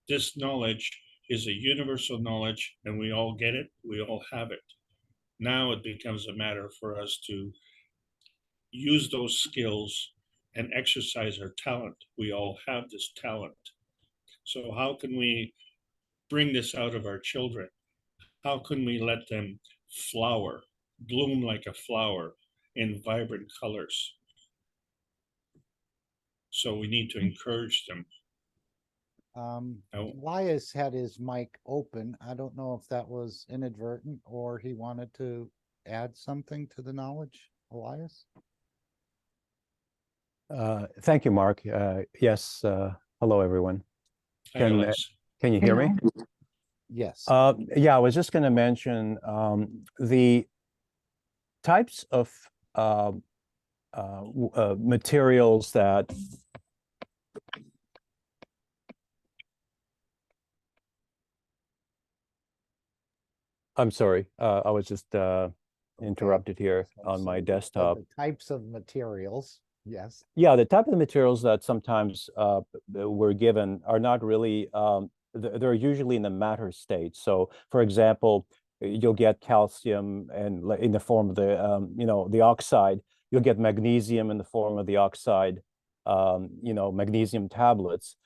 This knowledge is a universal knowledge, and we all get it, we all have it. Now it becomes a matter for us to use those skills and exercise our talent. We all have this talent. So how can we bring this out of our children? How can we let them flower, bloom like a flower in vibrant colors? So we need to encourage them. Elias had his mic open. I don't know if that was inadvertent or he wanted to add something to the knowledge. Elias? Thank you, Mark. Yes. Hello, everyone. Can you hear me? Yes. Yeah, I was just going to mention the types of materials that I'm sorry, I was just interrupted here on my desktop. The types of materials, yes. Yeah, the type of materials that sometimes we're given are not really, they're usually in the matter state. So for example, you'll get calcium and in the form of the, the oxide. You'll get magnesium in the form of the oxide, magnesium tablets.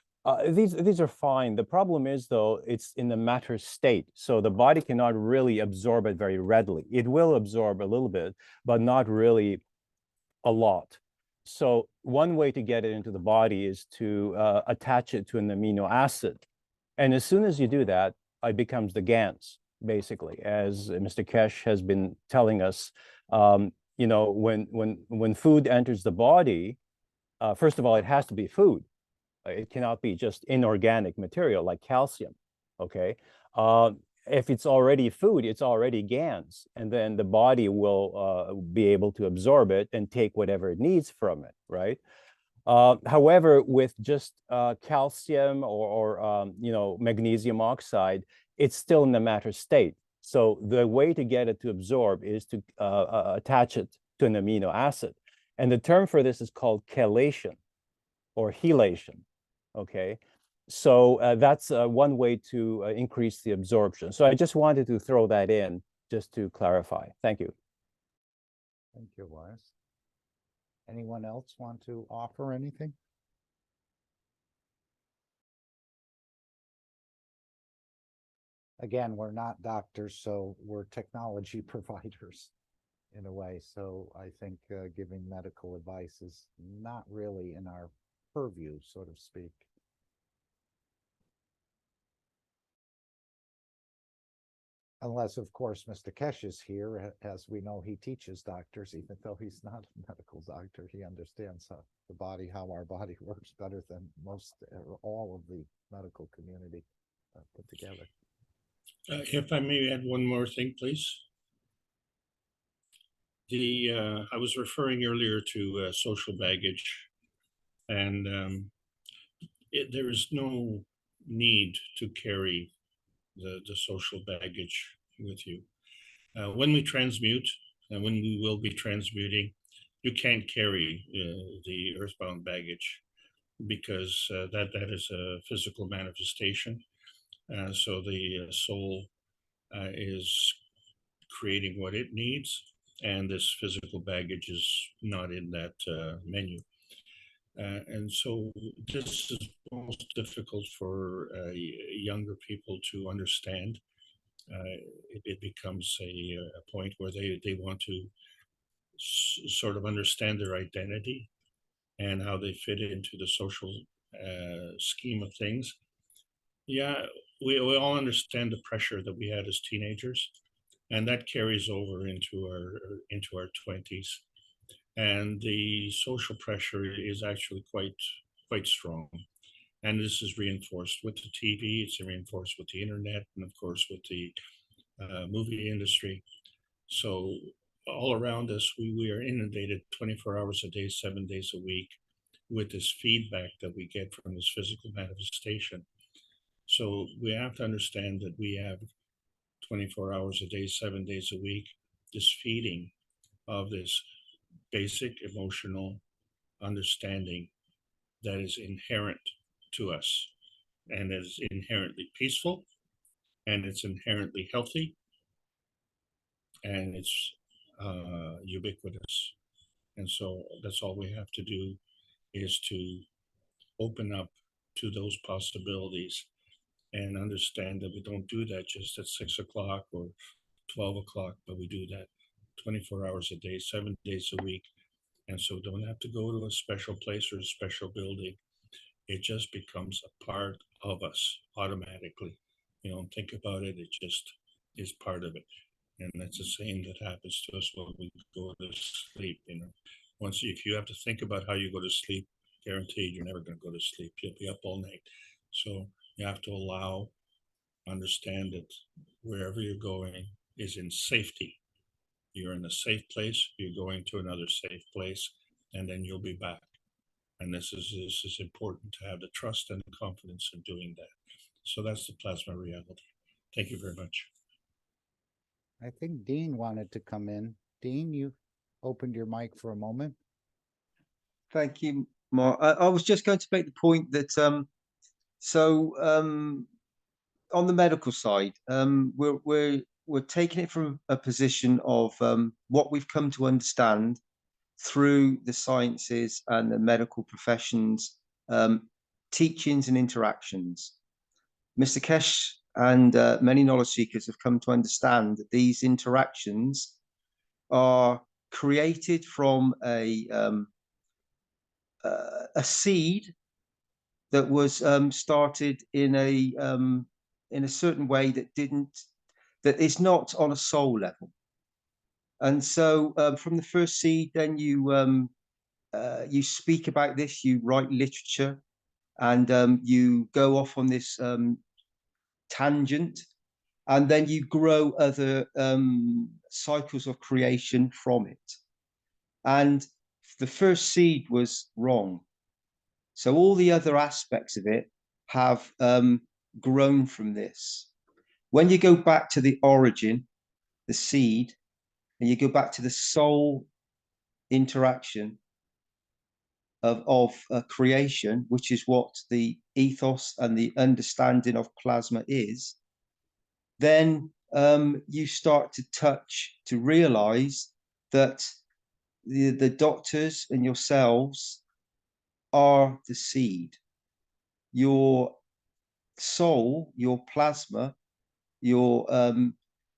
These are fine. The problem is, though, it's in the matter state. So the body cannot really absorb it very readily. It will absorb a little bit, but not really a lot. So one way to get it into the body is to attach it to an amino acid. And as soon as you do that, it becomes the GANs, basically, as Mr. Keshe has been telling us. When food enters the body, first of all, it has to be food. It cannot be just inorganic material like calcium, okay? If it's already food, it's already GANs, and then the body will be able to absorb it and take whatever it needs from it, right? However, with just calcium or magnesium oxide, it's still in the matter state. So the way to get it to absorb is to attach it to an amino acid. And the term for this is called chelation or chelation, okay? So that's one way to increase the absorption. So I just wanted to throw that in just to clarify. Thank you. Thank you, Lars. Anyone else want to offer anything? Again, we're not doctors, so we're technology providers in a way. So I think giving medical advice is not really in our purview, so to speak. Unless, of course, Mr. Keshe is here. As we know, he teaches doctors, even though he's not a medical doctor. He understands the body, how our body works better than most or all of the medical community put together. If I may add one more thing, please. I was referring earlier to social baggage, and there is no need to carry the social baggage with you. When we transmute, and when we will be transmuting, you can't carry the earthbound baggage because that is a physical manifestation. So the soul is creating what it needs, and this physical baggage is not in that menu. And so this is most difficult for younger people to understand. It becomes a point where they want to sort of understand their identity and how they fit into the social scheme of things. Yeah, we all understand the pressure that we had as teenagers, and that carries over into our 20s. And the social pressure is actually quite strong. And this is reinforced with the TV, it's reinforced with the internet, and of course with the movie industry. So all around us, we are inundated 24 hours a day, 7 days a week with this feedback that we get from this physical manifestation. So we have to understand that we have 24 hours a day, 7 days a week, this feeding of this basic emotional understanding that is inherent to us and is inherently peaceful, and it's inherently healthy, and it's ubiquitous. And so that's all we have to do, is to open up to those possibilities and understand that we don't do that just at 6 o'clock or 12 o'clock, but we do that 24 hours a day, 7 days a week. And so don't have to go to a special place or a special building. It just becomes a part of us automatically. You don't think about it, it just is part of it. And that's the same that happens to us when we go to sleep. If you have to think about how you go to sleep, guaranteed you're never going to go to sleep. You'll be up all night. So you have to understand that wherever you're going is in safety. You're in a safe place, you're going to another safe place, and then you'll be back. And this is important, to have the trust and the confidence in doing that. So that's the plasma reality. Thank you very much. I think Dean wanted to come in. Dean, you opened your mic for a moment. Thank you, Mark. I was just going to make the point that on the medical side, we're taking it from a position of what we've come to understand through the sciences and the medical professions, teachings and interactions. Mr. Keshe and many knowledge seekers have come to understand that these interactions are created from a seed that was started in a certain way that is not on a soul level. And so from the first seed, then you speak about this, you write literature, and you go off on this tangent, and then you grow other cycles of creation from it. And the first seed was wrong. So all the other aspects of it have grown from this. When you go back to the origin, the seed, and you go back to the soul interaction of creation, which is what the ethos and the understanding of plasma is, then you start to realize that the doctors and yourselves are the seed. Your soul, your plasma, your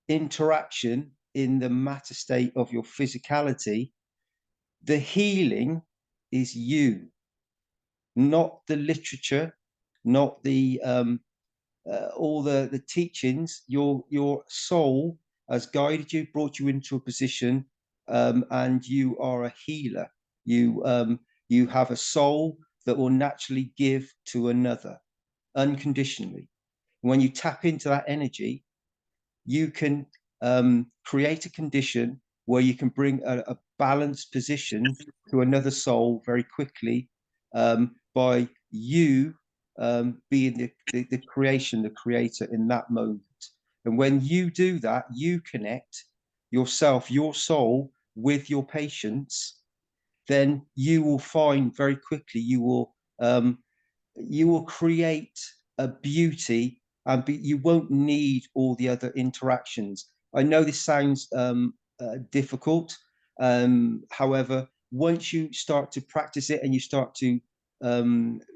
interaction in the matter state of your physicality, the healing is you, not the literature, not the all the teachings. Your soul has guided you, brought you into a position, and you are a healer. You have a soul that will naturally give to another unconditionally. When you tap into that energy, you can create a condition where you can bring a balanced position to another soul very quickly, by you being the creator in that moment. And when you do that, you connect yourself, your soul, with your patients, then you will find very quickly you will create a beauty, and you won't need all the other interactions. I know this sounds difficult. However, once you start to practice it and you start to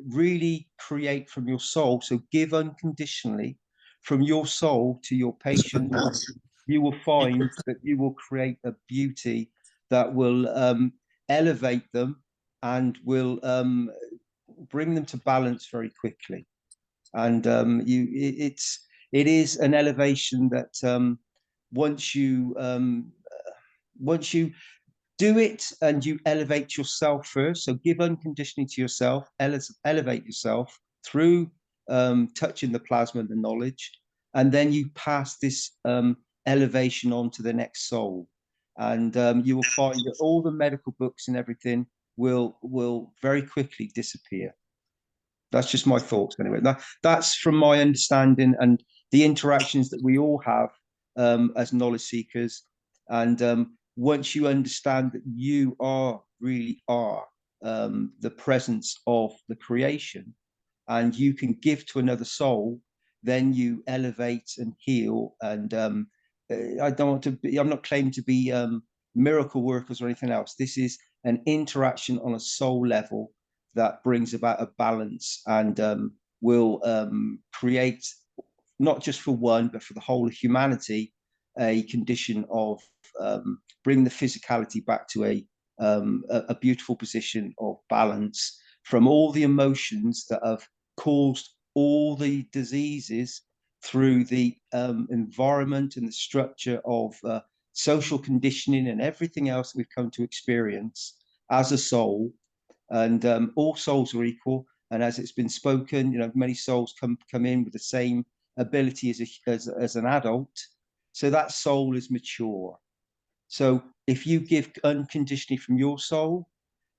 really create from your soul, so give unconditionally from your soul to your patient, you will find that you will create a beauty that will elevate them and will bring them to balance very quickly. And it is an elevation that once you do it and you elevate yourself first, so give unconditionally to yourself, elevate yourself through touching the plasma and the knowledge, and then you pass this elevation on to the next soul. And you will find that all the medical books and everything will very quickly disappear. That's just my thoughts anyway. That's from my understanding and the interactions that we all have as knowledge seekers. And once you understand that you really are the presence of the creation, and you can give to another soul, then you elevate and heal. And I don't want to be, I'm not claiming to be miracle workers or anything else. This is an interaction on a soul level that brings about a balance and will create, not just for one, but for the whole of humanity, a condition of bring the physicality back to a beautiful position of balance from all the emotions that have caused all the diseases through the environment and the structure of social conditioning and everything else we've come to experience as a soul. And all souls are equal. And as it's been spoken, many souls come in with the same ability as an adult. So that soul is mature. So if you give unconditionally from your soul,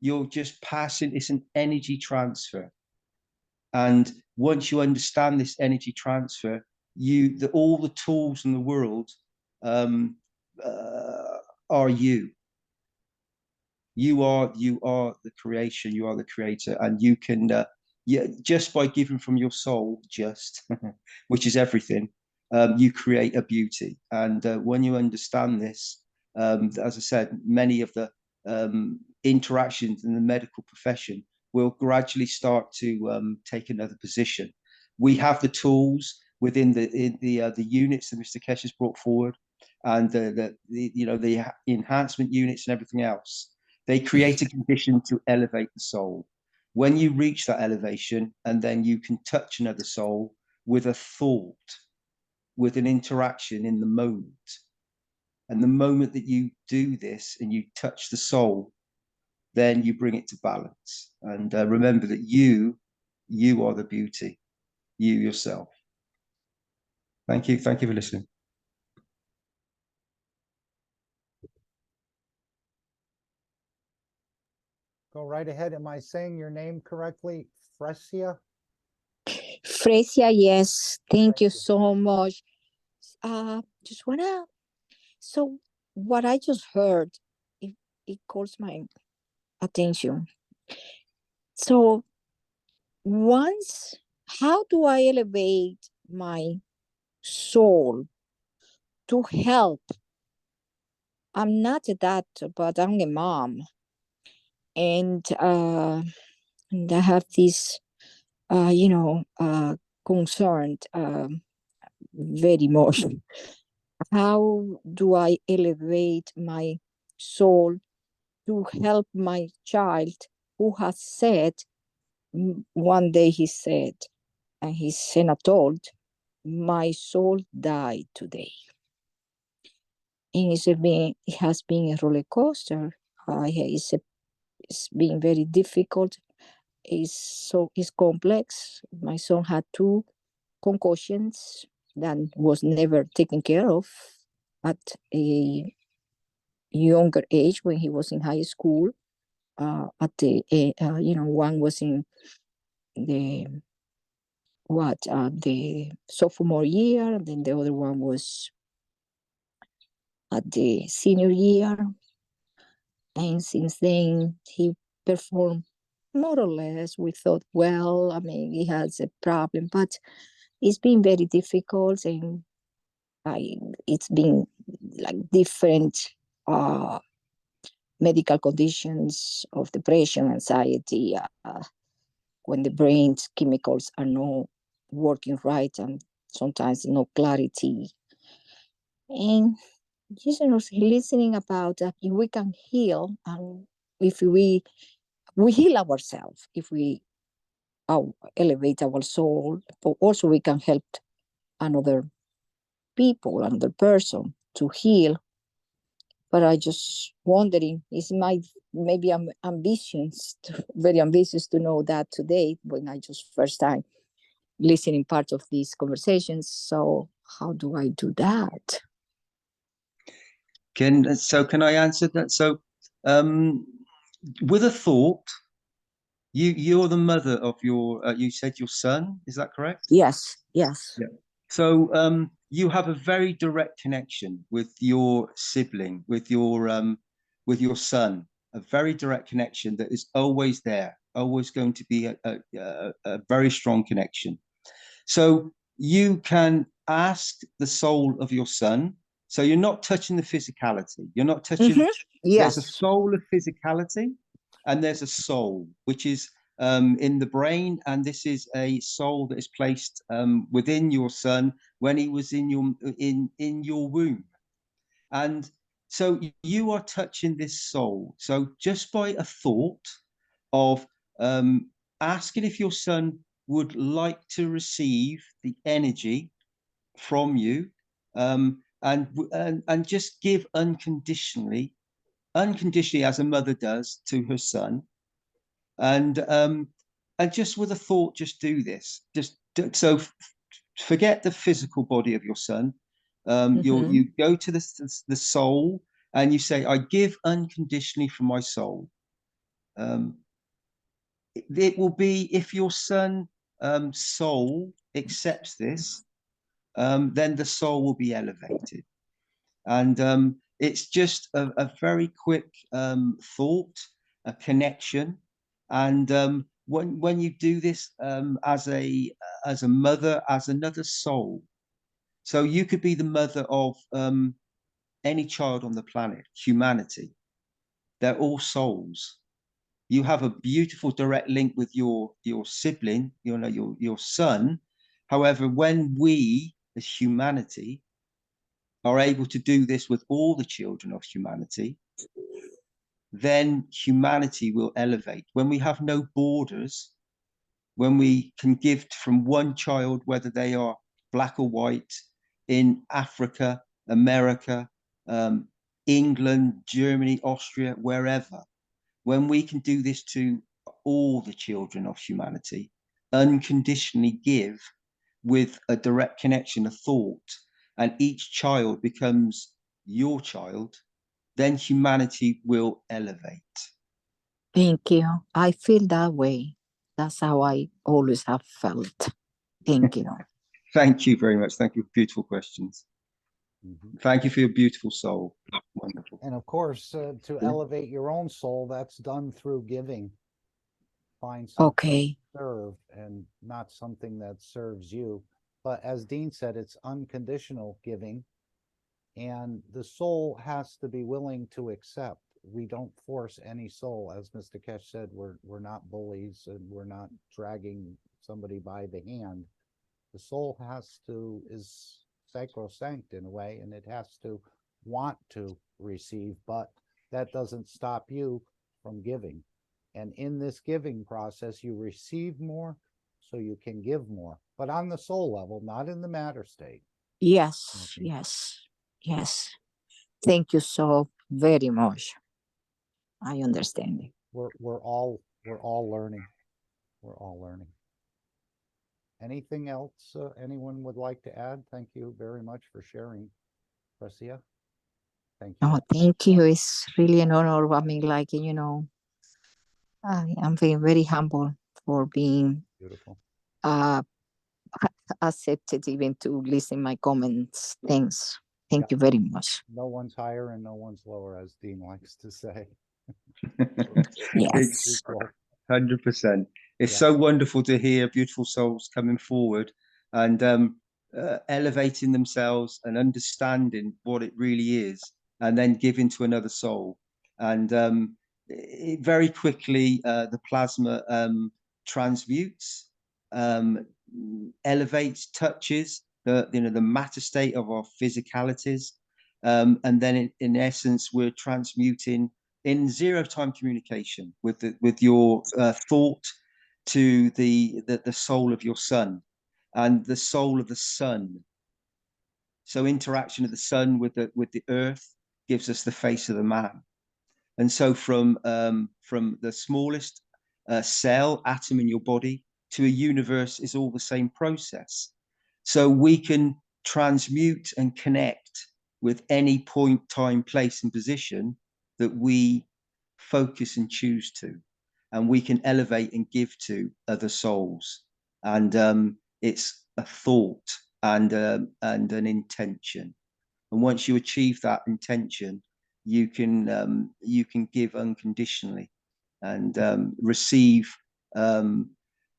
you're just passing, it's an energy transfer. And once you understand this energy transfer, all the tools in the world um, are you. You are the creation. You are the creator, and you can just by giving from your soul, which is everything, you create a beauty. And when you understand this, as I said, many of the interactions in the medical profession will gradually start to take another position. We have the tools within the units that Mr. Keshe has brought forward, and the enhancement units and everything else. They create a condition to elevate the soul. When you reach that elevation, and then you can touch another soul with a thought, with an interaction in the moment. And the moment that you do this and you touch the soul, then you bring it to balance. And remember that you are the beauty, you yourself. Thank you. Thank you for listening. Go right ahead. Am I saying your name correctly? Fresia? Fresia, yes. Thank you so much. Just wanna, so what I just heard, it calls my attention. So how do I elevate my soul to help? I'm not a doctor, but I'm a mom. And I have this, concerned very much. How do I elevate my soul to help my child who has said, one day he said, and he's an adult, my soul died today. And it has been a roller coaster. It's been very difficult. It's complex. My son had 2 concussions that was never taken care of at a younger age when he was in high school. One was in the sophomore year, and then the other one was at the senior year. And since then, he performed more or less. We thought, well, I mean, he has a problem, but it's been very difficult, and it's been like different medical conditions of depression, anxiety, when the brain's chemicals are not working right, and sometimes no clarity. And just listening about if we can heal, and if we heal ourselves, if we elevate our soul, but also we can help another person to heal. But I just wondering, maybe I'm very ambitious to know that today, when I just first time listening part of these conversations. So how do I do that? Can I answer that? So with a thought, you're the mother of your, you said your son, is that correct? Yes. Yeah. So you have a very direct connection with your sibling, with your son, a very direct connection that is always there, always going to be a very strong connection. So you can ask the soul of your son. So you're not touching the physicality. You're not touching. Yes. There's a soul of physicality, and there's a soul which is in the brain, and this is a soul that is placed within your son when he was in your womb. And so you are touching this soul. So just by a thought of asking if your son would like to receive the energy from you, and just give unconditionally as a mother does to her son, and just with a thought, just do this. So forget the physical body of your son. You go to the soul, and you say, I give unconditionally from my soul. It will be, if your son soul accepts this, then the soul will be elevated. And it's just a very quick thought, a connection. And when you do this as a mother, as another soul, so you could be the mother of any child on the planet, humanity. They're all souls. You have a beautiful direct link with your sibling, your son. However, when we as humanity are able to do this with all the children of humanity, then humanity will elevate. When we have no borders, when we can give from one child, whether they are black or white, in Africa, America, England, Germany, Austria, wherever, when we can do this to all the children of humanity, unconditionally give with a direct connection, a thought, and each child becomes your child, then humanity will elevate. Thank you. I feel that way. That's how I always have felt. Thank you. Thank you very much. Thank you for beautiful questions. Thank you for your beautiful soul. Wonderful. And of course, to elevate your own soul, that's done through giving. Find something to serve and not something that serves you. But as Dean said, it's unconditional giving. And the soul has to be willing to accept. We don't force any soul. As Mr. Keshe said, we're not bullies and we're not dragging somebody by the hand. The soul is sacrosanct in a way, and it has to want to receive, but that doesn't stop you from giving. And in this giving process, you receive more so you can give more, but on the soul level, not in the matter state. Yes, yes. Thank you so very much. I understand it. We're all learning. We're all learning. Anything else anyone would like to add? Thank you very much for sharing, Precia. Thank you. Oh, thank you. It's really an honor. I mean, I'm feeling very humble for being beautiful. Accepted even to listen my comments. Thanks. Thank you very much. No one's higher and no one's lower, as Dean likes to say. It's 100%. It's so wonderful to hear beautiful souls coming forward and elevating themselves and understanding what it really is, and then giving to another soul. And very quickly, the plasma transmutes, elevates, touches the matter state of our physicalities, and then in essence, we're transmuting in zero-time communication with your thought to the soul of your son and the soul of the sun. So interaction of the sun with the earth gives us the face of the man. And so from the smallest cell atom in your body to a universe is all the same process. So we can transmute and connect with any point, time, place, and position that we focus and choose to, and we can elevate and give to other souls. And it's a thought and an intention. And once you achieve that intention, you can give unconditionally and receive.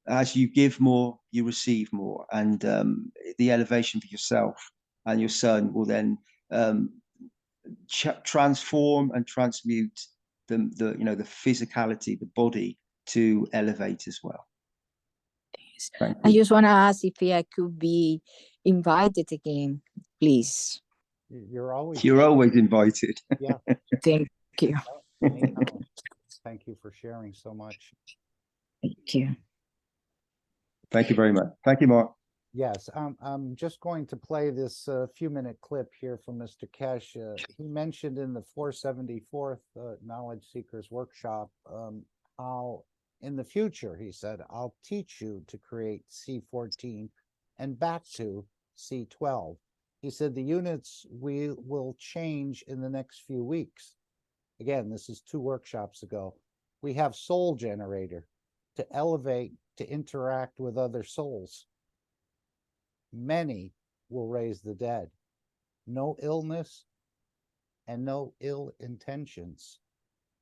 As you give more, you receive more, and the elevation for yourself and your son will then transform and transmute the physicality, the body, to elevate as well. I just want to ask if I could be invited again, please. You're always invited. Yeah. Thank you. Thank you for sharing so much. Thank you. Thank you very much. Thank you, Mark. Yes, I'm just going to play this few-minute clip here from Mr. Keshe. He mentioned in the 474th Knowledge Seekers Workshop how in the future, he said, I'll teach you to create C14 and back to C12. He said the units will change in the next few weeks. Again, this is 2 workshops ago. We have Soul Generator to elevate, to interact with other souls. Many will raise the dead. No illness, and no ill intentions.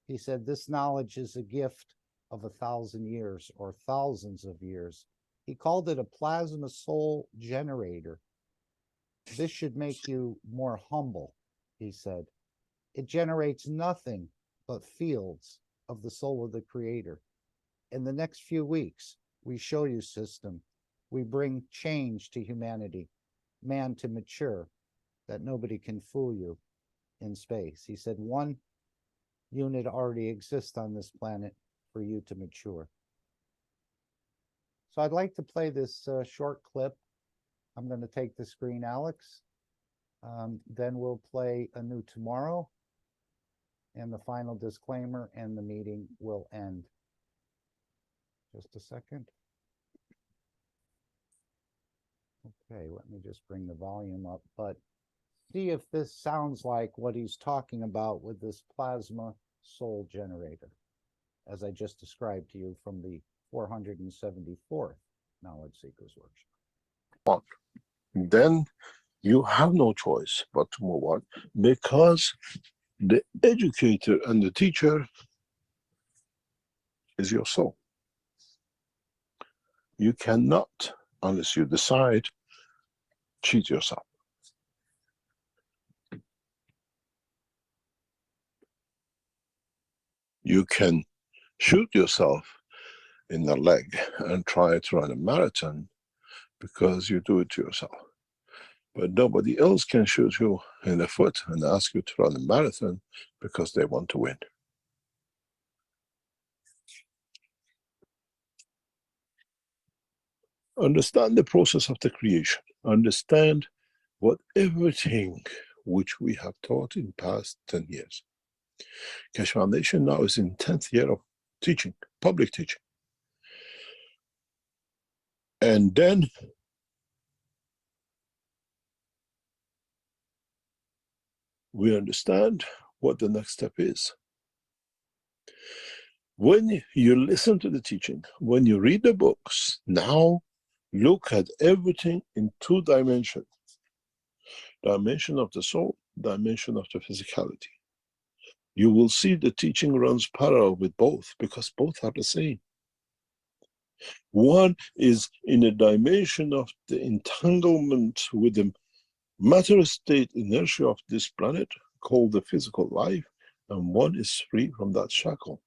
He said, this knowledge is a gift of 1,000 years or thousands of years. He called it a plasma soul generator. This should make you more humble, he said. It generates nothing but fields of the soul of the creator. In the next few weeks, we show you, system, we bring change to humanity, man to mature, that nobody can fool you in space. He said, one unit already exists on this planet for you to mature. So I'd like to play this short clip. I'm going to take the screen, Alex. Then we'll play anew tomorrow, and the final disclaimer, and the meeting will end. Just a second. Okay, let me just bring the volume up, but see if this sounds like what he's talking about with this plasma soul generator, as I just described to you from the 474th Knowledge Seekers Workshop. Then you have no choice but to move on, because the educator and the teacher is your soul. You cannot, unless you decide, cheat yourself. You can shoot yourself in the leg and try to run a marathon because you do it to yourself. But nobody else can shoot you in the foot and ask you to run a marathon because they want to win. Understand the process of the creation. Understand what everything which we have taught in past 10 years. Keshe Foundation now is in 10th year of teaching, public teaching. And then we understand what the next step is. When you listen to the teaching, when you read the books, now look at everything in 2 dimensions. Dimension of the soul, dimension of the physicality. You will see the teaching runs parallel with both, because both are the same. One is in a dimension of the entanglement with the matter state inertia of this planet, called the physical life, and one is free from that shackle.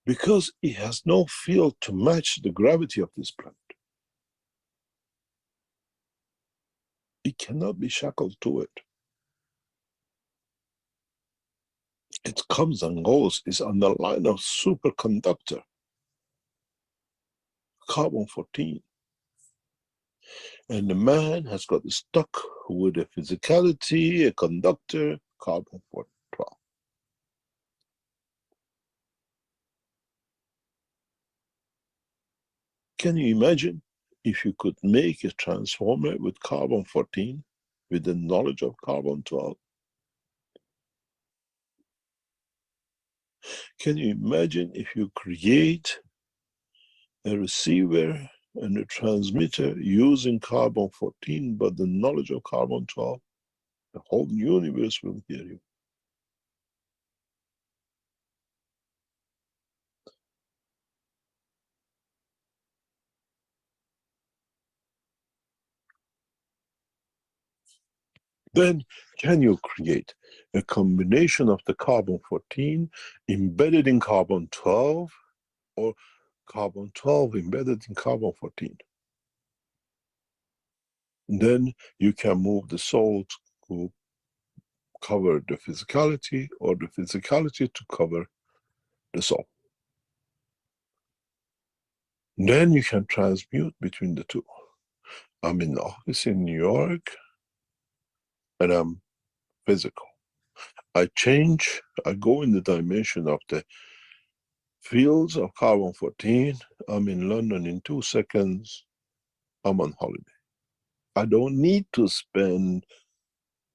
Because it has no field to match the gravity of this planet. It cannot be shackled to it. It comes and goes, is on the line of superconductor, carbon-14. And the man has got stuck with a physicality, a conductor, carbon-12. Can you imagine if you could make a transformer with carbon-14 with the knowledge of carbon-12? Can you imagine if you create a receiver and a transmitter using carbon-14, but the knowledge of carbon-12? The whole universe will hear you. Then can you create a combination of the carbon-14 embedded in carbon-12, or carbon-12 embedded in carbon-14? Then you can move the soul to cover the physicality, or the physicality to cover the soul. Then you can transmute between the two. I'm in the office in New York, and I'm physical. I change, I go in the dimension of the fields of carbon-14. I'm in London in 2 seconds. I'm on holiday. I don't need to spend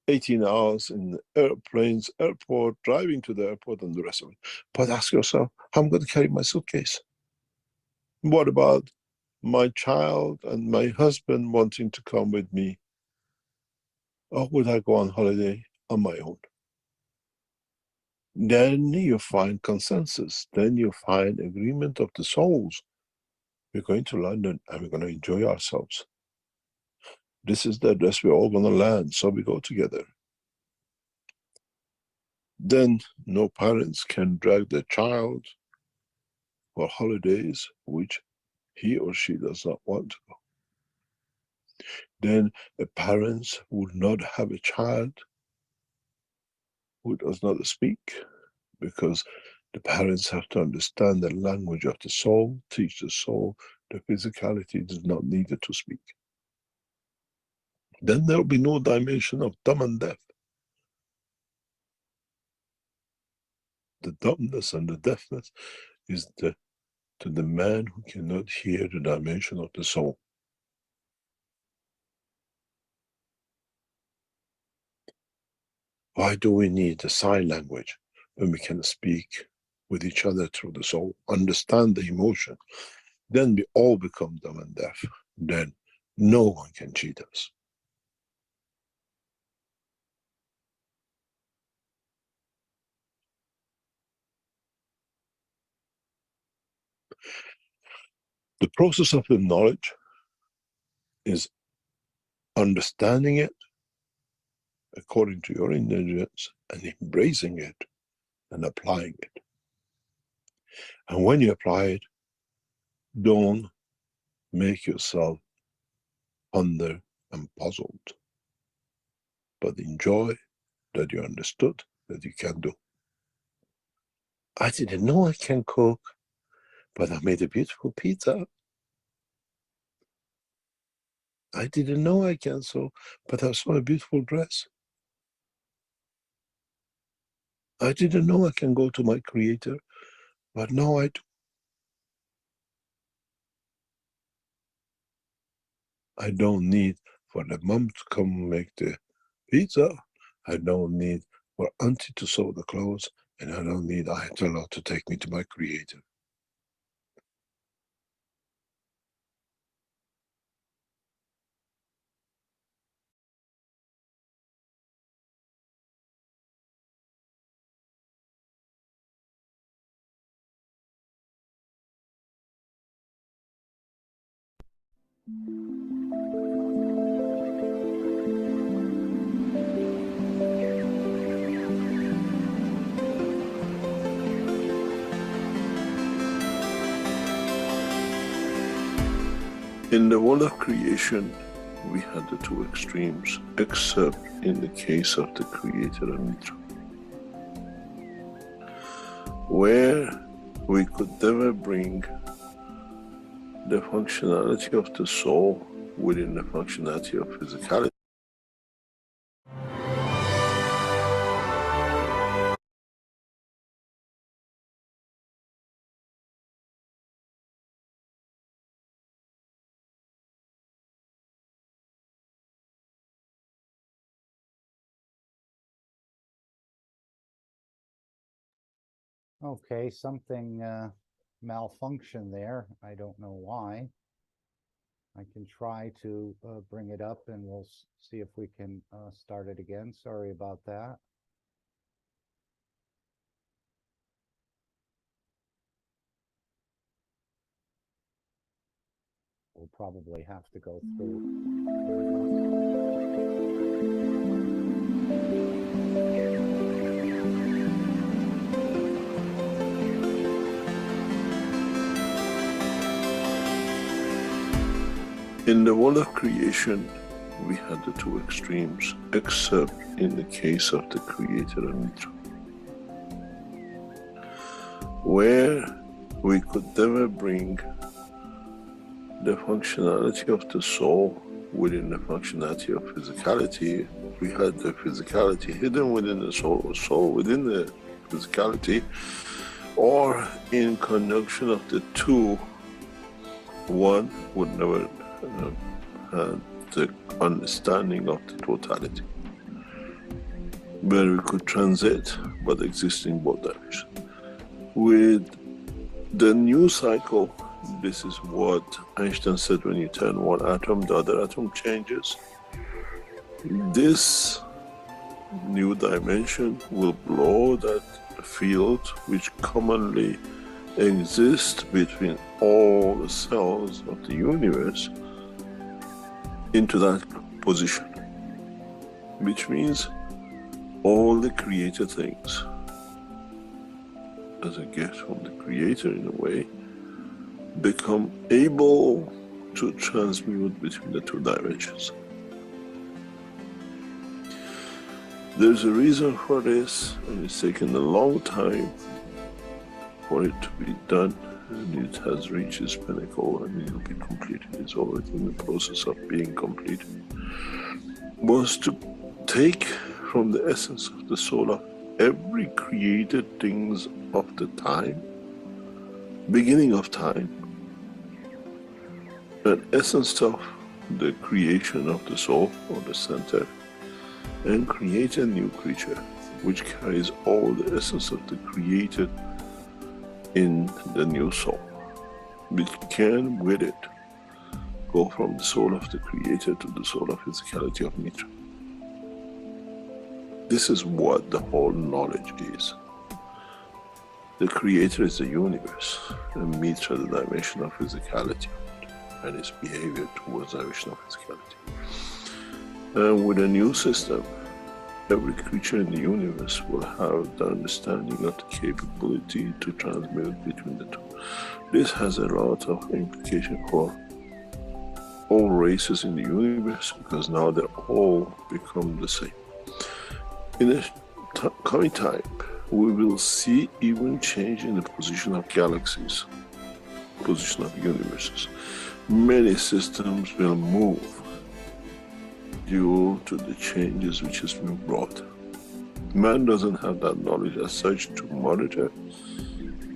18 hours in the airplanes, airport, driving to the airport and the rest of it. But ask yourself, how am I going to carry my suitcase? What about my child and my husband wanting to come with me or would I go on holiday on my own? Then you find consensus, then you find agreement of the souls. We're going to London and we're going to enjoy ourselves. This is the address we're all going to land, so we go together. Then no parents can drag their child for holidays which he or she does not want to go. Then the parents would not have a child who does not speak, because the parents have to understand the language of the soul, teach the soul the physicality does not need it to speak. Then there will be no dimension of dumb and deaf. The dumbness and the deafness is to the man who cannot hear the dimension of the soul. Why do we need a sign language when we can speak with each other through the soul, understand the emotion? Then we all become dumb and deaf. Then no one can cheat us. The process of the knowledge is understanding it according to your intelligence and embracing it and applying it. And when you apply it, don't make yourself ponder and puzzled, but enjoy that you understood that you can do. I didn't know I can cook, but I made a beautiful pizza. I didn't know I can sew, but I saw a beautiful dress. I didn't know I can go to my creator, but now I do. I don't need for the mom to come make the pizza. I don't need for auntie to sew the clothes, and I don't need Ayatollah to take me to my creator. In the world of creation, we had the two extremes, except in the case of the Creator and Mitra, where we could never bring the functionality of the soul within the functionality of physicality. Okay, something malfunctioned there. I don't know why. I can try to bring it up and we'll see if we can start it again. Sorry about that. We'll probably have to go through. In the world of creation, we had the two extremes, except in the case of the Creator and Mitra, where we could never bring the functionality of the soul within the functionality of physicality. We had the physicality hidden within the soul, or soul within the physicality, or in conjunction of the two, one would never have the understanding of the totality, where we could transit but exist in both directions. With the new cycle, this is what Einstein said: when you turn one atom, the other atom changes. This new dimension will blow that field which commonly exists between all the cells of the universe into that position, which means all the created things, as a gift from the Creator in a way, become able to transmute between the two dimensions. There's a reason for this, and it's taken a long time for it to be done, and it has reached its pinnacle, and it will be completed. It's already in the process of being completed. Was to take from the essence of the soul of every created things of the time, beginning of time, an essence of the creation of the soul or the center, and create a new creature which carries all the essence of the created in the new soul, which can with it go from the soul of the Creator to the soul of physicality of Mitra. This is what the whole knowledge is. The Creator is the universe, and Mitra the dimension of physicality and its behavior towards the dimension of physicality. And with a new system, every creature in the universe will have the understanding of the capability to transmute between the two. This has a lot of implication for all races in the universe, because now they all become the same. In the coming time, we will see even change in the position of galaxies, position of universes. Many systems will move due to the changes which has been brought. Man doesn't have that knowledge as such to monitor,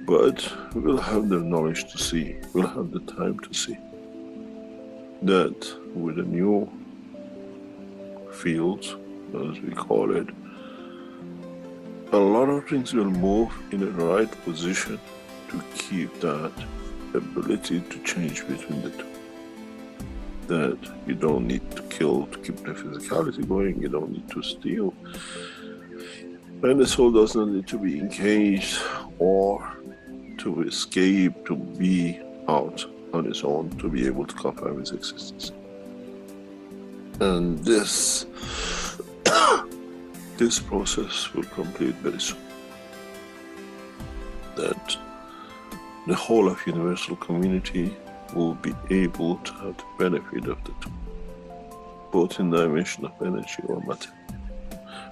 but we'll have the knowledge to see, we'll have the time to see that with the new fields, as we call it, a lot of things will move in the right position to keep that ability to change between the two. That you don't need to kill to keep the physicality going, you don't need to steal, and the soul doesn't need to be engaged or to escape, to be out on its own, to be able to confirm its existence. And this this process will complete very soon. That the whole of universal community will be able to have the benefit of the two, both in the dimension of energy or matter,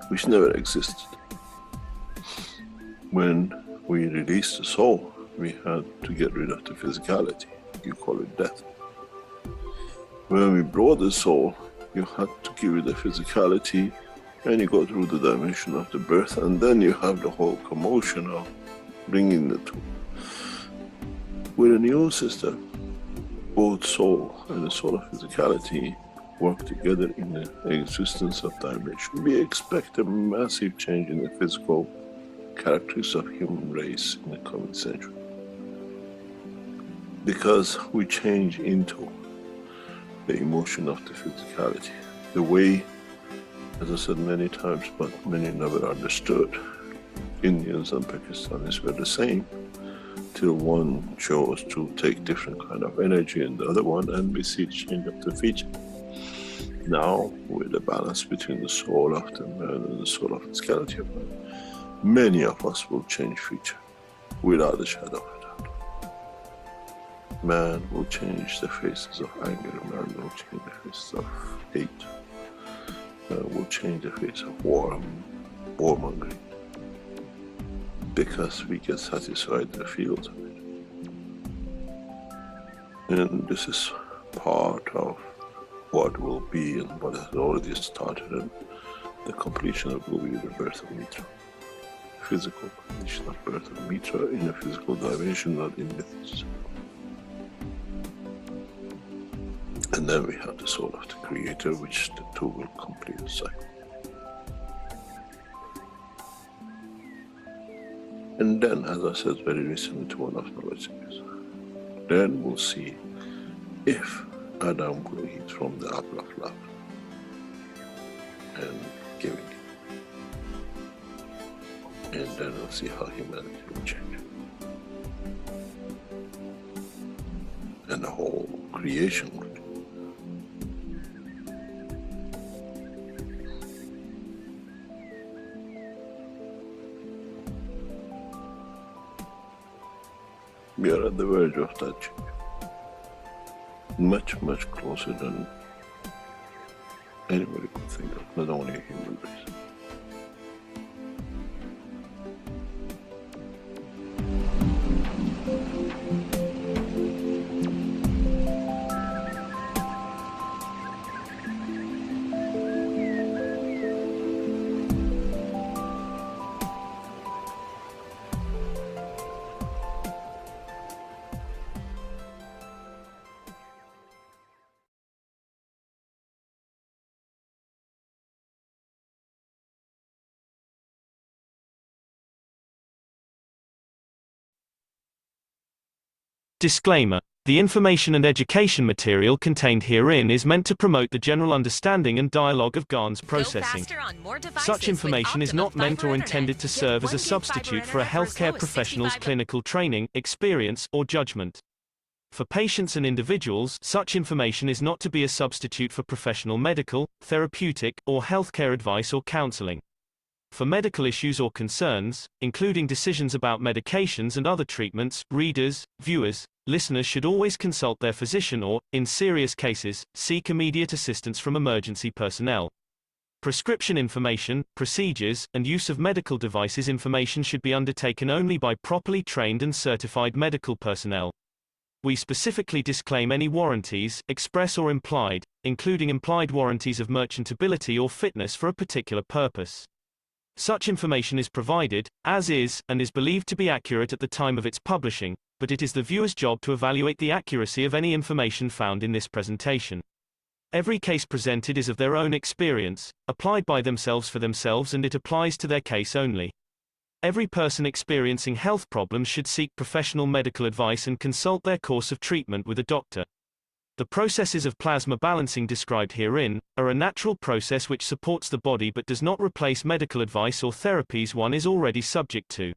which never existed. When we released the soul, we had to get rid of the physicality. You call it death. When we brought the soul, you had to give it the physicality, and you go through the dimension of the birth, and then you have the whole commotion of bringing the two. With a new system, both soul and the soul of physicality work together in the existence of dimension. We expect a massive change in the physical characteristics of human race in the coming century, because we change into the emotion of the physicality. The way, as I said many times, but many never understood, Indians and Pakistanis were the same, till one chose to take different kind of energy in the other one, and we see change of the feature. Now, with the balance between the soul of the man and the soul of physicality of man, many of us will change feature, without a shadow of a doubt. Man will change the faces of anger, man will change the faces of hate, man will change the face of warmongering, because we get satisfied in the field of it. And this is part of what will be and what has already started, and the completion of will be the birth of Mitra. Physical completion of birth of Mitra in a physical dimension, not in myths. And then we have the soul of the Creator, which the two will complete the cycle. And then, as I said very recently to one of the listeners, then we'll see if Adam will eat from the apple of love. and giving. And then we'll see how humanity will change. And the whole creation will change. We are at the verge of that change. Much, much closer than anybody could think of, not only a human race. Disclaimer: the information and education material contained herein is meant to promote the general understanding and dialogue of GAN's processing. Such information is not meant or intended to serve as a substitute for a healthcare professional's clinical training, experience, or judgment. For patients and individuals, such information is not to be a substitute for professional medical, therapeutic, or healthcare advice or counseling. For medical issues or concerns, including decisions about medications and other treatments, readers, viewers, listeners should always consult their physician or, in serious cases, seek immediate assistance from emergency personnel. Prescription information, procedures, and use of medical devices information should be undertaken only by properly trained and certified medical personnel. We specifically disclaim any warranties, express or implied, including implied warranties of merchantability or fitness for a particular purpose. Such information is provided, as is, and is believed to be accurate at the time of its publishing, but it is the viewer's job to evaluate the accuracy of any information found in this presentation. Every case presented is of their own experience, applied by themselves for themselves, and it applies to their case only. Every person experiencing health problems should seek professional medical advice and consult their course of treatment with a doctor. The processes of plasma balancing described herein are a natural process which supports the body but does not replace medical advice or therapies one is already subject to.